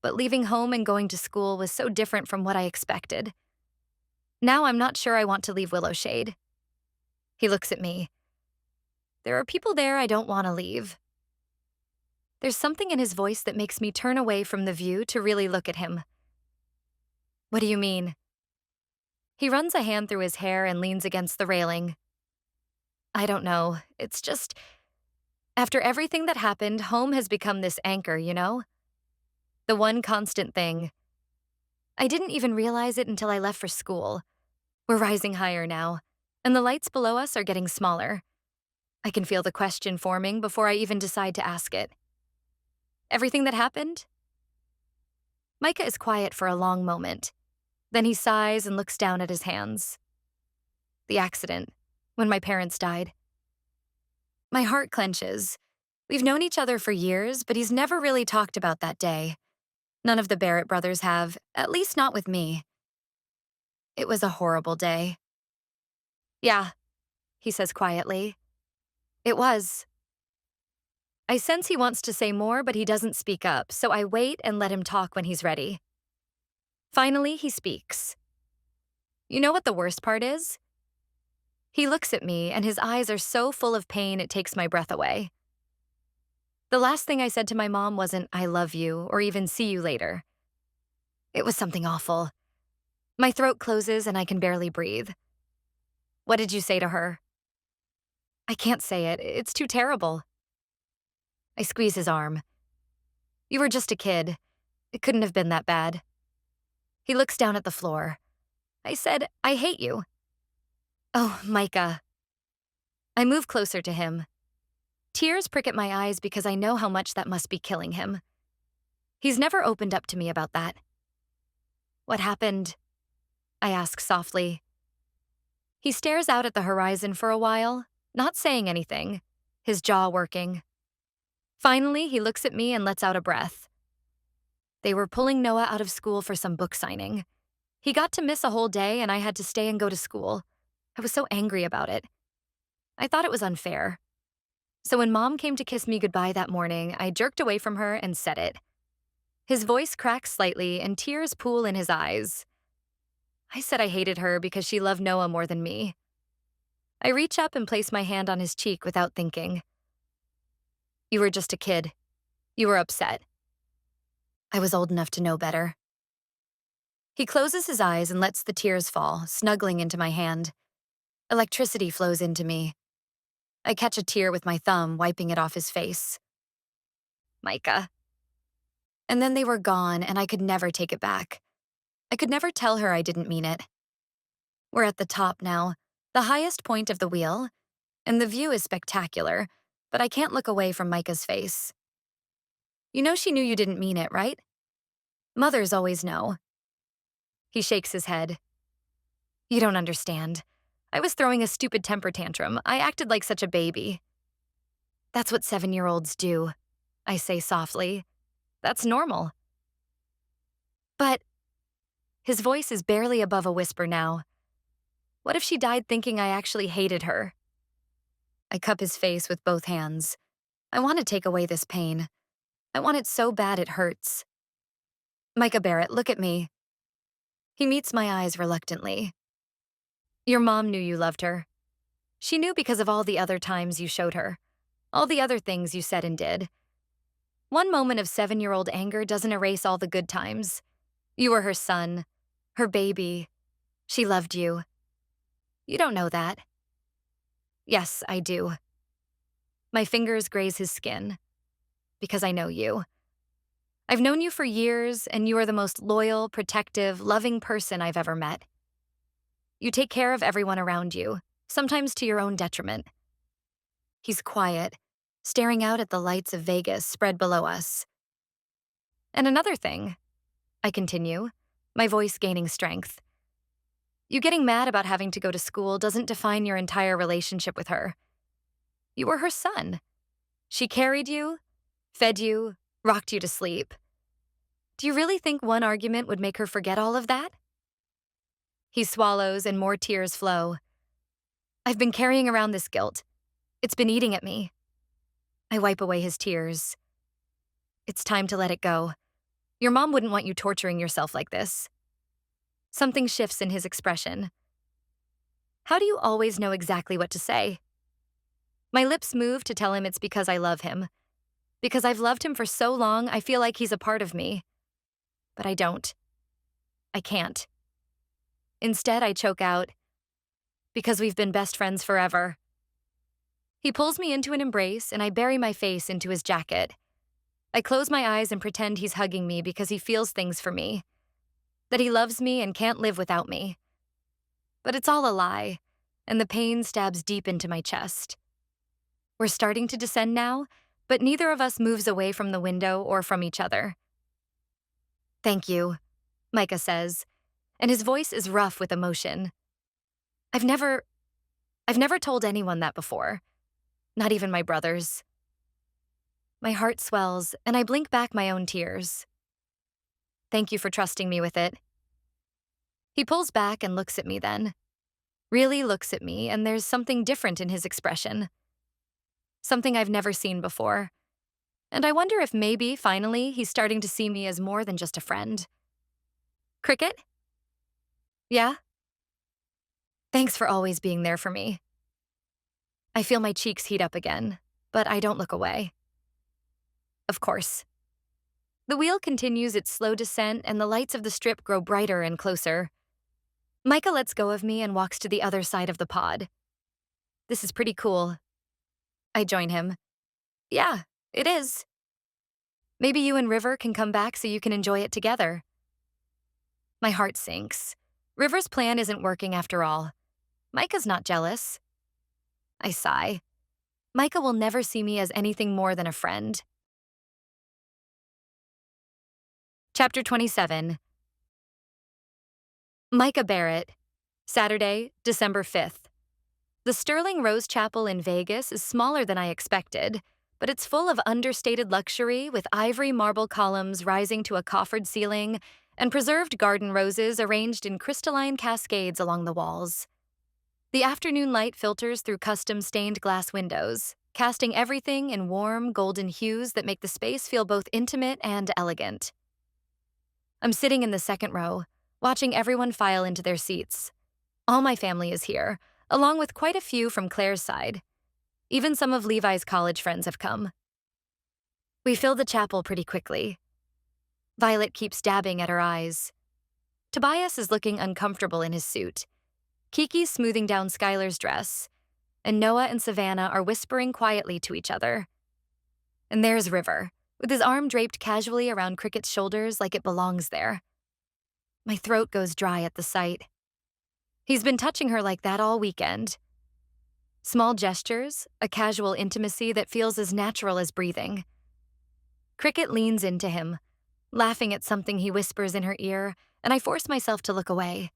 but leaving home and going to school was so different from what I expected. Now I'm not sure I want to leave Willow Shade. He looks at me. There are people there I don't want to leave. There's something in his voice that makes me turn away from the view to really look at him. What do you mean? He runs a hand through his hair and leans against the railing. I don't know. It's just, after everything that happened, home has become this anchor, you know? The one constant thing. I didn't even realize it until I left for school. We're rising higher now, and the lights below us are getting smaller. I can feel the question forming before I even decide to ask it. Everything that happened? Micah is quiet for a long moment. Then he sighs and looks down at his hands. The accident, when my parents died. My heart clenches. We've known each other for years, but he's never really talked about that day. None of the Barrett brothers have, at least not with me. It was a horrible day. Yeah, he says quietly. It was. I sense he wants to say more, but he doesn't speak up, so I wait and let him talk when he's ready. Finally, he speaks. You know what the worst part is? He looks at me, and his eyes are so full of pain it takes my breath away. The last thing I said to my mom wasn't, I love you, or even see you later. It was something awful. My throat closes and I can barely breathe. What did you say to her? I can't say it. It's too terrible. I squeeze his arm. You were just a kid. It couldn't have been that bad. He looks down at the floor. I said, I hate you. Oh, Micah. I move closer to him. Tears prick at my eyes because I know how much that must be killing him. He's never opened up to me about that. What happened? I ask softly. He stares out at the horizon for a while, not saying anything, his jaw working. Finally, he looks at me and lets out a breath. They were pulling Noah out of school for some book signing. He got to miss a whole day and I had to stay and go to school. I was so angry about it. I thought it was unfair. So when Mom came to kiss me goodbye that morning, I jerked away from her and said it. His voice cracks slightly and tears pool in his eyes. I said I hated her because she loved Noah more than me. I reach up and place my hand on his cheek without thinking. You were just a kid. You were upset. I was old enough to know better. He closes his eyes and lets the tears fall, snuggling into my hand. Electricity flows into me. I catch a tear with my thumb, wiping it off his face. Micah. And then they were gone, and I could never take it back. I could never tell her I didn't mean it. We're at the top now, the highest point of the wheel, and the view is spectacular, but I can't look away from Micah's face. You know she knew you didn't mean it, right? Mothers always know. He shakes his head. You don't understand. I was throwing a stupid temper tantrum. I acted like such a baby. That's what 7-year-olds do, I say softly. That's normal. But his voice is barely above a whisper now. What if she died thinking I actually hated her? I cup his face with both hands. I want to take away this pain. I want it so bad it hurts. Micah Barrett, look at me. He meets my eyes reluctantly. Your mom knew you loved her. She knew because of all the other times you showed her, all the other things you said and did. One moment of 7-year-old anger doesn't erase all the good times. You were her son, her baby. She loved you. You don't know that. Yes, I do. My fingers graze his skin, because I know you. I've known you for years, and you are the most loyal, protective, loving person I've ever met. You take care of everyone around you, sometimes to your own detriment. He's quiet, staring out at the lights of Vegas spread below us. And another thing, I continue, my voice gaining strength. You getting mad about having to go to school doesn't define your entire relationship with her. You were her son. She carried you, fed you, rocked you to sleep. Do you really think one argument would make her forget all of that? He swallows and more tears flow. I've been carrying around this guilt. It's been eating at me. I wipe away his tears. It's time to let it go. Your mom wouldn't want you torturing yourself like this. Something shifts in his expression. How do you always know exactly what to say? My lips move to tell him it's because I love him. Because I've loved him for so long, I feel like he's a part of me. But I don't. I can't. Instead, I choke out, because we've been best friends forever. He pulls me into an embrace, and I bury my face into his jacket. I close my eyes and pretend he's hugging me because he feels things for me. That he loves me and can't live without me. But it's all a lie, and the pain stabs deep into my chest. We're starting to descend now, but neither of us moves away from the window or from each other. Thank you, Micah says, and his voice is rough with emotion. I've never told anyone that before, not even my brothers. My heart swells, and I blink back my own tears. Thank you for trusting me with it. He pulls back and looks at me then. Really looks at me, and there's something different in his expression. Something I've never seen before. And I wonder if maybe, finally, he's starting to see me as more than just a friend. Cricket? Yeah? Thanks for always being there for me. I feel my cheeks heat up again, but I don't look away. Of course. The wheel continues its slow descent, and the lights of the strip grow brighter and closer. Micah lets go of me and walks to the other side of the pod. This is pretty cool. I join him. Yeah, it is. Maybe you and River can come back so you can enjoy it together. My heart sinks. River's plan isn't working after all. Micah's not jealous. I sigh. Micah will never see me as anything more than a friend. Chapter 27. Micah Barrett, Saturday, December 5th. The Sterling Rose Chapel in Vegas is smaller than I expected, but it's full of understated luxury with ivory marble columns rising to a coffered ceiling and preserved garden roses arranged in crystalline cascades along the walls. The afternoon light filters through custom stained glass windows, casting everything in warm, golden hues that make the space feel both intimate and elegant. I'm sitting in the second row, watching everyone file into their seats. All my family is here, along with quite a few from Claire's side. Even some of Levi's college friends have come. We fill the chapel pretty quickly. Violet keeps dabbing at her eyes. Tobias is looking uncomfortable in his suit. Kiki's smoothing down Skylar's dress, and Noah and Savannah are whispering quietly to each other. And there's River, with his arm draped casually around Cricket's shoulders like it belongs there. My throat goes dry at the sight. He's been touching her like that all weekend. Small gestures, a casual intimacy that feels as natural as breathing. Cricket leans into him, laughing at something he whispers in her ear, and I force myself to look away.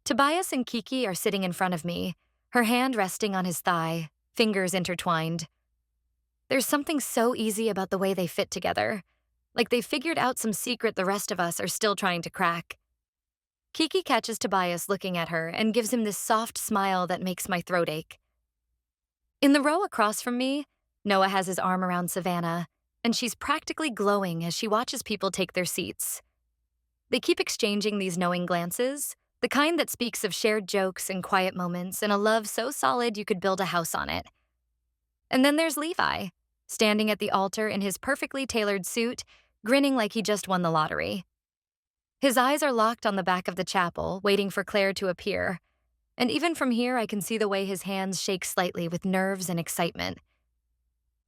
Tobias and Kiki are sitting in front of me, her hand resting on his thigh, fingers intertwined. There's something so easy about the way they fit together. Like they figured out some secret the rest of us are still trying to crack. Kiki catches Tobias looking at her and gives him this soft smile that makes my throat ache. In the row across from me, Noah has his arm around Savannah, and she's practically glowing as she watches people take their seats. They keep exchanging these knowing glances, the kind that speaks of shared jokes and quiet moments and a love so solid you could build a house on it. And then there's Levi, standing at the altar in his perfectly tailored suit, grinning like he just won the lottery. His eyes are locked on the back of the chapel, waiting for Claire to appear. And even from here, I can see the way his hands shake slightly with nerves and excitement.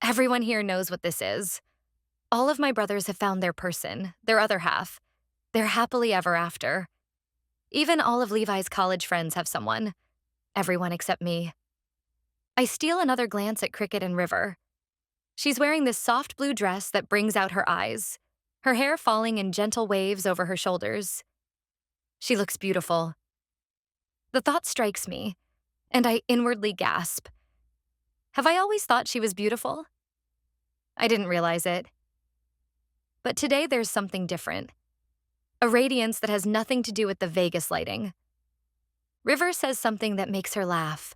Everyone here knows what this is. All of my brothers have found their person, their other half. They're happily ever after. Even all of Levi's college friends have someone. Everyone except me. I steal another glance at Cricket and River. She's wearing this soft blue dress that brings out her eyes, her hair falling in gentle waves over her shoulders. She looks beautiful. The thought strikes me, and I inwardly gasp. Have I always thought she was beautiful? I didn't realize it. But today there's something different. A radiance that has nothing to do with the Vegas lighting. River says something that makes her laugh.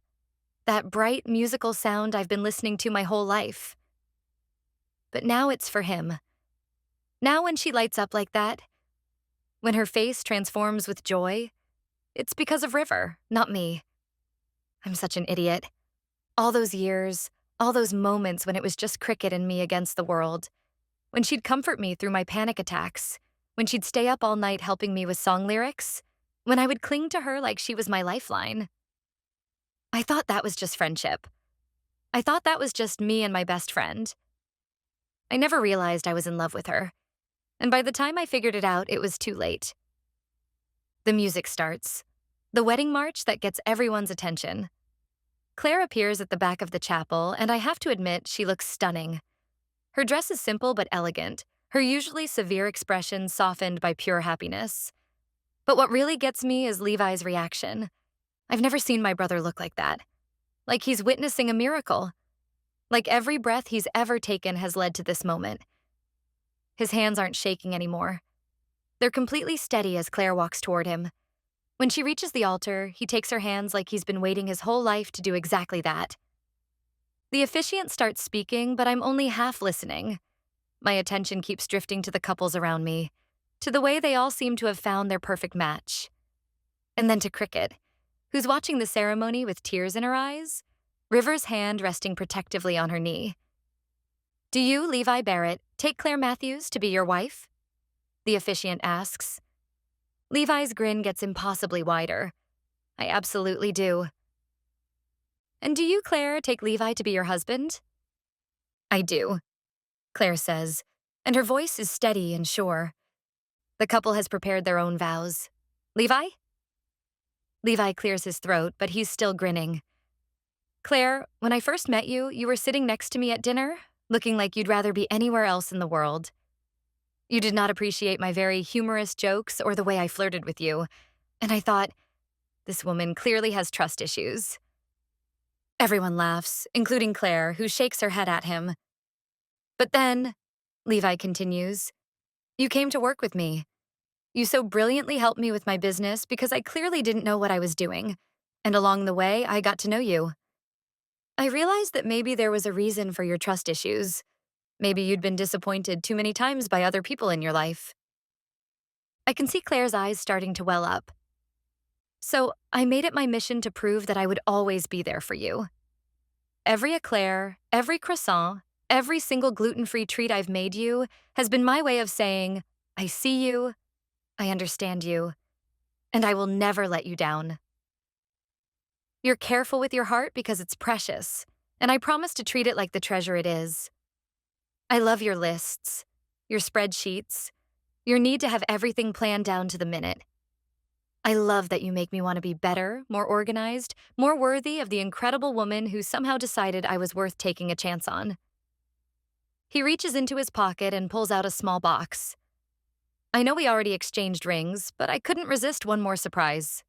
That bright musical sound I've been listening to my whole life. But now it's for him. Now when she lights up like that, when her face transforms with joy, it's because of River, not me. I'm such an idiot. All those years, all those moments when it was just Cricket and me against the world, when she'd comfort me through my panic attacks, when she'd stay up all night helping me with song lyrics, when I would cling to her like she was my lifeline. I thought that was just friendship. I thought that was just me and my best friend. I never realized I was in love with her, and by the time I figured it out, it was too late. The music starts, the wedding march that gets everyone's attention. Claire appears at the back of the chapel, and I have to admit she looks stunning. Her dress is simple but elegant, her usually severe expression softened by pure happiness. But what really gets me is Levi's reaction. I've never seen my brother look like that. Like he's witnessing a miracle. Like every breath he's ever taken has led to this moment. His hands aren't shaking anymore. They're completely steady as Claire walks toward him. When she reaches the altar, he takes her hands like he's been waiting his whole life to do exactly that. The officiant starts speaking, but I'm only half listening. My attention keeps drifting to the couples around me, to the way they all seem to have found their perfect match. And then to Cricket, who's watching the ceremony with tears in her eyes, River's hand resting protectively on her knee. Do you, Levi Barrett, take Claire Matthews to be your wife? The officiant asks. Levi's grin gets impossibly wider. I absolutely do. And do you, Claire, take Levi to be your husband? I do, Claire says, and her voice is steady and sure. The couple has prepared their own vows. Levi? Levi clears his throat, but he's still grinning. Claire, when I first met you, you were sitting next to me at dinner, looking like you'd rather be anywhere else in the world. You did not appreciate my very humorous jokes or the way I flirted with you, and I thought, this woman clearly has trust issues. Everyone laughs, including Claire, who shakes her head at him. But then, Levi continues, you came to work with me. You so brilliantly helped me with my business because I clearly didn't know what I was doing, and along the way, I got to know you. I realized that maybe there was a reason for your trust issues. Maybe you'd been disappointed too many times by other people in your life. I can see Claire's eyes starting to well up. So I made it my mission to prove that I would always be there for you. Every eclair, every croissant, every single gluten-free treat I've made you has been my way of saying, I see you, I understand you, and I will never let you down. You're careful with your heart because it's precious, and I promise to treat it like the treasure it is. I love your lists, your spreadsheets, your need to have everything planned down to the minute. I love that you make me want to be better, more organized, more worthy of the incredible woman who somehow decided I was worth taking a chance on. He reaches into his pocket and pulls out a small box. I know we already exchanged rings, but I couldn't resist one more surprise.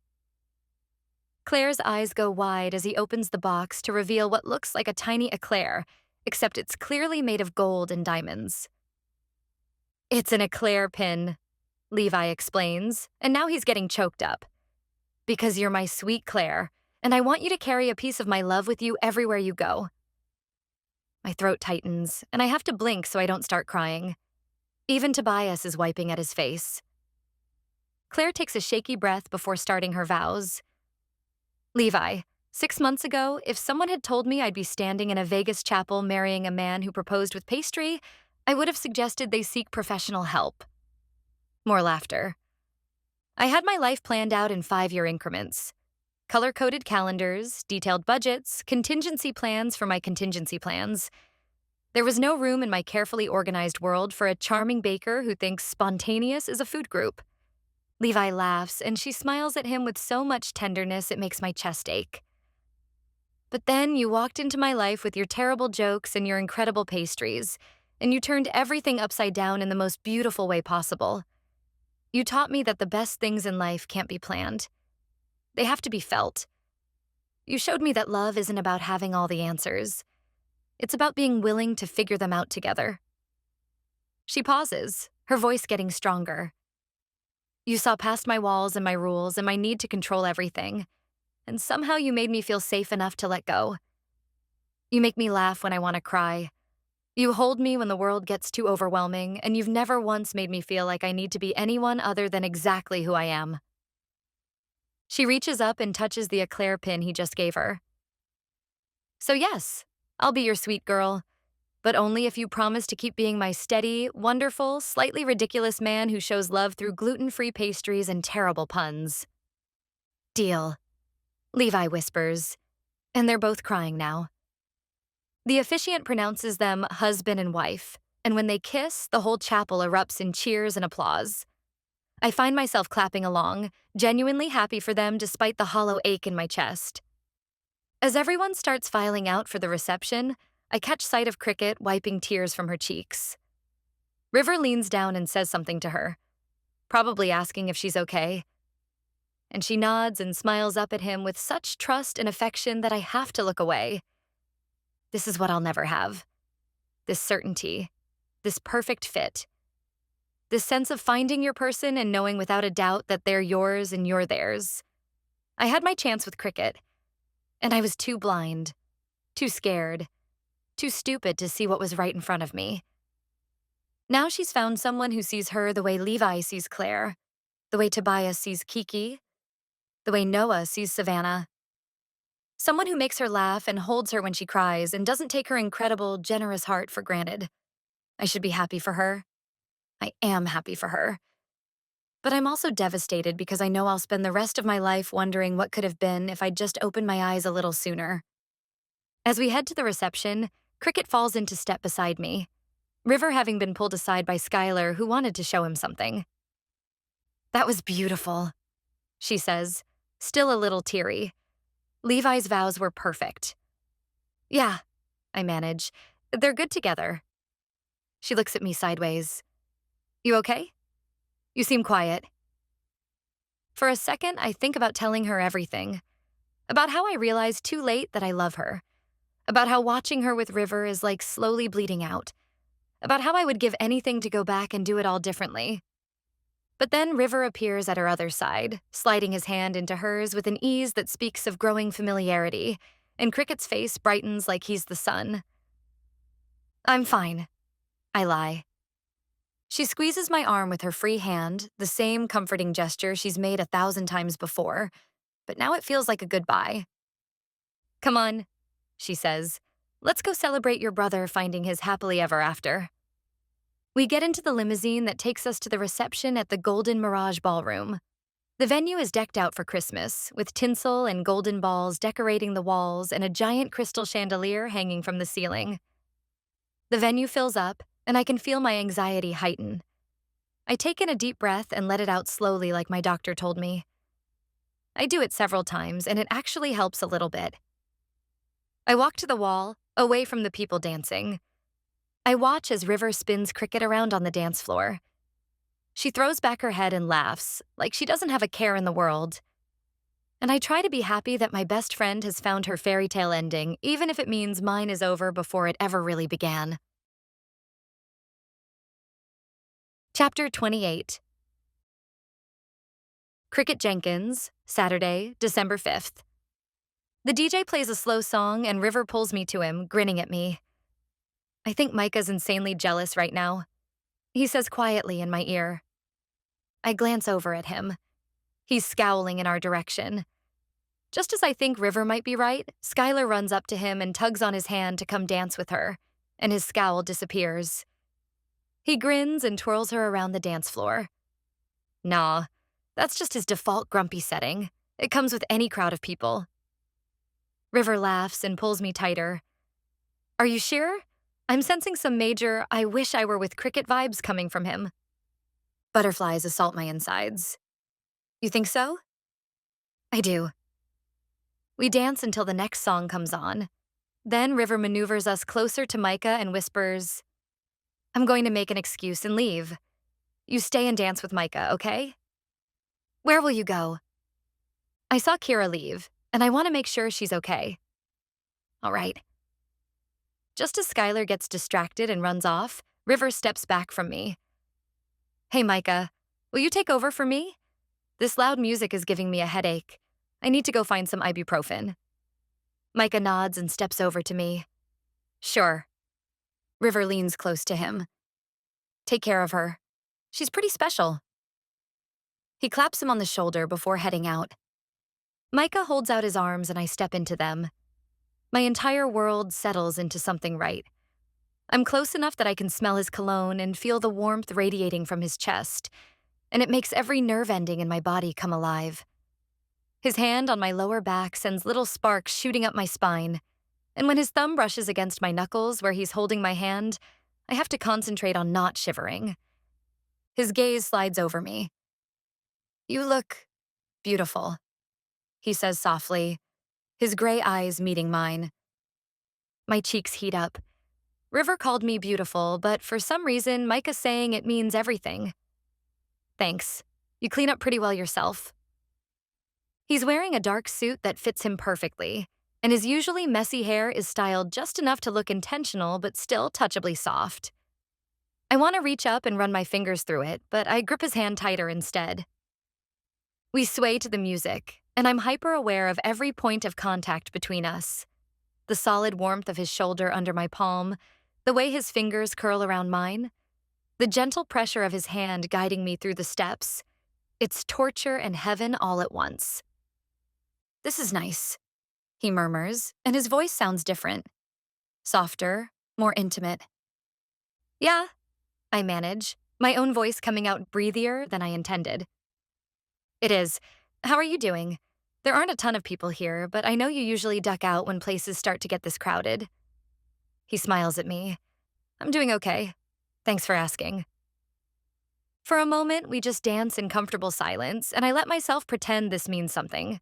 Claire's eyes go wide as he opens the box to reveal what looks like a tiny eclair, except it's clearly made of gold and diamonds. It's an eclair pin, Levi explains, and now he's getting choked up. Because you're my sweet Claire, and I want you to carry a piece of my love with you everywhere you go. My throat tightens, and I have to blink so I don't start crying. Even Tobias is wiping at his face. Claire takes a shaky breath before starting her vows. Levi, 6 months ago, if someone had told me I'd be standing in a Vegas chapel marrying a man who proposed with pastry, I would have suggested they seek professional help. More laughter. I had my life planned out in 5-year increments. Color-coded calendars, detailed budgets, contingency plans for my contingency plans. There was no room in my carefully organized world for a charming baker who thinks spontaneous is a food group. Levi laughs, and she smiles at him with so much tenderness it makes my chest ache. But then you walked into my life with your terrible jokes and your incredible pastries, and you turned everything upside down in the most beautiful way possible. You taught me that the best things in life can't be planned. They have to be felt. You showed me that love isn't about having all the answers. It's about being willing to figure them out together. She pauses, her voice getting stronger. You saw past my walls and my rules and my need to control everything, and somehow you made me feel safe enough to let go. You make me laugh when I want to cry. You hold me when the world gets too overwhelming, and you've never once made me feel like I need to be anyone other than exactly who I am. She reaches up and touches the eclair pin he just gave her. So yes, I'll be your sweet girl, but only if you promise to keep being my steady, wonderful, slightly ridiculous man who shows love through gluten-free pastries and terrible puns. Deal, Levi whispers, and they're both crying now. The officiant pronounces them husband and wife, and when they kiss, the whole chapel erupts in cheers and applause. I find myself clapping along, genuinely happy for them despite the hollow ache in my chest. As everyone starts filing out for the reception, I catch sight of Cricket wiping tears from her cheeks. River leans down and says something to her, probably asking if she's okay. And she nods and smiles up at him with such trust and affection that I have to look away. This is what I'll never have. This certainty, this perfect fit. This sense of finding your person and knowing without a doubt that they're yours and you're theirs. I had my chance with Cricket, and I was too blind, too scared, too stupid to see what was right in front of me. Now she's found someone who sees her the way Levi sees Claire, the way Tobias sees Kiki, the way Noah sees Savannah. Someone who makes her laugh and holds her when she cries and doesn't take her incredible, generous heart for granted. I should be happy for her. I am happy for her. But I'm also devastated because I know I'll spend the rest of my life wondering what could have been if I'd just opened my eyes a little sooner. As we head to the reception, Cricket falls into step beside me, River having been pulled aside by Skylar, who wanted to show him something. That was beautiful, she says, still a little teary. Levi's vows were perfect. Yeah, I manage. They're good together. She looks at me sideways. You okay? You seem quiet. For a second, I think about telling her everything. About how I realized too late that I love her. About how watching her with River is like slowly bleeding out. About how I would give anything to go back and do it all differently. But then River appears at her other side, sliding his hand into hers with an ease that speaks of growing familiarity, and Cricket's face brightens like he's the sun. I'm fine, I lie. She squeezes my arm with her free hand, the same comforting gesture she's made 1,000 times before, but now it feels like a goodbye. Come on, she says. Let's go celebrate your brother finding his happily ever after. We get into the limousine that takes us to the reception at the Golden Mirage Ballroom. The venue is decked out for Christmas, with tinsel and golden balls decorating the walls and a giant crystal chandelier hanging from the ceiling. The venue fills up, and I can feel my anxiety heighten. I take in a deep breath and let it out slowly like my doctor told me. I do it several times, and it actually helps a little bit. I walk to the wall, away from the people dancing. I watch as River spins Cricket around on the dance floor. She throws back her head and laughs, like she doesn't have a care in the world. And I try to be happy that my best friend has found her fairy tale ending, even if it means mine is over before it ever really began. Chapter 28. Cricket Jenkins, Saturday, December 5th. The DJ plays a slow song and River pulls me to him, grinning at me. I think Micah's insanely jealous right now. He says quietly in my ear. I glance over at him. He's scowling in our direction. Just as I think River might be right, Skylar runs up to him and tugs on his hand to come dance with her, and his scowl disappears. He grins and twirls her around the dance floor. Nah, that's just his default grumpy setting. It comes with any crowd of people. River laughs and pulls me tighter. Are you sure? I'm sensing some major I wish I were with cricket vibes coming from him. Butterflies assault my insides. You think so? I do. We dance until the next song comes on. Then River maneuvers us closer to Micah and whispers, I'm going to make an excuse and leave. You stay and dance with Micah, okay? Where will you go? I saw Kira leave, and I want to make sure she's okay. All right. Just as Skylar gets distracted and runs off, River steps back from me. Hey, Micah, will you take over for me? This loud music is giving me a headache. I need to go find some ibuprofen. Micah nods and steps over to me. Sure. River leans close to him. Take care of her. She's pretty special. He claps him on the shoulder before heading out. Micah holds out his arms and I step into them. My entire world settles into something right. I'm close enough that I can smell his cologne and feel the warmth radiating from his chest, and it makes every nerve ending in my body come alive. His hand on my lower back sends little sparks shooting up my spine, and when his thumb brushes against my knuckles where he's holding my hand, I have to concentrate on not shivering. His gaze slides over me. You look beautiful, he says softly, his gray eyes meeting mine. My cheeks heat up. River called me beautiful, but for some reason, Micah's saying it means everything. Thanks. You clean up pretty well yourself. He's wearing a dark suit that fits him perfectly, and his usually messy hair is styled just enough to look intentional but still touchably soft. I want to reach up and run my fingers through it, but I grip his hand tighter instead. We sway to the music, and I'm hyper-aware of every point of contact between us. The solid warmth of his shoulder under my palm, the way his fingers curl around mine, the gentle pressure of his hand guiding me through the steps. It's torture and heaven all at once. This is nice, he murmurs, and his voice sounds different. Softer, more intimate. Yeah, I manage, my own voice coming out breathier than I intended. It is. How are you doing? There aren't a ton of people here, but I know you usually duck out when places start to get this crowded. He smiles at me. I'm doing okay. Thanks for asking. For a moment, we just dance in comfortable silence, and I let myself pretend this means something.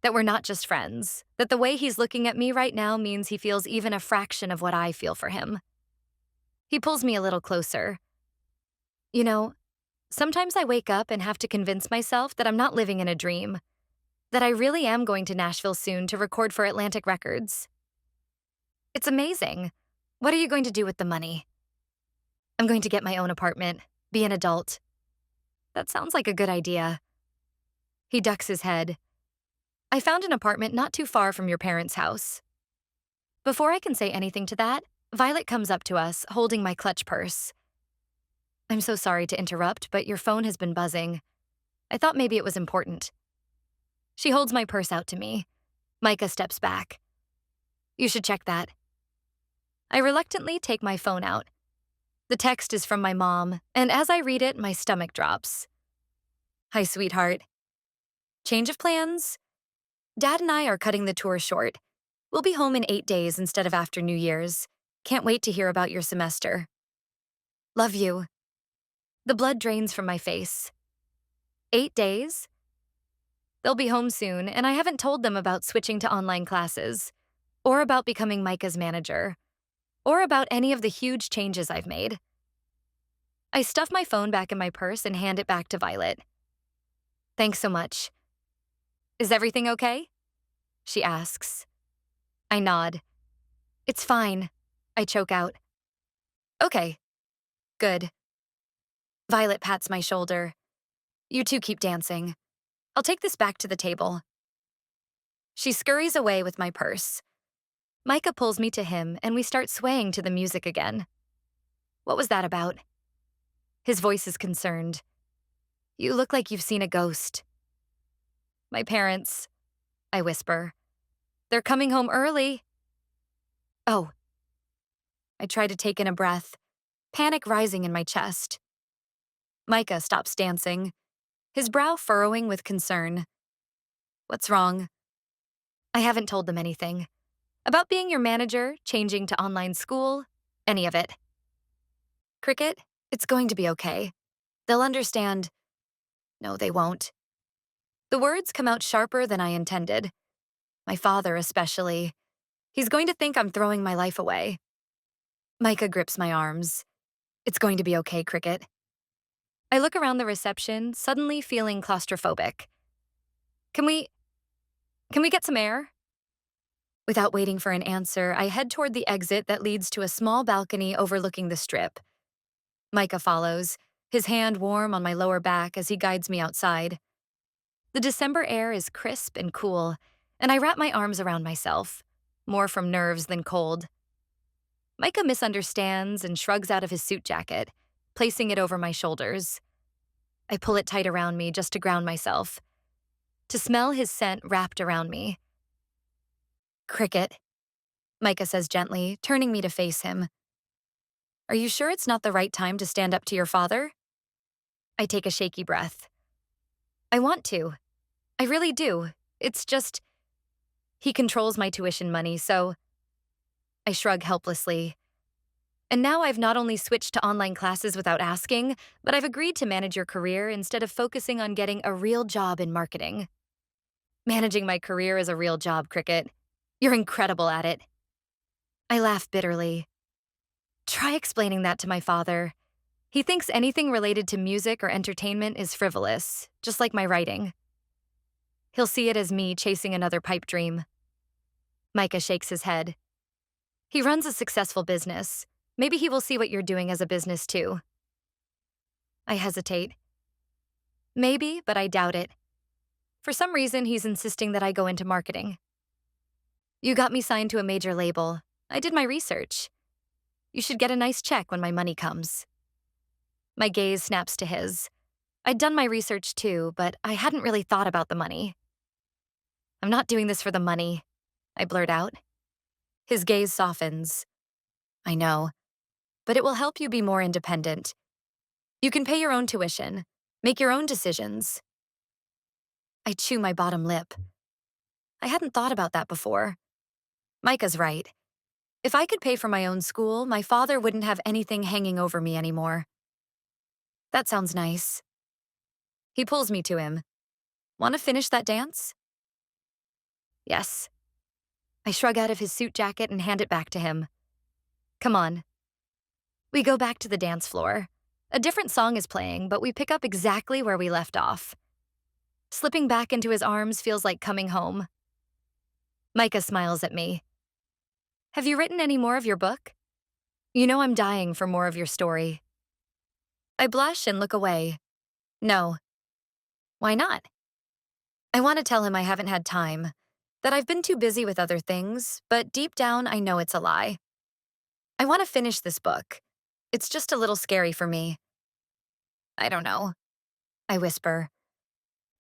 That we're not just friends. That the way he's looking at me right now means he feels even a fraction of what I feel for him. He pulls me a little closer. You know, sometimes I wake up and have to convince myself that I'm not living in a dream. That I really am going to Nashville soon to record for Atlantic Records. It's amazing. What are you going to do with the money? I'm going to get my own apartment, be an adult. That sounds like a good idea. He ducks his head. I found an apartment not too far from your parents' house. Before I can say anything to that, Violet comes up to us, holding my clutch purse. I'm so sorry to interrupt, but your phone has been buzzing. I thought maybe it was important. She holds my purse out to me. Micah steps back. You should check that. I reluctantly take my phone out. The text is from my mom, and as I read it, my stomach drops. Hi, sweetheart. Change of plans? Dad and I are cutting the tour short. We'll be home in 8 days instead of after New Year's. Can't wait to hear about your semester. Love you. The blood drains from my face. 8 days? They'll be home soon, and I haven't told them about switching to online classes, or about becoming Micah's manager, or about any of the huge changes I've made. I stuff my phone back in my purse and hand it back to Violet. Thanks so much. Is everything okay? She asks. I nod. It's fine. I choke out. Okay, good. Violet pats my shoulder. You two keep dancing. I'll take this back to the table. She scurries away with my purse. Micah pulls me to him, and we start swaying to the music again. What was that about? His voice is concerned. You look like you've seen a ghost. My parents, I whisper. They're coming home early. Oh. I try to take in a breath, panic rising in my chest. Micah stops dancing, his brow furrowing with concern. What's wrong? I haven't told them anything. About being your manager, changing to online school, any of it. Cricket, it's going to be okay. They'll understand. No, they won't. The words come out sharper than I intended. My father, especially. He's going to think I'm throwing my life away. Micah grips my arms. It's going to be okay, Cricket. I look around the reception, suddenly feeling claustrophobic. Can we get some air? Without waiting for an answer, I head toward the exit that leads to a small balcony overlooking the strip. Micah follows, his hand warm on my lower back as he guides me outside. The December air is crisp and cool, and I wrap my arms around myself, more from nerves than cold. Micah misunderstands and shrugs out of his suit jacket, placing it over my shoulders. I pull it tight around me just to ground myself, to smell his scent wrapped around me. Cricket, Micah says gently, turning me to face him. Are you sure it's not the right time to stand up to your father? I take a shaky breath. I want to. I really do. It's just, he controls my tuition money, so I shrug helplessly. And now I've not only switched to online classes without asking, but I've agreed to manage your career instead of focusing on getting a real job in marketing. Managing my career is a real job, Cricket. You're incredible at it. I laugh bitterly. Try explaining that to my father. He thinks anything related to music or entertainment is frivolous, just like my writing. He'll see it as me chasing another pipe dream. Micah shakes his head. He runs a successful business. Maybe he will see what you're doing as a business too. I hesitate. Maybe, but I doubt it. For some reason, he's insisting that I go into marketing. You got me signed to a major label. I did my research. You should get a nice check when my money comes. My gaze snaps to his. I'd done my research too, but I hadn't really thought about the money. I'm not doing this for the money, I blurt out. His gaze softens. I know, but it will help you be more independent. You can pay your own tuition, make your own decisions. I chew my bottom lip. I hadn't thought about that before. Micah's right. If I could pay for my own school, my father wouldn't have anything hanging over me anymore. That sounds nice. He pulls me to him. Want to finish that dance? Yes. I shrug out of his suit jacket and hand it back to him. Come on. We go back to the dance floor. A different song is playing, but we pick up exactly where we left off. Slipping back into his arms feels like coming home. Micah smiles at me. Have you written any more of your book? You know I'm dying for more of your story. I blush and look away. No. Why not? I want to tell him I haven't had time, that I've been too busy with other things, but deep down I know it's a lie. I want to finish this book. It's just a little scary for me. I don't know, I whisper.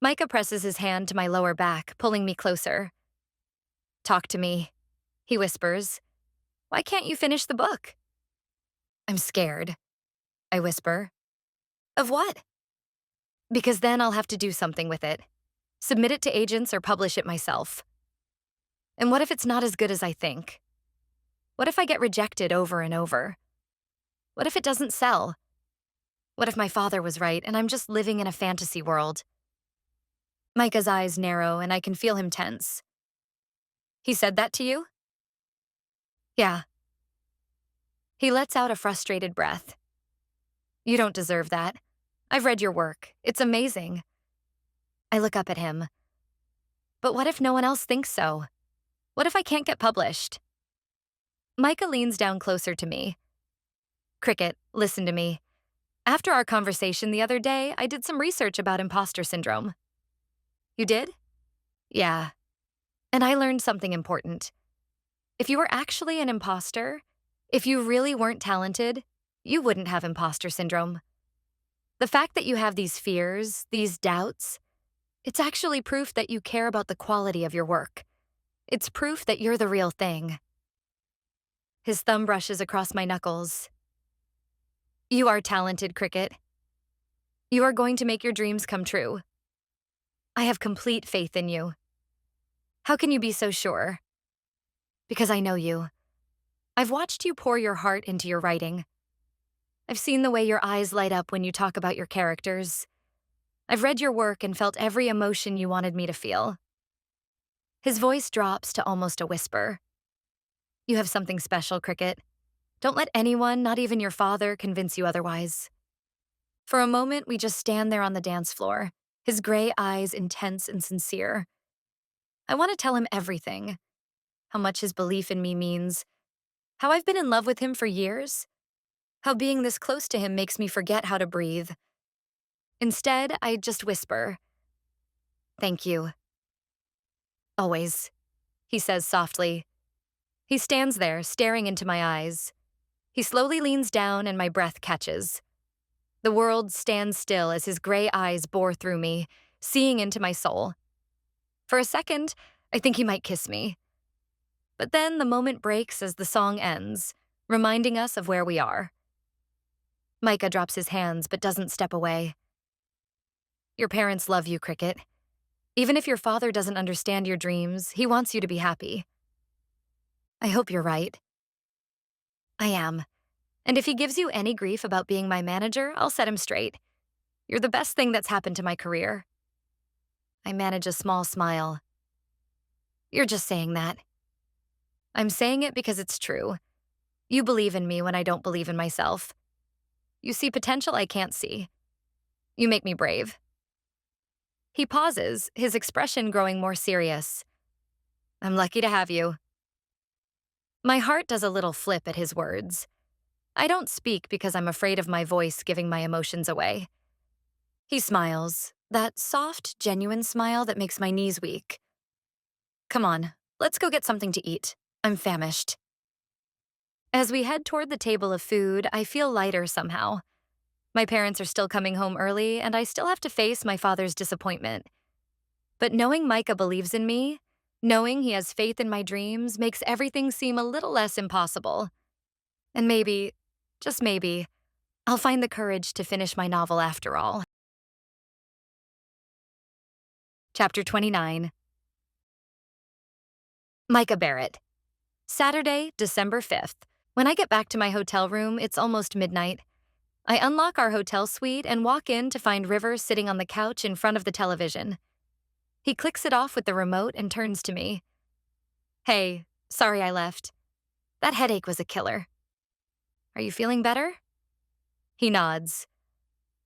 Micah presses his hand to my lower back, pulling me closer. Talk to me, he whispers. Why can't you finish the book? I'm scared, I whisper. Of what? Because then I'll have to do something with it. Submit it to agents or publish it myself. And what if it's not as good as I think? What if I get rejected over and over? What if it doesn't sell? What if my father was right and I'm just living in a fantasy world? Micah's eyes narrow and I can feel him tense. He said that to you? Yeah. He lets out a frustrated breath. You don't deserve that. I've read your work. It's amazing. I look up at him. But what if no one else thinks so? What if I can't get published? Micah leans down closer to me. Cricket, listen to me. After our conversation the other day, I did some research about imposter syndrome. You did? Yeah. And I learned something important. If you were actually an imposter, if you really weren't talented, you wouldn't have imposter syndrome. The fact that you have these fears, these doubts, it's actually proof that you care about the quality of your work. It's proof that you're the real thing. His thumb brushes across my knuckles. You are talented, Cricket. You are going to make your dreams come true. I have complete faith in you. How can you be so sure? Because I know you. I've watched you pour your heart into your writing. I've seen the way your eyes light up when you talk about your characters. I've read your work and felt every emotion you wanted me to feel. His voice drops to almost a whisper. You have something special, Cricket. Don't let anyone, not even your father, convince you otherwise. For a moment, we just stand there on the dance floor, his gray eyes intense and sincere. I want to tell him everything. How much his belief in me means. How I've been in love with him for years. How being this close to him makes me forget how to breathe. Instead, I just whisper, "Thank you." Always, he says softly. He stands there, staring into my eyes. He slowly leans down and my breath catches. The world stands still as his gray eyes bore through me, seeing into my soul. For a second, I think he might kiss me. But then the moment breaks as the song ends, reminding us of where we are. Micah drops his hands but doesn't step away. Your parents love you, Cricket. Even if your father doesn't understand your dreams, he wants you to be happy. I hope you're right. I am. And if he gives you any grief about being my manager, I'll set him straight. You're the best thing that's happened to my career. I manage a small smile. You're just saying that. I'm saying it because it's true. You believe in me when I don't believe in myself. You see potential I can't see. You make me brave. He pauses, his expression growing more serious. I'm lucky to have you. My heart does a little flip at his words. I don't speak because I'm afraid of my voice giving my emotions away. He smiles, that soft, genuine smile that makes my knees weak. Come on, let's go get something to eat. I'm famished. As we head toward the table of food, I feel lighter somehow. My parents are still coming home early, and I still have to face my father's disappointment. But knowing Micah believes in me, knowing he has faith in my dreams, makes everything seem a little less impossible. And maybe, just maybe, I'll find the courage to finish my novel after all. Chapter 29. Micah Barrett. Saturday, December 5th. When I get back to my hotel room, it's almost midnight. I unlock our hotel suite and walk in to find River sitting on the couch in front of the television. He clicks it off with the remote and turns to me. Hey, sorry I left. That headache was a killer. Are you feeling better? He nods.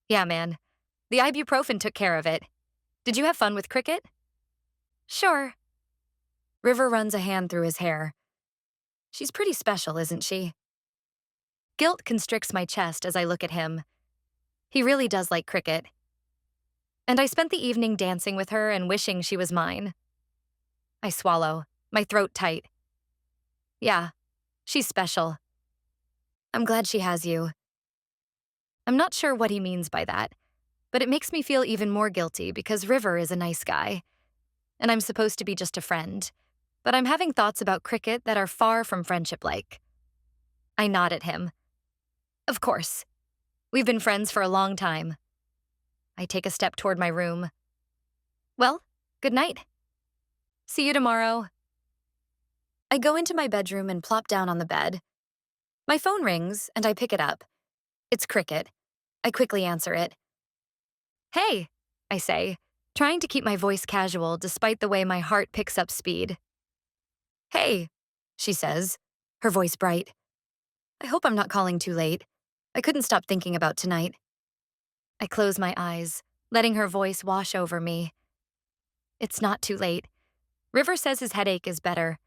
Yeah, man. The ibuprofen took care of it. Did you have fun with Cricket? Sure. River runs a hand through his hair. She's pretty special, isn't she? Guilt constricts my chest as I look at him. He really does like Cricket. And I spent the evening dancing with her and wishing she was mine. I swallow, my throat tight. Yeah, she's special. I'm glad she has you. I'm not sure what he means by that, but it makes me feel even more guilty because River is a nice guy. And I'm supposed to be just a friend. But I'm having thoughts about Cricket that are far from friendship-like. I nod at him. Of course. We've been friends for a long time. I take a step toward my room. Well, good night. See you tomorrow. I go into my bedroom and plop down on the bed. My phone rings, and I pick it up. It's Cricket. I quickly answer it. Hey, I say, trying to keep my voice casual despite the way my heart picks up speed. Hey, she says, her voice bright. I hope I'm not calling too late. I couldn't stop thinking about tonight. I close my eyes, letting her voice wash over me. It's not too late. River says his headache is better.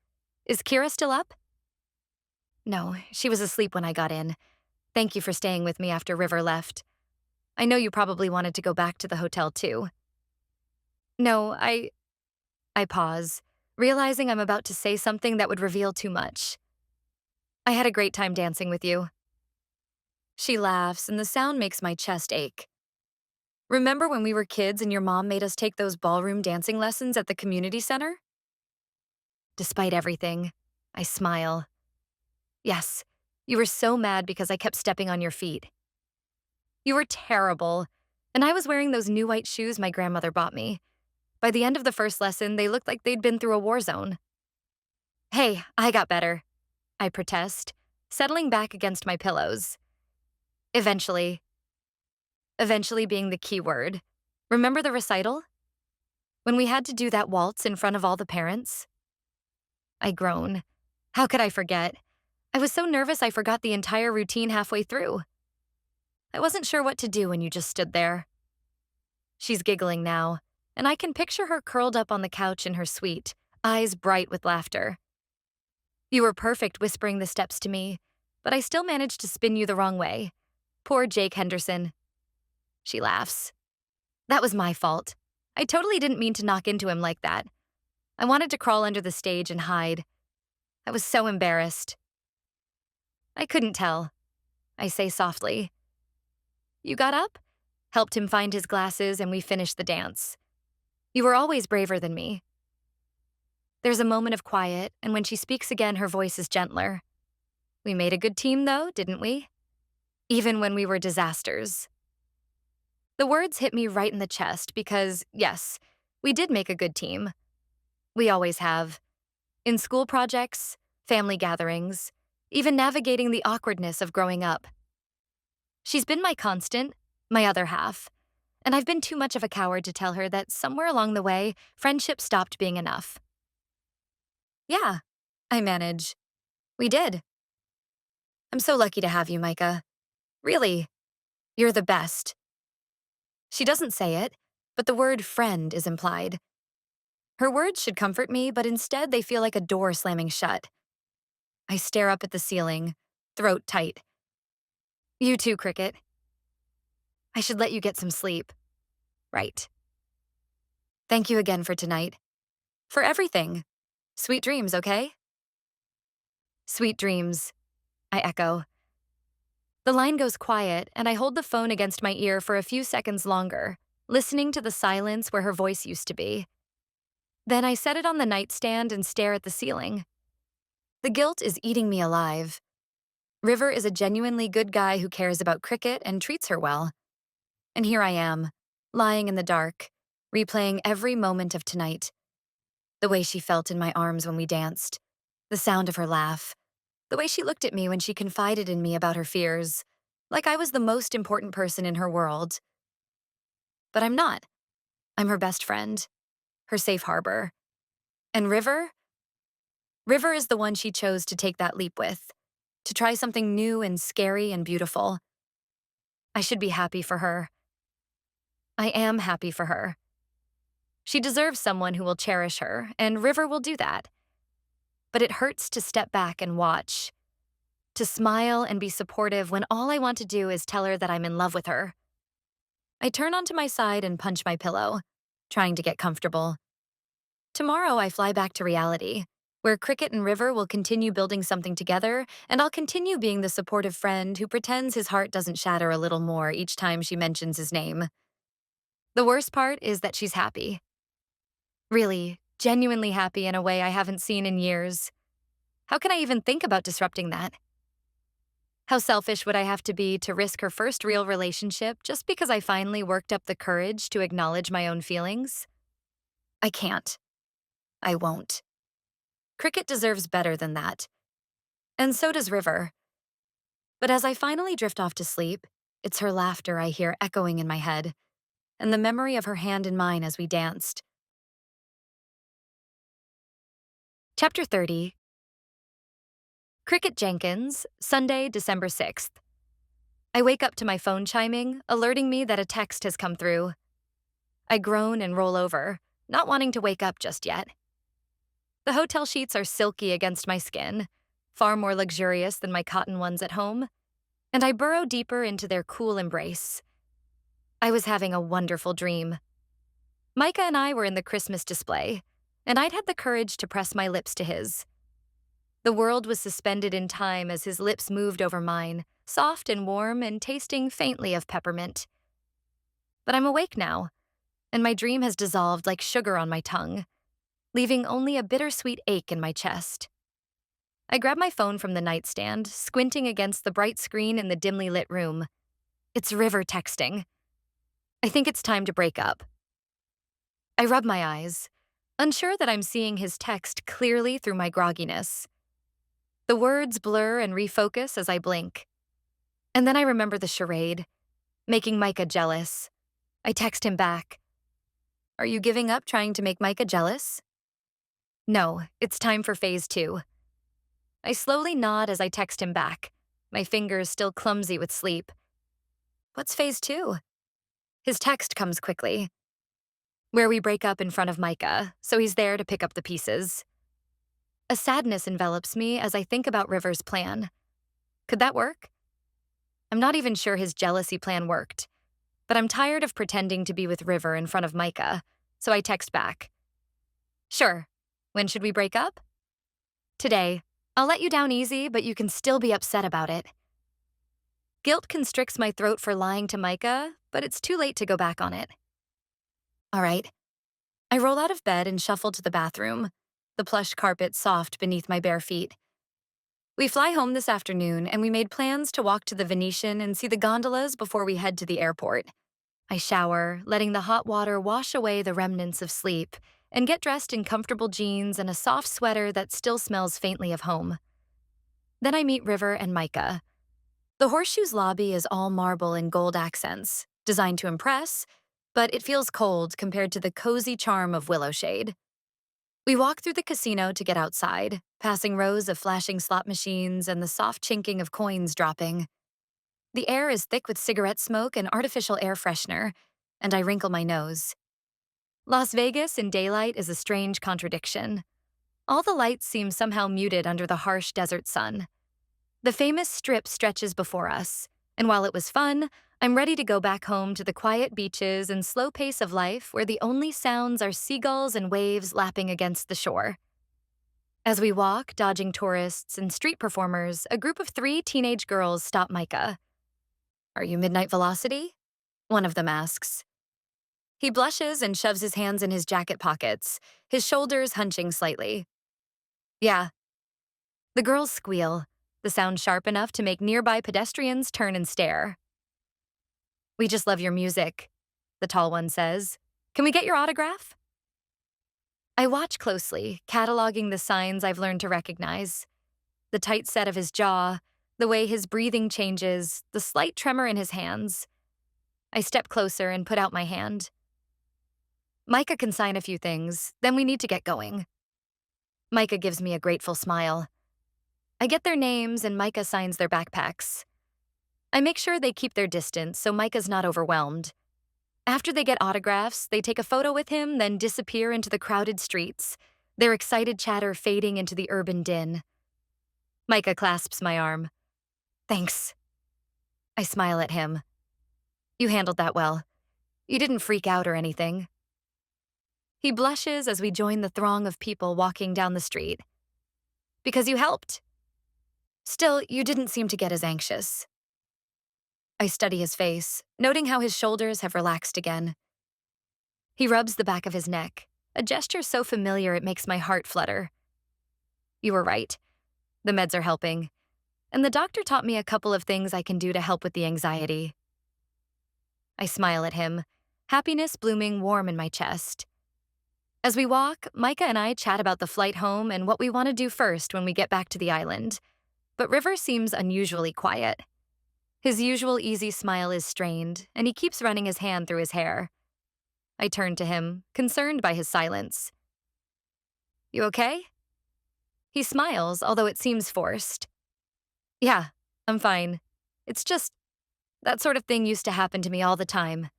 Is Kira still up? No, she was asleep when I got in. Thank you for staying with me after River left. I know you probably wanted to go back to the hotel too. No, I pause, realizing I'm about to say something that would reveal too much. I had a great time dancing with you. She laughs, and the sound makes my chest ache. Remember when we were kids and your mom made us take those ballroom dancing lessons at the community center? Despite everything, I smile. Yes, you were so mad because I kept stepping on your feet. You were terrible, and I was wearing those new white shoes my grandmother bought me. By the end of the first lesson, they looked like they'd been through a war zone. Hey, I got better, I protest, settling back against my pillows. Eventually. Eventually being the key word. Remember the recital? When we had to do that waltz in front of all the parents? I groan. How could I forget? I was so nervous I forgot the entire routine halfway through. I wasn't sure what to do when you just stood there. She's giggling now, and I can picture her curled up on the couch in her suite, eyes bright with laughter. You were perfect whispering the steps to me, but I still managed to spin you the wrong way. Poor Jake Henderson. She laughs. That was my fault. I totally didn't mean to knock into him like that. I wanted to crawl under the stage and hide. I was so embarrassed. I couldn't tell, I say softly. You got up, helped him find his glasses, and we finished the dance. You were always braver than me. There's a moment of quiet, and when she speaks again, her voice is gentler. We made a good team, though, didn't we? Even when we were disasters. The words hit me right in the chest because, yes, we did make a good team. We always have. In school projects, family gatherings, even navigating the awkwardness of growing up. She's been my constant, my other half, and I've been too much of a coward to tell her that somewhere along the way, friendship stopped being enough. Yeah, I manage. We did. I'm so lucky to have you, Micah. Really, you're the best. She doesn't say it, but the word friend is implied. Her words should comfort me, but instead they feel like a door slamming shut. I stare up at the ceiling, throat tight. You too, Cricket. I should let you get some sleep. Right. Thank you again for tonight. For everything. Sweet dreams, okay? Sweet dreams, I echo. The line goes quiet, and I hold the phone against my ear for a few seconds longer, listening to the silence where her voice used to be. Then I set it on the nightstand and stare at the ceiling. The guilt is eating me alive. River is a genuinely good guy who cares about Cricket and treats her well. And here I am, lying in the dark, replaying every moment of tonight. The way she felt in my arms when we danced, the sound of her laugh, the way she looked at me when she confided in me about her fears, like I was the most important person in her world. But I'm not. I'm her best friend, her safe harbor. And River? River is the one she chose to take that leap with, to try something new and scary and beautiful. I should be happy for her. I am happy for her. She deserves someone who will cherish her, and River will do that. But it hurts to step back and watch, to smile and be supportive when all I want to do is tell her that I'm in love with her. I turn onto my side and punch my pillow, trying to get comfortable. Tomorrow I fly back to reality, where Cricket and River will continue building something together, and I'll continue being the supportive friend who pretends his heart doesn't shatter a little more each time she mentions his name. The worst part is that she's happy. Really, genuinely happy in a way I haven't seen in years. How can I even think about disrupting that? How selfish would I have to be to risk her first real relationship just because I finally worked up the courage to acknowledge my own feelings? I can't. I won't. Cricket deserves better than that. And so does River. But as I finally drift off to sleep, it's her laughter I hear echoing in my head, and the memory of her hand in mine as we danced. Chapter 30. Cricket Jenkins, Sunday, December 6th. I wake up to my phone chiming, alerting me that a text has come through. I groan and roll over, not wanting to wake up just yet. The hotel sheets are silky against my skin, far more luxurious than my cotton ones at home, and I burrow deeper into their cool embrace. I was having a wonderful dream. Micah and I were in the Christmas display, and I'd had the courage to press my lips to his. The world was suspended in time as his lips moved over mine, soft and warm and tasting faintly of peppermint. But I'm awake now, and my dream has dissolved like sugar on my tongue, leaving only a bittersweet ache in my chest. I grab my phone from the nightstand, squinting against the bright screen in the dimly lit room. It's River texting. I think it's time to break up. I rub my eyes, unsure that I'm seeing his text clearly through my grogginess. The words blur and refocus as I blink. And then I remember the charade, making Micah jealous. I text him back. Are you giving up trying to make Micah jealous? No, it's time for phase 2. I slowly nod as I text him back, my fingers still clumsy with sleep. What's phase 2? His text comes quickly. Where we break up in front of Micah, so he's there to pick up the pieces. A sadness envelops me as I think about River's plan. Could that work? I'm not even sure his jealousy plan worked, but I'm tired of pretending to be with River in front of Micah, so I text back. Sure. When should we break up? Today. I'll let you down easy, but you can still be upset about it. Guilt constricts my throat for lying to Micah, but it's too late to go back on it. All right. I roll out of bed and shuffle to the bathroom, the plush carpet soft beneath my bare feet. We fly home this afternoon, and we made plans to walk to the Venetian and see the gondolas before we head to the airport. I shower, letting the hot water wash away the remnants of sleep, and get dressed in comfortable jeans and a soft sweater that still smells faintly of home. Then I meet River and Micah. The Horseshoe's lobby is all marble and gold accents, designed to impress, but it feels cold compared to the cozy charm of Willow Shade. We walk through the casino to get outside, passing rows of flashing slot machines and the soft chinking of coins dropping. The air is thick with cigarette smoke and artificial air freshener, and I wrinkle my nose. Las Vegas in daylight is a strange contradiction. All the lights seem somehow muted under the harsh desert sun. The famous strip stretches before us, and while it was fun, I'm ready to go back home to the quiet beaches and slow pace of life where the only sounds are seagulls and waves lapping against the shore. As we walk, dodging tourists and street performers, a group of 3 teenage girls stop Micah. Are you Midnight Velocity? One of them asks. He blushes and shoves his hands in his jacket pockets, his shoulders hunching slightly. Yeah. The girls squeal, the sound sharp enough to make nearby pedestrians turn and stare. We just love your music, the tall one says. Can we get your autograph? I watch closely, cataloging the signs I've learned to recognize. The tight set of his jaw, the way his breathing changes, the slight tremor in his hands. I step closer and put out my hand. Micah can sign a few things, then we need to get going. Micah gives me a grateful smile. I get their names and Micah signs their backpacks. I make sure they keep their distance so Micah's not overwhelmed. After they get autographs, they take a photo with him, then disappear into the crowded streets, their excited chatter fading into the urban din. Micah clasps my arm. Thanks. I smile at him. You handled that well. You didn't freak out or anything. He blushes as we join the throng of people walking down the street. Because you helped. Still, you didn't seem to get as anxious. I study his face, noting how his shoulders have relaxed again. He rubs the back of his neck, a gesture so familiar it makes my heart flutter. You were right. The meds are helping. And the doctor taught me a couple of things I can do to help with the anxiety. I smile at him, happiness blooming warm in my chest. As we walk, Micah and I chat about the flight home and what we want to do first when we get back to the island. But River seems unusually quiet. His usual easy smile is strained, and he keeps running his hand through his hair. I turn to him, concerned by his silence. You okay? He smiles, although it seems forced. Yeah, I'm fine. It's just, that sort of thing used to happen to me all the time.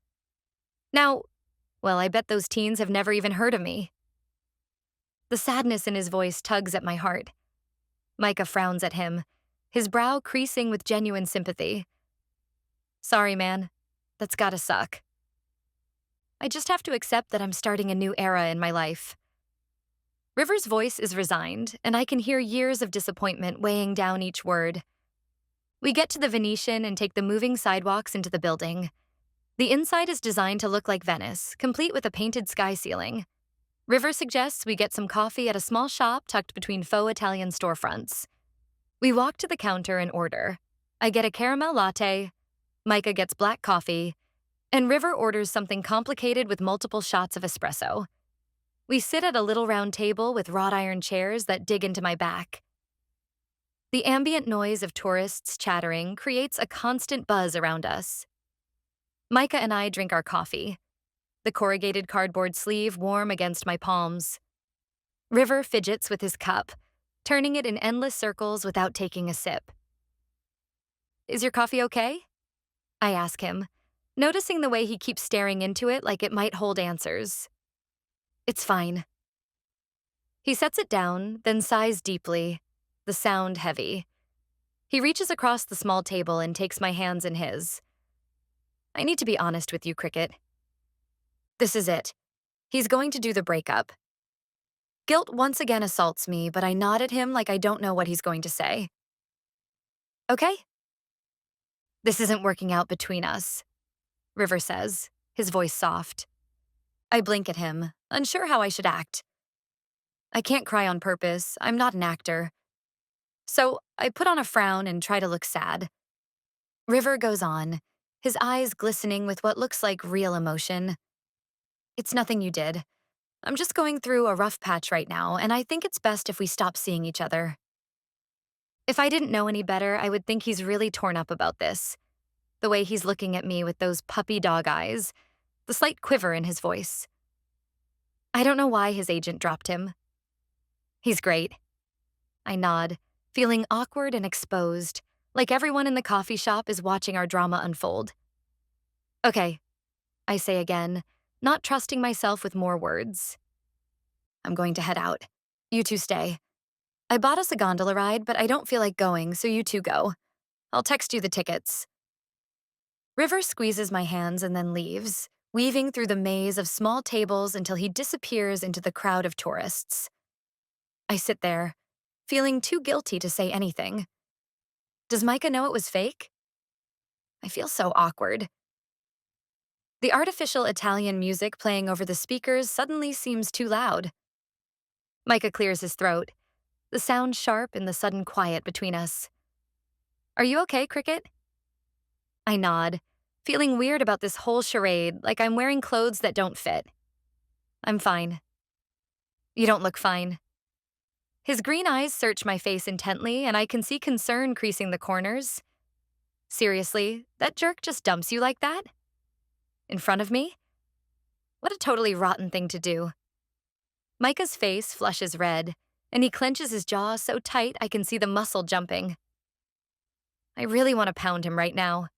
Now, well, I bet those teens have never even heard of me. The sadness in his voice tugs at my heart. Micah frowns at him, his brow creasing with genuine sympathy. Sorry, man. That's gotta suck. I just have to accept that I'm starting a new era in my life. River's voice is resigned, and I can hear years of disappointment weighing down each word. We get to the Venetian and take the moving sidewalks into the building. The inside is designed to look like Venice, complete with a painted sky ceiling. River suggests we get some coffee at a small shop tucked between faux Italian storefronts. We walk to the counter and order. I get a caramel latte, Micah gets black coffee, and River orders something complicated with multiple shots of espresso. We sit at a little round table with wrought iron chairs that dig into my back. The ambient noise of tourists chattering creates a constant buzz around us. Micah and I drink our coffee, the corrugated cardboard sleeve warm against my palms. River fidgets with his cup, turning it in endless circles without taking a sip. Is your coffee okay? I ask him, noticing the way he keeps staring into it like it might hold answers. It's fine. He sets it down, then sighs deeply, the sound heavy. He reaches across the small table and takes my hands in his. I need to be honest with you, Cricket. This is it. He's going to do the breakup. Guilt once again assaults me, but I nod at him like I don't know what he's going to say. Okay? This isn't working out between us, River says, his voice soft. I blink at him, unsure how I should act. I can't cry on purpose. I'm not an actor. So I put on a frown and try to look sad. River goes on, his eyes glistening with what looks like real emotion. It's nothing you did. I'm just going through a rough patch right now, and I think it's best if we stop seeing each other. If I didn't know any better, I would think he's really torn up about this. The way he's looking at me with those puppy dog eyes, the slight quiver in his voice. I don't know why his agent dropped him. He's great. I nod, feeling awkward and exposed, like everyone in the coffee shop is watching our drama unfold. Okay, I say again, not trusting myself with more words. I'm going to head out. You two stay. I bought us a gondola ride, but I don't feel like going, so you two go. I'll text you the tickets. River squeezes my hands and then leaves, weaving through the maze of small tables until he disappears into the crowd of tourists. I sit there, feeling too guilty to say anything. Does Micah know it was fake? I feel so awkward. The artificial Italian music playing over the speakers suddenly seems too loud. Micah clears his throat, the sound sharp in the sudden quiet between us. Are you okay, Cricket? I nod, feeling weird about this whole charade, like I'm wearing clothes that don't fit. I'm fine. You don't look fine. His green eyes search my face intently, and I can see concern creasing the corners. Seriously, that jerk just dumps you like that? In front of me? What a totally rotten thing to do. Micah's face flushes red, and he clenches his jaw so tight I can see the muscle jumping. I really want to pound him right now.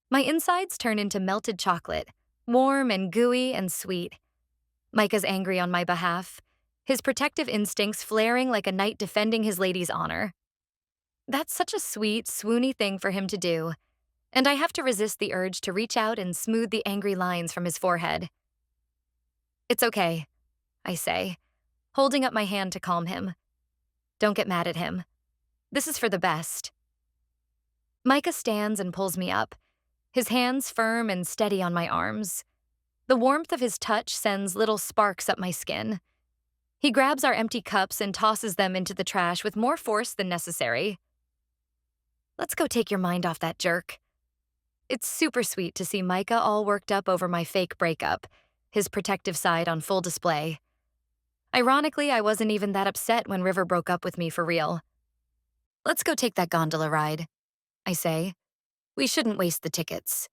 My insides turn into melted chocolate, warm and gooey and sweet. Micah's angry on my behalf, his protective instincts flaring like a knight defending his lady's honor. That's such a sweet, swoony thing for him to do, and I have to resist the urge to reach out and smooth the angry lines from his forehead. It's okay, I say, holding up my hand to calm him. Don't get mad at him. This is for the best. Micah stands and pulls me up, his hands firm and steady on my arms. The warmth of his touch sends little sparks up my skin. He grabs our empty cups and tosses them into the trash with more force than necessary. Let's go take your mind off that jerk. It's super sweet to see Micah all worked up over my fake breakup, his protective side on full display. Ironically, I wasn't even that upset when River broke up with me for real. Let's go take that gondola ride, I say. We shouldn't waste the tickets.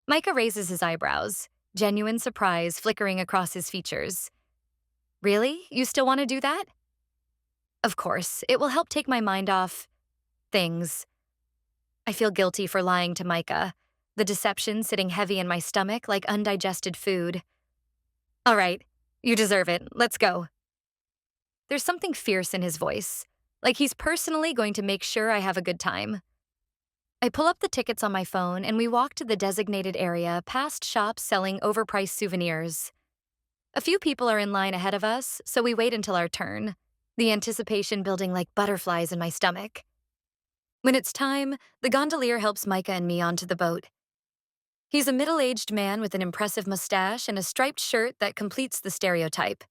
Micah raises his eyebrows, genuine surprise flickering across his features. Really? You still want to do that? Of course, it will help take my mind off things. I feel guilty for lying to Micah, the deception sitting heavy in my stomach like undigested food. All right, You deserve it. Let's go. There's something fierce in his voice, like he's personally going to make sure I have a good time. I pull up the tickets on my phone and we walk to the designated area past shops selling overpriced souvenirs. A few people are in line ahead of us, so we wait until our turn, the anticipation building like butterflies in my stomach. When it's time, the gondolier helps Micah and me onto the boat. He's a middle-aged man with an impressive mustache and a striped shirt that completes the stereotype.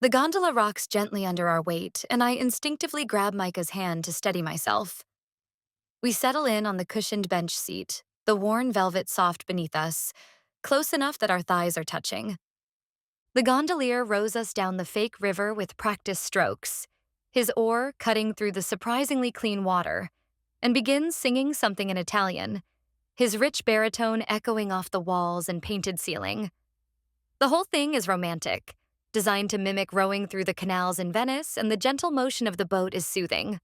The gondola rocks gently under our weight, and I instinctively grab Micah's hand to steady myself. We settle in on the cushioned bench seat, the worn velvet soft beneath us, close enough that our thighs are touching. The gondolier rows us down the fake river with practiced strokes, his oar cutting through the surprisingly clean water, and begins singing something in Italian, his rich baritone echoing off the walls and painted ceiling. The whole thing is romantic, designed to mimic rowing through the canals in Venice, and the gentle motion of the boat is soothing.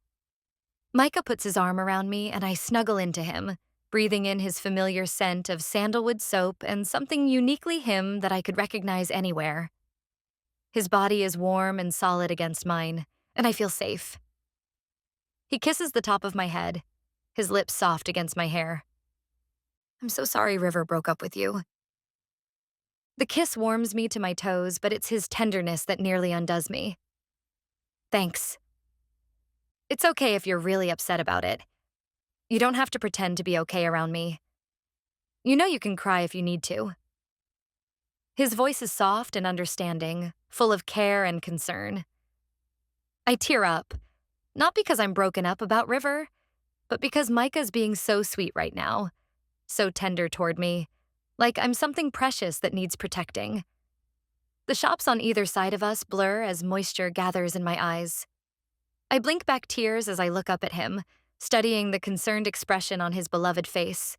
Micah puts his arm around me and I snuggle into him, breathing in his familiar scent of sandalwood soap and something uniquely him that I could recognize anywhere. His body is warm and solid against mine, and I feel safe. He kisses the top of my head, his lips soft against my hair. I'm so sorry River broke up with you. The kiss warms me to my toes, but it's his tenderness that nearly undoes me. Thanks. It's okay if you're really upset about it. You don't have to pretend to be okay around me. You know you can cry if you need to. His voice is soft and understanding, full of care and concern. I tear up, not because I'm broken up about River, but because Micah's being so sweet right now, so tender toward me, like I'm something precious that needs protecting. The shops on either side of us blur as moisture gathers in my eyes. I blink back tears as I look up at him, studying the concerned expression on his beloved face.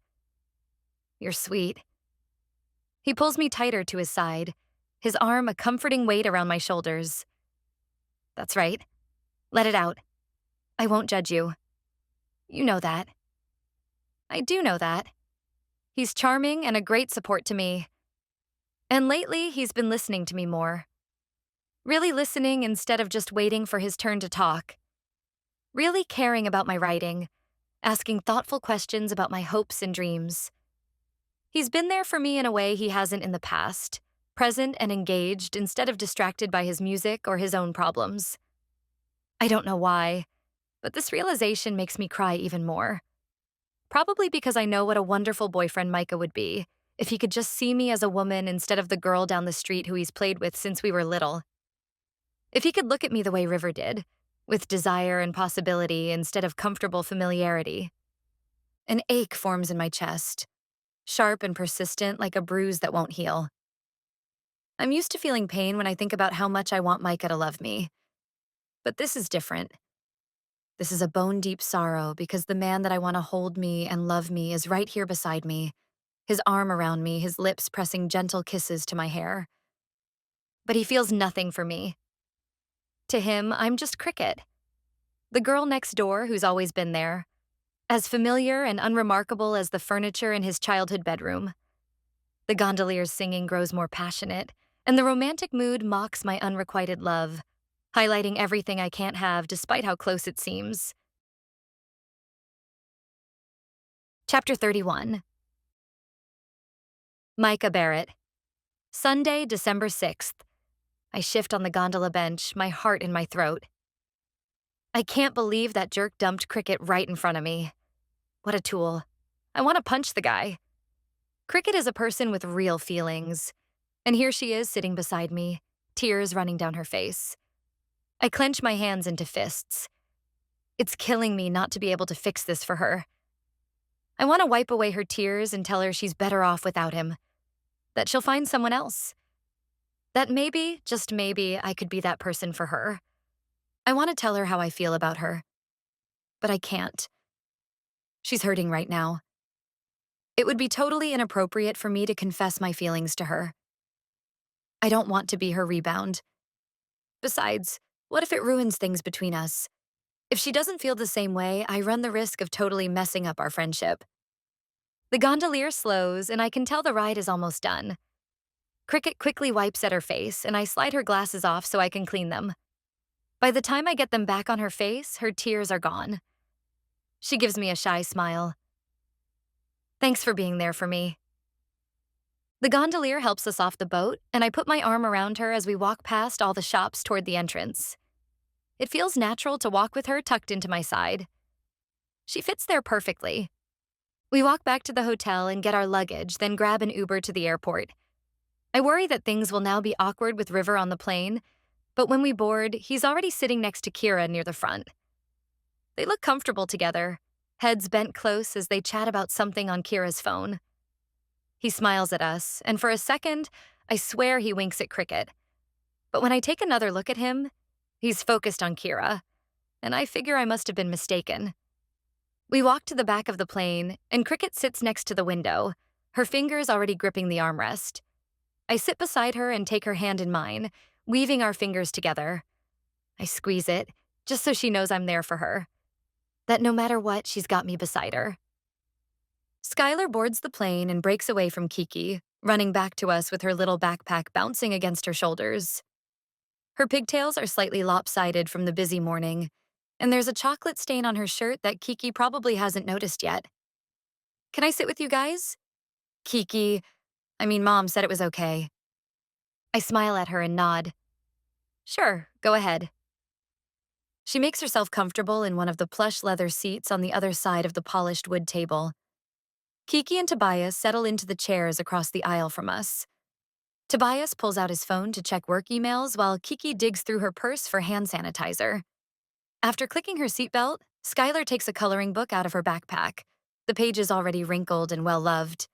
You're sweet. He pulls me tighter to his side, his arm a comforting weight around my shoulders. That's right. Let it out. I won't judge you. You know that. I do know that. He's charming and a great support to me. And lately, he's been listening to me more. Really listening instead of just waiting for his turn to talk. Really caring about my writing, asking thoughtful questions about my hopes and dreams. He's been there for me in a way he hasn't in the past, present and engaged instead of distracted by his music or his own problems. I don't know why, but this realization makes me cry even more. Probably because I know what a wonderful boyfriend Micah would be if he could just see me as a woman instead of the girl down the street who he's played with since we were little. If he could look at me the way River did, with desire and possibility instead of comfortable familiarity. An ache forms in my chest, sharp and persistent like a bruise that won't heal. I'm used to feeling pain when I think about how much I want Micah to love me. But this is different. This is a bone-deep sorrow because the man that I want to hold me and love me is right here beside me, his arm around me, his lips pressing gentle kisses to my hair. But he feels nothing for me. To him, I'm just Cricket, the girl next door who's always been there, as familiar and unremarkable as the furniture in his childhood bedroom. The gondolier's singing grows more passionate, and the romantic mood mocks my unrequited love, highlighting everything I can't have despite how close it seems. Chapter 31. Micah Barrett. Sunday, December 6th. I shift on the gondola bench, my heart in my throat. I can't believe that jerk dumped Cricket right in front of me. What a tool. I want to punch the guy. Cricket is a person with real feelings, and here she is sitting beside me, tears running down her face. I clench my hands into fists. It's killing me not to be able to fix this for her. I want to wipe away her tears and tell her she's better off without him, that she'll find someone else. That maybe, just maybe, I could be that person for her. I want to tell her how I feel about her. But I can't. She's hurting right now. It would be totally inappropriate for me to confess my feelings to her. I don't want to be her rebound. Besides, what if it ruins things between us? If she doesn't feel the same way, I run the risk of totally messing up our friendship. The gondolier slows, and I can tell the ride is almost done. Cricket quickly wipes at her face, and I slide her glasses off so I can clean them. By the time I get them back on her face, her tears are gone. She gives me a shy smile. Thanks for being there for me. The gondolier helps us off the boat, and I put my arm around her as we walk past all the shops toward the entrance. It feels natural to walk with her tucked into my side. She fits there perfectly. We walk back to the hotel and get our luggage, then grab an Uber to the airport. I worry that things will now be awkward with River on the plane, but when we board, he's already sitting next to Kira near the front. They look comfortable together, heads bent close as they chat about something on Kira's phone. He smiles at us, and for a second, I swear he winks at Cricket. But when I take another look at him, he's focused on Kira, and I figure I must have been mistaken. We walk to the back of the plane, and Cricket sits next to the window, her fingers already gripping the armrest. I sit beside her and take her hand in mine, weaving our fingers together. I squeeze it, just so she knows I'm there for her. That no matter what, she's got me beside her. Skylar boards the plane and breaks away from Kiki, running back to us with her little backpack bouncing against her shoulders. Her pigtails are slightly lopsided from the busy morning, and there's a chocolate stain on her shirt that Kiki probably hasn't noticed yet. Can I sit with you guys? Mom said it was okay. I smile at her and nod. Sure, go ahead. She makes herself comfortable in one of the plush leather seats on the other side of the polished wood table. Kiki and Tobias settle into the chairs across the aisle from us. Tobias pulls out his phone to check work emails while Kiki digs through her purse for hand sanitizer. After clicking her seatbelt, Skylar takes a coloring book out of her backpack. The page is already wrinkled and well-loved.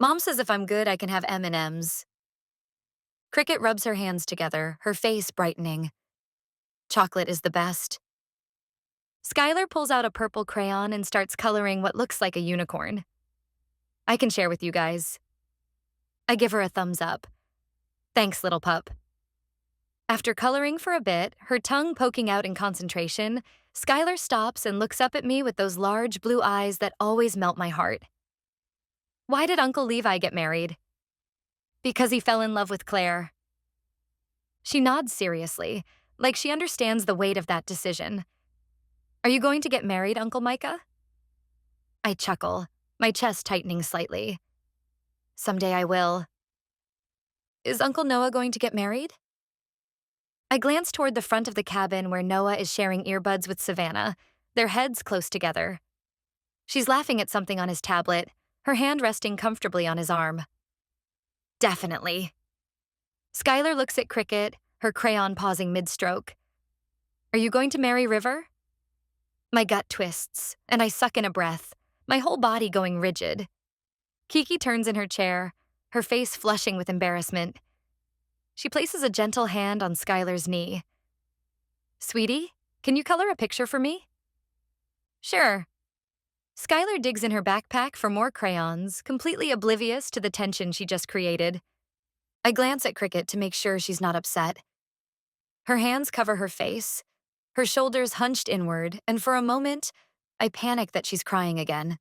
Mom says if I'm good, I can have M&Ms. Cricket rubs her hands together, her face brightening. Chocolate is the best. Skylar pulls out a purple crayon and starts coloring what looks like a unicorn. I can share with you guys. I give her a thumbs up. Thanks, little pup. After coloring for a bit, her tongue poking out in concentration, Skylar stops and looks up at me with those large blue eyes that always melt my heart. Why did Uncle Levi get married? Because he fell in love with Claire. She nods seriously, like she understands the weight of that decision. Are you going to get married, Uncle Micah? I chuckle, my chest tightening slightly. Someday I will. Is Uncle Noah going to get married? I glance toward the front of the cabin where Noah is sharing earbuds with Savannah, their heads close together. She's laughing at something on his tablet, her hand resting comfortably on his arm. Definitely. Skylar looks at Cricket, her crayon pausing mid-stroke. Are you going to marry River? My gut twists, and I suck in a breath, my whole body going rigid. Kiki turns in her chair, her face flushing with embarrassment. She places a gentle hand on Skylar's knee. Sweetie, can you color a picture for me? Sure. Skylar digs in her backpack for more crayons, completely oblivious to the tension she just created. I glance at Cricket to make sure she's not upset. Her hands cover her face, her shoulders hunched inward, and for a moment, I panic that she's crying again.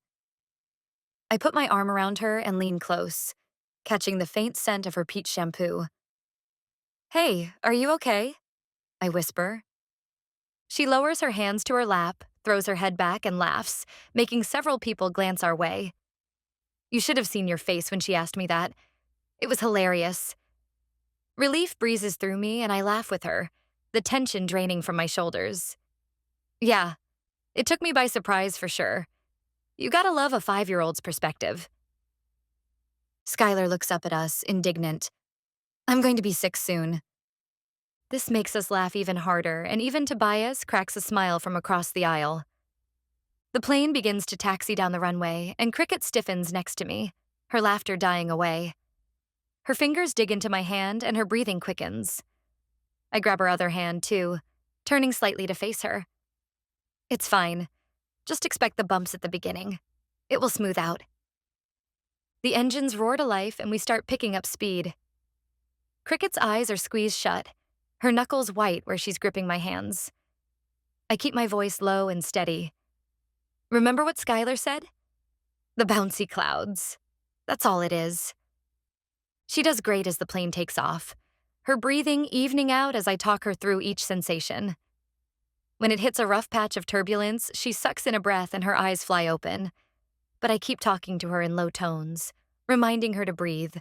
I put my arm around her and lean close, catching the faint scent of her peach shampoo. Hey, are you okay? I whisper. She lowers her hands to her lap, throws her head back, and laughs, making several people glance our way. You should have seen your face when she asked me that. It was hilarious. Relief breezes through me, and I laugh with her, the tension draining from my shoulders. Yeah, it took me by surprise for sure. You gotta love a 5-year-old's perspective. Skylar looks up at us, indignant. I'm going to be 6 soon. This makes us laugh even harder, and even Tobias cracks a smile from across the aisle. The plane begins to taxi down the runway, and Cricket stiffens next to me, her laughter dying away. Her fingers dig into my hand, and her breathing quickens. I grab her other hand, too, turning slightly to face her. It's fine. Just expect the bumps at the beginning. It will smooth out. The engines roar to life, and we start picking up speed. Cricket's eyes are squeezed shut, her knuckles white where she's gripping my hands. I keep my voice low and steady. Remember what Skylar said? The bouncy clouds. That's all it is. She does great as the plane takes off, her breathing evening out as I talk her through each sensation. When it hits a rough patch of turbulence, she sucks in a breath and her eyes fly open. But I keep talking to her in low tones, reminding her to breathe,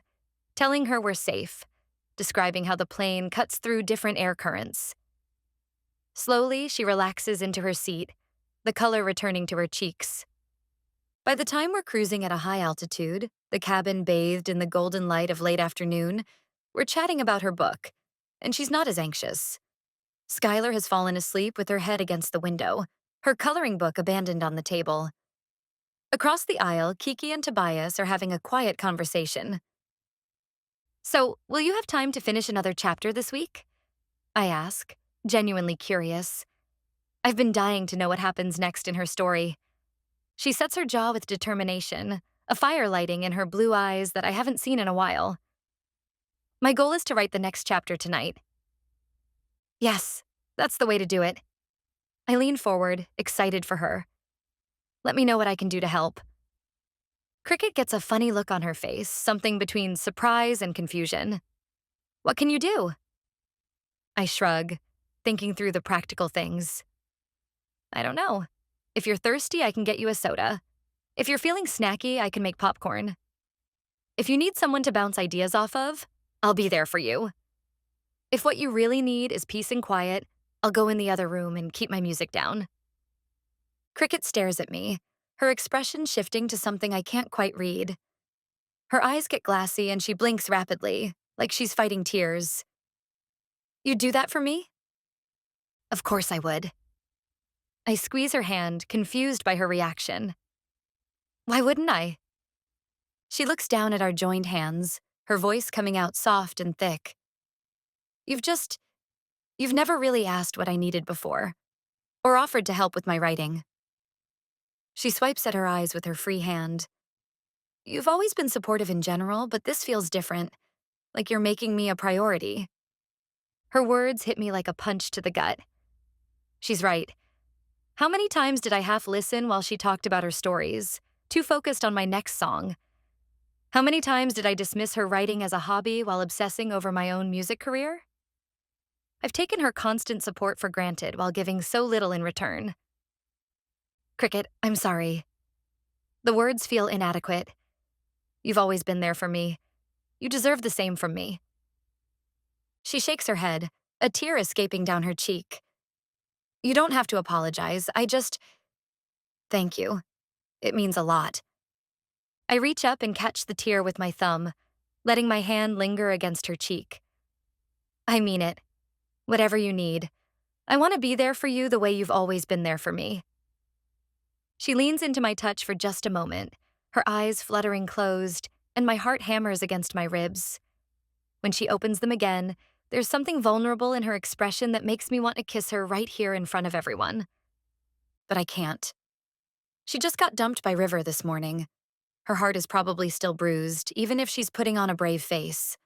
telling her we're safe, describing how the plane cuts through different air currents. Slowly, she relaxes into her seat, the color returning to her cheeks. By the time we're cruising at a high altitude, the cabin bathed in the golden light of late afternoon, we're chatting about her book, and she's not as anxious. Skylar has fallen asleep with her head against the window, her coloring book abandoned on the table. Across the aisle, Kiki and Tobias are having a quiet conversation. "So, will you have time to finish another chapter this week?" I ask, genuinely curious. I've been dying to know what happens next in her story. She sets her jaw with determination, a fire lighting in her blue eyes that I haven't seen in a while. My goal is to write the next chapter tonight. Yes, that's the way to do it. I lean forward, excited for her. Let me know what I can do to help. Cricket gets a funny look on her face, something between surprise and confusion. "What can you do?" I shrug, thinking through the practical things. "I don't know. If you're thirsty, I can get you a soda. If you're feeling snacky, I can make popcorn. If you need someone to bounce ideas off of, I'll be there for you. If what you really need is peace and quiet, I'll go in the other room and keep my music down." Cricket stares at me, her expression shifting to something I can't quite read. Her eyes get glassy and she blinks rapidly, like she's fighting tears. "You'd do that for me?" "Of course I would." I squeeze her hand, confused by her reaction. "Why wouldn't I?" She looks down at our joined hands, her voice coming out soft and thick. You've never really asked what I needed before, or offered to help with my writing." She swipes at her eyes with her free hand. "You've always been supportive in general, but this feels different, like you're making me a priority." Her words hit me like a punch to the gut. She's right. How many times did I half listen while she talked about her stories, too focused on my next song? How many times did I dismiss her writing as a hobby while obsessing over my own music career? I've taken her constant support for granted while giving so little in return. "Cricket, I'm sorry." The words feel inadequate. "You've always been there for me. You deserve the same from me." She shakes her head, a tear escaping down her cheek. "You don't have to apologize. Thank you. It means a lot." I reach up and catch the tear with my thumb, letting my hand linger against her cheek. "I mean it. Whatever you need. I want to be there for you the way you've always been there for me." She leans into my touch for just a moment, her eyes fluttering closed, and my heart hammers against my ribs. When she opens them again, there's something vulnerable in her expression that makes me want to kiss her right here in front of everyone. But I can't. She just got dumped by River this morning. Her heart is probably still bruised, even if she's putting on a brave face.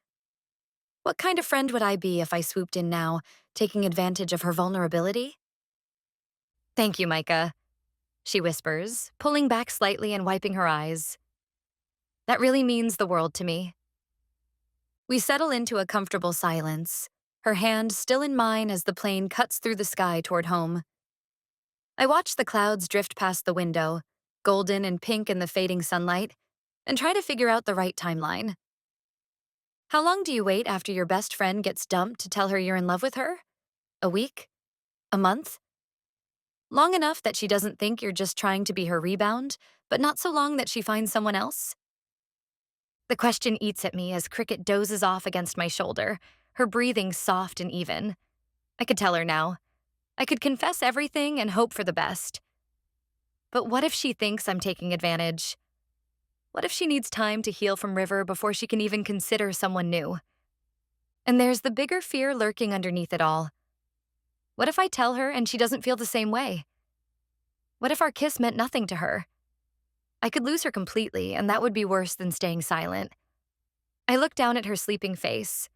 What kind of friend would I be if I swooped in now, taking advantage of her vulnerability? "Thank you, Micah," she whispers, pulling back slightly and wiping her eyes. "That really means the world to me." We settle into a comfortable silence, her hand still in mine as the plane cuts through the sky toward home. I watch the clouds drift past the window, golden and pink in the fading sunlight, and try to figure out the right timeline. How long do you wait after your best friend gets dumped to tell her you're in love with her? A week? A month? Long enough that she doesn't think you're just trying to be her rebound, but not so long that she finds someone else? The question eats at me as Cricket dozes off against my shoulder, her breathing soft and even. I could tell her now. I could confess everything and hope for the best. But what if she thinks I'm taking advantage? What if she needs time to heal from River before she can even consider someone new? And there's the bigger fear lurking underneath it all. What if I tell her and she doesn't feel the same way? What if our kiss meant nothing to her? I could lose her completely, and that would be worse than staying silent. I look down at her sleeping face,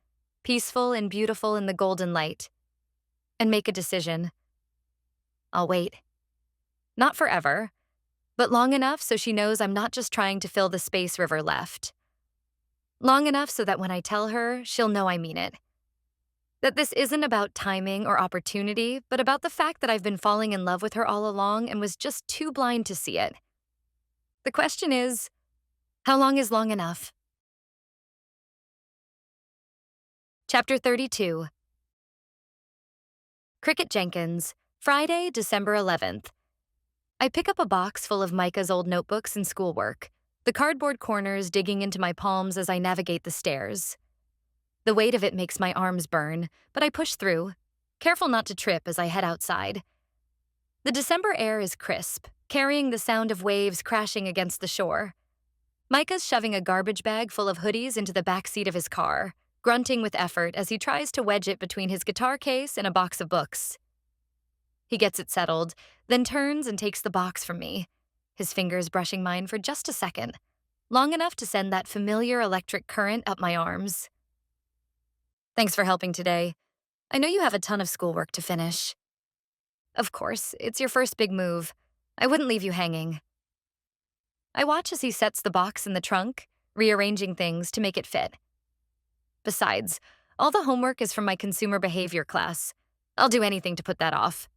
peaceful and beautiful in the golden light, and make a decision. I'll wait. Not forever, but long enough so she knows I'm not just trying to fill the space River left. Long enough so that when I tell her, she'll know I mean it. That this isn't about timing or opportunity, but about the fact that I've been falling in love with her all along and was just too blind to see it. The question is, how long is long enough? Chapter 32. Cricket Jenkins, Friday, December 11th. I pick up a box full of Micah's old notebooks and schoolwork, the cardboard corners digging into my palms as I navigate the stairs. The weight of it makes my arms burn, but I push through, careful not to trip as I head outside. The December air is crisp, carrying the sound of waves crashing against the shore. Micah's shoving a garbage bag full of hoodies into the back seat of his car, grunting with effort as he tries to wedge it between his guitar case and a box of books. He gets it settled, then turns and takes the box from me, his fingers brushing mine for just a second, long enough to send that familiar electric current up my arms. Thanks for helping today. I know you have a ton of schoolwork to finish. Of course, it's your first big move. I wouldn't leave you hanging. I watch as he sets the box in the trunk, rearranging things to make it fit. Besides, all the homework is from my consumer behavior class. I'll do anything to put that off.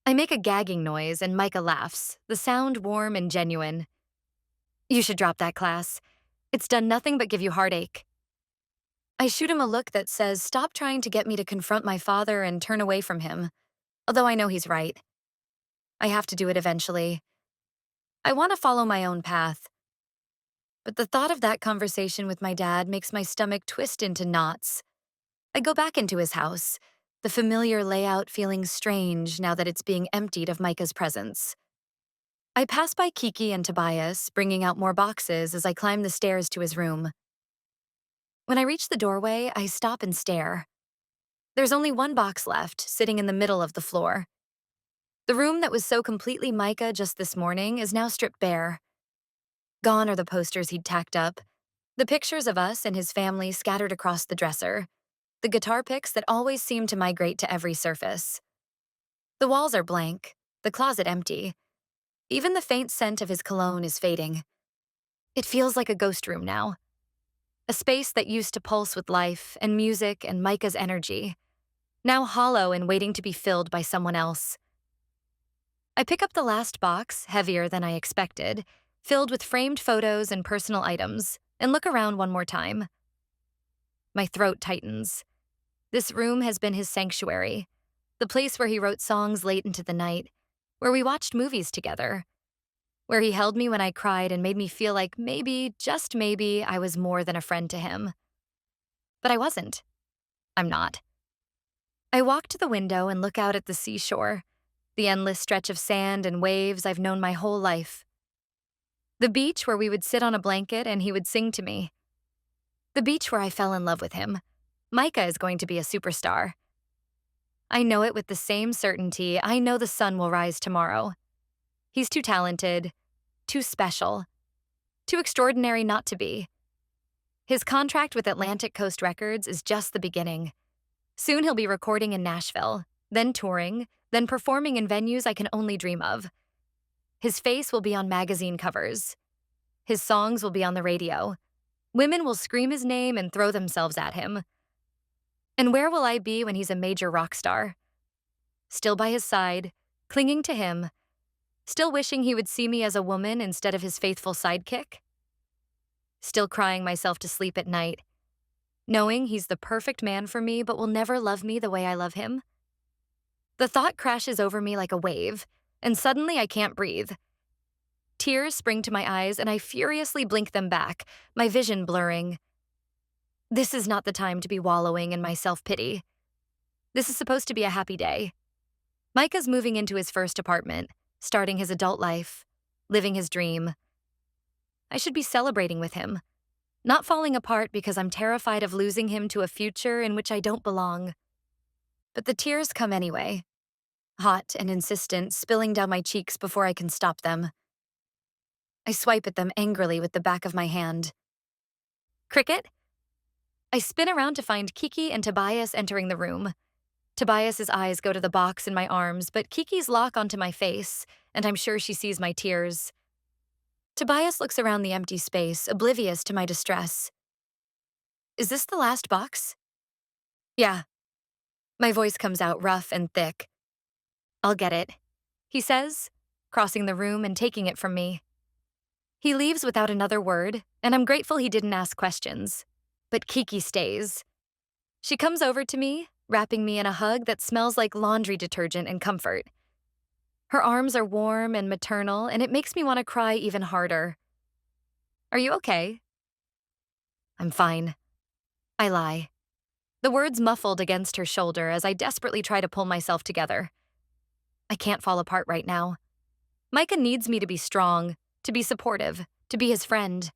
I make a gagging noise and Micah laughs, the sound warm and genuine. You should drop that class. It's done nothing but give you heartache. I shoot him a look that says stop trying to get me to confront my father and turn away from him, although I know he's right. I have to do it eventually. I want to follow my own path. But the thought of that conversation with my dad makes my stomach twist into knots. I go back into his house, the familiar layout feeling strange now that it's being emptied of Micah's presence. I pass by Kiki and Tobias, bringing out more boxes as I climb the stairs to his room. When I reach the doorway, I stop and stare. There's only one box left, sitting in the middle of the floor. The room that was so completely Micah just this morning is now stripped bare. Gone are the posters he'd tacked up, the pictures of us and his family scattered across the dresser, the guitar picks that always seem to migrate to every surface. The walls are blank, the closet empty. Even the faint scent of his cologne is fading. It feels like a ghost room now. A space that used to pulse with life and music and Micah's energy, now hollow and waiting to be filled by someone else. I pick up the last box, heavier than I expected, filled with framed photos and personal items, and look around one more time. My throat tightens. This room has been his sanctuary, the place where he wrote songs late into the night, where we watched movies together, where he held me when I cried and made me feel like maybe, just maybe, I was more than a friend to him. But I wasn't. I'm not. I walk to the window and look out at the seashore, the endless stretch of sand and waves I've known my whole life. The beach where we would sit on a blanket and he would sing to me. The beach where I fell in love with him. Micah is going to be a superstar. I know it with the same certainty I know the sun will rise tomorrow. He's too talented, too special, too extraordinary not to be. His contract with Atlantic Coast Records is just the beginning. Soon he'll be recording in Nashville, then touring, then performing in venues I can only dream of. His face will be on magazine covers. His songs will be on the radio. Women will scream his name and throw themselves at him. And where will I be when he's a major rock star? Still by his side, clinging to him, still wishing he would see me as a woman instead of his faithful sidekick? Still crying myself to sleep at night, knowing he's the perfect man for me but will never love me the way I love him? The thought crashes over me like a wave, and suddenly I can't breathe. Tears spring to my eyes and I furiously blink them back, my vision blurring. This is not the time to be wallowing in my self-pity. This is supposed to be a happy day. Micah's moving into his first apartment, starting his adult life, living his dream. I should be celebrating with him, not falling apart because I'm terrified of losing him to a future in which I don't belong. But the tears come anyway, hot and insistent, spilling down my cheeks before I can stop them. I swipe at them angrily with the back of my hand. Cricket? I spin around to find Kiki and Tobias entering the room. Tobias's eyes go to the box in my arms, but Kiki's lock onto my face, and I'm sure she sees my tears. Tobias looks around the empty space, oblivious to my distress. Is this the last box? Yeah. My voice comes out rough and thick. I'll get it, he says, crossing the room and taking it from me. He leaves without another word, and I'm grateful he didn't ask questions. But Kiki stays. She comes over to me, wrapping me in a hug that smells like laundry detergent and comfort. Her arms are warm and maternal, and it makes me want to cry even harder. Are you okay? I'm fine. I lie. The words muffled against her shoulder as I desperately try to pull myself together. I can't fall apart right now. Micah needs me to be strong, to be supportive, to be his friend.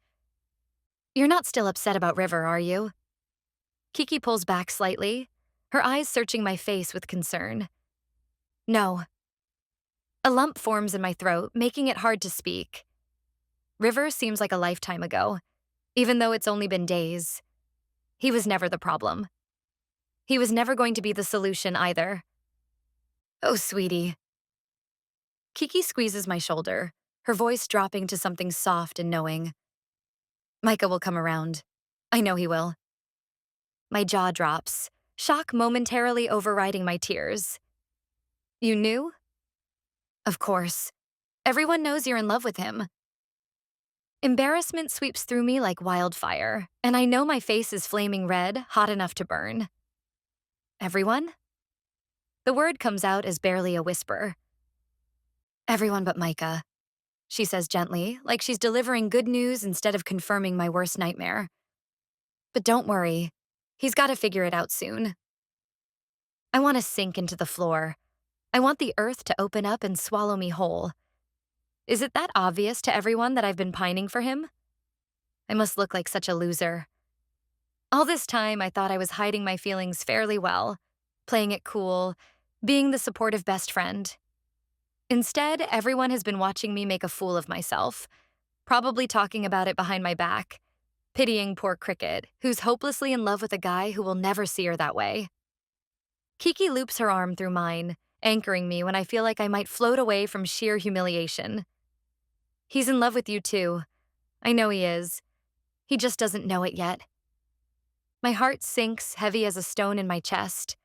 You're not still upset about River, are you? Kiki pulls back slightly, her eyes searching my face with concern. No. A lump forms in my throat, making it hard to speak. River seems like a lifetime ago, even though it's only been days. He was never the problem. He was never going to be the solution either. Oh, sweetie. Kiki squeezes my shoulder, her voice dropping to something soft and knowing. Micah will come around. I know he will. My jaw drops, shock momentarily overriding my tears. You knew? Of course. Everyone knows you're in love with him. Embarrassment sweeps through me like wildfire, and I know my face is flaming red, hot enough to burn. Everyone? The word comes out as barely a whisper. Everyone but Micah, she says gently, like she's delivering good news instead of confirming my worst nightmare. But don't worry, he's got to figure it out soon. I want to sink into the floor. I want the earth to open up and swallow me whole. Is it that obvious to everyone that I've been pining for him? I must look like such a loser. All this time, I thought I was hiding my feelings fairly well, playing it cool, being the supportive best friend. Instead, everyone has been watching me make a fool of myself, probably talking about it behind my back, pitying poor Cricket, who's hopelessly in love with a guy who will never see her that way. Kiki loops her arm through mine, anchoring me when I feel like I might float away from sheer humiliation. He's in love with you too. I know he is. He just doesn't know it yet. My heart sinks heavy as a stone in my chest.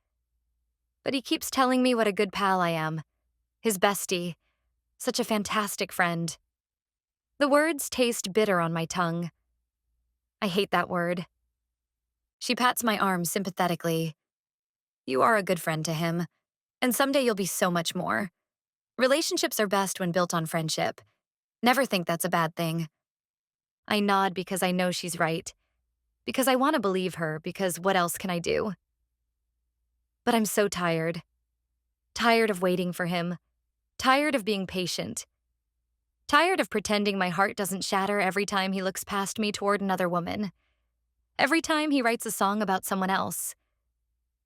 But he keeps telling me what a good pal I am. His bestie. Such a fantastic friend. The words taste bitter on my tongue. I hate that word. She pats my arm sympathetically. You are a good friend to him, and someday you'll be so much more. Relationships are best when built on friendship. Never think that's a bad thing. I nod because I know she's right. Because I want to believe her, because what else can I do? But I'm so tired. Tired of waiting for him. Tired of being patient. Tired of pretending my heart doesn't shatter every time he looks past me toward another woman. Every time he writes a song about someone else.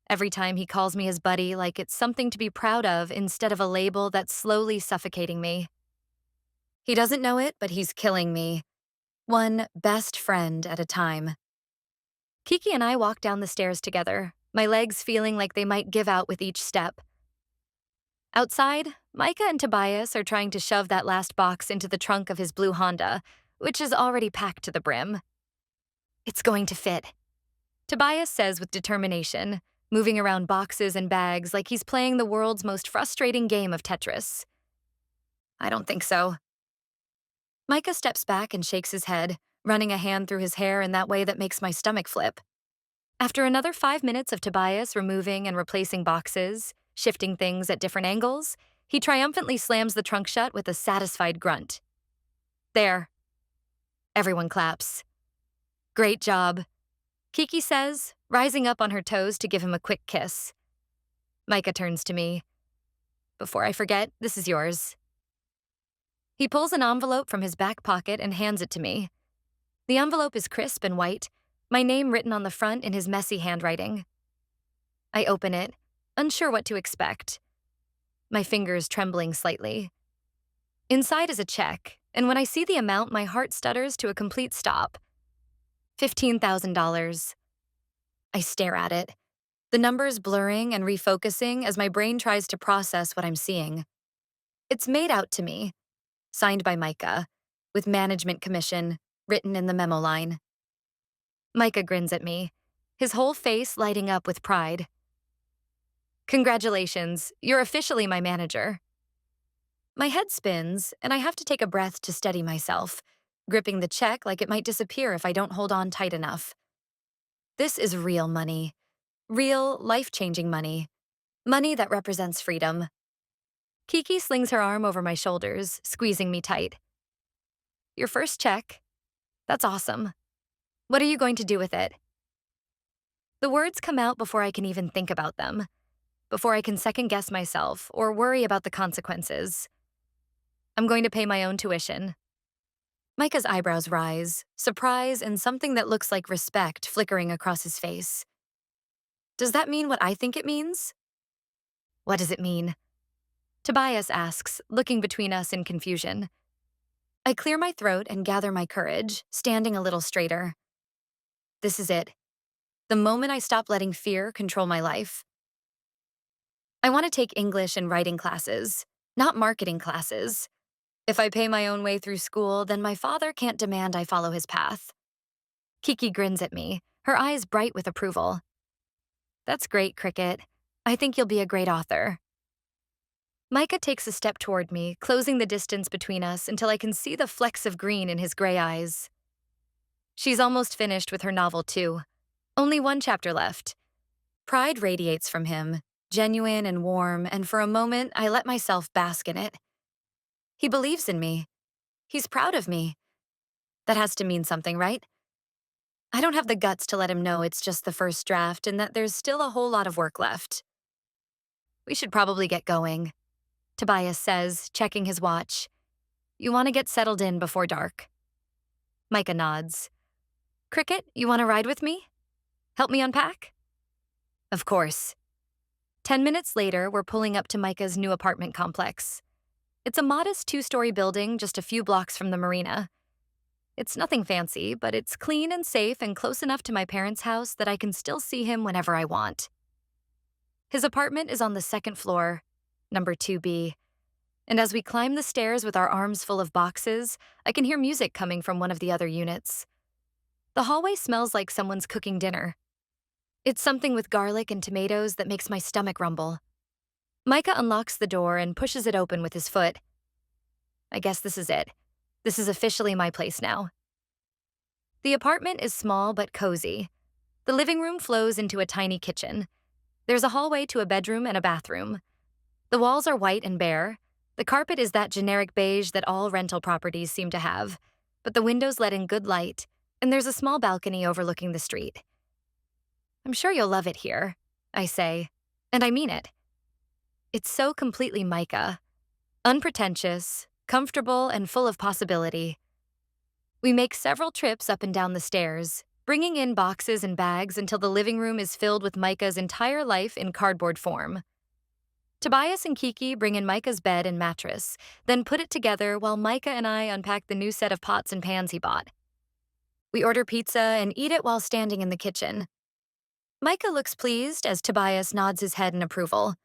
Every time he calls me his buddy like it's something to be proud of instead of a label that's slowly suffocating me. He doesn't know it, but he's killing me. One best friend at a time. Kiki and I walk down the stairs together, my legs feeling like they might give out with each step. Outside, Micah and Tobias are trying to shove that last box into the trunk of his blue Honda, which is already packed to the brim. It's going to fit, Tobias says with determination, moving around boxes and bags like he's playing the world's most frustrating game of Tetris. I don't think so. Micah steps back and shakes his head, running a hand through his hair in that way that makes my stomach flip. After another 5 minutes of Tobias removing and replacing boxes, shifting things at different angles, he triumphantly slams the trunk shut with a satisfied grunt. There. Everyone claps. Great job, Kiki says, rising up on her toes to give him a quick kiss. Micah turns to me. Before I forget, this is yours. He pulls an envelope from his back pocket and hands it to me. The envelope is crisp and white, my name written on the front in his messy handwriting. I open it, unsure what to expect, my fingers trembling slightly. Inside is a check, and when I see the amount, my heart stutters to a complete stop. $15,000. I stare at it, the numbers blurring and refocusing as my brain tries to process what I'm seeing. It's made out to me, signed by Micah, with management commission written in the memo line. Micah grins at me, his whole face lighting up with pride. Congratulations, you're officially my manager. My head spins, and I have to take a breath to steady myself, gripping the check like it might disappear if I don't hold on tight enough. This is real money. Real, life-changing money. Money that represents freedom. Kiki slings her arm over my shoulders, squeezing me tight. Your first check? That's awesome. What are you going to do with it? The words come out before I can even think about them, before I can second-guess myself or worry about the consequences. I'm going to pay my own tuition. Micah's eyebrows rise, surprise and something that looks like respect flickering across his face. Does that mean what I think it means? What does it mean? Tobias asks, looking between us in confusion. I clear my throat and gather my courage, standing a little straighter. This is it. The moment I stop letting fear control my life. I want to take English and writing classes, not marketing classes. If I pay my own way through school, then my father can't demand I follow his path. Kiki grins at me, her eyes bright with approval. That's great, Cricket. I think you'll be a great author. Micah takes a step toward me, closing the distance between us until I can see the flecks of green in his gray eyes. She's almost finished with her novel, too. Only one chapter left. Pride radiates from him, genuine and warm, and for a moment, I let myself bask in it. He believes in me. He's proud of me. That has to mean something, right? I don't have the guts to let him know it's just the first draft and that there's still a whole lot of work left. We should probably get going, Tobias says, checking his watch. You want to get settled in before dark. Micah nods. Cricket, you want to ride with me? Help me unpack? Of course. 10 minutes later, we're pulling up to Micah's new apartment complex. It's a modest 2-story building just a few blocks from the marina. It's nothing fancy, but it's clean and safe and close enough to my parents' house that I can still see him whenever I want. His apartment is on the second floor, number 2B, and as we climb the stairs with our arms full of boxes, I can hear music coming from one of the other units. The hallway smells like someone's cooking dinner. It's something with garlic and tomatoes that makes my stomach rumble. Micah unlocks the door and pushes it open with his foot. I guess this is it. This is officially my place now. The apartment is small but cozy. The living room flows into a tiny kitchen. There's a hallway to a bedroom and a bathroom. The walls are white and bare. The carpet is that generic beige that all rental properties seem to have, but the windows let in good light, and there's a small balcony overlooking the street. I'm sure you'll love it here, I say, and I mean it. It's so completely Micah. Unpretentious, comfortable, and full of possibility. We make several trips up and down the stairs, bringing in boxes and bags until the living room is filled with Micah's entire life in cardboard form. Tobias and Kiki bring in Micah's bed and mattress, then put it together while Micah and I unpack the new set of pots and pans he bought. We order pizza and eat it while standing in the kitchen. Micah looks pleased as Tobias nods his head in approval.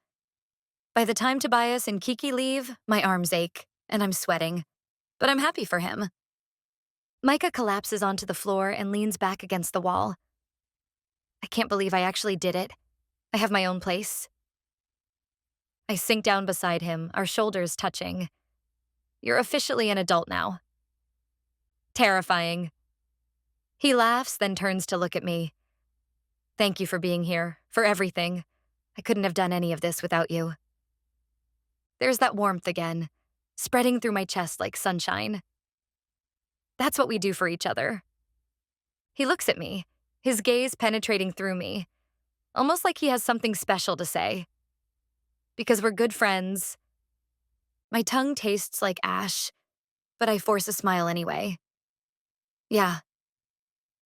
By the time Tobias and Kiki leave, my arms ache, and I'm sweating. But I'm happy for him. Micah collapses onto the floor and leans back against the wall. I can't believe I actually did it. I have my own place. I sink down beside him, our shoulders touching. You're officially an adult now. Terrifying. He laughs, then turns to look at me. Thank you for being here, for everything. I couldn't have done any of this without you. There's that warmth again, spreading through my chest like sunshine. That's what we do for each other. He looks at me, his gaze penetrating through me, almost like he has something special to say. Because we're good friends. My tongue tastes like ash, but I force a smile anyway. Yeah.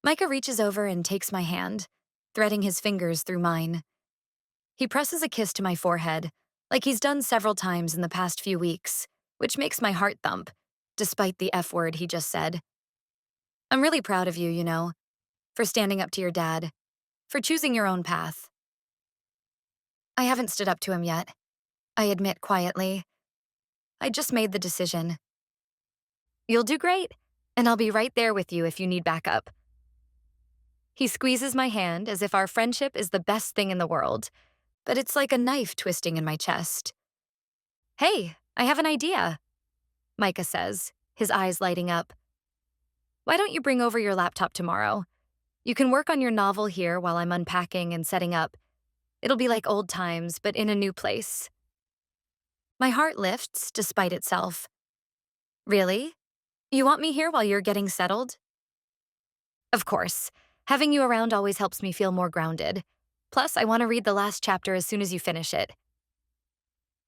Micah reaches over and takes my hand, threading his fingers through mine. He presses a kiss to my forehead, like he's done several times in the past few weeks, which makes my heart thump, despite the F word he just said. I'm really proud of you, you know, for standing up to your dad, for choosing your own path. I haven't stood up to him yet, I admit quietly. I just made the decision. You'll do great, and I'll be right there with you if you need backup. He squeezes my hand as if our friendship is the best thing in the world, but it's like a knife twisting in my chest. Hey, I have an idea, Micah says, his eyes lighting up. Why don't you bring over your laptop tomorrow? You can work on your novel here while I'm unpacking and setting up. It'll be like old times, but in a new place. My heart lifts despite itself. Really? You want me here while you're getting settled? Of course. Having you around always helps me feel more grounded. Plus, I want to read the last chapter as soon as you finish it.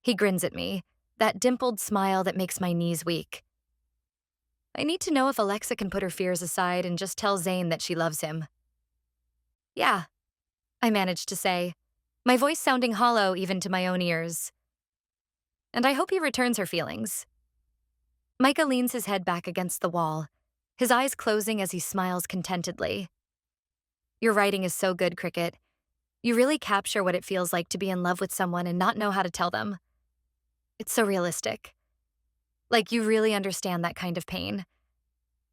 He grins at me, that dimpled smile that makes my knees weak. I need to know if Alexa can put her fears aside and just tell Zane that she loves him. Yeah, I managed to say, my voice sounding hollow even to my own ears. And I hope he returns her feelings. Micah leans his head back against the wall, his eyes closing as he smiles contentedly. Your writing is so good, Cricket. You really capture what it feels like to be in love with someone and not know how to tell them. It's so realistic. Like you really understand that kind of pain.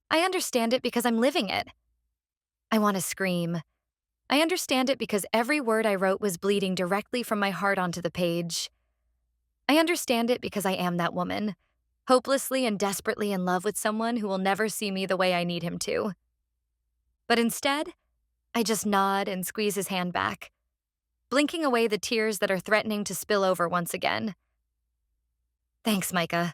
I understand it because I'm living it. I want to scream. I understand it because every word I wrote was bleeding directly from my heart onto the page. I understand it because I am that woman, hopelessly and desperately in love with someone who will never see me the way I need him to. But instead, I just nod and squeeze his hand back, blinking away the tears that are threatening to spill over once again. Thanks, Micah.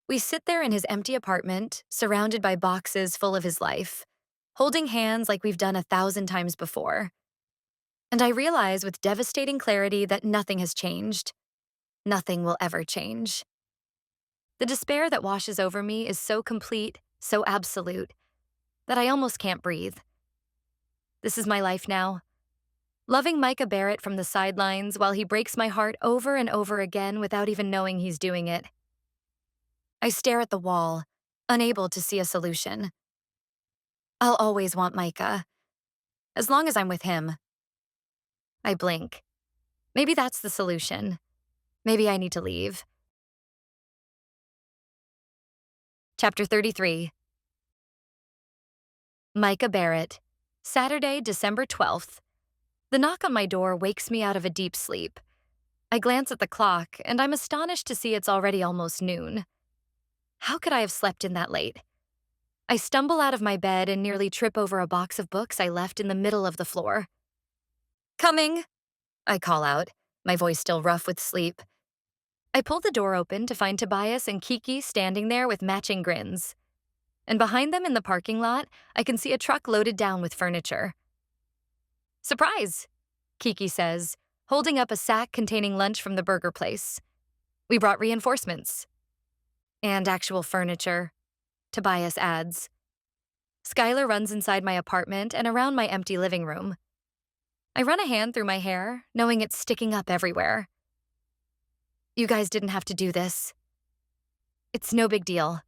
We sit there in his empty apartment, surrounded by boxes full of his life, holding hands like we've done 1,000 times before. And I realize with devastating clarity that nothing has changed. Nothing will ever change. The despair that washes over me is so complete, so absolute, that I almost can't breathe. This is my life now. Loving Micah Barrett from the sidelines while he breaks my heart over and over again without even knowing he's doing it. I stare at the wall, unable to see a solution. I'll always want Micah, as long as I'm with him. I blink. Maybe that's the solution. Maybe I need to leave. Chapter 33. Micah Barrett, Saturday, December 12th. The knock on my door wakes me out of a deep sleep. I glance at the clock, and I'm astonished to see it's already almost noon. How could I have slept in that late? I stumble out of my bed and nearly trip over a box of books I left in the middle of the floor. Coming, I call out, my voice still rough with sleep. I pull the door open to find Tobias and Kiki standing there with matching grins. And behind them in the parking lot, I can see a truck loaded down with furniture. Surprise, Kiki says, holding up a sack containing lunch from the burger place. We brought reinforcements. And actual furniture, Tobias adds. Skylar runs inside my apartment and around my empty living room. I run a hand through my hair, knowing it's sticking up everywhere. You guys didn't have to do this. It's no big deal.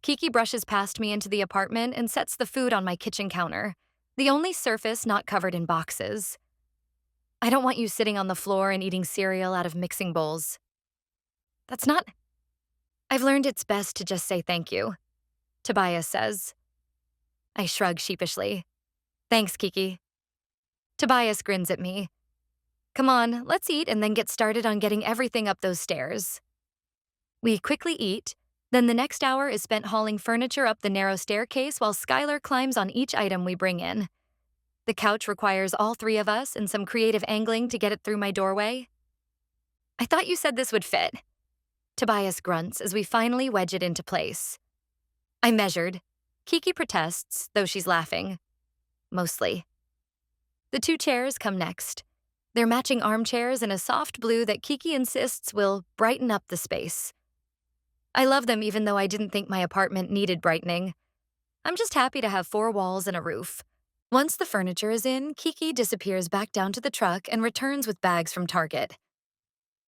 Kiki brushes past me into the apartment and sets the food on my kitchen counter, the only surface not covered in boxes. I don't want you sitting on the floor and eating cereal out of mixing bowls. That's not... I've learned it's best to just say thank you, Tobias says. I shrug sheepishly. Thanks, Kiki. Tobias grins at me. Come on, let's eat and then get started on getting everything up those stairs. We quickly eat, then the next hour is spent hauling furniture up the narrow staircase while Skylar climbs on each item we bring in. The couch requires all three of us and some creative angling to get it through my doorway. I thought you said this would fit. Tobias grunts as we finally wedge it into place. I measured. Kiki protests, though she's laughing. Mostly. The two chairs come next. They're matching armchairs in a soft blue that Kiki insists will brighten up the space. I love them even though I didn't think my apartment needed brightening. I'm just happy to have 4 walls and a roof. Once the furniture is in, Kiki disappears back down to the truck and returns with bags from Target.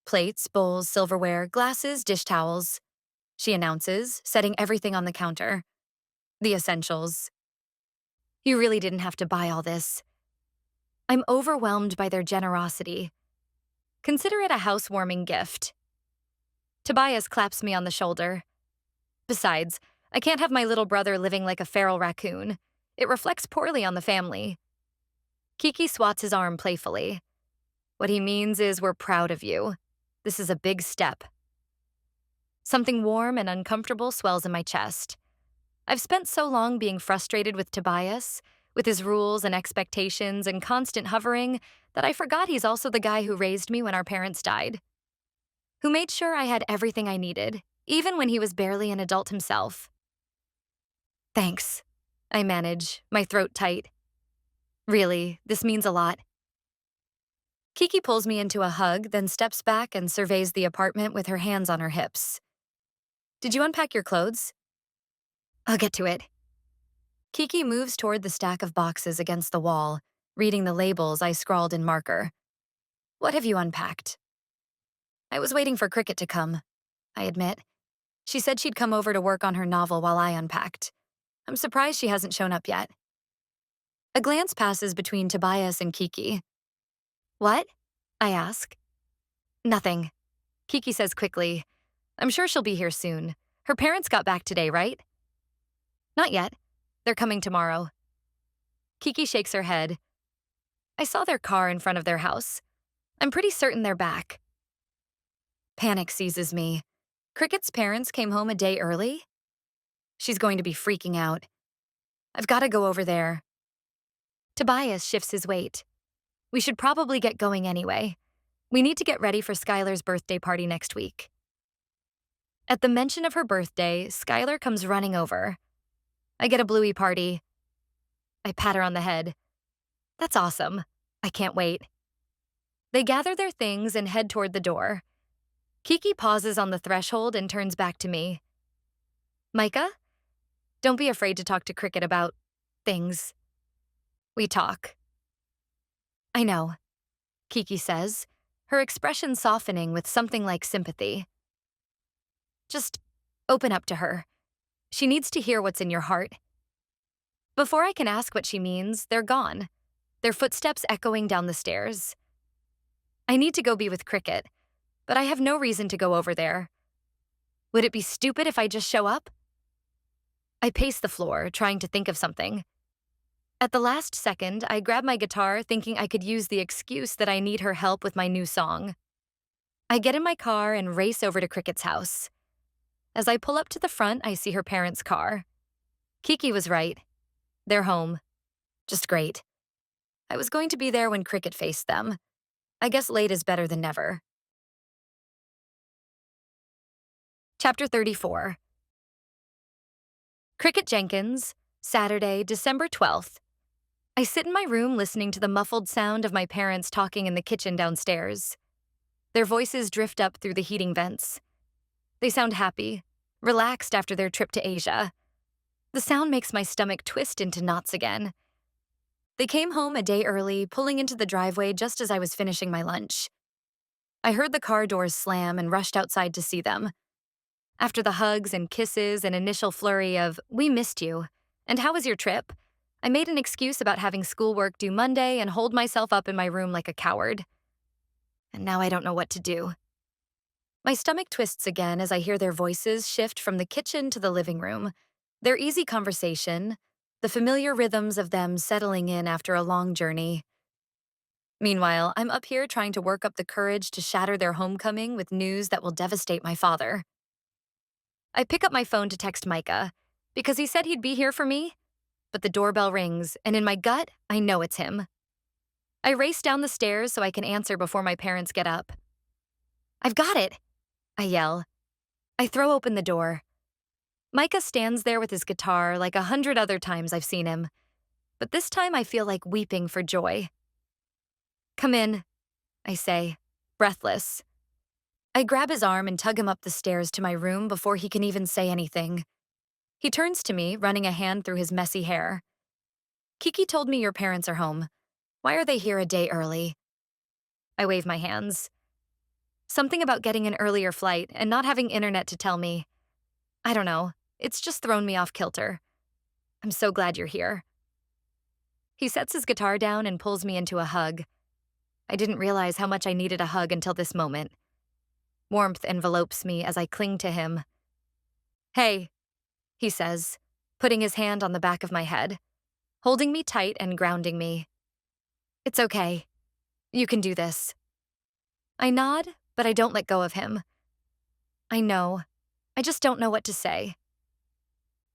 Plates, bowls, silverware, glasses, dish towels, she announces, setting everything on the counter. The essentials. You really didn't have to buy all this. I'm overwhelmed by their generosity. Consider it a housewarming gift. Tobias claps me on the shoulder. Besides, I can't have my little brother living like a feral raccoon. It reflects poorly on the family. Kiki swats his arm playfully. What he means is we're proud of you. This is a big step. Something warm and uncomfortable swells in my chest. I've spent so long being frustrated with Tobias, with his rules and expectations and constant hovering, that I forgot he's also the guy who raised me when our parents died. Who made sure I had everything I needed, even when he was barely an adult himself. Thanks, I manage, my throat tight. Really, this means a lot. Kiki pulls me into a hug, then steps back and surveys the apartment with her hands on her hips. Did you unpack your clothes? I'll get to it. Kiki moves toward the stack of boxes against the wall, reading the labels I scrawled in marker. What have you unpacked? I was waiting for Cricket to come, I admit. She said she'd come over to work on her novel while I unpacked. I'm surprised she hasn't shown up yet. A glance passes between Tobias and Kiki. What? I ask. Nothing. Kiki says quickly. I'm sure she'll be here soon. Her parents got back today, right? Not yet. They're coming tomorrow. Kiki shakes her head. I saw their car in front of their house. I'm pretty certain they're back. Panic seizes me. Cricket's parents came home a day early? She's going to be freaking out. I've got to go over there. Tobias shifts his weight. We should probably get going anyway. We need to get ready for Skylar's birthday party next week. At the mention of her birthday, Skylar comes running over. I get a bluey party. I pat her on the head. That's awesome. I can't wait. They gather their things and head toward the door. Kiki pauses on the threshold and turns back to me. Micah? Don't be afraid to talk to Cricket about things. We talk. I know, Kiki says, her expression softening with something like sympathy. Just open up to her. She needs to hear what's in your heart. Before I can ask what she means, they're gone, their footsteps echoing down the stairs. I need to go be with Cricket, but I have no reason to go over there. Would it be stupid if I just show up? I pace the floor, trying to think of something. At the last second, I grab my guitar, thinking I could use the excuse that I need her help with my new song. I get in my car and race over to Cricket's house. As I pull up to the front, I see her parents' car. Kiki was right. They're home. Just great. I was going to be there when Cricket faced them. I guess late is better than never. Chapter 34. Cricket Jenkins, Saturday, December 12th. I sit in my room listening to the muffled sound of my parents talking in the kitchen downstairs. Their voices drift up through the heating vents. They sound happy, relaxed after their trip to Asia. The sound makes my stomach twist into knots again. They came home a day early, pulling into the driveway just as I was finishing my lunch. I heard the car doors slam and rushed outside to see them. After the hugs and kisses and initial flurry of, "We missed you," and "How was your trip?" I made an excuse about having schoolwork due Monday and holed myself up in my room like a coward. And now I don't know what to do. My stomach twists again as I hear their voices shift from the kitchen to the living room, their easy conversation, the familiar rhythms of them settling in after a long journey. Meanwhile, I'm up here trying to work up the courage to shatter their homecoming with news that will devastate my father. I pick up my phone to text Micah, because he said he'd be here for me, but the doorbell rings, and in my gut, I know it's him. I race down the stairs so I can answer before my parents get up. I've got it, I yell. I throw open the door. Micah stands there with his guitar like 100 other times I've seen him, but this time I feel like weeping for joy. Come in, I say, breathless. I grab his arm and tug him up the stairs to my room before he can even say anything. He turns to me, running a hand through his messy hair. Kiki told me your parents are home. Why are they here a day early? I wave my hands. Something about getting an earlier flight and not having internet to tell me. I don't know, it's just thrown me off kilter. I'm so glad you're here. He sets his guitar down and pulls me into a hug. I didn't realize how much I needed a hug until this moment. Warmth envelopes me as I cling to him. Hey, he says, putting his hand on the back of my head. holding me tight and grounding me. It's okay. You can do this. I nod, but I don't let go of him. I know. I just don't know what to say.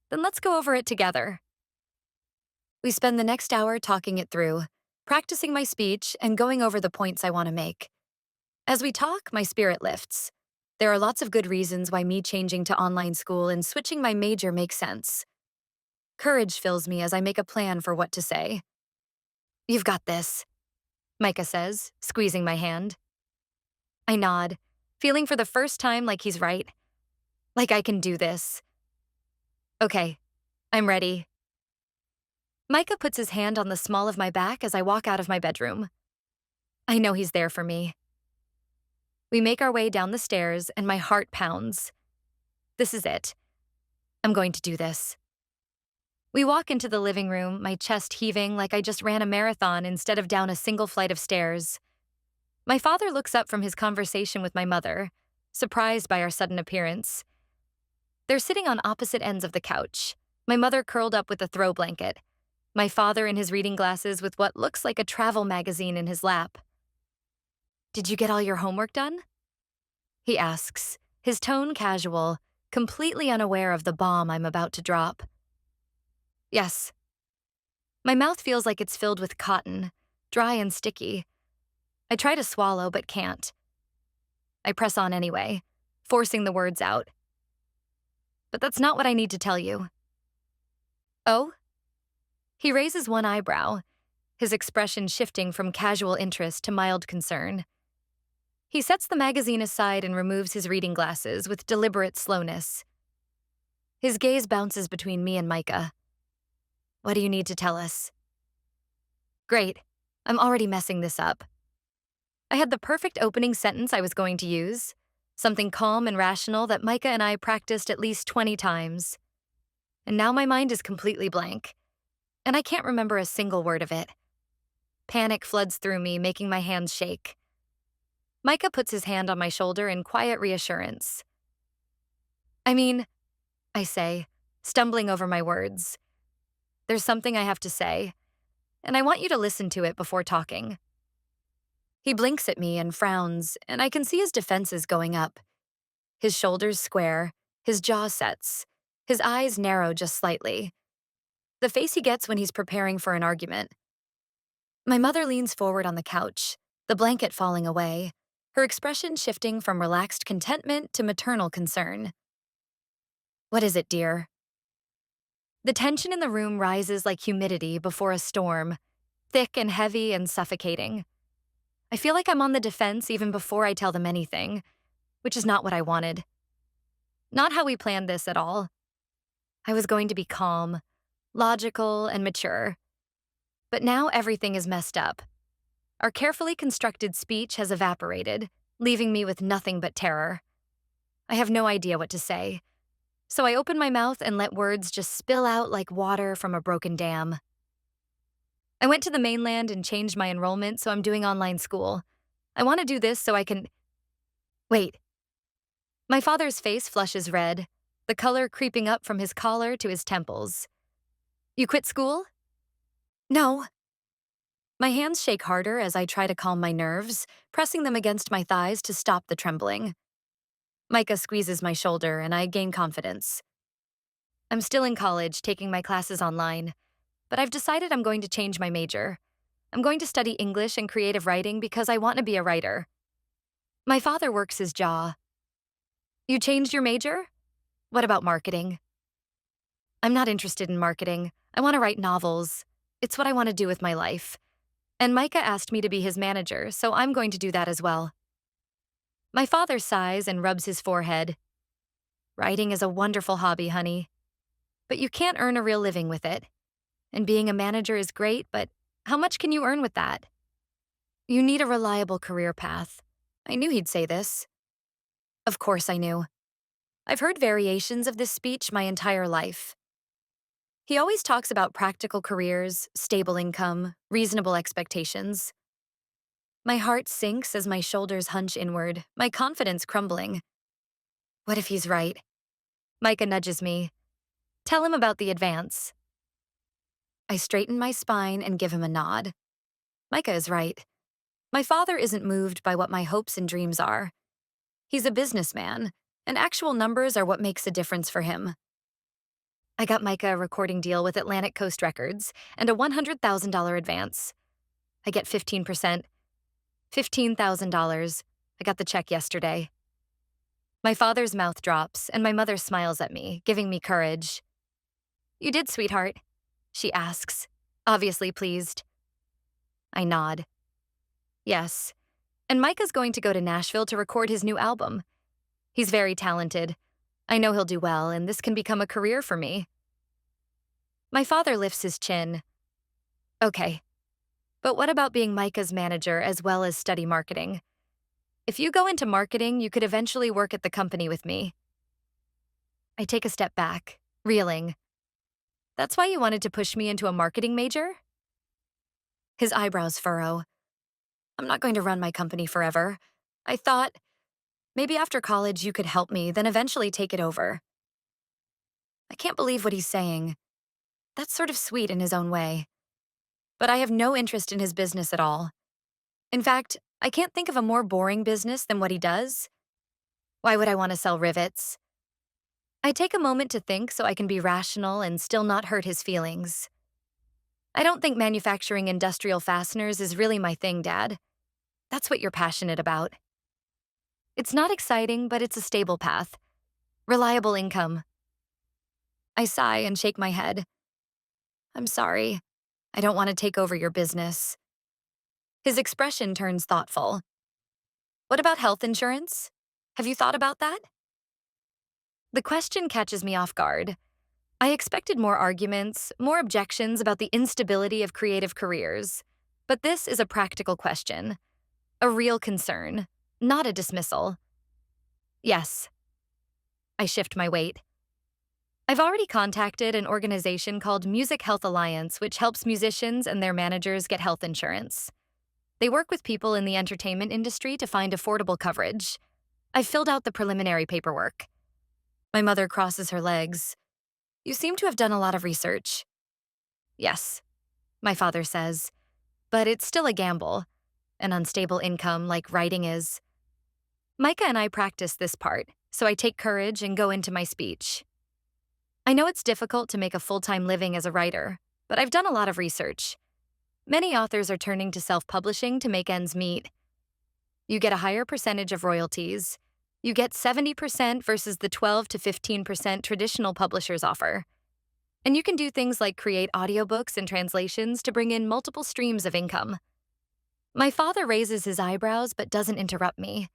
Then let's go over it together. We spend the next hour talking it through, practicing my speech and going over the points I want to make. As we talk, my spirit lifts. There are lots of good reasons why me changing to online school and switching my major makes sense. Courage fills me as I make a plan for what to say. You've got this, Micah says, squeezing my hand. I nod, feeling for the first time like he's right. Like I can do this. Okay, I'm ready. Micah puts his hand on the small of my back as I walk out of my bedroom. I know he's there for me. We make our way down the stairs and my heart pounds. This is it. I'm going to do this. We walk into the living room, my chest heaving like I just ran a marathon instead of down a single flight of stairs. My father looks up from his conversation with my mother, surprised by our sudden appearance. They're sitting on opposite ends of the couch, my mother curled up with a throw blanket, my father in his reading glasses with what looks like a travel magazine in his lap. Did you get all your homework done? He asks, his tone casual, completely unaware of the bomb I'm about to drop. Yes. My mouth feels like it's filled with cotton, dry and sticky. I try to swallow but can't. I press on anyway, forcing the words out. But that's not what I need to tell you. Oh? He raises one eyebrow, his expression shifting from casual interest to mild concern. He sets the magazine aside and removes his reading glasses with deliberate slowness. His gaze bounces between me and Micah. What do you need to tell us? Great. I'm already messing this up. I had the perfect opening sentence I was going to use, something calm and rational that Micah and I practiced at least 20 times. And now my mind is completely blank, and I can't remember a single word of it. Panic floods through me, making my hands shake. Micah puts his hand on my shoulder in quiet reassurance. I say, stumbling over my words. There's something I have to say, and I want you to listen to it before talking. He blinks at me and frowns, and I can see his defenses going up. His shoulders square, his jaw sets, his eyes narrow just slightly. The face he gets when he's preparing for an argument. My mother leans forward on the couch, the blanket falling away, her expression shifting from relaxed contentment to maternal concern. What is it, dear? The tension in the room rises like humidity before a storm, thick and heavy and suffocating. I feel like I'm on the defense even before I tell them anything, which is not what I wanted. Not how we planned this at all. I was going to be calm, logical, and mature. But now everything is messed up. Our carefully constructed speech has evaporated, leaving me with nothing but terror. I have no idea what to say, so I open my mouth and let words just spill out like water from a broken dam. I went to the mainland and changed my enrollment, so I'm doing online school. I want to do this so I can... Wait. My father's face flushes red, the color creeping up from his collar to his temples. You quit school? No. My hands shake harder as I try to calm my nerves, pressing them against my thighs to stop the trembling. Micah squeezes my shoulder and I gain confidence. I'm still in college, taking my classes online, but I've decided I'm going to change my major. I'm going to study English and creative writing because I want to be a writer. My father works his jaw. You changed your major? What about marketing? I'm not interested in marketing. I want to write novels. It's what I want to do with my life. And Micah asked me to be his manager, so I'm going to do that as well. My father sighs and rubs his forehead. Writing is a wonderful hobby, honey. But you can't earn a real living with it. And being a manager is great, but how much can you earn with that? You need a reliable career path. I knew he'd say this. Of course I knew. I've heard variations of this speech my entire life. He always talks about practical careers, stable income, reasonable expectations. My heart sinks as my shoulders hunch inward, my confidence crumbling. What if he's right? Micah nudges me. Tell him about the advance. I straighten my spine and give him a nod. Micah is right. My father isn't moved by what my hopes and dreams are. He's a businessman, and actual numbers are what makes a difference for him. I got Micah a recording deal with Atlantic Coast Records and a $100,000 advance. I get 15%, $15,000. I got the check yesterday. My father's mouth drops, and my mother smiles at me, giving me courage. You did, sweetheart, she asks, obviously pleased. I nod. Yes. And Micah's going to go to Nashville to record his new album. He's very talented. I know he'll do well, and this can become a career for me. My father lifts his chin. Okay. But what about being Micah's manager as well as study marketing? If you go into marketing, you could eventually work at the company with me. I take a step back, reeling. That's why you wanted to push me into a marketing major? His eyebrows furrow. I'm not going to run my company forever. I thought, maybe after college you could help me, then eventually take it over. I can't believe what he's saying. That's sort of sweet in his own way. But I have no interest in his business at all. In fact, I can't think of a more boring business than what he does. Why would I want to sell rivets? I take a moment to think so I can be rational and still not hurt his feelings. I don't think manufacturing industrial fasteners is really my thing, Dad. That's what you're passionate about. It's not exciting, but it's a stable path. Reliable income. I sigh and shake my head. I'm sorry. I don't want to take over your business. His expression turns thoughtful. What about health insurance? Have you thought about that? The question catches me off guard. I expected more arguments, more objections about the instability of creative careers. But this is a practical question. A real concern, not a dismissal. Yes. I shift my weight. I've already contacted an organization called Music Health Alliance, which helps musicians and their managers get health insurance. They work with people in the entertainment industry to find affordable coverage. I've filled out the preliminary paperwork. My mother crosses her legs. You seem to have done a lot of research. Yes, my father says, but it's still a gamble, an unstable income like writing is. Micah and I practice this part, so I take courage and go into my speech. I know it's difficult to make a full-time living as a writer, but I've done a lot of research. Many authors are turning to self-publishing to make ends meet. You get a higher percentage of royalties. You get 70% versus the 12 to 15% traditional publishers offer. And you can do things like create audiobooks and translations to bring in multiple streams of income. My father raises his eyebrows but doesn't interrupt me.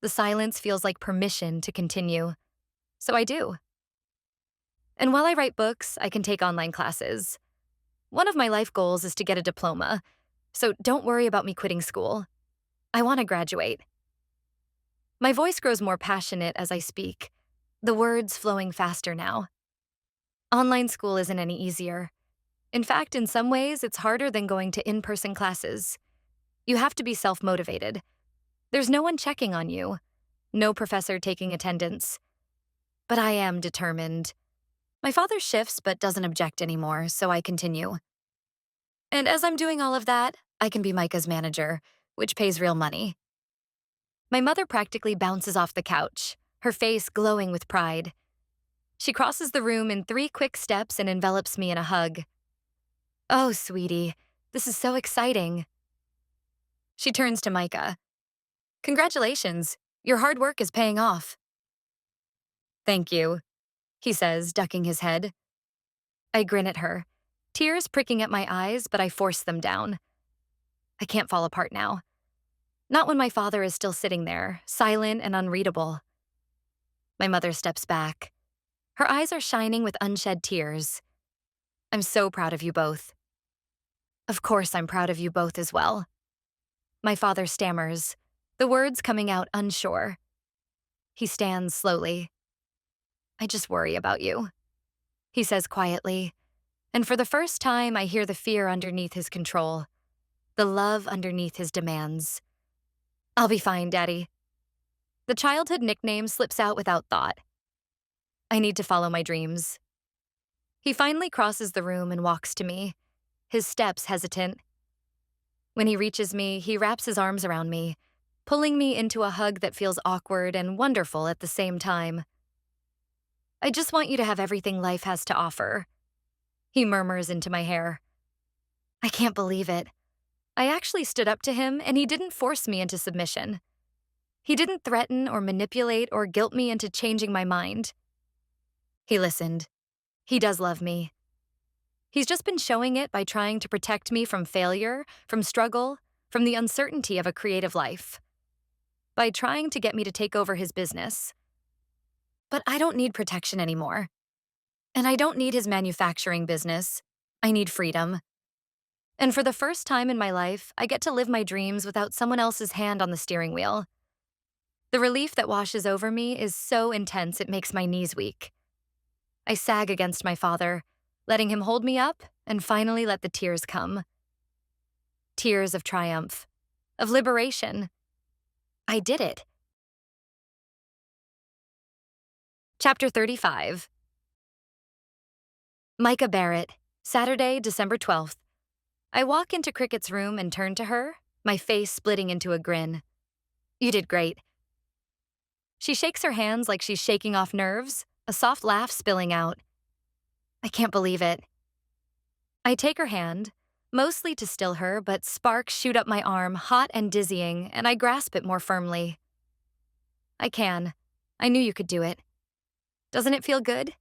The silence feels like permission to continue. So I do. And while I write books, I can take online classes. One of my life goals is to get a diploma, so don't worry about me quitting school. I want to graduate. My voice grows more passionate as I speak, the words flowing faster now. Online school isn't any easier. In fact, in some ways, it's harder than going to in-person classes. You have to be self-motivated. There's no one checking on you, no professor taking attendance. But I am determined. My father shifts but doesn't object anymore, so I continue. And as I'm doing all of that, I can be Micah's manager, which pays real money. My mother practically bounces off the couch, her face glowing with pride. She crosses the room in 3 quick steps and envelops me in a hug. Oh, sweetie, this is so exciting. She turns to Micah. Congratulations, your hard work is paying off. Thank you, he says, ducking his head. I grin at her, tears pricking at my eyes, but I force them down. I can't fall apart now. Not when my father is still sitting there, silent and unreadable. My mother steps back. Her eyes are shining with unshed tears. I'm so proud of you both. Of course I'm proud of you both as well. My father stammers, the words coming out unsure. He stands slowly. I just worry about you, he says quietly, and for the first time I hear the fear underneath his control, the love underneath his demands. I'll be fine, Daddy. The childhood nickname slips out without thought. I need to follow my dreams. He finally crosses the room and walks to me, his steps hesitant. When he reaches me, he wraps his arms around me, pulling me into a hug that feels awkward and wonderful at the same time. I just want you to have everything life has to offer, he murmurs into my hair. I can't believe it. I actually stood up to him, and he didn't force me into submission. He didn't threaten or manipulate or guilt me into changing my mind. He listened. He does love me. He's just been showing it by trying to protect me from failure, from struggle, from the uncertainty of a creative life. By trying to get me to take over his business. But I don't need protection anymore. And I don't need his manufacturing business. I need freedom. And for the first time in my life, I get to live my dreams without someone else's hand on the steering wheel. The relief that washes over me is so intense it makes my knees weak. I sag against my father, letting him hold me up, and finally let the tears come. Tears of triumph, of liberation. I did it. Chapter 35. Micah Barrett, Saturday, December 12th. I walk into Cricket's room and turn to her, my face splitting into a grin. You did great. She shakes her hands like she's shaking off nerves, a soft laugh spilling out. I can't believe it. I take her hand, mostly to still her, but sparks shoot up my arm, hot and dizzying, and I grasp it more firmly. I can. I knew you could do it. Doesn't it feel good?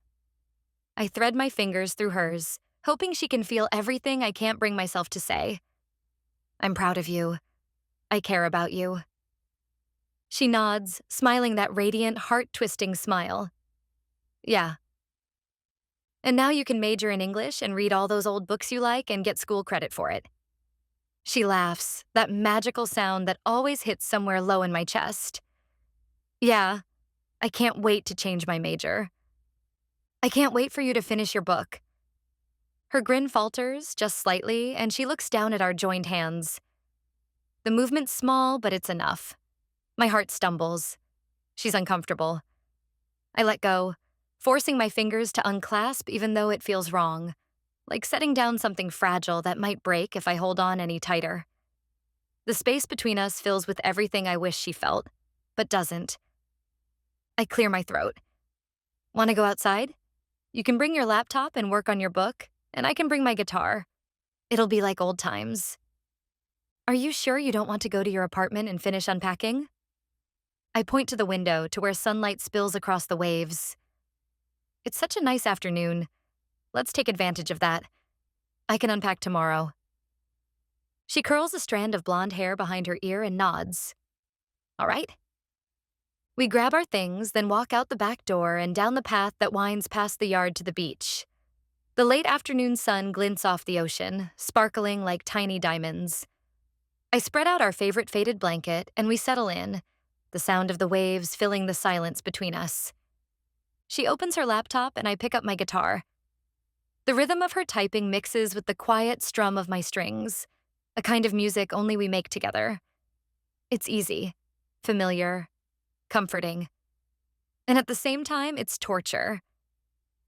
I thread my fingers through hers, hoping she can feel everything I can't bring myself to say. I'm proud of you. I care about you. She nods, smiling that radiant, heart-twisting smile. Yeah. And now you can major in English and read all those old books you like and get school credit for it. She laughs, that magical sound that always hits somewhere low in my chest. Yeah, I can't wait to change my major. I can't wait for you to finish your book. Her grin falters, just slightly, and she looks down at our joined hands. The movement's small, but it's enough. My heart stumbles. She's uncomfortable. I let go, forcing my fingers to unclasp even though it feels wrong, like setting down something fragile that might break if I hold on any tighter. The space between us fills with everything I wish she felt, but doesn't. I clear my throat. Want to go outside? You can bring your laptop and work on your book, and I can bring my guitar. It'll be like old times. Are you sure you don't want to go to your apartment and finish unpacking? I point to the window to where sunlight spills across the waves. It's such a nice afternoon. Let's take advantage of that. I can unpack tomorrow. She curls a strand of blonde hair behind her ear and nods. All right. We grab our things, then walk out the back door and down the path that winds past the yard to the beach. The late afternoon sun glints off the ocean, sparkling like tiny diamonds. I spread out our favorite faded blanket, and we settle in, the sound of the waves filling the silence between us. She opens her laptop, and I pick up my guitar. The rhythm of her typing mixes with the quiet strum of my strings, a kind of music only we make together. It's easy, familiar, comforting. And at the same time, it's torture.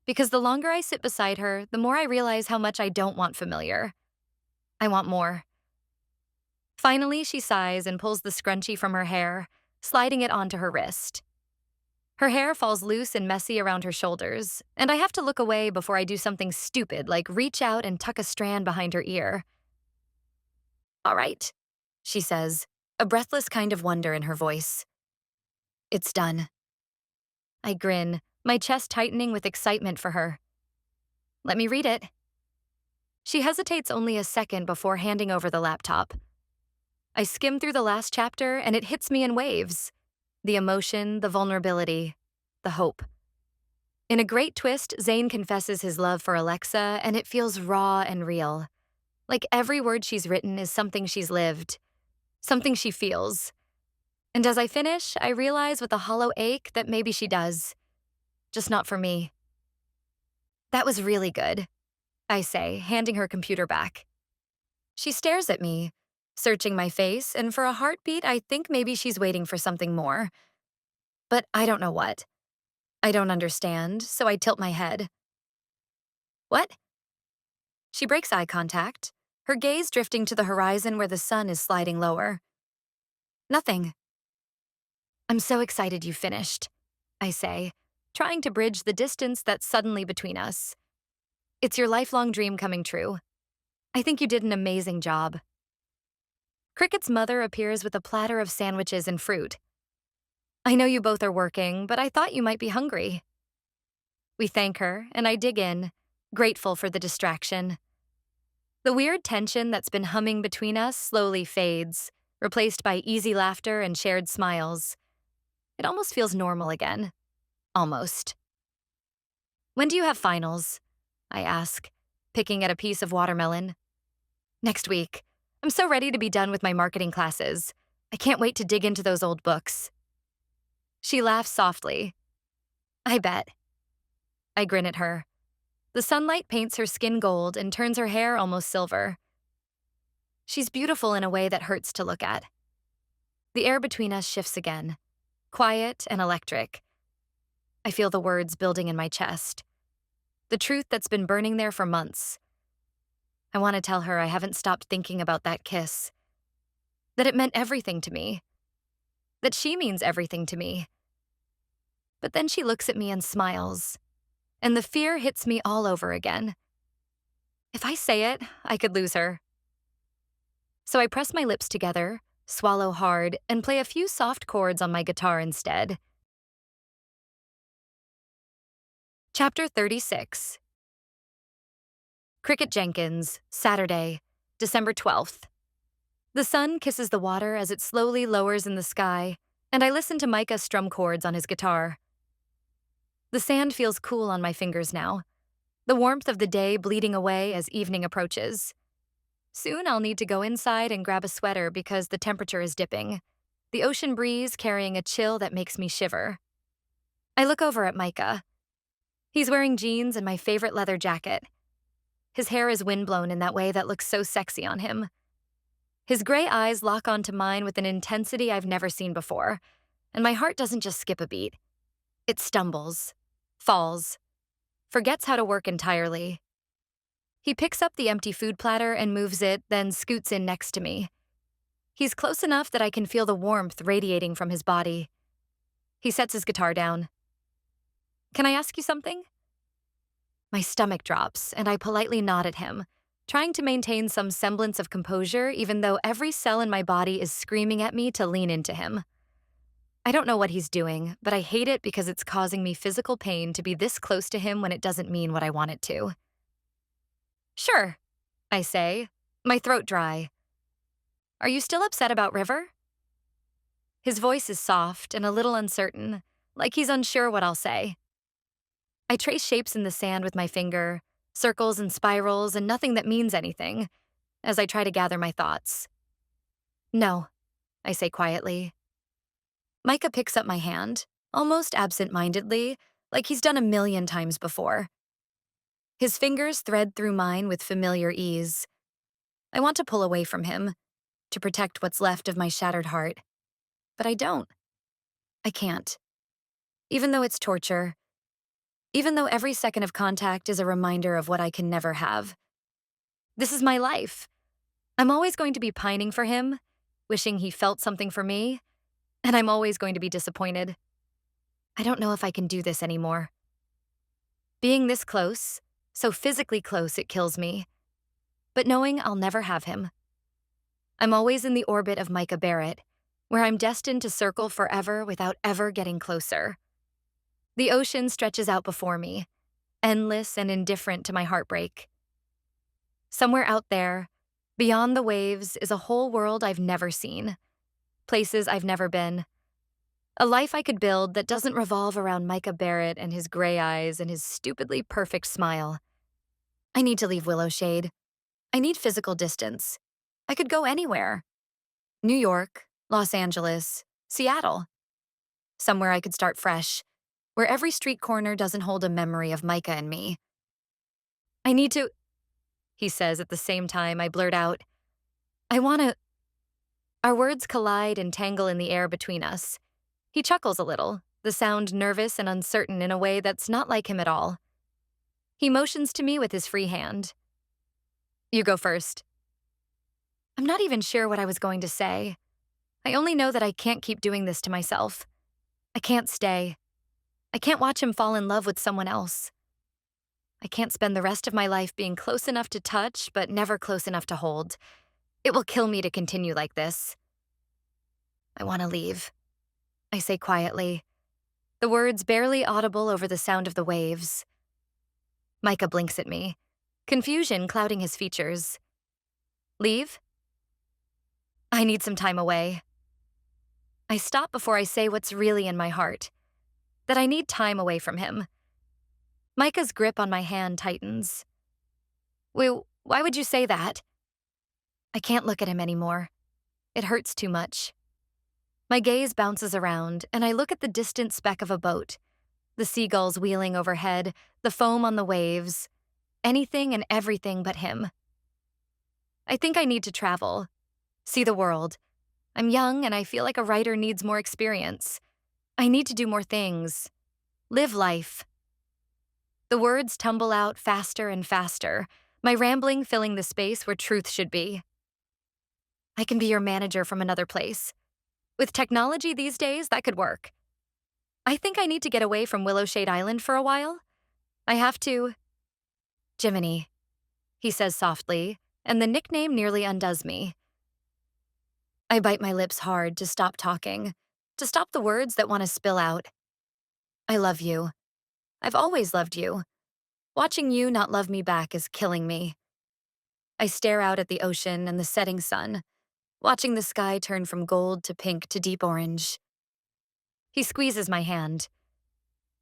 Because the longer I sit beside her, the more I realize how much I don't want familiar. I want more. Finally, she sighs and pulls the scrunchie from her hair, sliding it onto her wrist. Her hair falls loose and messy around her shoulders, and I have to look away before I do something stupid like reach out and tuck a strand behind her ear. All right, she says, a breathless kind of wonder in her voice. It's done. I grin, my chest tightening with excitement for her. Let me read it. She hesitates only a second before handing over the laptop. I skim through the last chapter, and it hits me in waves. The emotion, the vulnerability, the hope. In a great twist, Zane confesses his love for Alexa, and it feels raw and real. Like every word she's written is something she's lived, something she feels. And as I finish, I realize with a hollow ache that maybe she does. Just not for me. That was really good, I say, handing her computer back. She stares at me, searching my face, and for a heartbeat, I think maybe she's waiting for something more. But I don't know what. I don't understand, so I tilt my head. What? She breaks eye contact, her gaze drifting to the horizon where the sun is sliding lower. Nothing. I'm so excited you finished, I say, trying to bridge the distance that's suddenly between us. It's your lifelong dream coming true. I think you did an amazing job. Cricket's mother appears with a platter of sandwiches and fruit. I know you both are working, but I thought you might be hungry. We thank her, and I dig in, grateful for the distraction. The weird tension that's been humming between us slowly fades, replaced by easy laughter and shared smiles. It almost feels normal again. Almost. When do you have finals? I ask, picking at a piece of watermelon. Next week. I'm so ready to be done with my marketing classes. I can't wait to dig into those old books. She laughs softly. I bet. I grin at her. The sunlight paints her skin gold and turns her hair almost silver. She's beautiful in a way that hurts to look at. The air between us shifts again, quiet and electric. I feel the words building in my chest. The truth that's been burning there for months. I want to tell her I haven't stopped thinking about that kiss. That it meant everything to me. That she means everything to me. But then she looks at me and smiles, and the fear hits me all over again. If I say it, I could lose her. So I press my lips together, swallow hard, and play a few soft chords on my guitar instead. Chapter 36. Cricket Jenkins, Saturday, December 12th. The sun kisses the water as it slowly lowers in the sky, and I listen to Micah strum chords on his guitar. The sand feels cool on my fingers now, the warmth of the day bleeding away as evening approaches. Soon I'll need to go inside and grab a sweater because the temperature is dipping, the ocean breeze carrying a chill that makes me shiver. I look over at Micah. He's wearing jeans and my favorite leather jacket. His hair is windblown in that way that looks so sexy on him. His gray eyes lock onto mine with an intensity I've never seen before, and my heart doesn't just skip a beat. It stumbles, falls, forgets how to work entirely. He picks up the empty food platter and moves it, then scoots in next to me. He's close enough that I can feel the warmth radiating from his body. He sets his guitar down. Can I ask you something? My stomach drops, and I politely nod at him, trying to maintain some semblance of composure even though every cell in my body is screaming at me to lean into him. I don't know what he's doing, but I hate it because it's causing me physical pain to be this close to him when it doesn't mean what I want it to. Sure, I say, my throat dry. Are you still upset about River? His voice is soft and a little uncertain, like he's unsure what I'll say. I trace shapes in the sand with my finger, circles and spirals and nothing that means anything, as I try to gather my thoughts. No, I say quietly. Micah picks up my hand, almost absent-mindedly, like he's done a million times before. His fingers thread through mine with familiar ease. I want to pull away from him, to protect what's left of my shattered heart. But I don't. I can't. Even though it's torture, even though every second of contact is a reminder of what I can never have. This is my life. I'm always going to be pining for him, wishing he felt something for me, and I'm always going to be disappointed. I don't know if I can do this anymore. Being this close, so physically close it kills me, but knowing I'll never have him. I'm always in the orbit of Micah Barrett, where I'm destined to circle forever without ever getting closer. The ocean stretches out before me, endless and indifferent to my heartbreak. Somewhere out there, beyond the waves, is a whole world I've never seen, places I've never been, a life I could build that doesn't revolve around Micah Barrett and his gray eyes and his stupidly perfect smile. I need to leave Willowshade. I need physical distance. I could go anywhere. New York, Los Angeles, Seattle. Somewhere I could start fresh, where every street corner doesn't hold a memory of Micah and me. I need to, he says at the same time I blurt out, I want to. Our words collide and tangle in the air between us. He chuckles a little, the sound nervous and uncertain in a way that's not like him at all. He motions to me with his free hand. You go first. I'm not even sure what I was going to say. I only know that I can't keep doing this to myself. I can't stay. I can't watch him fall in love with someone else. I can't spend the rest of my life being close enough to touch, but never close enough to hold. It will kill me to continue like this. I want to leave, I say quietly, the words barely audible over the sound of the waves. Micah blinks at me, confusion clouding his features. Leave? I need some time away. I stop before I say what's really in my heart, that I need time away from him. Micah's grip on my hand tightens. Why would you say that? I can't look at him anymore. It hurts too much. My gaze bounces around, and I look at the distant speck of a boat, the seagulls wheeling overhead, the foam on the waves, anything and everything but him. I think I need to travel, see the world. I'm young, and I feel like a writer needs more experience. I need to do more things, live life. The words tumble out faster and faster, my rambling filling the space where truth should be. I can be your manager from another place. With technology these days, that could work. I think I need to get away from Willowshade Island for a while. I have to. Jiminy, he says softly, and the nickname nearly undoes me. I bite my lips hard to stop talking, to stop the words that want to spill out. I love you. I've always loved you. Watching you not love me back is killing me. I stare out at the ocean and the setting sun, watching the sky turn from gold to pink to deep orange. He squeezes my hand.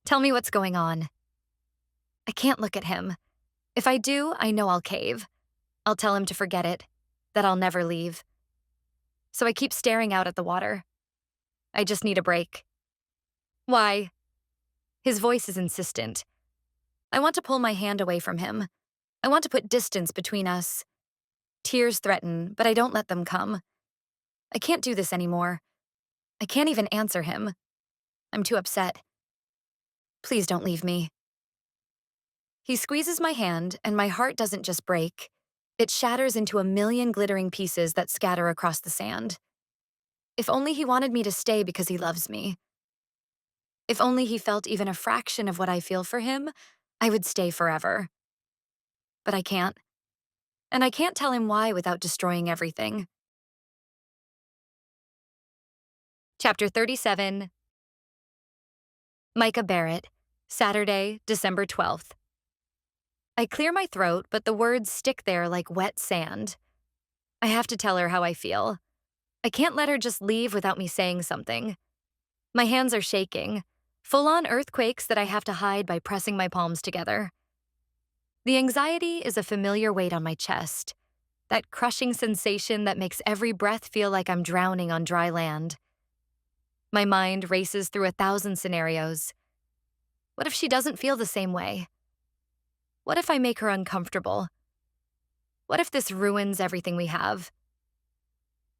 Tell me what's going on. I can't look at him. If I do, I know I'll cave. I'll tell him to forget it, that I'll never leave. So I keep staring out at the water. I just need a break. Why? His voice is insistent. I want to pull my hand away from him. I want to put distance between us. Tears threaten, but I don't let them come. I can't do this anymore. I can't even answer him. I'm too upset. Please don't leave me. He squeezes my hand, and my heart doesn't just break. It shatters into a million glittering pieces that scatter across the sand. If only he wanted me to stay because he loves me. If only he felt even a fraction of what I feel for him, I would stay forever. But I can't. And I can't tell him why without destroying everything. Chapter 37. Micah Barrett, Saturday, December 12th. I clear my throat, but the words stick there like wet sand. I have to tell her how I feel. I can't let her just leave without me saying something. My hands are shaking, full-on earthquakes that I have to hide by pressing my palms together. The anxiety is a familiar weight on my chest, that crushing sensation that makes every breath feel like I'm drowning on dry land. My mind races through 1,000 scenarios. What if she doesn't feel the same way? What if I make her uncomfortable? What if this ruins everything we have?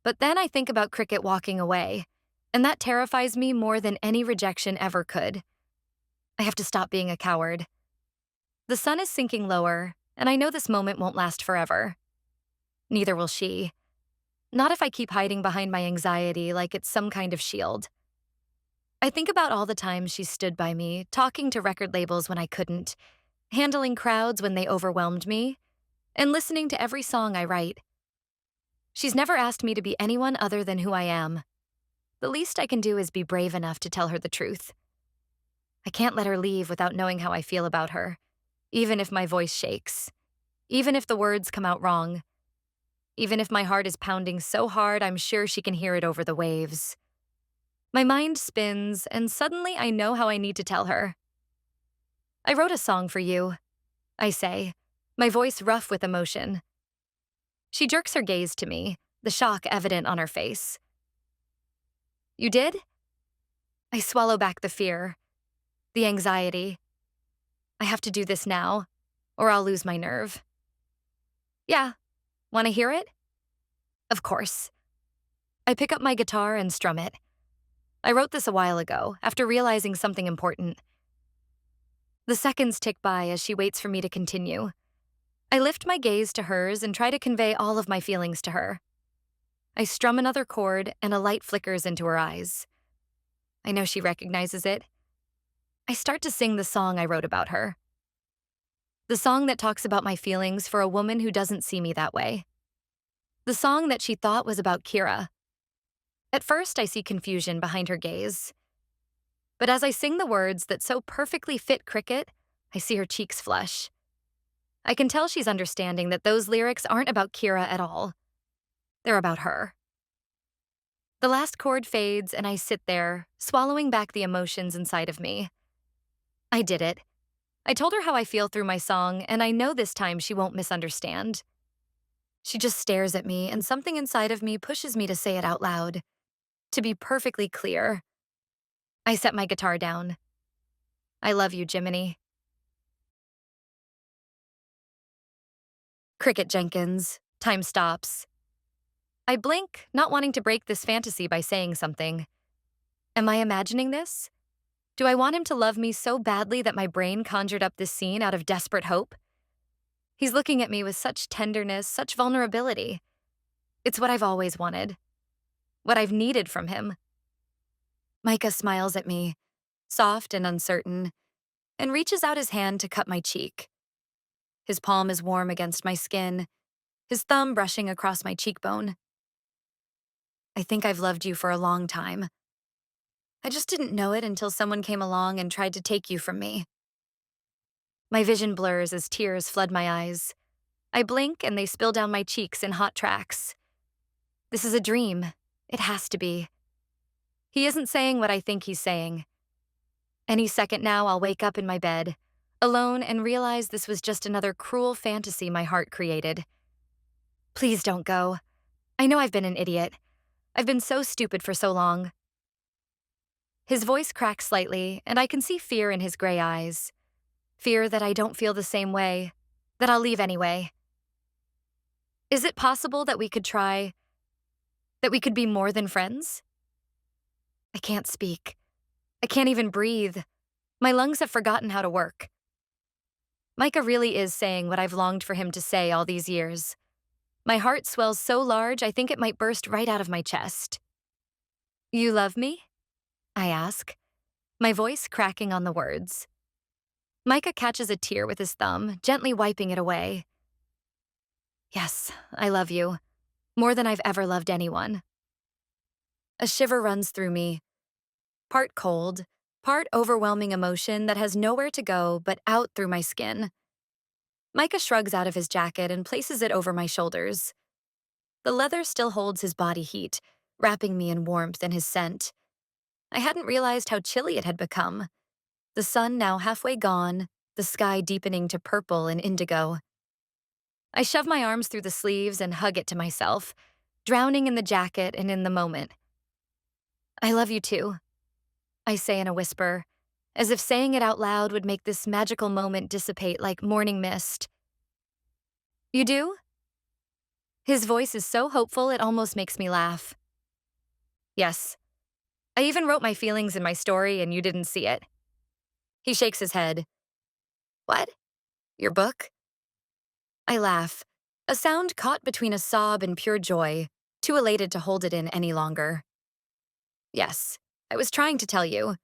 But then I think about Cricket walking away, and that terrifies me more than any rejection ever could. I have to stop being a coward. The sun is sinking lower, and I know this moment won't last forever. Neither will she. Not if I keep hiding behind my anxiety like it's some kind of shield. I think about all the times she stood by me, talking to record labels when I couldn't, handling crowds when they overwhelmed me, and listening to every song I write. She's never asked me to be anyone other than who I am. The least I can do is be brave enough to tell her the truth. I can't let her leave without knowing how I feel about her, even if my voice shakes, even if the words come out wrong, even if my heart is pounding so hard I'm sure she can hear it over the waves. My mind spins, and suddenly I know how I need to tell her. I wrote a song for you, I say, my voice rough with emotion. She jerks her gaze to me, the shock evident on her face. You did? I swallow back the fear, the anxiety. I have to do this now, or I'll lose my nerve. Yeah, want to hear it? Of course. I pick up my guitar and strum it. I wrote this a while ago, after realizing something important. The seconds tick by as she waits for me to continue. I lift my gaze to hers and try to convey all of my feelings to her. I strum another chord and a light flickers into her eyes. I know she recognizes it. I start to sing the song I wrote about her. The song that talks about my feelings for a woman who doesn't see me that way. The song that she thought was about Kira. At first, I see confusion behind her gaze. But as I sing the words that so perfectly fit Cricket, I see her cheeks flush. I can tell she's understanding that those lyrics aren't about Kira at all. They're about her. The last chord fades, and I sit there, swallowing back the emotions inside of me. I did it. I told her how I feel through my song, and I know this time she won't misunderstand. She just stares at me, and something inside of me pushes me to say it out loud. To be perfectly clear, I set my guitar down. I love you, Jiminy. Cricket Jenkins. Time stops. I blink, not wanting to break this fantasy by saying something. Am I imagining this? Do I want him to love me so badly that my brain conjured up this scene out of desperate hope? He's looking at me with such tenderness, such vulnerability. It's what I've always wanted. What I've needed from him. Micah smiles at me, soft and uncertain, and reaches out his hand to cup my cheek. His palm is warm against my skin, his thumb brushing across my cheekbone. I think I've loved you for a long time. I just didn't know it until someone came along and tried to take you from me. My vision blurs as tears flood my eyes. I blink and they spill down my cheeks in hot tracks. This is a dream. It has to be. He isn't saying what I think he's saying. Any second now, I'll wake up in my bed, alone, and realize this was just another cruel fantasy my heart created. Please don't go. I know I've been an idiot. I've been so stupid for so long. His voice cracks slightly, and I can see fear in his gray eyes. Fear that I don't feel the same way, that I'll leave anyway. Is it possible that we could be more than friends? I can't speak. I can't even breathe. My lungs have forgotten how to work. Micah really is saying what I've longed for him to say all these years. My heart swells so large I think it might burst right out of my chest. You love me? I ask, my voice cracking on the words. Micah catches a tear with his thumb, gently wiping it away. Yes, I love you. More than I've ever loved anyone. A shiver runs through me. Part cold, part overwhelming emotion that has nowhere to go but out through my skin. Micah shrugs out of his jacket and places it over my shoulders. The leather still holds his body heat, wrapping me in warmth and his scent. I hadn't realized how chilly it had become. The sun now halfway gone, the sky deepening to purple and indigo. I shove my arms through the sleeves and hug it to myself, drowning in the jacket and in the moment. I love you too, I say in a whisper, as if saying it out loud would make this magical moment dissipate like morning mist. You do? His voice is so hopeful it almost makes me laugh. Yes. I even wrote my feelings in my story and you didn't see it. He shakes his head. What? Your book? I laugh, a sound caught between a sob and pure joy, too elated to hold it in any longer. Yes, I was trying to tell you,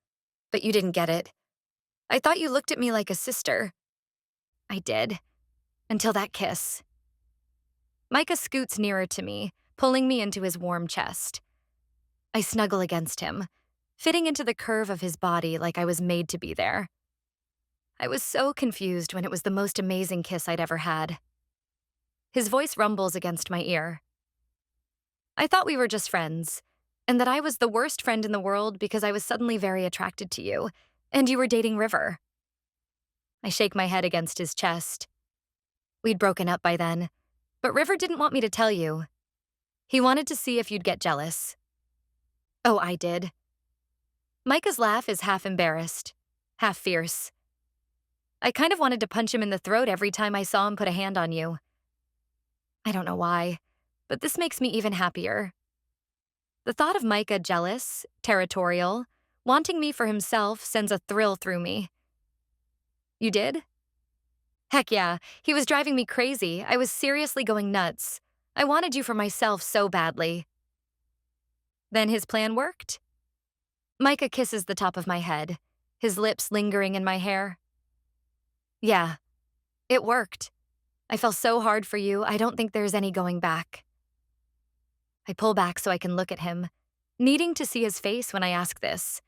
but you didn't get it. I thought you looked at me like a sister. I did, until that kiss. Micah scoots nearer to me, pulling me into his warm chest. I snuggle against him, fitting into the curve of his body like I was made to be there. I was so confused when it was the most amazing kiss I'd ever had. His voice rumbles against my ear. I thought we were just friends, and that I was the worst friend in the world because I was suddenly very attracted to you, and you were dating River. I shake my head against his chest. We'd broken up by then, but River didn't want me to tell you. He wanted to see if you'd get jealous. Oh, I did. Micah's laugh is half embarrassed, half fierce. I kind of wanted to punch him in the throat every time I saw him put a hand on you. I don't know why, but this makes me even happier. The thought of Micah jealous, territorial, wanting me for himself sends a thrill through me. You did? Heck yeah, he was driving me crazy. I was seriously going nuts. I wanted you for myself so badly. Then his plan worked? Micah kisses the top of my head, his lips lingering in my hair. Yeah, it worked. I fell so hard for you, I don't think there's any going back. I pull back so I can look at him, needing to see his face when I ask this.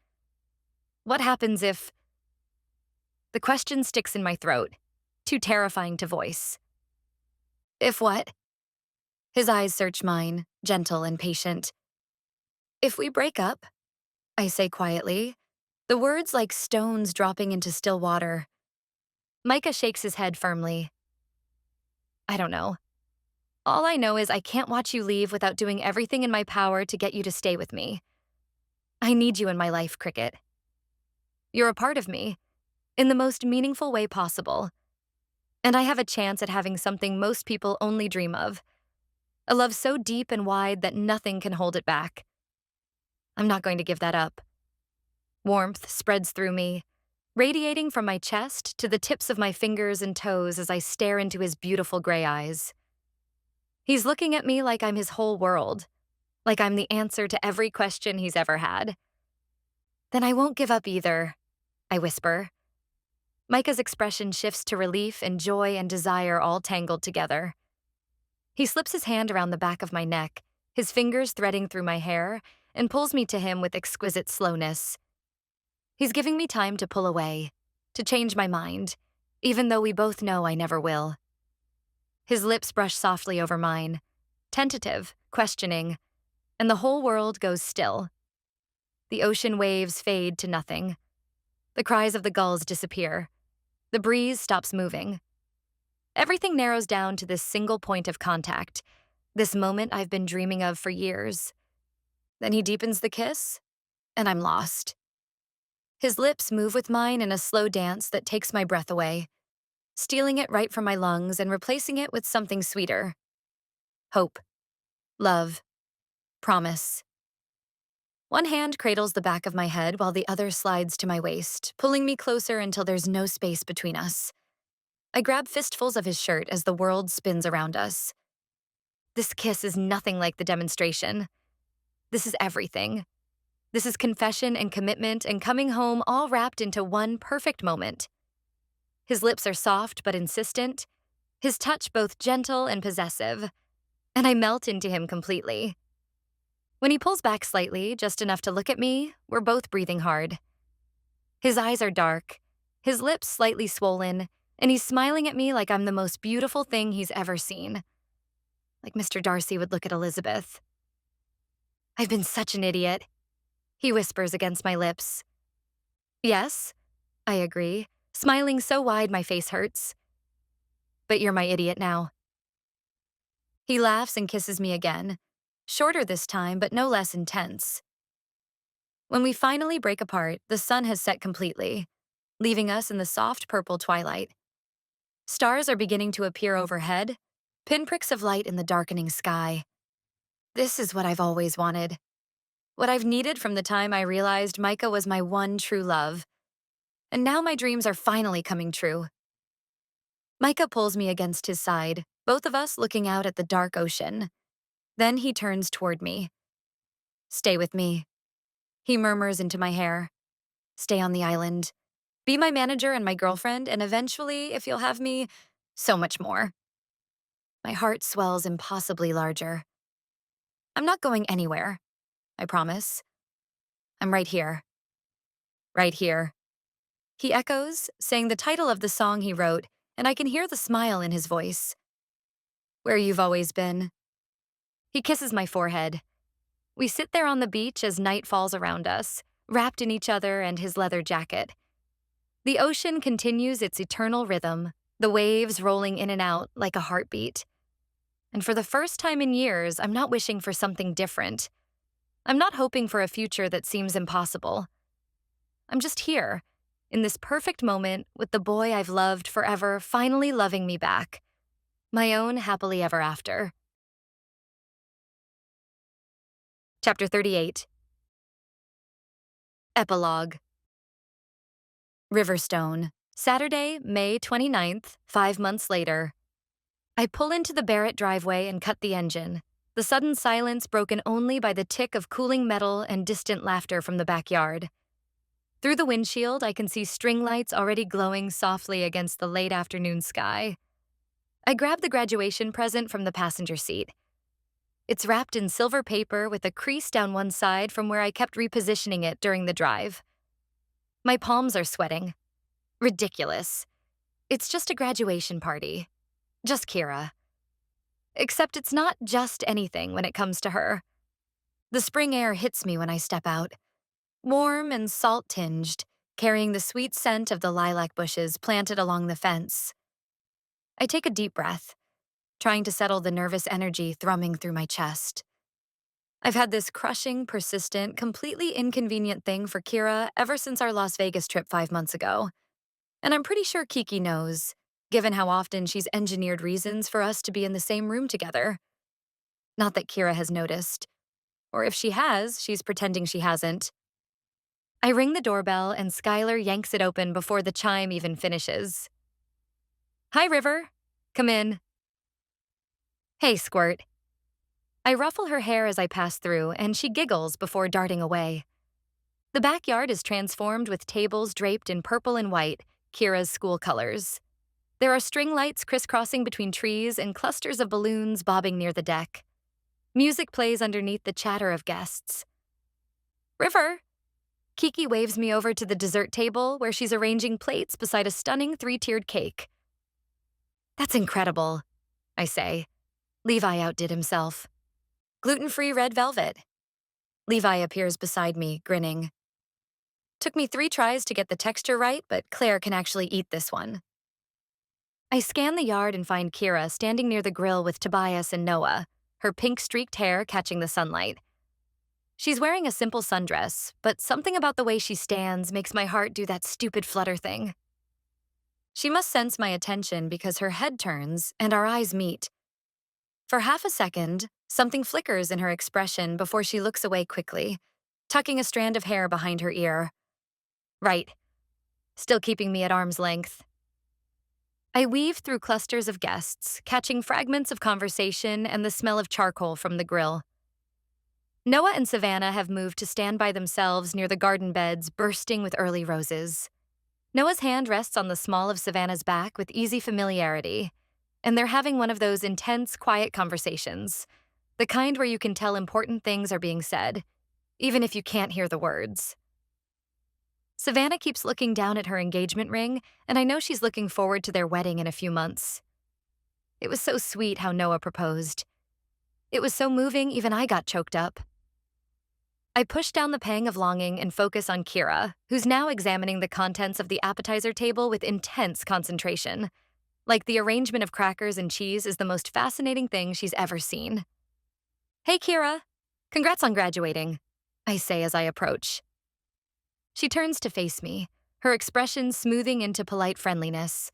What happens if... The question sticks in my throat, too terrifying to voice. If what? His eyes search mine, gentle and patient. If we break up, I say quietly, the words like stones dropping into still water. Micah shakes his head firmly. I don't know. All I know is I can't watch you leave without doing everything in my power to get you to stay with me. I need you in my life, Cricket. You're a part of me, in the most meaningful way possible. And I have a chance at having something most people only dream of. A love so deep and wide that nothing can hold it back. I'm not going to give that up. Warmth spreads through me, radiating from my chest to the tips of my fingers and toes as I stare into his beautiful gray eyes. He's looking at me like I'm his whole world, like I'm the answer to every question he's ever had. Then I won't give up either, I whisper. Micah's expression shifts to relief and joy and desire all tangled together. He slips his hand around the back of my neck, his fingers threading through my hair, and pulls me to him with exquisite slowness. He's giving me time to pull away, to change my mind, even though we both know I never will. His lips brush softly over mine, tentative, questioning, and the whole world goes still. The ocean waves fade to nothing. The cries of the gulls disappear. The breeze stops moving. Everything narrows down to this single point of contact, this moment I've been dreaming of for years. Then he deepens the kiss, and I'm lost. His lips move with mine in a slow dance that takes my breath away, stealing it right from my lungs and replacing it with something sweeter. Hope, love, promise. One hand cradles the back of my head while the other slides to my waist, pulling me closer until there's no space between us. I grab fistfuls of his shirt as the world spins around us. This kiss is nothing like the demonstration. This is everything. This is confession and commitment and coming home all wrapped into one perfect moment. His lips are soft but insistent, his touch both gentle and possessive, and I melt into him completely. When he pulls back slightly, just enough to look at me, we're both breathing hard. His eyes are dark, his lips slightly swollen, and he's smiling at me like I'm the most beautiful thing he's ever seen. Like Mr. Darcy would look at Elizabeth. I've been such an idiot, he whispers against my lips. Yes, I agree, smiling so wide my face hurts. But you're my idiot now. He laughs and kisses me again, shorter this time but no less intense. When we finally break apart, the sun has set completely, leaving us in the soft purple twilight. Stars are beginning to appear overhead, pinpricks of light in the darkening sky. This is what I've always wanted. What I've needed from the time I realized Micah was my one true love. And now my dreams are finally coming true. Micah pulls me against his side, both of us looking out at the dark ocean. Then he turns toward me. Stay with me. He murmurs into my hair. Stay on the island. Be my manager and my girlfriend, and eventually, if you'll have me, so much more. My heart swells impossibly larger. I'm not going anywhere, I promise. I'm right here. Right here. He echoes, saying the title of the song he wrote, and I can hear the smile in his voice. Where you've always been. He kisses my forehead. We sit there on the beach as night falls around us, wrapped in each other and his leather jacket. The ocean continues its eternal rhythm, the waves rolling in and out like a heartbeat. And for the first time in years, I'm not wishing for something different. I'm not hoping for a future that seems impossible. I'm just here, in this perfect moment with the boy I've loved forever finally loving me back. My own happily ever after. Chapter 38. Epilogue. Riverstone, Saturday, May 29th, 5 months later. I pull into the Barrett driveway and cut the engine, the sudden silence broken only by the tick of cooling metal and distant laughter from the backyard. Through the windshield, I can see string lights already glowing softly against the late afternoon sky. I grab the graduation present from the passenger seat. It's wrapped in silver paper with a crease down one side from where I kept repositioning it during the drive. My palms are sweating. Ridiculous. It's just a graduation party. Just Kira. Except it's not just anything when it comes to her. The spring air hits me when I step out, warm and salt-tinged, carrying the sweet scent of the lilac bushes planted along the fence. I take a deep breath, trying to settle the nervous energy thrumming through my chest. I've had this crushing, persistent, completely inconvenient thing for Kira ever since our Las Vegas trip 5 months ago. And I'm pretty sure Kiki knows, given how often she's engineered reasons for us to be in the same room together. Not that Kira has noticed. Or if she has, she's pretending she hasn't. I ring the doorbell and Skylar yanks it open before the chime even finishes. Hi, River. Come in. Hey, Squirt. I ruffle her hair as I pass through, and she giggles before darting away. The backyard is transformed with tables draped in purple and white, Kira's school colors. There are string lights crisscrossing between trees and clusters of balloons bobbing near the deck. Music plays underneath the chatter of guests. River! Kiki waves me over to the dessert table where she's arranging plates beside a stunning 3-tiered cake. That's incredible, I say. Levi outdid himself. Gluten-free red velvet. Levi appears beside me, grinning. Took me 3 tries to get the texture right, but Claire can actually eat this one. I scan the yard and find Kira standing near the grill with Tobias and Noah, her pink-streaked hair catching the sunlight. She's wearing a simple sundress, but something about the way she stands makes my heart do that stupid flutter thing. She must sense my attention because her head turns and our eyes meet. For half a second, something flickers in her expression before she looks away quickly, tucking a strand of hair behind her ear. Right. Still keeping me at arm's length. I weave through clusters of guests, catching fragments of conversation and the smell of charcoal from the grill. Noah and Savannah have moved to stand by themselves near the garden beds bursting with early roses. Noah's hand rests on the small of Savannah's back with easy familiarity, and they're having one of those intense, quiet conversations, the kind where you can tell important things are being said, even if you can't hear the words. Savannah keeps looking down at her engagement ring, and I know she's looking forward to their wedding in a few months. It was so sweet how Noah proposed. It was so moving, even I got choked up. I push down the pang of longing and focus on Kira, who's now examining the contents of the appetizer table with intense concentration. Like the arrangement of crackers and cheese is the most fascinating thing she's ever seen. Hey, Kira. Congrats on graduating, I say as I approach. She turns to face me, her expression smoothing into polite friendliness.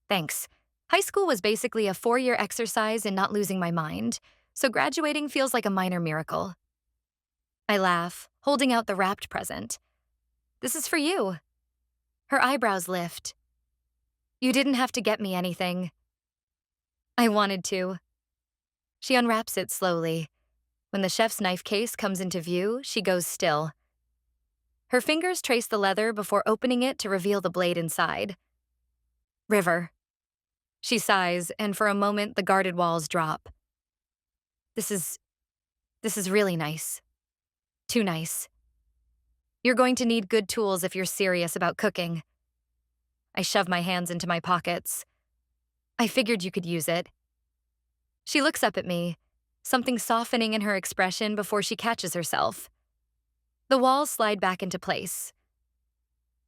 Thanks. High school was basically a 4-year exercise in not losing my mind, so graduating feels like a minor miracle. I laugh, holding out the wrapped present. This is for you. Her eyebrows lift. You didn't have to get me anything. I wanted to. She unwraps it slowly. When the chef's knife case comes into view, she goes still. Her fingers trace the leather before opening it to reveal the blade inside. River. She sighs, and for a moment the guarded walls drop. This is really nice. Too nice. You're going to need good tools if you're serious about cooking. I shove my hands into my pockets. I figured you could use it. She looks up at me, something softening in her expression before she catches herself. The walls slide back into place.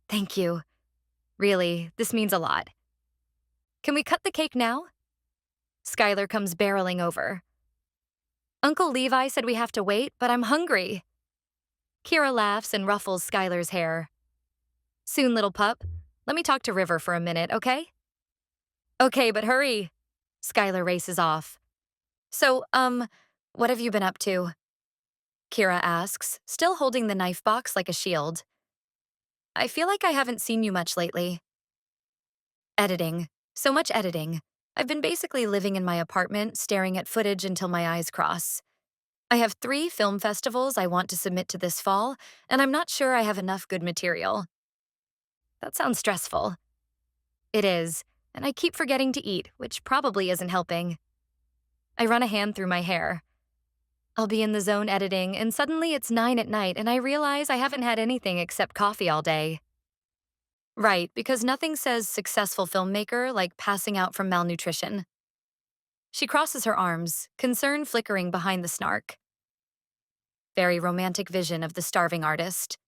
Thank you. Really, this means a lot. Can we cut the cake now? Skylar comes barreling over. Uncle Levi said we have to wait, but I'm hungry. Kira laughs and ruffles Skylar's hair. Soon, little pup. Let me talk to River for a minute, okay? Okay, but hurry. Skylar races off. So, what have you been up to? Kira asks, still holding the knife box like a shield. I feel like I haven't seen you much lately. Editing. So much editing. I've been basically living in my apartment, staring at footage until my eyes cross. I have 3 film festivals I want to submit to this fall, and I'm not sure I have enough good material. That sounds stressful. It is, and I keep forgetting to eat, which probably isn't helping. I run a hand through my hair. I'll be in the zone editing, and suddenly it's 9 at night, and I realize I haven't had anything except coffee all day. Right, because nothing says successful filmmaker like passing out from malnutrition. She crosses her arms, concern flickering behind the snark. Very romantic vision of the starving artist.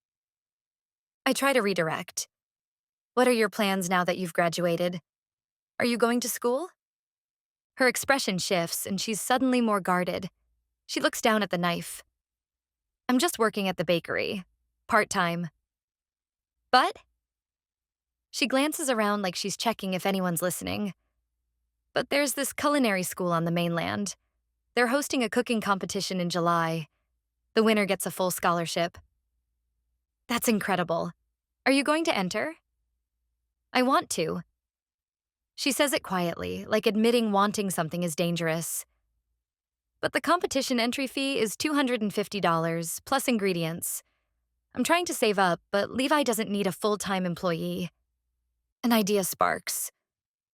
I try to redirect. What are your plans now that you've graduated? Are you going to school? Her expression shifts, and she's suddenly more guarded. She looks down at the knife. I'm just working at the bakery. Part-time. But? She glances around like she's checking if anyone's listening. But there's this culinary school on the mainland. They're hosting a cooking competition in July. The winner gets a full scholarship. That's incredible. Are you going to enter? I want to. She says it quietly, like admitting wanting something is dangerous. But the competition entry fee is $250, plus ingredients. I'm trying to save up, but Levi doesn't need a full-time employee. An idea sparks.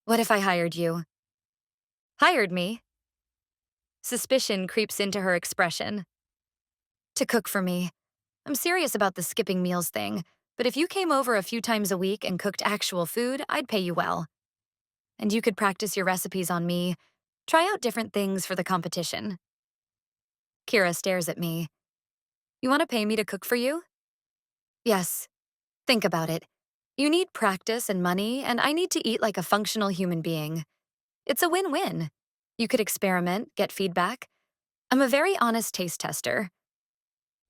What if I hired you? Hired me? Suspicion creeps into her expression. To cook for me. I'm serious about the skipping meals thing, but if you came over a few times a week and cooked actual food, I'd pay you well. And you could practice your recipes on me, try out different things for the competition. Kira stares at me. You want to pay me to cook for you? Yes. Think about it. You need practice and money, and I need to eat like a functional human being. It's a win-win. You could experiment, get feedback. I'm a very honest taste tester.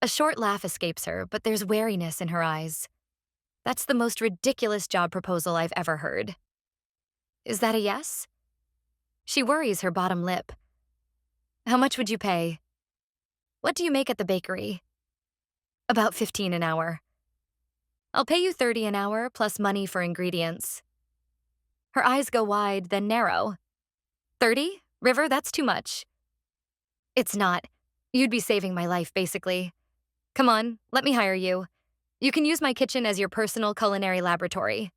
A short laugh escapes her, but there's wariness in her eyes. That's the most ridiculous job proposal I've ever heard. Is that a yes? She worries her bottom lip. How much would you pay? What do you make at the bakery? About 15 an hour. I'll pay you 30 an hour plus money for ingredients. Her eyes go wide, then narrow. 30? River, that's too much. It's not. You'd be saving my life, basically. Come on, let me hire you. You can use my kitchen as your personal culinary laboratory.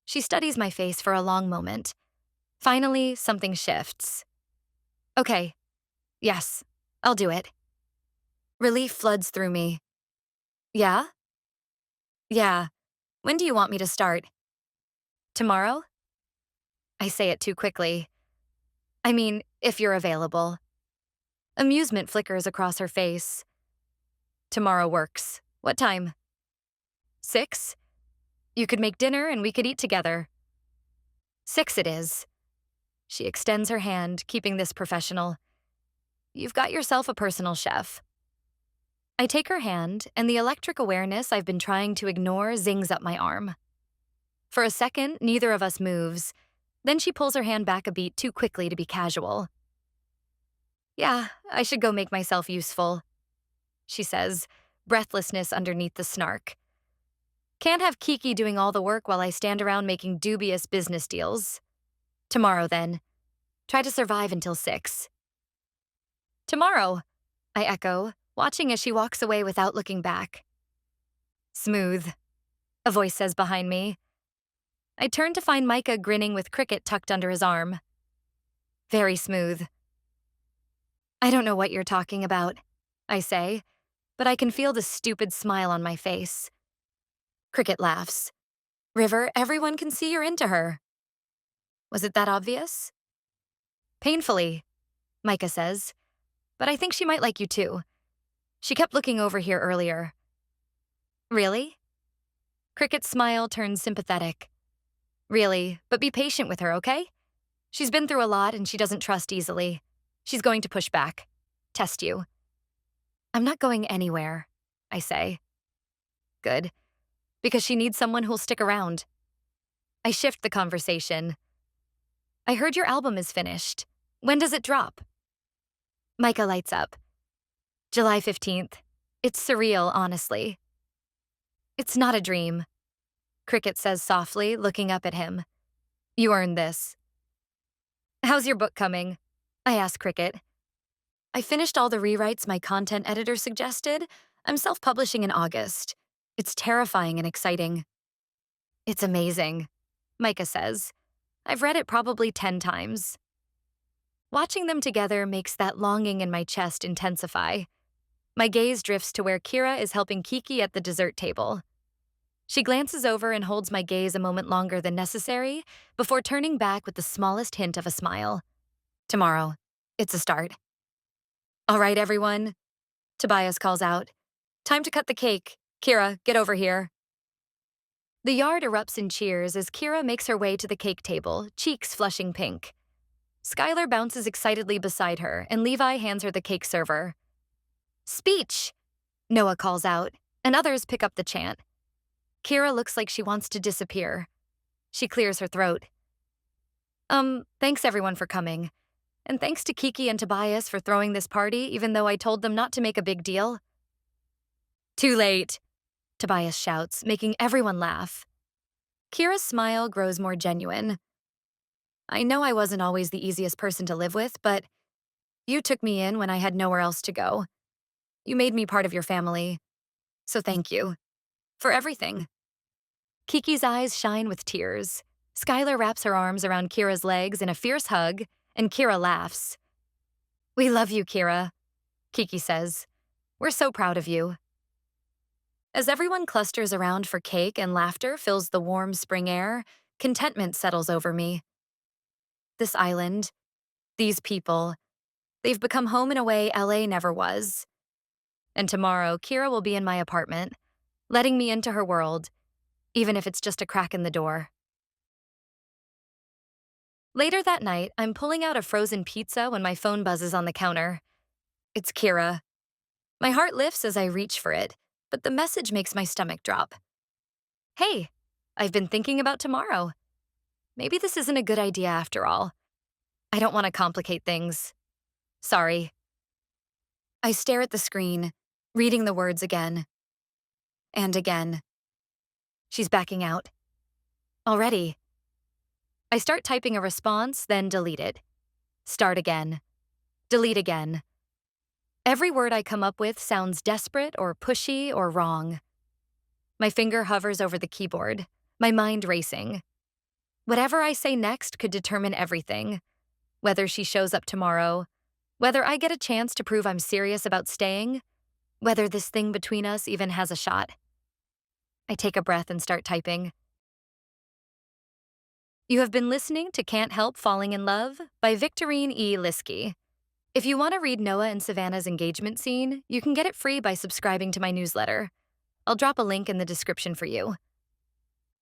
She studies my face for a long moment. Finally, something shifts. Okay. Yes, I'll do it. Relief floods through me. Yeah? Yeah. When do you want me to start? Tomorrow? I say it too quickly. I mean, if you're available. Amusement flickers across her face. Tomorrow works. What time? 6? You could make dinner and we could eat together. 6 it is. She extends her hand, keeping this professional. You've got yourself a personal chef. I take her hand, and the electric awareness I've been trying to ignore zings up my arm. For a second, neither of us moves. Then she pulls her hand back a beat too quickly to be casual. Yeah, I should go make myself useful, she says, breathlessness underneath the snark. Can't have Kiki doing all the work while I stand around making dubious business deals. Tomorrow, then. Try to survive until 6. Tomorrow, I echo, watching as she walks away without looking back. Smooth, a voice says behind me. I turn to find Micah grinning with Cricket tucked under his arm. Very smooth. I don't know what you're talking about, I say, but I can feel the stupid smile on my face. Cricket laughs. River, everyone can see you're into her. Was it that obvious? Painfully, Micah says, but I think she might like you too. She kept looking over here earlier. Really? Cricket's smile turns sympathetic. Really, but be patient with her, okay? She's been through a lot and she doesn't trust easily. She's going to push back. Test you. I'm not going anywhere, I say. Good. Because she needs someone who'll stick around. I shift the conversation. I heard your album is finished. When does it drop? Micah lights up. July 15th. It's surreal, honestly. It's not a dream, Cricket says softly, looking up at him. You earned this. How's your book coming? I asked Cricket. I finished all the rewrites my content editor suggested. I'm self-publishing in August. It's terrifying and exciting. It's amazing, Micah says. I've read it probably 10 times. Watching them together makes that longing in my chest intensify. My gaze drifts to where Kira is helping Kiki at the dessert table. She glances over and holds my gaze a moment longer than necessary before turning back with the smallest hint of a smile. Tomorrow. It's a start. All right, everyone, Tobias calls out. Time to cut the cake. Kira, get over here. The yard erupts in cheers as Kira makes her way to the cake table, cheeks flushing pink. Skylar bounces excitedly beside her, and Levi hands her the cake server. Speech! Noah calls out, and others pick up the chant. Kira looks like she wants to disappear. She clears her throat. Thanks everyone for coming. And thanks to Kiki and Tobias for throwing this party, even though I told them not to make a big deal. Too late, Tobias shouts, making everyone laugh. Kira's smile grows more genuine. I know I wasn't always the easiest person to live with, but you took me in when I had nowhere else to go. You made me part of your family. So thank you. For everything. Kiki's eyes shine with tears. Skylar wraps her arms around Kira's legs in a fierce hug, and Kira laughs. We love you, Kira, Kiki says. We're so proud of you. As everyone clusters around for cake and laughter fills the warm spring air, contentment settles over me. This island, these people, they've become home in a way LA never was. And tomorrow, Kira will be in my apartment, letting me into her world, even if it's just a crack in the door. Later that night, I'm pulling out a frozen pizza when my phone buzzes on the counter. It's Kira. My heart lifts as I reach for it, but the message makes my stomach drop. Hey, I've been thinking about tomorrow. Maybe this isn't a good idea after all. I don't want to complicate things. Sorry. I stare at the screen, reading the words again. And again. She's backing out. Already. I start typing a response, then delete it. Start again. Delete again. Every word I come up with sounds desperate or pushy or wrong. My finger hovers over the keyboard, my mind racing. Whatever I say next could determine everything. Whether she shows up tomorrow, whether I get a chance to prove I'm serious about staying, whether this thing between us even has a shot. I take a breath and start typing. You have been listening to Can't Help Falling in Love by Victorine E. Liskey. If you want to read Noah and Savannah's engagement scene, you can get it free by subscribing to my newsletter. I'll drop a link in the description for you.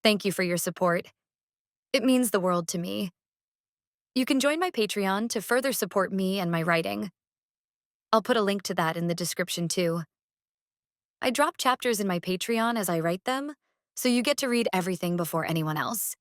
Thank you for your support. It means the world to me. You can join my Patreon to further support me and my writing. I'll put a link to that in the description too. I drop chapters in my Patreon as I write them, so you get to read everything before anyone else.